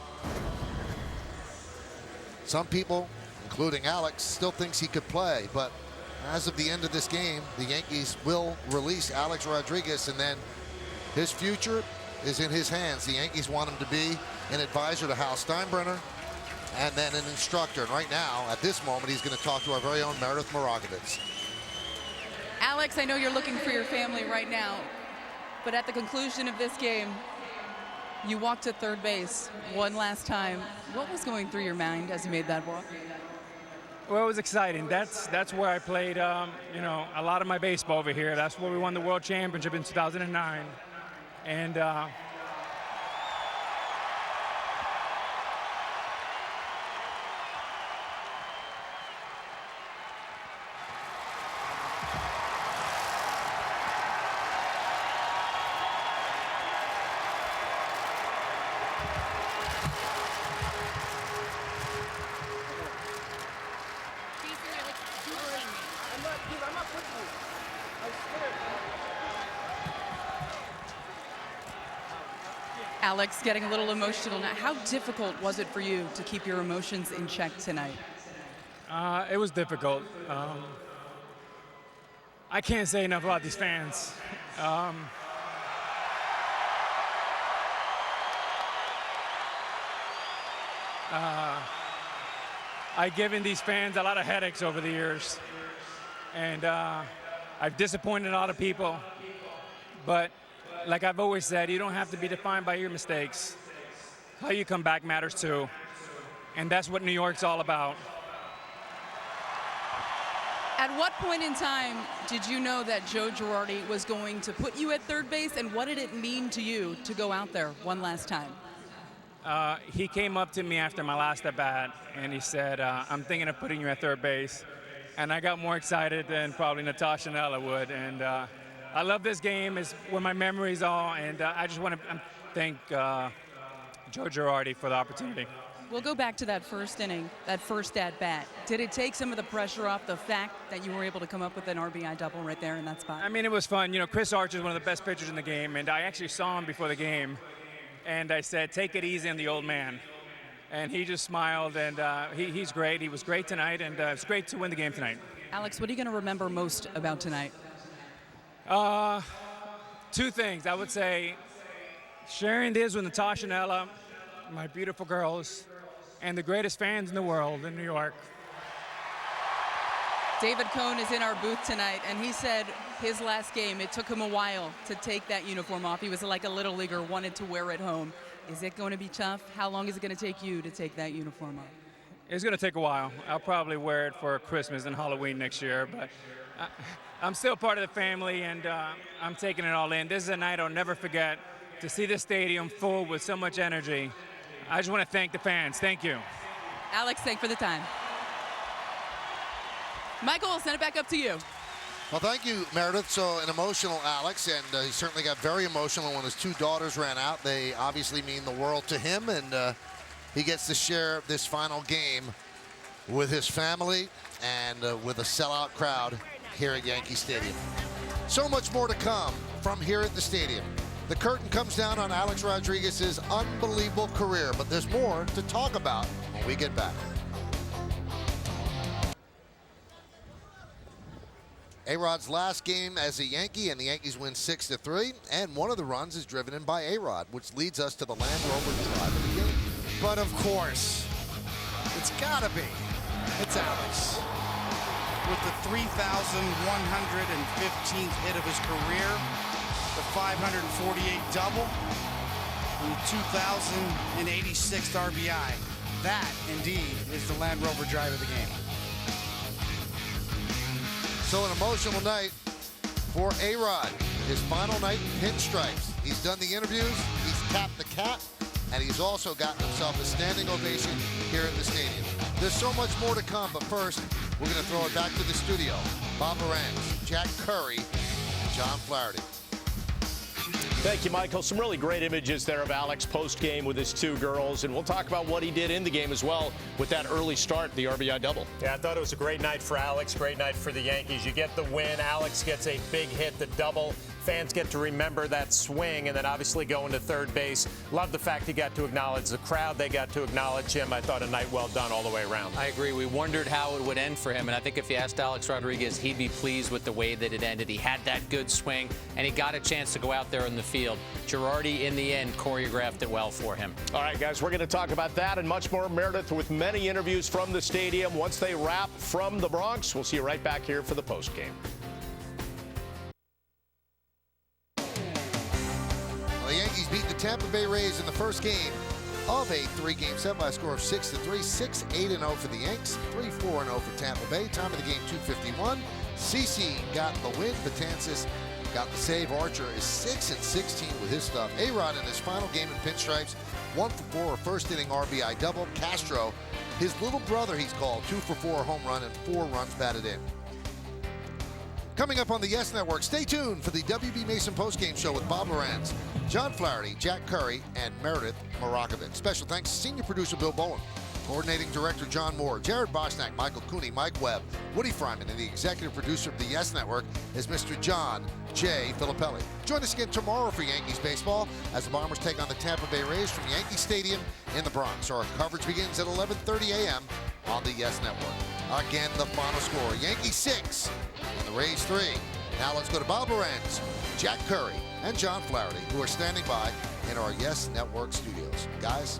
Some people, including Alex, still thinks he could play, but as of the end of this game, the Yankees will release Alex Rodriguez, and then his future is in his hands. The Yankees want him to be an advisor to Hal Steinbrenner and then an instructor. And right now, at this moment, he's going to talk to our very own Meredith Morakovitz. Alex, I know you're looking for your family right now, but at the conclusion of this game, you walked to third base one last time. What was going through your mind as you made that walk? Well, it was exciting. That's where I played, you know, a lot of my baseball over here. That's where we won the World Championship in 2009. And Alex, getting a little emotional now. How difficult was it for you to keep your emotions in check tonight? it was difficult. I can't say enough about these fans. I've given these fans a lot of headaches over the years. And I've disappointed a lot of people. But like I've always said, you don't have to be defined by your mistakes. How you come back matters too. And that's what New York's all about. At what point in time did you know that Joe Girardi was going to put you at third base, and what did it mean to you to go out there one last time? He came up to me after my last at-bat, and he said, I'm thinking of putting you at third base. And I got more excited than probably Natasha and Ella would. And I love this game. It's where my memories are, and I just want to thank Joe Girardi for the opportunity. We'll go back to that first inning, that first at-bat. Did it take some of the pressure off the fact that you were able to come up with an RBI double right there in that spot? I mean, it was fun. You know, Chris Archer is one of the best pitchers in the game, and I actually saw him before the game, and I said, take it easy on the old man. And he just smiled, and he's great. He was great tonight, and it's great to win the game tonight. Alex, what are you going to remember most about tonight? Two things. I would say sharing this with Natasha and Ella, my beautiful girls, and the greatest fans in the world in New York. David Cohn is in our booth tonight, and he said his last game, it took him a while to take that uniform off. He was like a little leaguer, wanted to wear it home. Is it going to be tough? How long is it going to take you to take that uniform off? It's going to take a while. I'll probably wear it for Christmas and Halloween next year, but I'm still part of the family, and I'm taking it all in. This is a night I'll never forget. To see the stadium full with so much energy, I just want to thank the fans. Thank you. Alex, thanks for the time. Michael, I'll send it back up to you. Well, thank you, Meredith. So an emotional Alex, and he certainly got very emotional when his two daughters ran out. They obviously mean the world to him, and he gets to share this final game with his family and with a sellout crowd here at Yankee Stadium. So much more to come from here at the stadium. The curtain comes down on Alex Rodriguez's unbelievable career, but there's more to talk about when we get back. A-Rod's last game as a Yankee, and the Yankees win 6-3, and one of the runs is driven in by A-Rod, which leads us to the Land Rover drive of the game. But of course, it's gotta be. It's Alex. With the 3,115th hit of his career, the 548 double, and the 2,086th RBI. That, indeed, is the Land Rover drive of the game. So an emotional night for A-Rod. His final night in pinstripes. He's done the interviews, he's tapped the cap, and he's also gotten himself a standing ovation here at the stadium. There's so much more to come, but first, we're going to throw it back to the studio. Bob Lorenz, Jack Curry, and John Flaherty. Thank you, Michael. Some really great images there of Alex post-game with his two girls, and we'll talk about what he did in the game as well with that early start, the RBI double. Yeah, I thought it was a great night for Alex, great night for the Yankees. You get the win, Alex gets a big hit, the double. Fans get to remember that swing, and then obviously going to third base. Love the fact he got to acknowledge the crowd. They got to acknowledge him. I thought a night well done all the way around. I agree. We wondered how it would end for him, and I think if you asked Alex Rodriguez, he'd be pleased with the way that it ended. He had that good swing, and he got a chance to go out there in the field. Girardi, in the end, choreographed it well for him. All right, guys, we're going to talk about that and much more. Meredith with many interviews from the stadium. Once they wrap from the Bronx, we'll see you right back here for the postgame. The Yankees beat the Tampa Bay Rays in the first game of a three-game set by a score of 6-3, 6-8-0 for the Yanks, 3-4-0 for Tampa Bay. Time of the game, 2:51. CeCe got the win. Betances got the save. Archer is 6-16 with his stuff. A-Rod in his final game in pinstripes, 1-for-4, a first-inning RBI double. Castro, his little brother, he's called, 2-for-4, a home run and 4 runs batted in. Coming up on the Yes Network, stay tuned for the WB Mason postgame show with Bob Lorenz, John Flaherty, Jack Curry, and Meredith Morakovic. Special thanks to senior producer Bill Bowen, coordinating director John Moore, Jared Bosnack, Michael Cooney, Mike Webb, Woody Fryman, and the executive producer of the Yes Network is Mr. John J. Filippelli. Join us again tomorrow for Yankees baseball as the Bombers take on the Tampa Bay Rays from Yankee Stadium in the Bronx. Our coverage begins at 11:30 a.m. on the Yes Network. Again, the final score, Yankees 6 and the Rays 3. Now let's go to Bob Lorenz, Jack Curry, and John Flaherty, who are standing by in our Yes Network studios. Guys?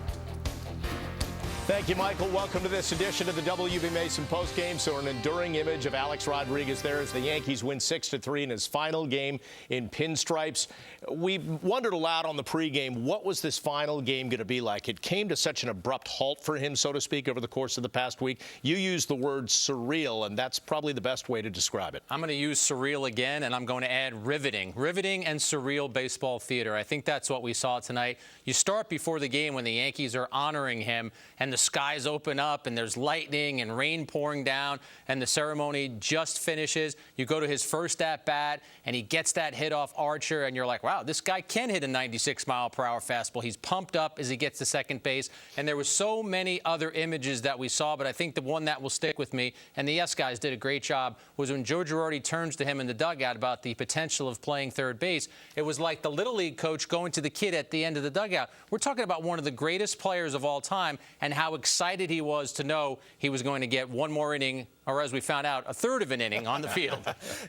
Thank you, Michael. Welcome to this edition of the W.B. Mason postgame. So an enduring image of Alex Rodriguez there as the Yankees win 6-3 in his final game in pinstripes. We wondered aloud on the pregame, what was this final game going to be like? It came to such an abrupt halt for him, so to speak, over the course of the past week. You used the word surreal, and that's probably the best way to describe it. I'm going to use surreal again, and I'm going to add riveting. Riveting and surreal baseball theater. I think that's what we saw tonight. You start before the game when the Yankees are honoring him, and the skies open up, and there's lightning and rain pouring down, and the ceremony just finishes. You go to his first at-bat, and he gets that hit off Archer, and you're like, wow, this guy can hit a 96-mile-per-hour fastball. He's pumped up as he gets to second base, and there were so many other images that we saw, but I think the one that will stick with me, and the Yes guys did a great job, was when Joe Girardi turns to him in the dugout about the potential of playing third base. It was like the Little League coach going to the kid at the end of the dugout. We're talking about one of the greatest players of all time, and how excited he was to know he was going to get one more inning, or as we found out, a third of an inning on the field.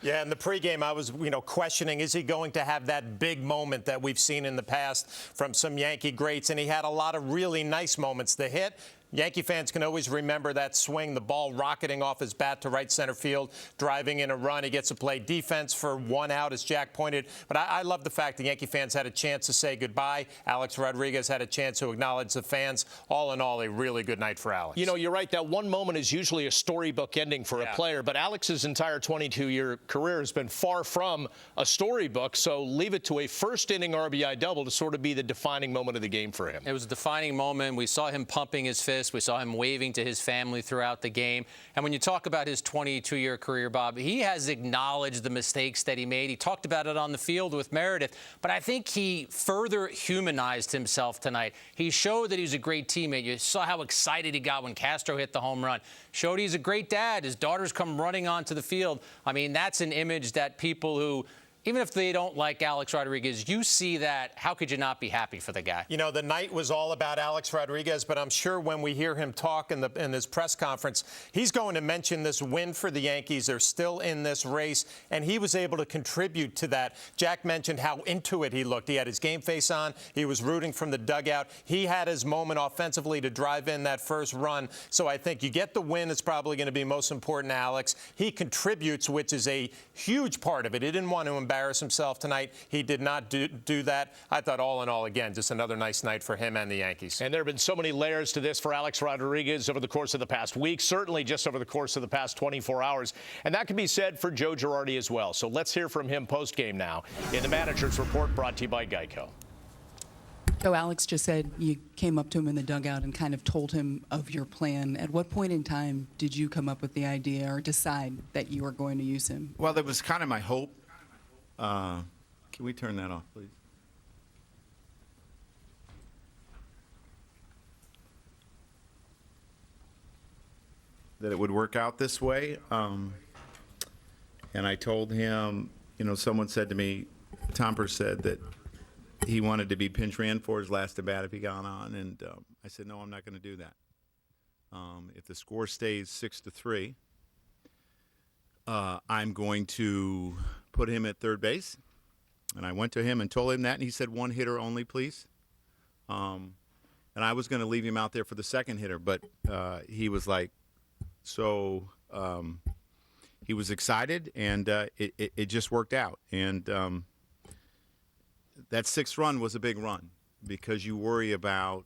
Yeah, in the pregame, I was, questioning, is he going to have that big moment that we've seen in the past from some Yankee greats? And he had a lot of really nice moments. The hit, Yankee fans can always remember that swing, the ball rocketing off his bat to right center field, driving in a run. He gets to play defense for one out, as Jack pointed. But I love the fact the Yankee fans had a chance to say goodbye. Alex Rodriguez had a chance to acknowledge the fans. All in all, a really good night for Alex. You're right. That one moment is usually a storybook ending for a player. But Alex's entire 22-year career has been far from a storybook. So leave it to a first-inning RBI double to sort of be the defining moment of the game for him. It was a defining moment. We saw him pumping his fist. We saw him waving to his family throughout the game. And when you talk about his 22-year career, Bob, he has acknowledged the mistakes that he made. He talked about it on the field with Meredith. But I think he further humanized himself tonight. He showed that he was a great teammate. You saw how excited he got when Castro hit the home run. Showed he's a great dad. His daughters come running onto the field. I mean, that's an image that people who, even if they don't like Alex Rodriguez, you see that, how could you not be happy for the guy? The night was all about Alex Rodriguez, but I'm sure when we hear him talk in this press conference, he's going to mention this win for the Yankees. They're still in this race, and he was able to contribute to that. Jack mentioned how into it he looked. He had his game face on. He was rooting from the dugout. He had his moment offensively to drive in that first run. So I think you get the win. It's probably going to be most important to Alex. He contributes, which is a huge part of it. He didn't want to embarrass himself tonight. He did not do that. I thought all in all, again, just another nice night for him and the Yankees. And there have been so many layers to this for Alex Rodriguez over the course of the past week, certainly just over the course of the past 24 hours. And that can be said for Joe Girardi as well. So let's hear from him post-game now in the Manager's Report, brought to you by Geico. So Alex just said you came up to him in the dugout and kind of told him of your plan. At what point in time did you come up with the idea or decide that you were going to use him? Well, that was kind of my hope. Can we turn that off, please? That it would work out this way. And I told him, someone said to me, Tomper said that he wanted to be pinch ran for his last at bat if he got on. And I said, no, I'm not going to do that. If the score stays 6-3, I'm going to put him at third base. And I went to him and told him that, and he said, one hitter only, please. And I was going to leave him out there for the second hitter, but he was like, he was excited, and it just worked out. And that sixth run was a big run because you worry about,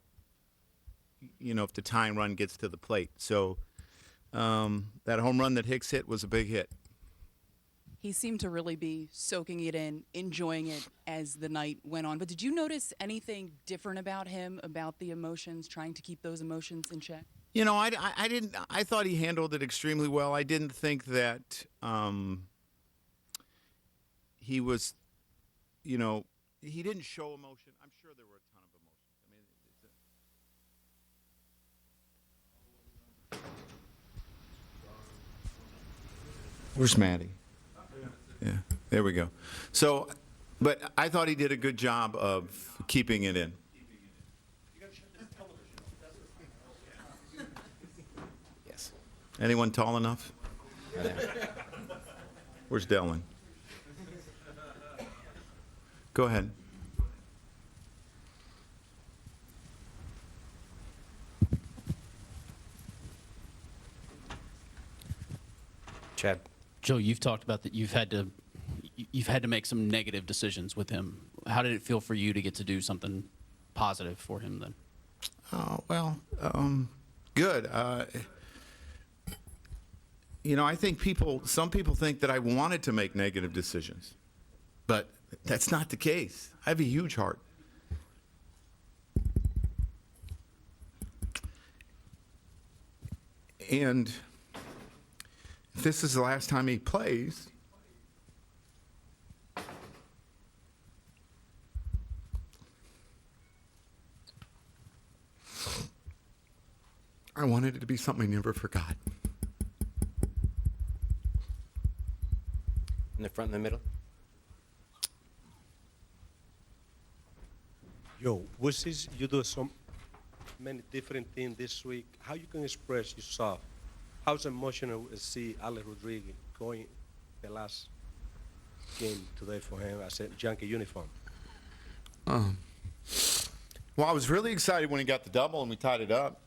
if the tying run gets to the plate. So that home run that Hicks hit was a big hit. He seemed to really be soaking it in, enjoying it as the night went on. But did you notice anything different about him, about the emotions, trying to keep those emotions in check? I didn't. I thought he handled it extremely well. I didn't think that he was, he didn't show emotion. I'm sure there were a ton of emotions. Where's Maddie? Yeah, there we go. So, but I thought he did a good job of keeping it in. Yes. Anyone tall enough? Where's Delwyn? Go ahead. Chad. Joe, you've talked about that you've had to make some negative decisions with him. How did it feel for you to get to do something positive for him then? Good. I think some people think that I wanted to make negative decisions, but that's not the case. I have a huge heart. And if this is the last time he plays, I wanted it to be something I never forgot. In the front and the middle. Yo, you do so many different things this week. How you can express yourself? How's emotional to see Alex Rodriguez going the last game today for him as a Yankee uniform? Well, I was really excited when he got the double and we tied it up.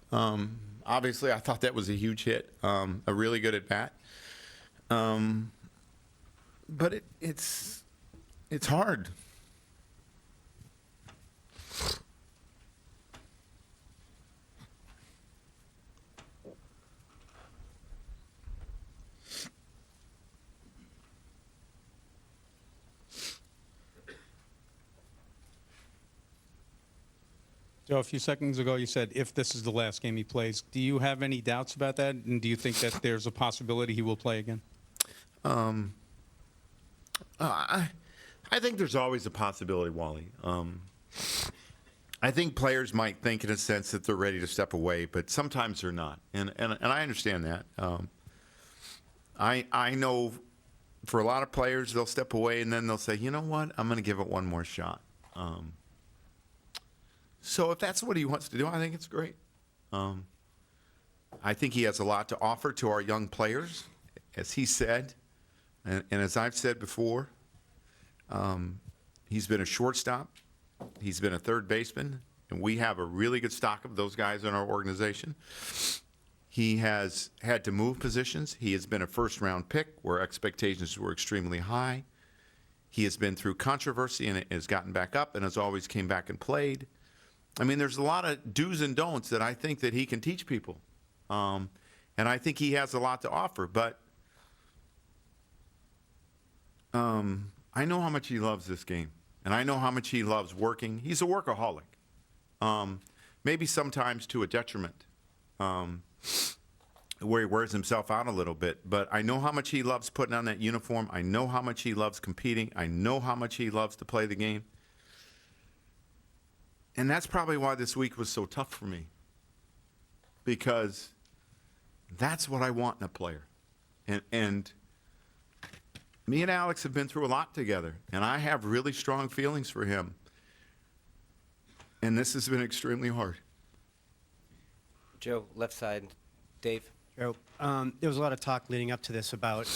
Obviously, I thought that was a huge hit, a really good at bat. But it's hard. Joe, a few seconds ago you said if this is the last game he plays. Do you have any doubts about that? And do you think that there's a possibility he will play again? I think there's always a possibility, Wally. I think players might think in a sense that they're ready to step away, but sometimes they're not. And I understand that. I know for a lot of players, they'll step away and then they'll say, you know what, I'm going to give it one more shot. So if that's what he wants to do, I think it's great. I think he has a lot to offer to our young players, as he said, and as I've said before. He's been a shortstop. He's been a third baseman, and we have a really good stock of those guys in our organization. He has had to move positions. He has been a first-round pick where expectations were extremely high. He has been through controversy and has gotten back up and has always came back and played. I mean, there's a lot of do's and don'ts that I think that he can teach people. And I think he has a lot to offer. But I know how much he loves this game. And I know how much he loves working. He's a workaholic. Maybe sometimes to a detriment, where he wears himself out a little bit. But I know how much he loves putting on that uniform. I know how much he loves competing. I know how much he loves to play the game. And that's probably why this week was so tough for me, because that's what I want in a player. And me and Alex have been through a lot together, and I have really strong feelings for him. And this has been extremely hard. Joe, left side. Dave. Joe, there was a lot of talk leading up to this about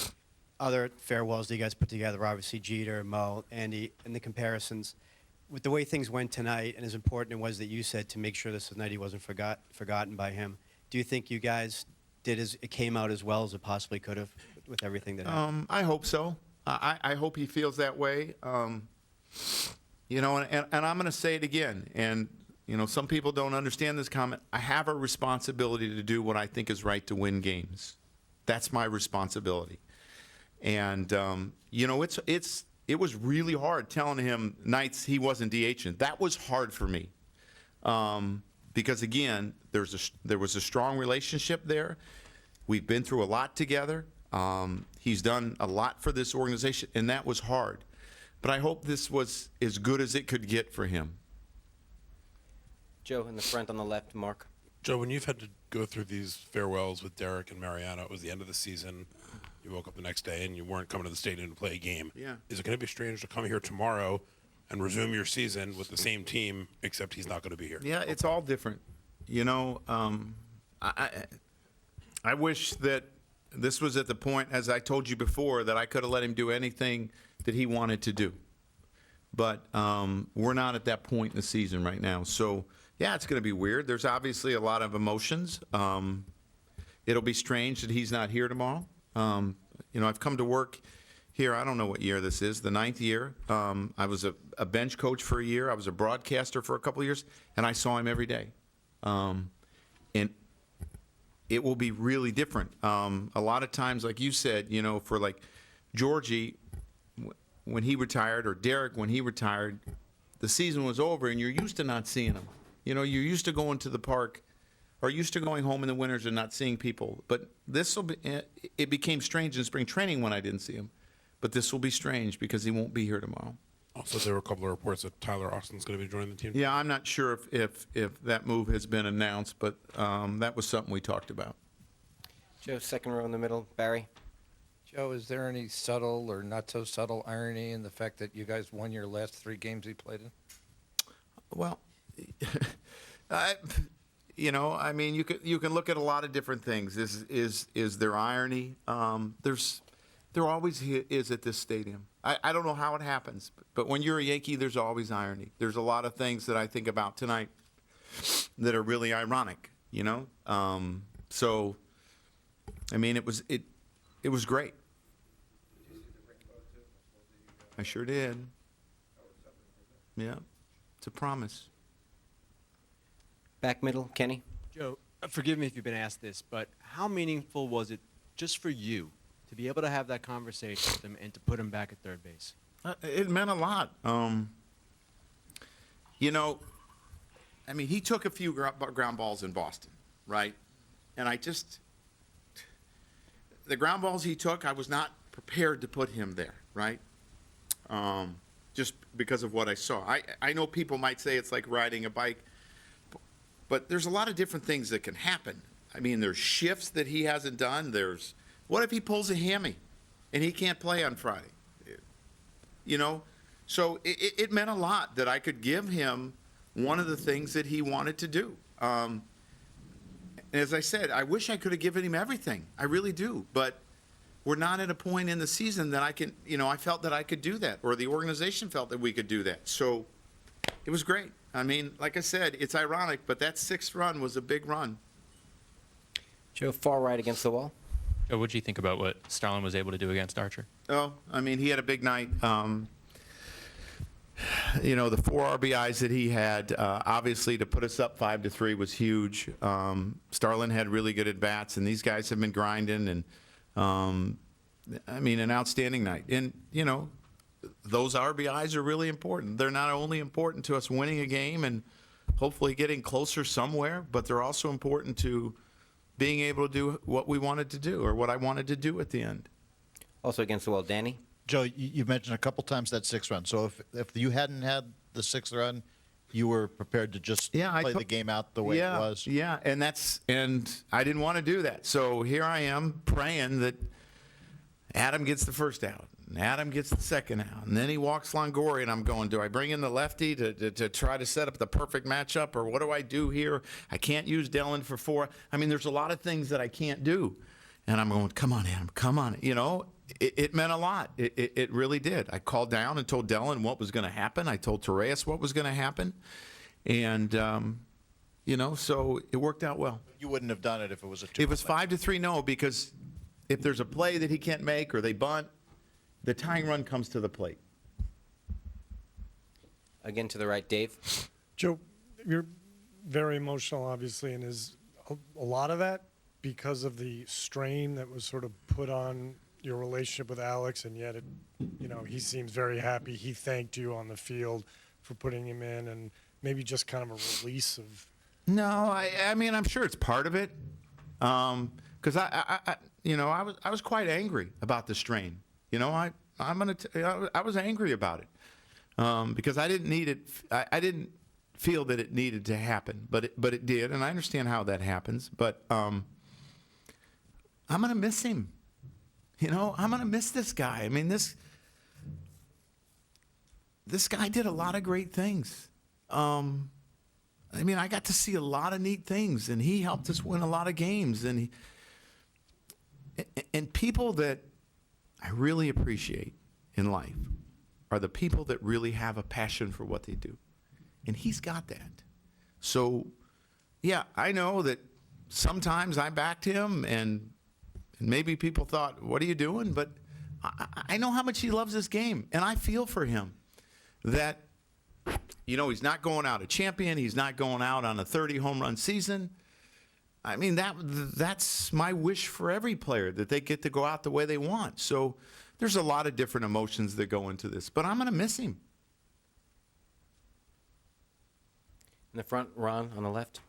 other farewells that you guys put together, obviously Jeter, Mo, Andy, and the comparisons. With the way things went tonight, and as important it was that you said to make sure this night he wasn't forgotten by him, do you think you guys did it came out as well as it possibly could have with everything that happened? I hope so. I hope he feels that way. You know, and I'm going to say it again. And, you know, some people don't understand this comment. I have a responsibility to do what I think is right to win games. That's my responsibility. And, you know, it was really hard telling him nights he wasn't DHing. That was hard for me. Because, again, there was a strong relationship there. We've been through a lot together. He's done a lot for this organization, and that was hard. But I hope this was as good as it could get for him. Joe, in the front on the left, Mark. Joe, when you've had to go through these farewells with Derek and Mariano, it was the end of the season. You woke up the next day and you weren't coming to the stadium to play a game. Yeah. Is it going to be strange to come here tomorrow and resume your season with the same team, except he's not going to be here? Yeah, it's all different. You know, I wish that this was at the point, as I told you before, that I could have let him do anything that he wanted to do. But we're not at that point in the season right now. So, yeah, it's going to be weird. There's obviously a lot of emotions. It'll be strange that he's not here tomorrow. I've come to work here, I don't know what year this is, the 9th year. I was a bench coach for a year. I was a broadcaster for a couple of years, and I saw him every day. And it will be really different. A lot of times, like you said, for like Georgie, when he retired, or Derek when he retired, the season was over, and you're used to not seeing him. You're used to going to the park, or used to going home in the winters and not seeing people. But it became strange in spring training when I didn't see him. But this will be strange because he won't be here tomorrow. Also, there were a couple of reports that Tyler Austin's going to be joining the team. Yeah, I'm not sure if that move has been announced, but that was something we talked about. Joe, second row in the middle. Barry. Joe, is there any subtle or not so subtle irony in the fact that you guys won your last 3 games you played in? Well, you can look at a lot of different things. Is there irony? There always is at this stadium. I don't know how it happens, but when you're a Yankee, there's always irony. There's a lot of things that I think about tonight that are really ironic, So, it was great. I sure did. Yeah, it's a promise. Back middle, Kenny. Joe, forgive me if you've been asked this, but how meaningful was it just for you to be able to have that conversation with him and to put him back at third base? It meant a lot. He took a few ground balls in Boston, right? And the ground balls he took, I was not prepared to put him there, right? Just because of what I saw. I know people might say it's like riding a bike, but there's a lot of different things that can happen. There's shifts that he hasn't done. What if he pulls a hammy and he can't play on Friday? So it meant a lot that I could give him one of the things that he wanted to do. As I said, I wish I could have given him everything. I really do. But we're not at a point in the season that I can, I felt that I could do that, or the organization felt that we could do that. So it was great. Like I said, it's ironic, but that 6th run was a big run. Joe, far right against the wall. What did you think about what Starlin was able to do against Archer? Oh, he had a big night. The 4 RBIs that he had, obviously to put us up 5-3 was huge. Starlin had really good at-bats, and these guys have been grinding, and, an outstanding night. And, those RBIs are really important. They're not only important to us winning a game and hopefully getting closer somewhere, but they're also important to being able to do what we wanted to do, or what I wanted to do at the end. Also against the wall, Danny. Joe, you mentioned a couple times that 6th run. So if you hadn't had the 6th run, you were prepared to just play the game out the way it was. Yeah, and I didn't want to do that. So here I am praying that Adam gets the first out, and Adam gets the second out, and then he walks Longoria, and I'm going, do I bring in the lefty to try to set up the perfect matchup, or what do I do here? I can't use Dellin for 4. There's a lot of things that I can't do. And I'm going, come on, Adam, come on. It meant a lot. It really did. I called down and told Dellin what was going to happen. I told Torres what was going to happen. And, so it worked out well. You wouldn't have done it if it was a 2. It was 5-3, no, because if there's a play that he can't make or they bunt, the tying run comes to the plate. Again to the right, Dave. Joe, you're very emotional, obviously, and is a lot of that because of the strain that was sort of put on your relationship with Alex, and yet he seems very happy. He thanked you on the field for putting him in, and maybe just kind of a release of. No, I'm sure it's part of it, because I was quite angry about the strain. I was angry about it because I didn't need it. I didn't feel that it needed to happen, but it did, and I understand how that happens. But I'm gonna miss him. I'm gonna miss this guy. This guy did a lot of great things. I got to see a lot of neat things, and he helped us win a lot of games. And people that I really appreciate in life are the people that really have a passion for what they do. And he's got that. So, yeah, I know that sometimes I backed him, and And maybe people thought, what are you doing? But I know how much he loves this game, and I feel for him that, he's not going out a champion. He's not going out on a 30 home run season. I mean, that's my wish for every player, that they get to go out the way they want. So there's a lot of different emotions that go into this, but I'm going to miss him. In the front, Ron, on the left.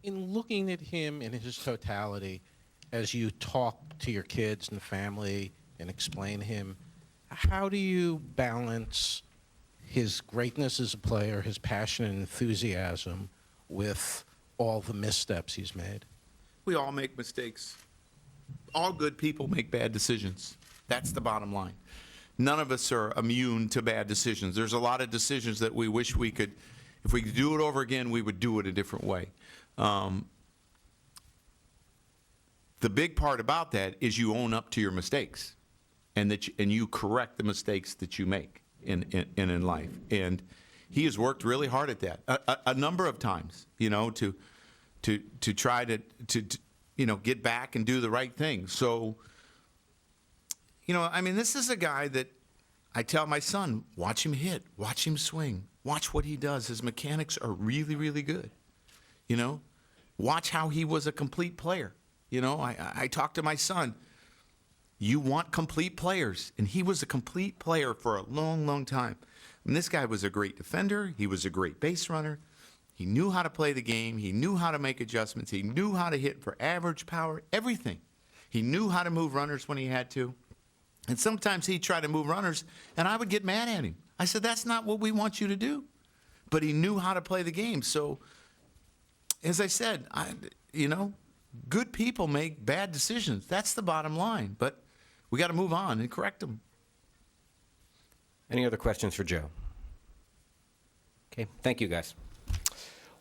In looking at him in his totality, as you talk to your kids and family and explain him, how do you balance his greatness as a player, his passion and enthusiasm, with all the missteps he's made? We all make mistakes. All good people make bad decisions. That's the bottom line. None of us are immune to bad decisions. There's a lot of decisions that we wish we could, if we could do it over again, we would do it a different way. The big part about that is you own up to your mistakes, and you correct the mistakes that you make in life. And he has worked really hard at that a number of times, to try to get back and do the right thing. So, this is a guy that I tell my son, watch him hit, watch him swing, watch what he does. His mechanics are really, really good. Watch how he was a complete player. I talked to my son. You want complete players, and he was a complete player for a long, long time. And this guy was a great defender. He was a great base runner. He knew how to play the game. He knew how to make adjustments. He knew how to hit for average power, everything. He knew how to move runners when he had to. And sometimes he'd try to move runners, and I would get mad at him. I said, that's not what we want you to do. But he knew how to play the game. So, as I said, good people make bad decisions. That's the bottom line. But we got to move on and correct them. Any other questions for Joe? Okay, thank you, guys.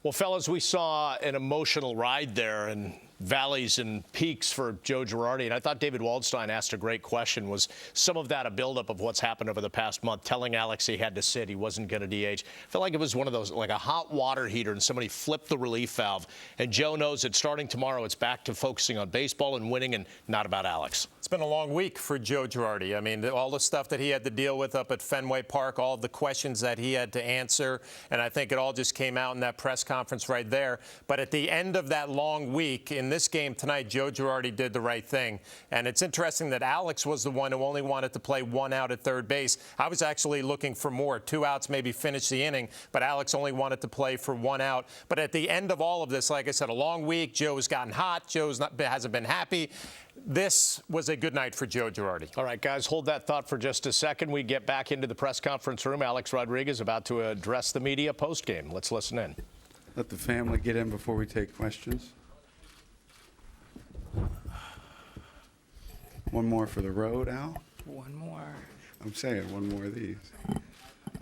Well, fellas, we saw an emotional ride there and valleys and peaks for Joe Girardi. And I thought David Waldstein asked a great question. Was some of that a buildup of what's happened over the past month, telling Alex he had to sit, he wasn't going to DH? I felt like it was one of those, like a hot water heater, and somebody flipped the relief valve. And Joe knows that starting tomorrow, it's back to focusing on baseball and winning and not about Alex. It's been a long week for Joe Girardi. I mean, all the stuff that he had to deal with up at Fenway Park, all of the questions that he had to answer, and I think it all just came out in that press conference right there. But at the end of that long week, in this game tonight, Joe Girardi did the right thing. And it's interesting that Alex was the one who only wanted to play one out at third base. I was actually looking for more, 2 outs, maybe finish the inning, but Alex only wanted to play for 1 out. But at the end of all of this, like I said, a long week, Joe's gotten hot, hasn't been happy. This was a good night for Joe Girardi. All right, guys, hold that thought for just a second. We get back into the press conference room. Alex Rodriguez about to address the media postgame. Let's listen in. Let the family get in before we take questions. One more for the road, Al? One more. I'm saying one more of these.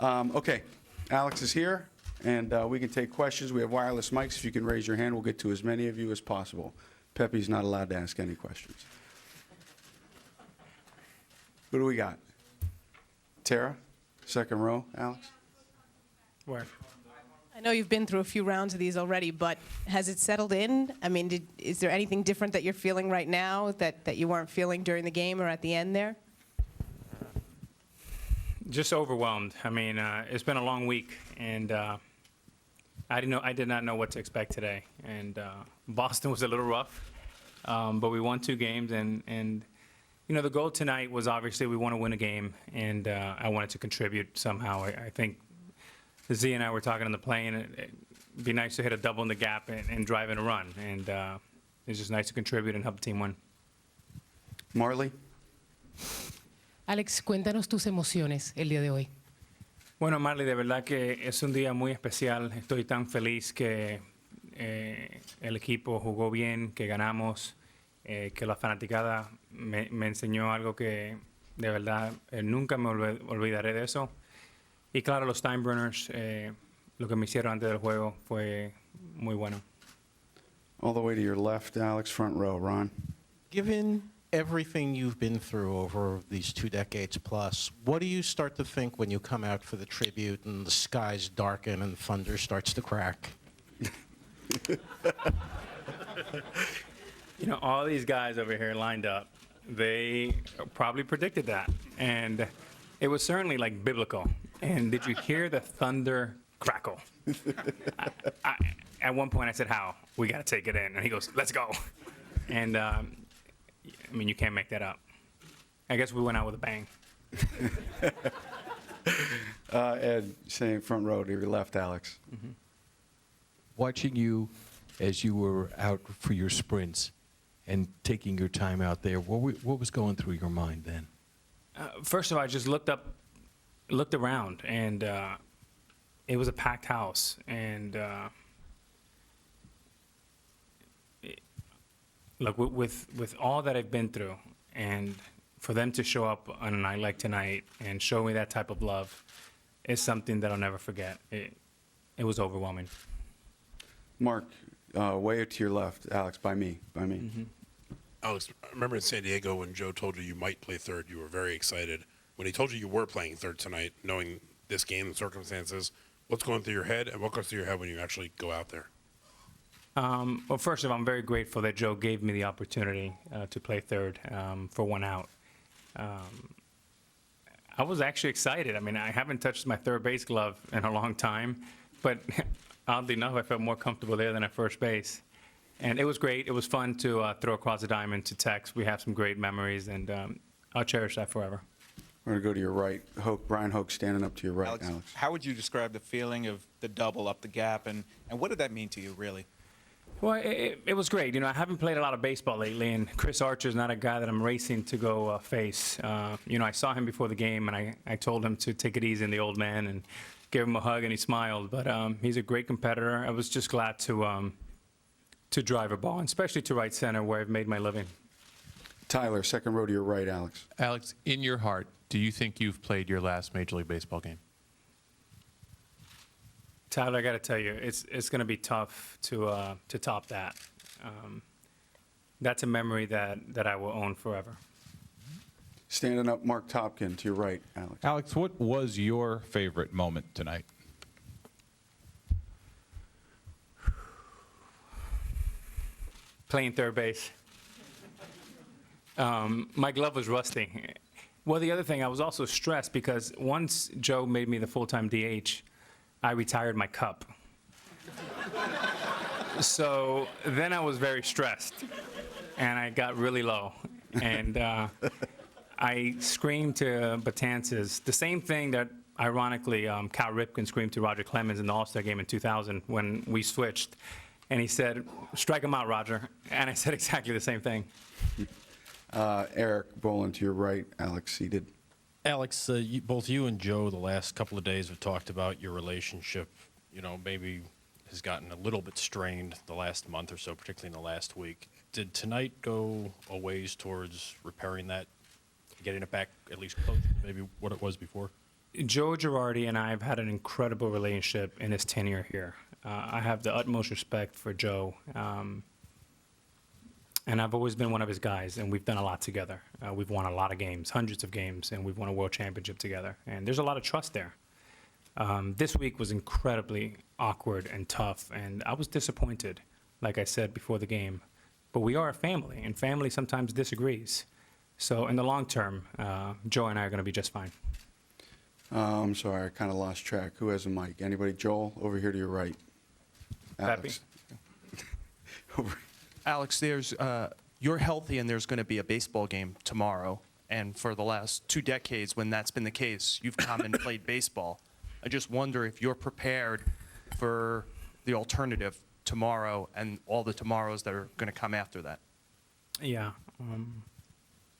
Okay, Alex is here, and we can take questions. We have wireless mics. If you can raise your hand, we'll get to as many of you as possible. Pepe's not allowed to ask any questions. Who do we got? Tara, second row. Alex? Where? I know you've been through a few rounds of these already, but has it settled in? I mean, is there anything different that you're feeling right now that you weren't feeling during the game or at the end there? Just overwhelmed. I mean, it's been a long week, and I did not know what to expect today. And Boston was a little rough, but we won 2 games, and the goal tonight was obviously we want to win a game, and I wanted to contribute somehow. I think Z and I were talking on the plane. It'd be nice to hit a double in the gap and drive in a run, and it's just nice to contribute and help the team win. Marley? Alex, cuéntanos tus emociones el día de hoy. Bueno, Marley, de verdad que es un día muy especial. Estoy tan feliz que el equipo jugó bien, que ganamos, que la fanaticada me enseñó algo que de verdad nunca me olvidaré de eso. Y claro, los Steinbrenners, lo que me hicieron antes del juego fue muy bueno. All the way to your left, Alex, front row. Ron? Given everything you've been through over these 2 decades plus, what do you start to think when you come out for the tribute and the skies darken and thunder starts to crack? You know, all these guys over here lined up, they probably predicted that. And it was certainly like biblical. And did you hear the thunder crackle? At one point I said, "How? We got to take it in." And he goes, "Let's go." And I mean, you can't make that up. I guess we went out with a bang. Ed, sitting front row to your left, Alex. Watching you as you were out for your sprints and taking your time out there, what was going through your mind then? First of all, I just looked around, and it was a packed house. And look, with all that I've been through, and for them to show up on a night like tonight and show me that type of love is something that I'll never forget. It was overwhelming. Mark, way to your left, Alex, by me. Alex, I remember in San Diego when Joe told you might play third, you were very excited. When he told you were playing third tonight, knowing this game and circumstances, what's going through your head, and what goes through your head when you actually go out there? Well, first of all, I'm very grateful that Joe gave me the opportunity to play third for one out. I was actually excited. I mean, I haven't touched my third base glove in a long time, but oddly enough, I felt more comfortable there than at first base. And it was great. It was fun to throw across the diamond to Tex. We have some great memories, and I'll cherish that forever. We're going to go to your right. Brian Hoke standing up to your right, Alex. How would you describe the feeling of the double up the gap, and what did that mean to you, really? Well, it was great. You know, I haven't played a lot of baseball lately, and Chris Archer's not a guy that I'm racing to go face. You know, I saw him before the game, and I told him to take it easy on the old man and gave him a hug, and he smiled. But he's a great competitor. I was just glad to drive a ball, and especially to right center, where I've made my living. Tyler, second row to your right, Alex. Alex, in your heart, do you think you've played your last Major League Baseball game? Tyler, I got to tell you, it's going to be tough to top that. That's a memory that I will own forever. Standing up, Mark Topkin, to your right, Alex. Alex, what was your favorite moment tonight? Playing third base. My glove was rusty. Well, the other thing, I was also stressed because once Joe made me the full-time DH, I retired my cup. So then I was very stressed, and I got really low. And I screamed to Betances the same thing that, ironically, Cal Ripken screamed to Roger Clemens in the All-Star game in 2000 when we switched. And he said, "Strike him out, Roger." And I said exactly the same thing. Eric Boland to your right, Alex seated. Alex, both you and Joe the last couple of days have talked about your relationship, you know, maybe has gotten a little bit strained the last month or so, particularly in the last week. Did tonight go a ways towards repairing that, getting it back at least close to maybe what it was before? Joe Girardi and I have had an incredible relationship in his tenure here. I have the utmost respect for Joe. And I've always been one of his guys, and we've done a lot together. We've won a lot of games, hundreds of games, and we've won a world championship together. And there's a lot of trust there. This week was incredibly awkward and tough, and I was disappointed, like I said before the game. But we are a family, and family sometimes disagrees. So in the long term, Joe and I are going to be just fine. I'm sorry, I kind of lost track. Who has a mic? Anybody? Joel, over here to your right. Alex. Alex, you're healthy and there's going to be a baseball game tomorrow. And for the last 2 decades, when that's been the case, you've come and played baseball. I just wonder if you're prepared for the alternative tomorrow and all the tomorrows that are going to come after that. Yeah.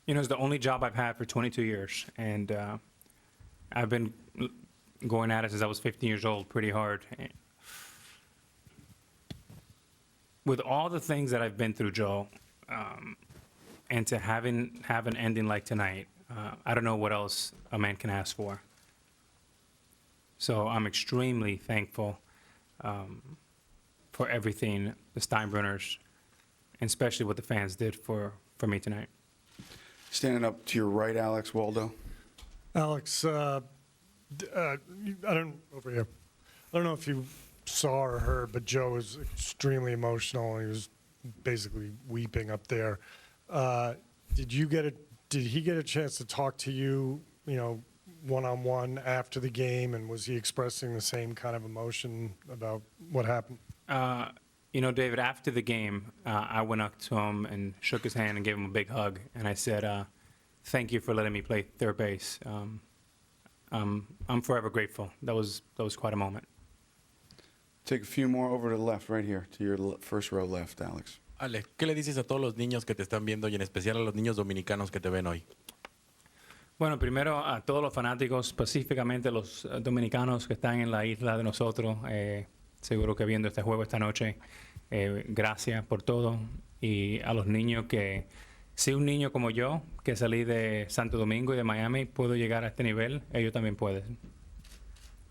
You know, it's the only job I've had for 22 years. And I've been going at it since I was 15 years old, pretty hard. With all the things that I've been through, Joe, and to have an ending like tonight, I don't know what else a man can ask for. So I'm extremely thankful for everything the Steinbrenners, and especially what the fans did for me tonight. Standing up to your right, Alex Waldo. Alex, I don't know if you saw or heard, but Joe was extremely emotional. He was basically weeping up there. Did he get a chance to talk to you, one-on-one after the game, and was he expressing the same kind of emotion about what happened? David, after the game, I went up to him and shook his hand and gave him a big hug, and I said, thank you for letting me play third base. I'm forever grateful. That was quite a moment. Take a few more over to the left, right here, to your first row left, Alex. Alex, ¿qué le dices a todos los niños que te están viendo y en especial a los niños dominicanos que te ven hoy? Bueno, primero a todos los fanáticos, específicamente los dominicanos que están en la isla de nosotros, seguro que viendo este juego esta noche, gracias por todo. Y a los niños que, si un niño como yo, que salí de Santo Domingo y de Miami, puedo llegar a este nivel, ellos también pueden.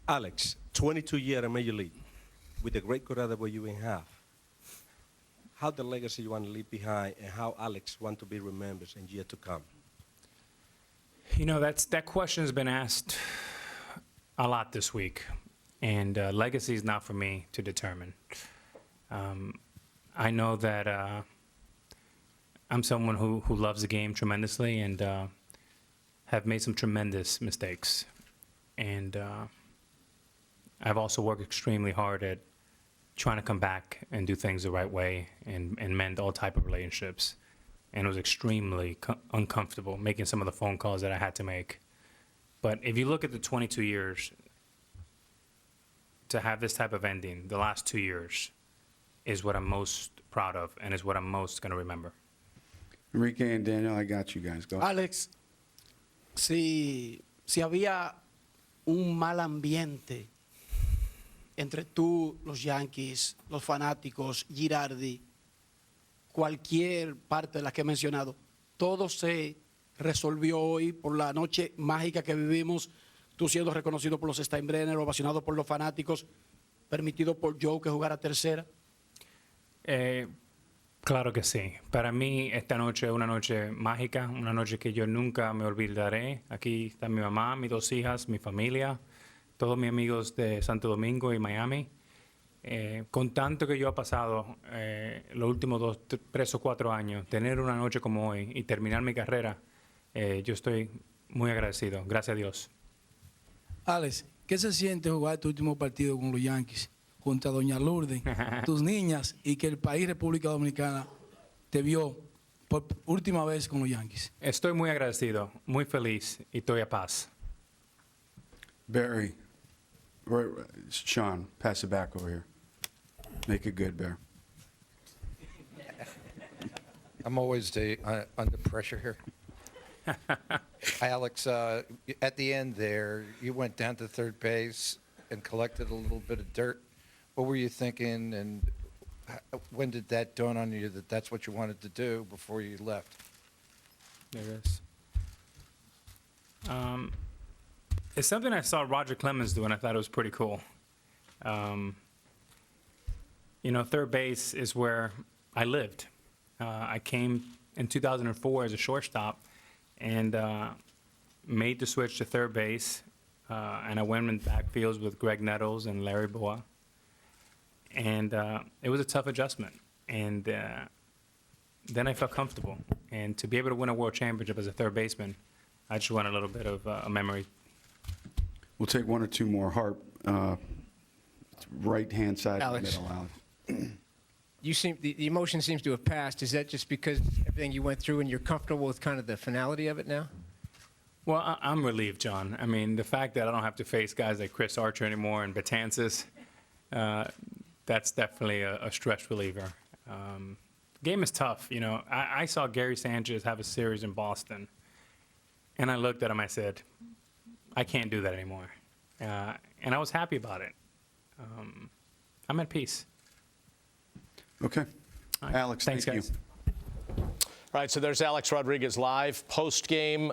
Alex, 22 years in Major League, with the great career that you have, how the legacy you want to leave behind and how Alex want to be remembered in years to come? That question has been asked a lot this week, and legacy is not for me to determine. I know that I'm someone who loves the game tremendously and have made some tremendous mistakes. And I've also worked extremely hard at trying to come back and do things the right way and mend all type of relationships. And it was extremely uncomfortable making some of the phone calls that I had to make. But if you look at the 22 years, to have this type of ending, the last 2 years, is what I'm most proud of and is what I'm most going to remember. Enrique and Daniel, I got you guys. Go. Alex, si había un mal ambiente entre tú, los Yankees, los fanáticos, Girardi, cualquier parte de las que he mencionado, todo se resolvió hoy por la noche mágica que vivimos, tú siendo reconocido por los Steinbrenner, ovacionado por los fanáticos, permitido por Joe que jugara tercera. Claro que sí. Para mí esta noche es una noche mágica, una noche que yo nunca me olvidaré. Aquí está mi mamá, mis 2 hijas, mi familia, todos mis amigos de Santo Domingo y Miami. Con tanto que yo he pasado los últimos 2, 3 o 4 años, tener una noche como hoy y terminar mi carrera, yo estoy muy agradecido. Gracias a Dios. Alex, ¿qué se siente jugar tu último partido con los Yankees junto a Doña Lourdes, tus niñas, y que el país, República Dominicana, te vio por última vez con los Yankees? Estoy muy agradecido, muy feliz y estoy a paz. Barry, Sean, pass it back over here. Make it good, Bear. I'm always under pressure here. Alex, at the end there, you went down to third base and collected a little bit of dirt. What were you thinking, and when did that dawn on you that that's what you wanted to do before you left? There it is. It's something I saw Roger Clemens do, and I thought it was pretty cool. Third base is where I lived. I came in 2004 as a shortstop and made the switch to third base, and I went in backfields with Greg Nettles and Larry Boa. And it was a tough adjustment. And then I felt comfortable. And to be able to win a world championship as a third baseman, I just want a little bit of a memory. We'll take 1 or 2 more. Harp, right-hand side Alex. of the middle, Alex. The emotion seems to have passed. Is that just because everything you went through and you're comfortable with kind of the finality of it now? Well, I'm relieved, John. I mean, the fact that I don't have to face guys like Chris Archer anymore and Betances, that's definitely a stress reliever. The game is tough. I saw Gary Sanchez have a series in Boston, and I looked at him, I said, I can't do that anymore. And I was happy about it. I'm at peace. Okay. All right. Alex, Thanks, thank guys. you. All right, so there's Alex Rodriguez live, post-game,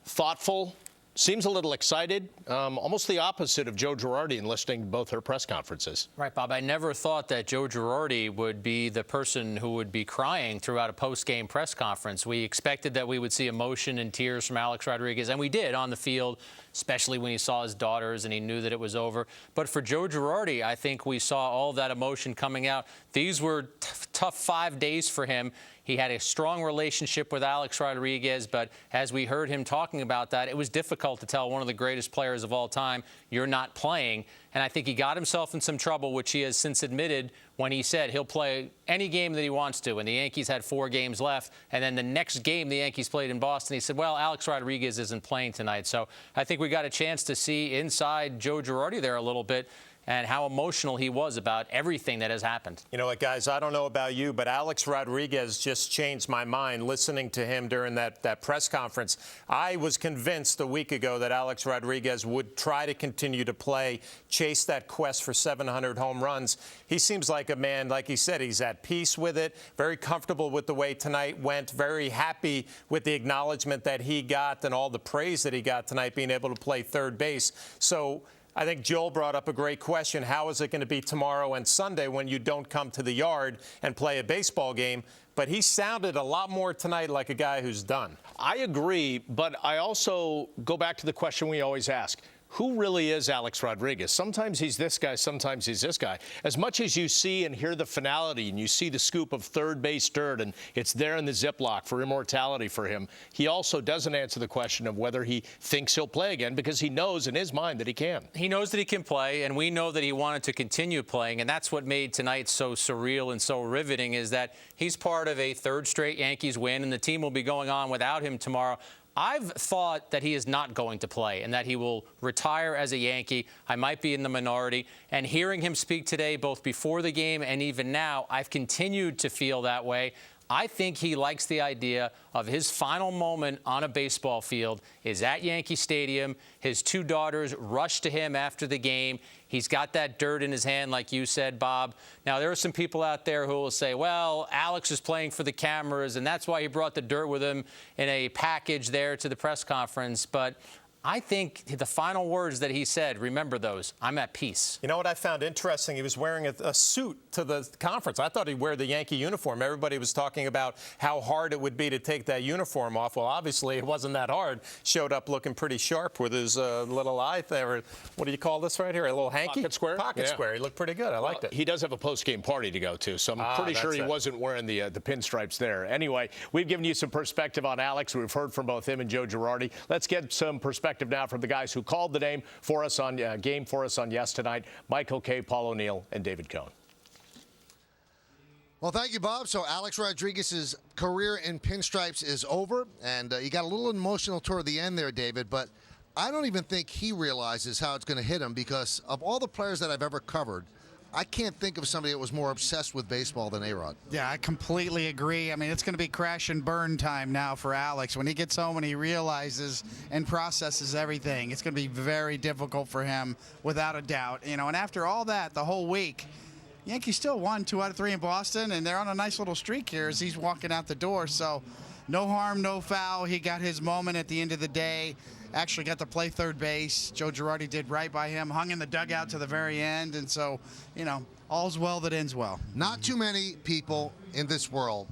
thoughtful, seems a little excited, almost the opposite of Joe Girardi in listening to both her press conferences. Right, Bob. I never thought that Joe Girardi would be the person who would be crying throughout a post-game press conference. We expected that we would see emotion and tears from Alex Rodriguez, and we did on the field especially when he saw his daughters and he knew that it was over. But for Joe Girardi, I think we saw all of that emotion coming out. These were tough 5 days for him. He had a strong relationship with Alex Rodriguez, but as we heard him talking about that, it was difficult to tell one of the greatest players of all time, you're not playing. And I think he got himself in some trouble, which he has since admitted when he said he'll play any game that he wants to. And the Yankees had 4 games left. And then the next game the Yankees played in Boston, he said, well, Alex Rodriguez isn't playing tonight. So I think we got a chance to see inside Joe Girardi there a little bit, and how emotional he was about everything that has happened. You know what, guys, I don't know about you, but Alex Rodriguez just changed my mind listening to him during that press conference. I was convinced a week ago that Alex Rodriguez would try to continue to play, chase that quest for 700 home runs. He seems like a man, like he said, he's at peace with it, very comfortable with the way tonight went, very happy with the acknowledgement that he got and all the praise that he got tonight, being able to play third base. So I think Joel brought up a great question. How is it going to be tomorrow and Sunday when you don't come to the yard and play a baseball game? But he sounded a lot more tonight like a guy who's done. I agree, but I also go back to the question we always ask. Who really is Alex Rodriguez? Sometimes he's this guy, sometimes he's this guy. As much as you see and hear the finality and you see the scoop of third base dirt and it's there in the Ziploc for immortality for him, he also doesn't answer the question of whether he thinks he'll play again, because he knows in his mind that he can. He knows that he can play, and we know that he wanted to continue playing, and that's what made tonight so surreal and so riveting, is that he's part of a third straight Yankees win, and the team will be going on without him tomorrow. I've thought that he is not going to play and that he will retire as a Yankee. I might be in the minority. And hearing him speak today, both before the game and even now, I've continued to feel that way. I think he likes the idea of his final moment on a baseball field is at Yankee Stadium. His 2 daughters rushed to him after the game. He's got that dirt in his hand, like you said, Bob. Now, there are some people out there who will say, well, Alex is playing for the cameras, and that's why he brought the dirt with him in a package there to the press conference. But I think the final words that he said, remember those, I'm at peace. You know what I found interesting? He was wearing a suit to the conference. I thought he'd wear the Yankee uniform. Everybody was talking about how hard it would be to take that uniform off. Well, obviously, it wasn't that hard. Showed up looking pretty sharp with his little eye there. What do you call this right here? A little hanky? Pocket square? Pocket Yeah. square. He looked pretty good. I liked it. He does have a post-game party to go to, so I'm pretty sure he wasn't wearing the pinstripes there. Anyway, we've given you some perspective on Alex. We've heard from both him and Joe Girardi. Let's get some perspective now from the guys who called the game for us on Yes tonight, Michael Kay, Paul O'Neill, and David Cohn. Well, thank you, Bob. So Alex Rodriguez's career in pinstripes is over, and you got a little emotional toward the end there, David, but I don't even think he realizes how it's going to hit him, because of all the players that I've ever covered, I can't think of somebody that was more obsessed with baseball than A-Rod. Yeah, I completely agree. I mean, it's going to be crash and burn time now for Alex. When he gets home and he realizes and processes everything, it's going to be very difficult for him, without a doubt. You know, and after all that, the whole week, Yankees still won 2 out of 3 in Boston, and they're on a nice little streak here as he's walking out the door. So no harm, no foul. He got his moment at the end of the day. Actually got to play third base. Joe Girardi did right by him, hung in the dugout to the very end. And so, you know, all's well that ends well. Not too many people in this world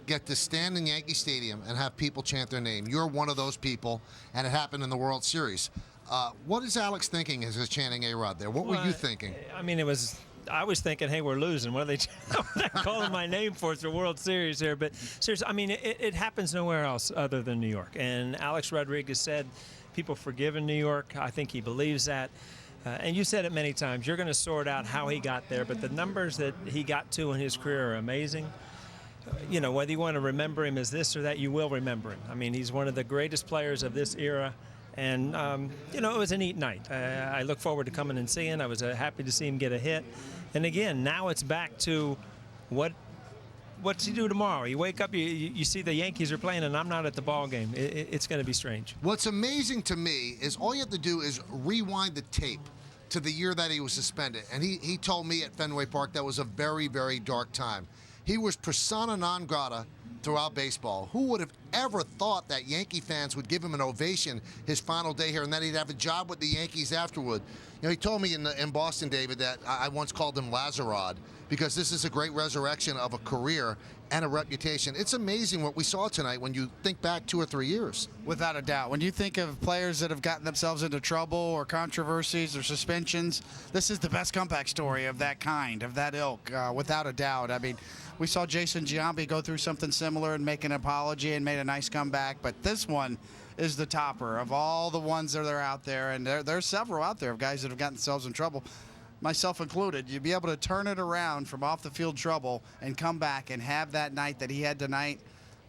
get to stand in Yankee Stadium and have people chant their name. You're one of those people, and it happened in the World Series. What is Alex thinking as he's chanting A-Rod there? What were you thinking? I mean, I was thinking, hey, we're losing. What are they calling my name for? It's a World Series here. But seriously, I mean, it happens nowhere else other than New York. And Alex Rodriguez said people forgive in New York. I think he believes that. And you said it many times. You're going to sort out how he got there. But the numbers that he got to in his career are amazing. You know, whether you want to remember him as this or that, you will remember him. I mean, he's one of the greatest players of this era. And, you know, it was a neat night. I look forward to coming and seeing. I was happy to see him get a hit. And, again, now it's back to what's he do tomorrow? You wake up, you see the Yankees are playing, and I'm not at the ball game. It's going to be strange. What's amazing to me is all you have to do is rewind the tape to the year that he was suspended. And he told me at Fenway Park that was a very, very dark time. He was persona non grata throughout baseball. Who would have ever thought that Yankee fans would give him an ovation his final day here and that he'd have a job with the Yankees afterward. You know, he told me in Boston, David, that I once called him Lazarod because this is a great resurrection of a career and a reputation. It's amazing what we saw tonight when you think back 2 or 3 years. Without a doubt. When you think of players that have gotten themselves into trouble or controversies or suspensions, this is the best comeback story of that kind, of that ilk, without a doubt. I mean, we saw Jason Giambi go through something similar and make an apology and made a nice comeback, but this one is the topper of all the ones that are out there, and there's several out there of guys that have gotten themselves in trouble, myself included. You'd be able to turn it around from off the field trouble and come back and have that night that he had tonight.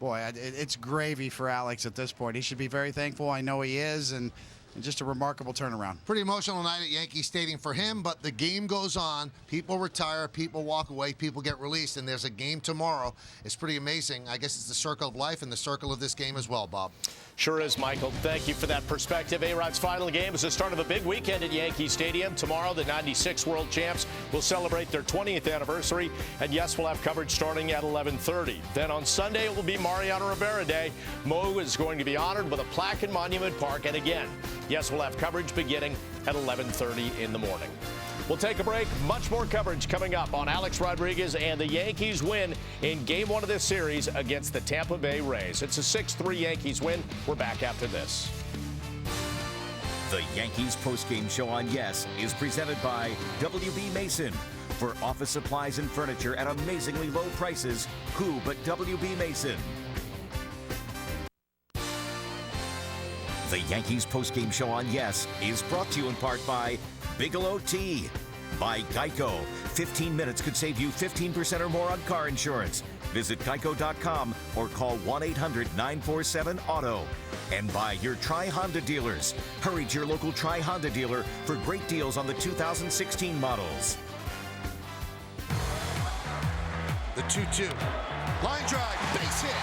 Boy, it's gravy for Alex at this point. He should be very thankful. I know he is, and just a remarkable turnaround. Pretty emotional night at Yankee Stadium for him, but the game goes on. People retire, people walk away, people get released, and there's a game tomorrow. It's pretty amazing. I guess it's the circle of life and the circle of this game as well, Bob. Sure is, Michael. Thank you for that perspective. A-Rod's final game is the start of a big weekend at Yankee Stadium. Tomorrow, the 96 World Champs will celebrate their 20th anniversary. And yes, we'll have coverage starting at 11:30. Then on Sunday, it will be Mariano Rivera Day. Mo is going to be honored with a plaque in Monument Park. And again, yes, we'll have coverage beginning at 11:30 in the morning. We'll take a break. Much more coverage coming up on Alex Rodriguez and the Yankees win in Game 1 of this series against the Tampa Bay Rays. It's a 6-3 Yankees win. We're back after this. The Yankees postgame show on Yes is presented by W.B. Mason. For office supplies and furniture at amazingly low prices, who but W.B. Mason? The Yankees postgame show on Yes is brought to you in part by Bigelow Tea, by Geico. 15 minutes could save you 15% or more on car insurance. Visit geico.com or call 1-800-947-AUTO. And by your Tri-Honda dealers. Hurry to your local Tri-Honda dealer for great deals on the 2016 models. The 2-2. Line drive, base hit.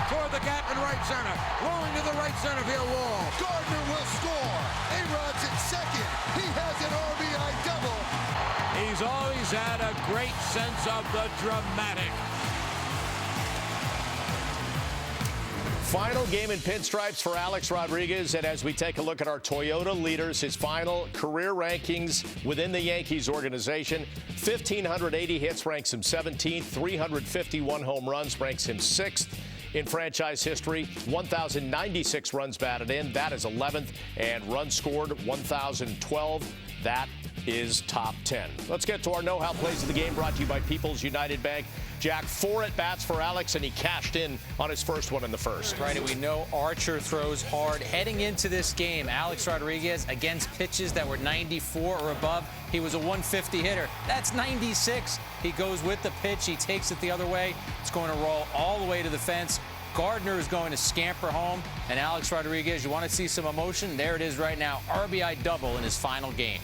Toward the gap in right center. Rolling to the right center field wall. Gardner will score. A-Rod's at second. He has an RBI double. He's always had a great sense of the dramatic. Final game in pinstripes for Alex Rodriguez. And as we take a look at our Toyota leaders, his final career rankings within the Yankees organization, 1,580 hits ranks him 17th, 351 home runs ranks him 6th. In franchise history, 1,096 runs batted in. That is 11th. And runs scored, 1,012. That is top 10. Let's get to our know-how plays of the game, brought to you by People's United Bank. Jack, 4 at-bats for Alex, and he cashed in on his first one in the first. Right, and we know Archer throws hard. Heading into this game, Alex Rodriguez, against pitches that were 94 or above, he was a 150 hitter. That's 96. He goes with the pitch. He takes it the other way. It's going to roll all the way to the fence. Gardner is going to scamper home. And Alex Rodriguez, you want to see some emotion? There it is right now. RBI double in his final game.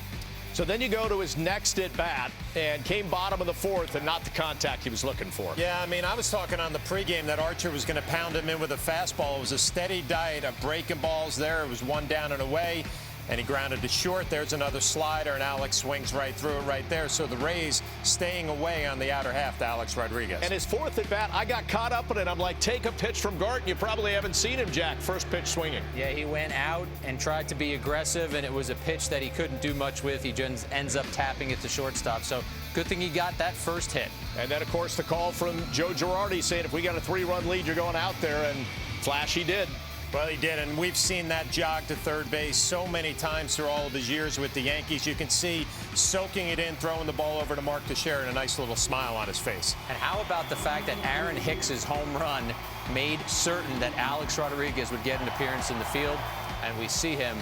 So then you go to his next at-bat and came bottom of the fourth and not the contact he was looking for. Yeah, I mean, I was talking on the pregame that Archer was going to pound him in with a fastball. It was a steady diet of breaking balls there. It was one down and away, and he grounded to short. There's another slider, and Alex swings right through it right there. So the Rays staying away on the outer half to Alex Rodriguez. And his fourth at-bat, I got caught up in it. I'm like, take a pitch from Gart. You probably haven't seen him, Jack. First pitch swinging. Yeah, he went out and tried to be aggressive, and it was a pitch that he couldn't do much with. He just ends up tapping it to shortstop. So good thing he got that first hit. And then, of course, the call from Joe Girardi saying, if we got a 3-run lead, you're going out there. And Flash, he did. Well, he did, and we've seen that jog to third base so many times through all of his years with the Yankees. You can see soaking it in, throwing the ball over to Mark Teixeira, and a nice little smile on his face. And how about the fact that Aaron Hicks's home run made certain that Alex Rodriguez would get an appearance in the field, and we see him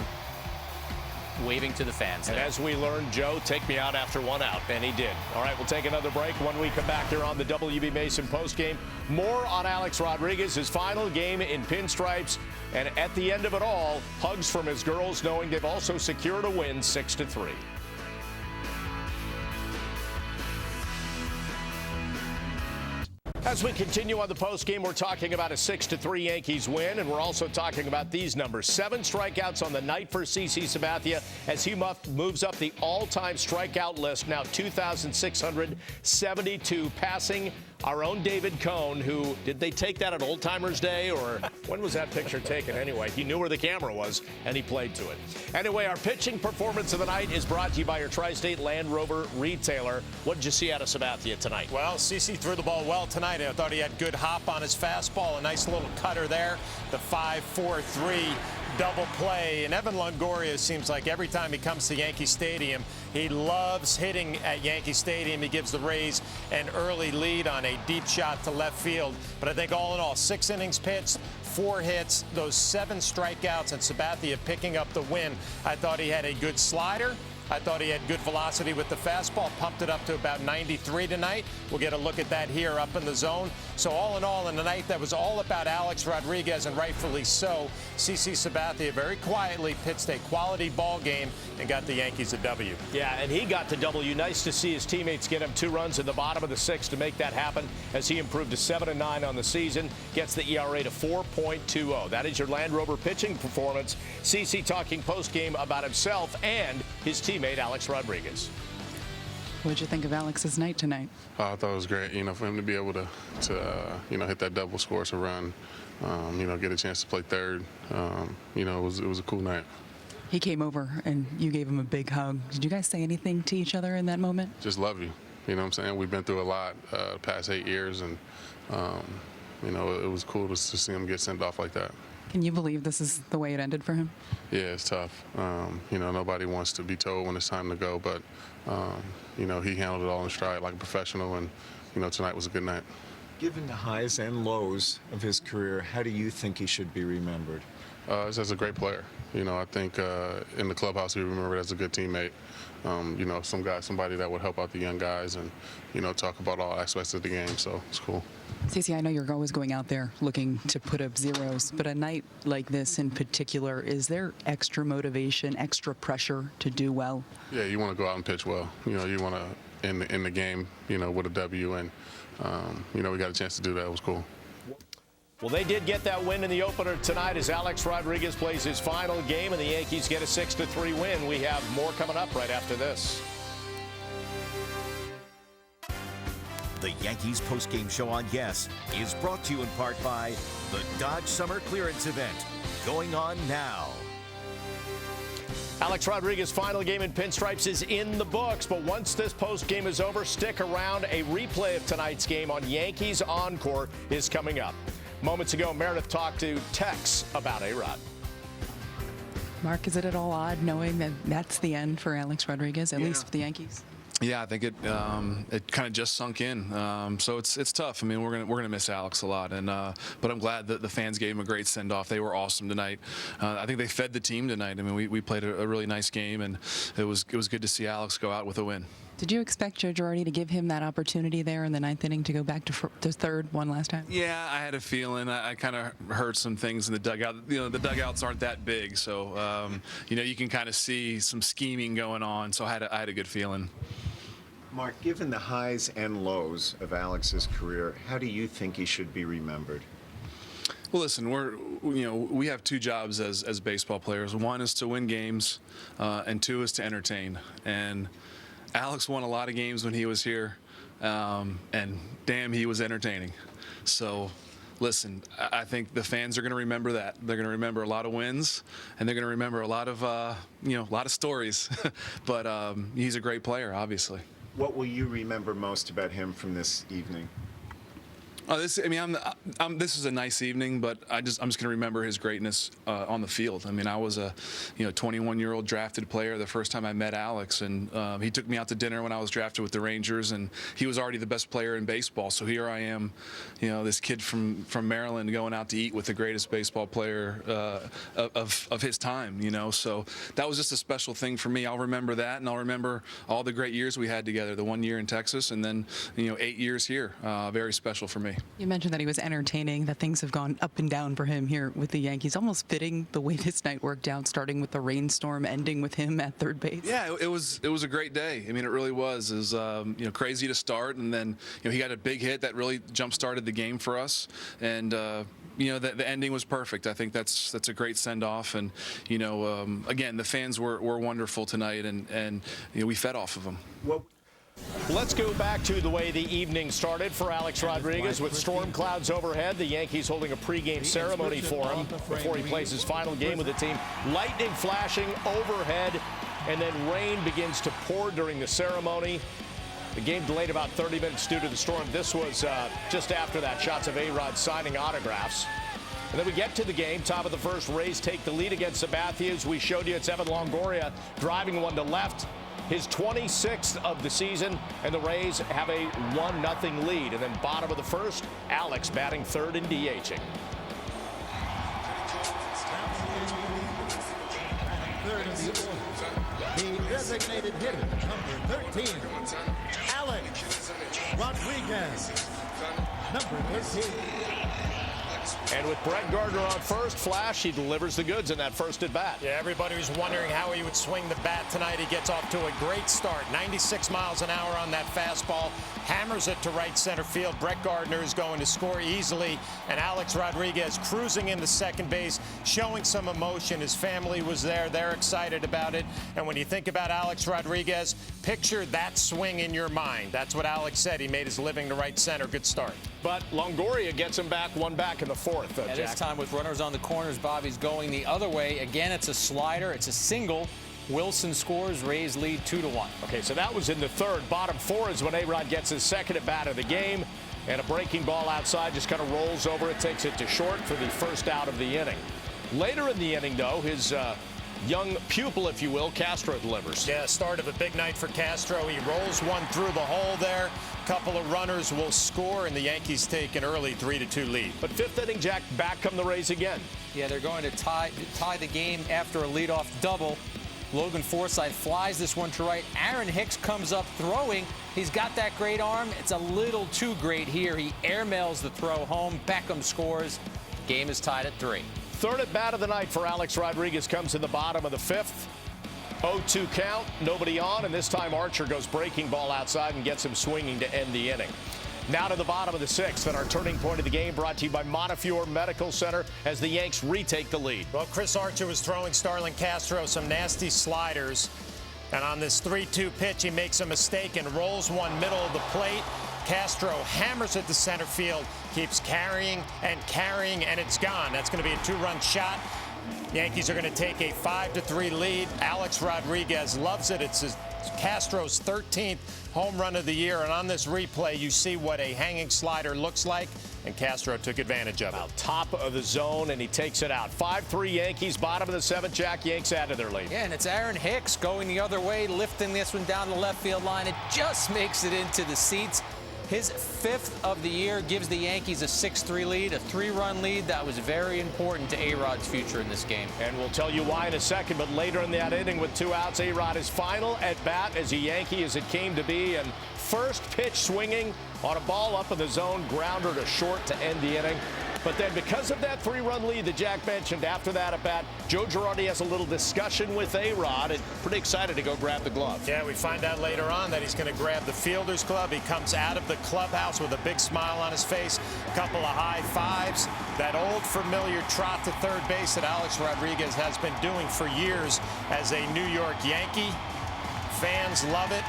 waving to the fans And there. as we learned, Joe, take me out after one out, and he did. All right, we'll take another break. When we come back here on the W.B. Mason postgame, more on Alex Rodriguez, his final game in pinstripes, and at the end of it all, hugs from his girls, knowing they've also secured a win 6-3. As we continue on the postgame, we're talking about a 6-3 Yankees win, and we're also talking about these numbers. 7 strikeouts on the night for CC Sabathia as he moves up the all-time strikeout list, now 2,672, passing our own David Cohn, who, did they take that at Old Timers Day, or when was that picture taken anyway? He knew where the camera was, and he played to it. Anyway, our pitching performance of the night is brought to you by your Tri-State Land Rover retailer. What did you see out of Sabathia tonight? Well, CC threw the ball well tonight. I thought he had good hop on his fastball, a nice little cutter there, the 5-4-3 double play. And Evan Longoria seems like every time he comes to Yankee Stadium, he loves hitting at Yankee Stadium. He gives the Rays an early lead on a deep shot to left field. But I think all in all, 6 innings pitched, 4 hits, those 7 strikeouts, and Sabathia picking up the win. I thought he had a good slider. I thought he had good velocity with the fastball, pumped it up to about 93 tonight. We'll get a look at that here up in the zone. So all in all, in a night that was all about Alex Rodriguez, and rightfully so, CC Sabathia very quietly pitched a quality ball game and got the Yankees a W. Yeah, and he got the W. Nice to see his teammates get him 2 runs in the bottom of the 6th to make that happen, as he improved to 7-9 on the season, gets the ERA to 4.20. That is your Land Rover pitching performance. CC talking postgame about himself and his teammate Alex Rodriguez. What did you think of Alex's night tonight? I thought it was great. For him to be able to hit that double, score us a run, get a chance to play third. It was a cool night. He came over and you gave him a big hug. Did you guys say anything to each other in that moment? Just love you. You know what I'm saying? We've been through a lot the past 8 years, and it was cool to see him get sent off like that. Can you believe this is the way it ended for him? Yeah, it's tough. Nobody wants to be told when it's time to go, but he handled it all in stride like a professional, and tonight was a good night. Given the highs and lows of his career, how do you think he should be remembered? As a great player. I think in the clubhouse, he remembered as a good teammate. Somebody that would help out the young guys and, talk about all aspects of the game. So it's cool. Cece, I know you're always going out there looking to put up zeros, but a night like this in particular, is there extra motivation, extra pressure to do well? Yeah, you want to go out and pitch well. You want to end the game, with a W, and we got a chance to do that. It was cool. Well, they did get that win in the opener tonight as Alex Rodriguez plays his final game, and the Yankees get a 6-3 win. We have more coming up right after this. The Yankees postgame show on Yes is brought to you in part by the Dodge Summer Clearance Event, going on now. Alex Rodriguez's final game in pinstripes is in the books, but once this postgame is over, stick around. A replay of tonight's game on Yankees Encore is coming up. Moments ago, Meredith talked to Tex about A-Rod. Mark, is it at all odd knowing that that's the end for Alex Rodriguez, at least for the Yankees? Yeah, I think it kind of just sunk in. So it's tough. I mean, we're gonna miss Alex a lot, and but I'm glad that the fans gave him a great send off. They were awesome tonight. I think they fed the team tonight. I mean, we played a really nice game, and it was good to see Alex go out with a win. Did you expect Joe Girardi to give him that opportunity there in the 9th inning to go back to third one last time? Yeah, I had a feeling. I kind of heard some things in the dugout. The dugouts aren't that big, so you can kind of see some scheming going on. So I had a good feeling. Mark, given the highs and lows of Alex's career, how do you think he should be remembered? Well, listen, we have 2 jobs as baseball players. One is to win games, and 2 is to entertain. And Alex won a lot of games when he was here, and damn, he was entertaining. So, listen, I think the fans are going to remember that. They're going to remember a lot of wins, and they're going to remember a lot of stories. But he's a great player, obviously. What will you remember most about him from this evening? This is a nice evening, but I'm just going to remember his greatness on the field. I mean, I was a 21-year-old drafted player the first time I met Alex, and he took me out to dinner when I was drafted with the Rangers, and he was already the best player in baseball. So here I am, this kid from Maryland going out to eat with the greatest baseball player of his time. So that was just a special thing for me. I'll remember that, and I'll remember all the great years we had together. The 1 year in Texas, and then 8 years here. Very special for me. You mentioned that he was entertaining, that things have gone up and down for him here with the Yankees. Almost fitting the way this night worked out, starting with the rainstorm, ending with him at third base. Yeah, it was a great day. I mean, it really was. It was crazy to start, and then he got a big hit that really jump-started the game for us. And the ending was perfect. I think that's a great send-off, and again, the fans were wonderful tonight, and we fed off of them. Let's go back to the way the evening started for Alex Rodriguez with storm clouds overhead. The Yankees holding a pregame ceremony for him before he plays his final game with the team. Lightning flashing overhead, and then rain begins to pour during the ceremony. The game delayed about 30 minutes due to the storm. This was just after that. Shots of A-Rod signing autographs. And then we get to the game. Top of the first, Rays take the lead against Sabathia. As we showed you, it's Evan Longoria driving one to left. His 26th of the season, and the Rays have a 1-0 lead. And then bottom of the first, Alex batting third and DHing. Third in the order, the designated hitter, number 13, Alex Rodriguez, number 13. And with Brett Gardner on first, Flash, he delivers the goods in that first at bat. Yeah, everybody was wondering how he would swing the bat tonight. He gets off to a great start. 96 miles an hour on that fastball. Hammers it to right center field. Brett Gardner is going to score easily. And Alex Rodriguez cruising into second base, showing some emotion. His family was there. They're excited about it. And when you think about Alex Rodriguez, picture that swing in your mind. That's what Alex said. He made his living to right center. Good start. But Longoria gets him back, one back in the fourth. And this time with runners on the corners, Bobby's going the other way. Again, it's a slider. It's a single. Wilson scores. Rays lead 2-1. Okay, so that was in the third. Bottom four is when A-Rod gets his second at bat of the game. And a breaking ball outside just kind of rolls over it, takes it to short for the first out of the inning. Later in the inning, though, his young pupil, if you will, Castro delivers. Yeah, start of a big night for Castro. He rolls one through the hole there. Couple of runners will score, and the Yankees take an early 3-2 lead. But fifth inning, Jack, back come the Rays again. Yeah, they're going to tie the game after a leadoff double. Logan Forsythe flies this one to right. Aaron Hicks comes up throwing. He's got that great arm. It's a little too great here. He airmails the throw home. Beckham scores. Game is tied at 3. Third at bat of the night for Alex Rodriguez comes in the bottom of the fifth. 0-2 count, nobody on, and this time Archer goes breaking ball outside and gets him swinging to end the inning. Now to the bottom of the sixth, and our turning point of the game brought to you by Montefiore Medical Center as the Yanks retake the lead. Well, Chris Archer was throwing Starlin Castro some nasty sliders, and on this 3-2 pitch, he makes a mistake and rolls one middle of the plate. Castro hammers it to center field, keeps carrying, and it's gone. That's going to be a 2-run shot. Yankees are going to take a 5-3 lead. Alex Rodriguez loves it. It's Castro's 13th home run of the year. And on this replay, you see what a hanging slider looks like. And Castro took advantage of it. Top of the zone, and he takes it out. 5-3 Yankees, bottom of the seventh. Jack, Yanks add to their lead. Yeah, and it's Aaron Hicks going the other way, lifting this one down the left field line. It just makes it into the seats. His 5th of the year gives the Yankees a 6-3 lead, a 3-run lead. That was very important to A-Rod's future in this game. And we'll tell you why in a second, but later in that inning with 2 outs, A-Rod is final at bat as a Yankee as it came to be. And first pitch swinging on a ball up in the zone, grounder to short to end the inning. But then because of that 3-run lead that Jack mentioned after that at bat, Joe Girardi has a little discussion with A-Rod and pretty excited to go grab the glove. Yeah, we find out later on that he's going to grab the fielder's glove. He comes out of the clubhouse with a big smile on his face, a couple of high fives. That old familiar trot to third base that Alex Rodriguez has been doing for years as a New York Yankee. Fans love it.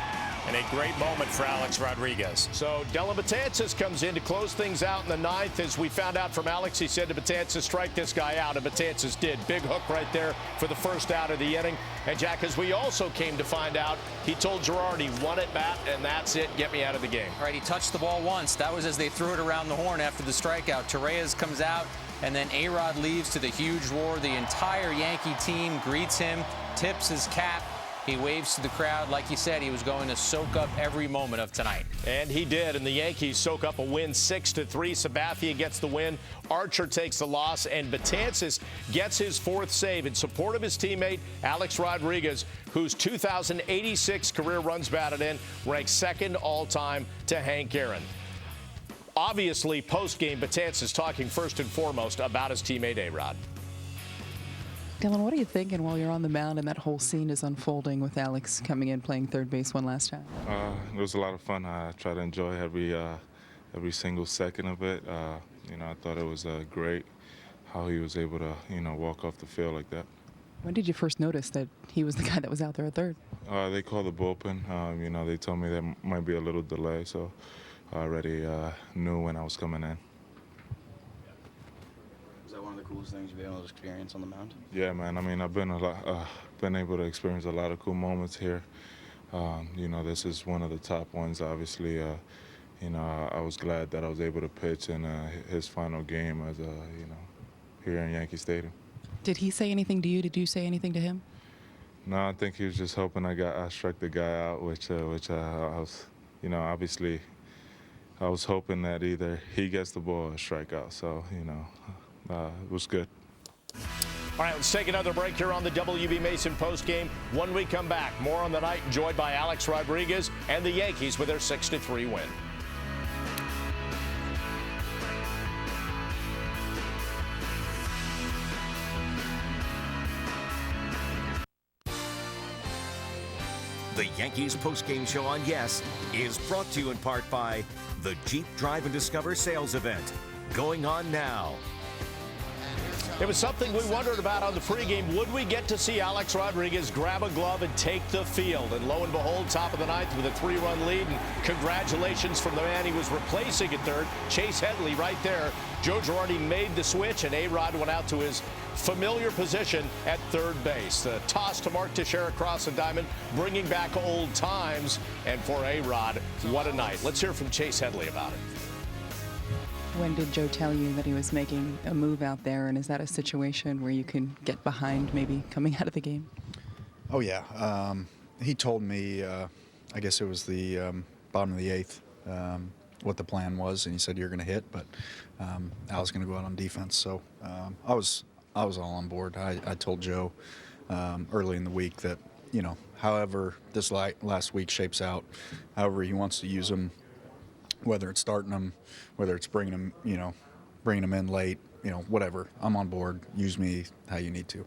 And a great moment for Alex Rodriguez. So Dellin Betances comes in to close things out in the ninth. As we found out from Alex, he said to Betances, strike this guy out, and Betances did. Big hook right there for the first out of the inning. And Jack, as we also came to find out, he told Girardi, 1 at bat, and that's it. Get me out of the game. All right, he touched the ball once. That was as they threw it around the horn after the strikeout. Torreyes comes out, and then A-Rod leaves to the huge roar. The entire Yankee team greets him, tips his cap. He waves to the crowd. Like you said, he was going to soak up every moment of tonight. And he did, and the Yankees soak up a win 6-3. Sabathia gets the win. Archer takes the loss, and Betances gets his 4th save in support of his teammate, Alex Rodriguez, whose 2,086 career runs batted in ranks 2nd all-time to Hank Aaron. Obviously, post-game, Betances talking first and foremost about his teammate A-Rod. Dylan, what are you thinking while you're on the mound and that whole scene is unfolding with Alex coming in playing third base one last time? It was a lot of fun. I try to enjoy every single second of it. I thought it was great how he was able to, walk off the field like that. When did you first notice that he was the guy that was out there at third? They called the bullpen. They told me there might be a little delay, so I already knew when I was coming in. Was that one of the coolest things you've been able to experience on the mound? Yeah, man. I mean, I've been able to experience a lot of cool moments here. This is one of the top ones, obviously. I was glad that I was able to pitch in his final game as here in Yankee Stadium. Did he say anything to you? Did you say anything to him? No, I think he was just hoping I struck the guy out, which I was, obviously, I was hoping that either he gets the ball or strike out. So, it was good. All right, let's take another break here on the WB Mason postgame. When we come back, more on the night enjoyed by Alex Rodriguez and the Yankees with their 6-3 win. The Yankees postgame show on Yes is brought to you in part by the Jeep Drive and Discover sales event, going on now. It was something we wondered about on the pregame. Would we get to see Alex Rodriguez grab a glove and take the field? And lo and behold, top of the ninth with a 3-run lead. And congratulations from the man he was replacing at third, Chase Headley, right there. Joe Girardi made the switch, and A-Rod went out to his familiar position at third base. The toss to Mark Teixeira across the diamond, bringing back old times. And for A-Rod, what a night. Let's hear from Chase Headley about it. When did Joe tell you that he was making a move out there, and is that a situation where you can get behind maybe coming out of the game? Oh, yeah. He told me, I guess it was the bottom of the eighth, what the plan was, and he said, you're going to hit, but Al's going to go out on defense. So I was all on board. I told Joe early in the week that, however this last week shapes out, however he wants to use him, whether it's starting him, whether it's bringing him in late, whatever. I'm on board. Use me how you need to.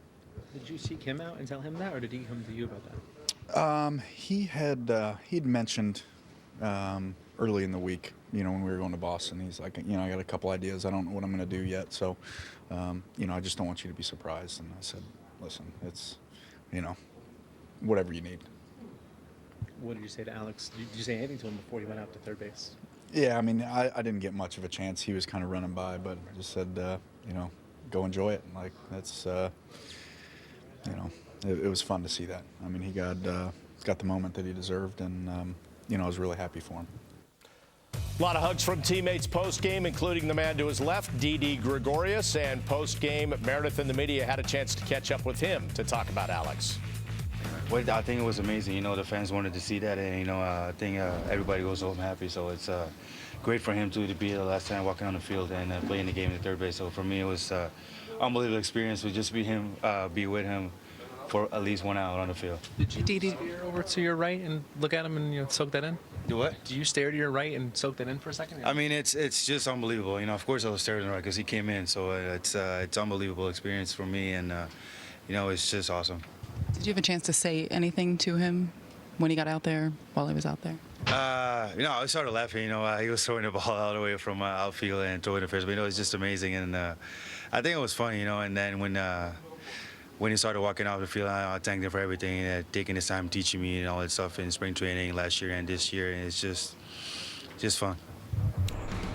Did you seek him out and tell him that, or did he come to you about that? He'd mentioned early in the week, when we were going to Boston. He's like, I got a couple ideas. I don't know what I'm going to do yet, so I just don't want you to be surprised. And I said, listen, it's whatever you need. What did you say to Alex? Did you say anything to him before he went out to third base? Yeah, I mean, I didn't get much of a chance. He was kind of running by, but I just said, go enjoy it. Like, that's, it was fun to see that. I mean, he got the moment that he deserved, and, I was really happy for him. A lot of hugs from teammates post-game, including the man to his left, Didi Gregorius, and post-game, Meredith and the media had a chance to catch up with him to talk about Alex. Well, I think it was amazing. The fans wanted to see that, and I think everybody goes home happy. So it's great for him to be the last time walking on the field and playing the game at third base. So for me, it was unbelievable experience to just be with him for at least 1 hour on the field. Did you steer over to your right and look at him and soak that in? Do what? Do you stare to your right and soak that in for a second? I mean, it's just unbelievable. Of course I was staring to the right because he came in. So it's unbelievable experience for me, and it's just awesome. Did you have a chance to say anything to him when he got out there, while he was out there? I started laughing. He was throwing the ball all the way from outfield and throwing the first. But, it's just amazing. And I think it was funny, and then when he started walking off the field, I thanked him for everything, taking his time teaching me and all that stuff in spring training last year and this year. And it's just fun.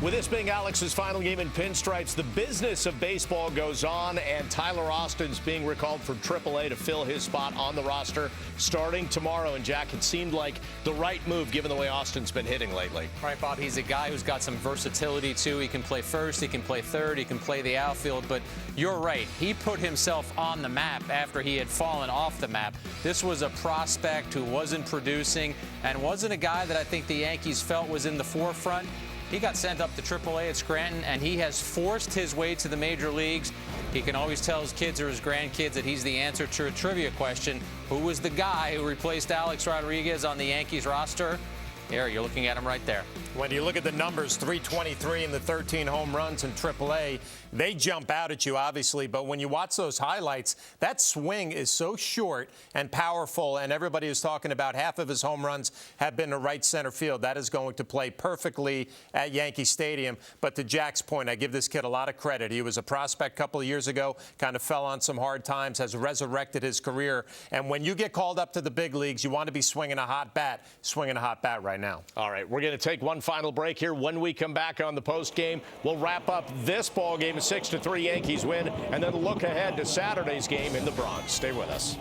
With this being Alex's final game in pinstripes, the business of baseball goes on, and Tyler Austin's being recalled from AAA to fill his spot on the roster starting tomorrow. And Jack, it seemed like the right move given the way Austin's been hitting lately. All right, Bob, he's a guy who's got some versatility, too. He can play first, he can play third, he can play the outfield. But you're right, he put himself on the map after he had fallen off the map. This was a prospect who wasn't producing and wasn't a guy that I think the Yankees felt was in the forefront. He got sent up to AAA at Scranton, and he has forced his way to the major leagues. He can always tell his kids or his grandkids that he's the answer to a trivia question. Who was the guy who replaced Alex Rodriguez on the Yankees roster? Here, you're looking at him right there. When you look at the numbers, 323 and the 13 home runs in AAA, they jump out at you, obviously. But when you watch those highlights, that swing is so short and powerful. And everybody is talking about half of his home runs have been to right center field. That is going to play perfectly at Yankee Stadium. But to Jack's point, I give this kid a lot of credit. He was a prospect a couple of years ago, kind of fell on some hard times, has resurrected his career. And when you get called up to the big leagues, you want to be swinging a hot bat right now. All right, we're going to take one final break here. When we come back on the post game, we'll wrap up this ball game, a 6-3 Yankees win, and then look ahead to Saturday's game in the Bronx. Stay with us.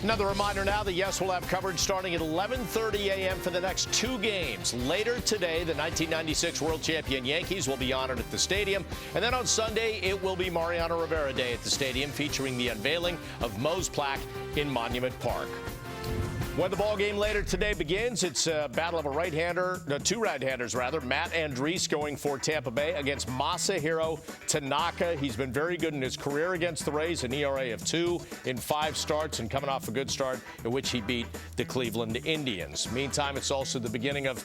Another reminder now that Yes will have coverage starting at 11:30 a.m. for the next 2 games. Later today, the 1996 World Champion Yankees will be honored at the stadium. And then on Sunday, it will be Mariano Rivera Day at the stadium, featuring the unveiling of Mo's plaque in Monument Park. When the ball game later today begins, it's a battle of two right-handers, Matt Andriese going for Tampa Bay against Masahiro Tanaka. He's been very good in his career against the Rays, an ERA of 2 in 5 starts, and coming off a good start in which he beat the Cleveland Indians. Meantime, it's also the beginning of,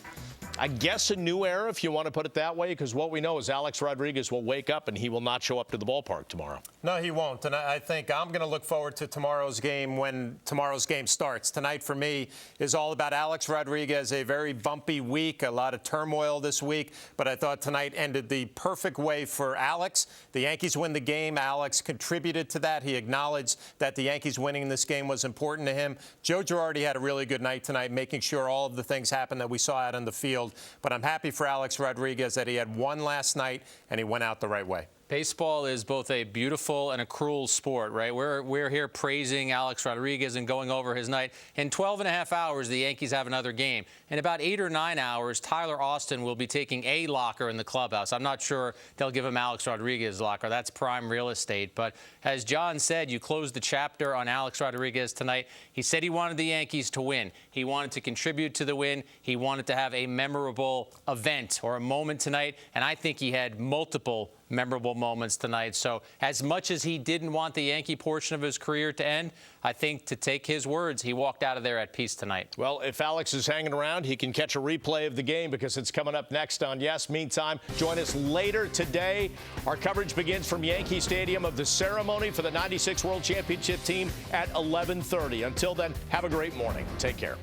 I guess, a new era, if you want to put it that way, because what we know is Alex Rodriguez will wake up and he will not show up to the ballpark tomorrow. No, he won't. And I think I'm going to look forward to tomorrow's game when tomorrow's game starts. Tonight, for me, is all about Alex Rodriguez. A very bumpy week, a lot of turmoil this week. But I thought tonight ended the perfect way for Alex. The Yankees win the game. Alex contributed to that. He acknowledged that the Yankees winning this game was important to him. Joe Girardi had a really good night tonight, making sure all of the things happened that we saw out on the field. But I'm happy for Alex Rodriguez that he had one last night and he went out the right way. Baseball is both a beautiful and a cruel sport, right? We're here praising Alex Rodriguez and going over his night. In 12.5 hours, the Yankees have another game. In about 8 or 9 hours, Tyler Austin will be taking a locker in the clubhouse. I'm not sure they'll give him Alex Rodriguez's locker. That's prime real estate. But as John said, you closed the chapter on Alex Rodriguez tonight. He said he wanted the Yankees to win. He wanted to contribute to the win. He wanted to have a memorable event or a moment tonight. And I think he had multiple memorable moments tonight. So as much as he didn't want the Yankee portion of his career to end, I think, to take his words, he walked out of there at peace tonight. Well, if Alex is hanging around, he can catch a replay of the game because it's coming up next on Yes. Meantime, join us later today. Our coverage begins from Yankee Stadium of the ceremony for the 96 World Championship team at 11:30. Until then, have a great morning. Take care.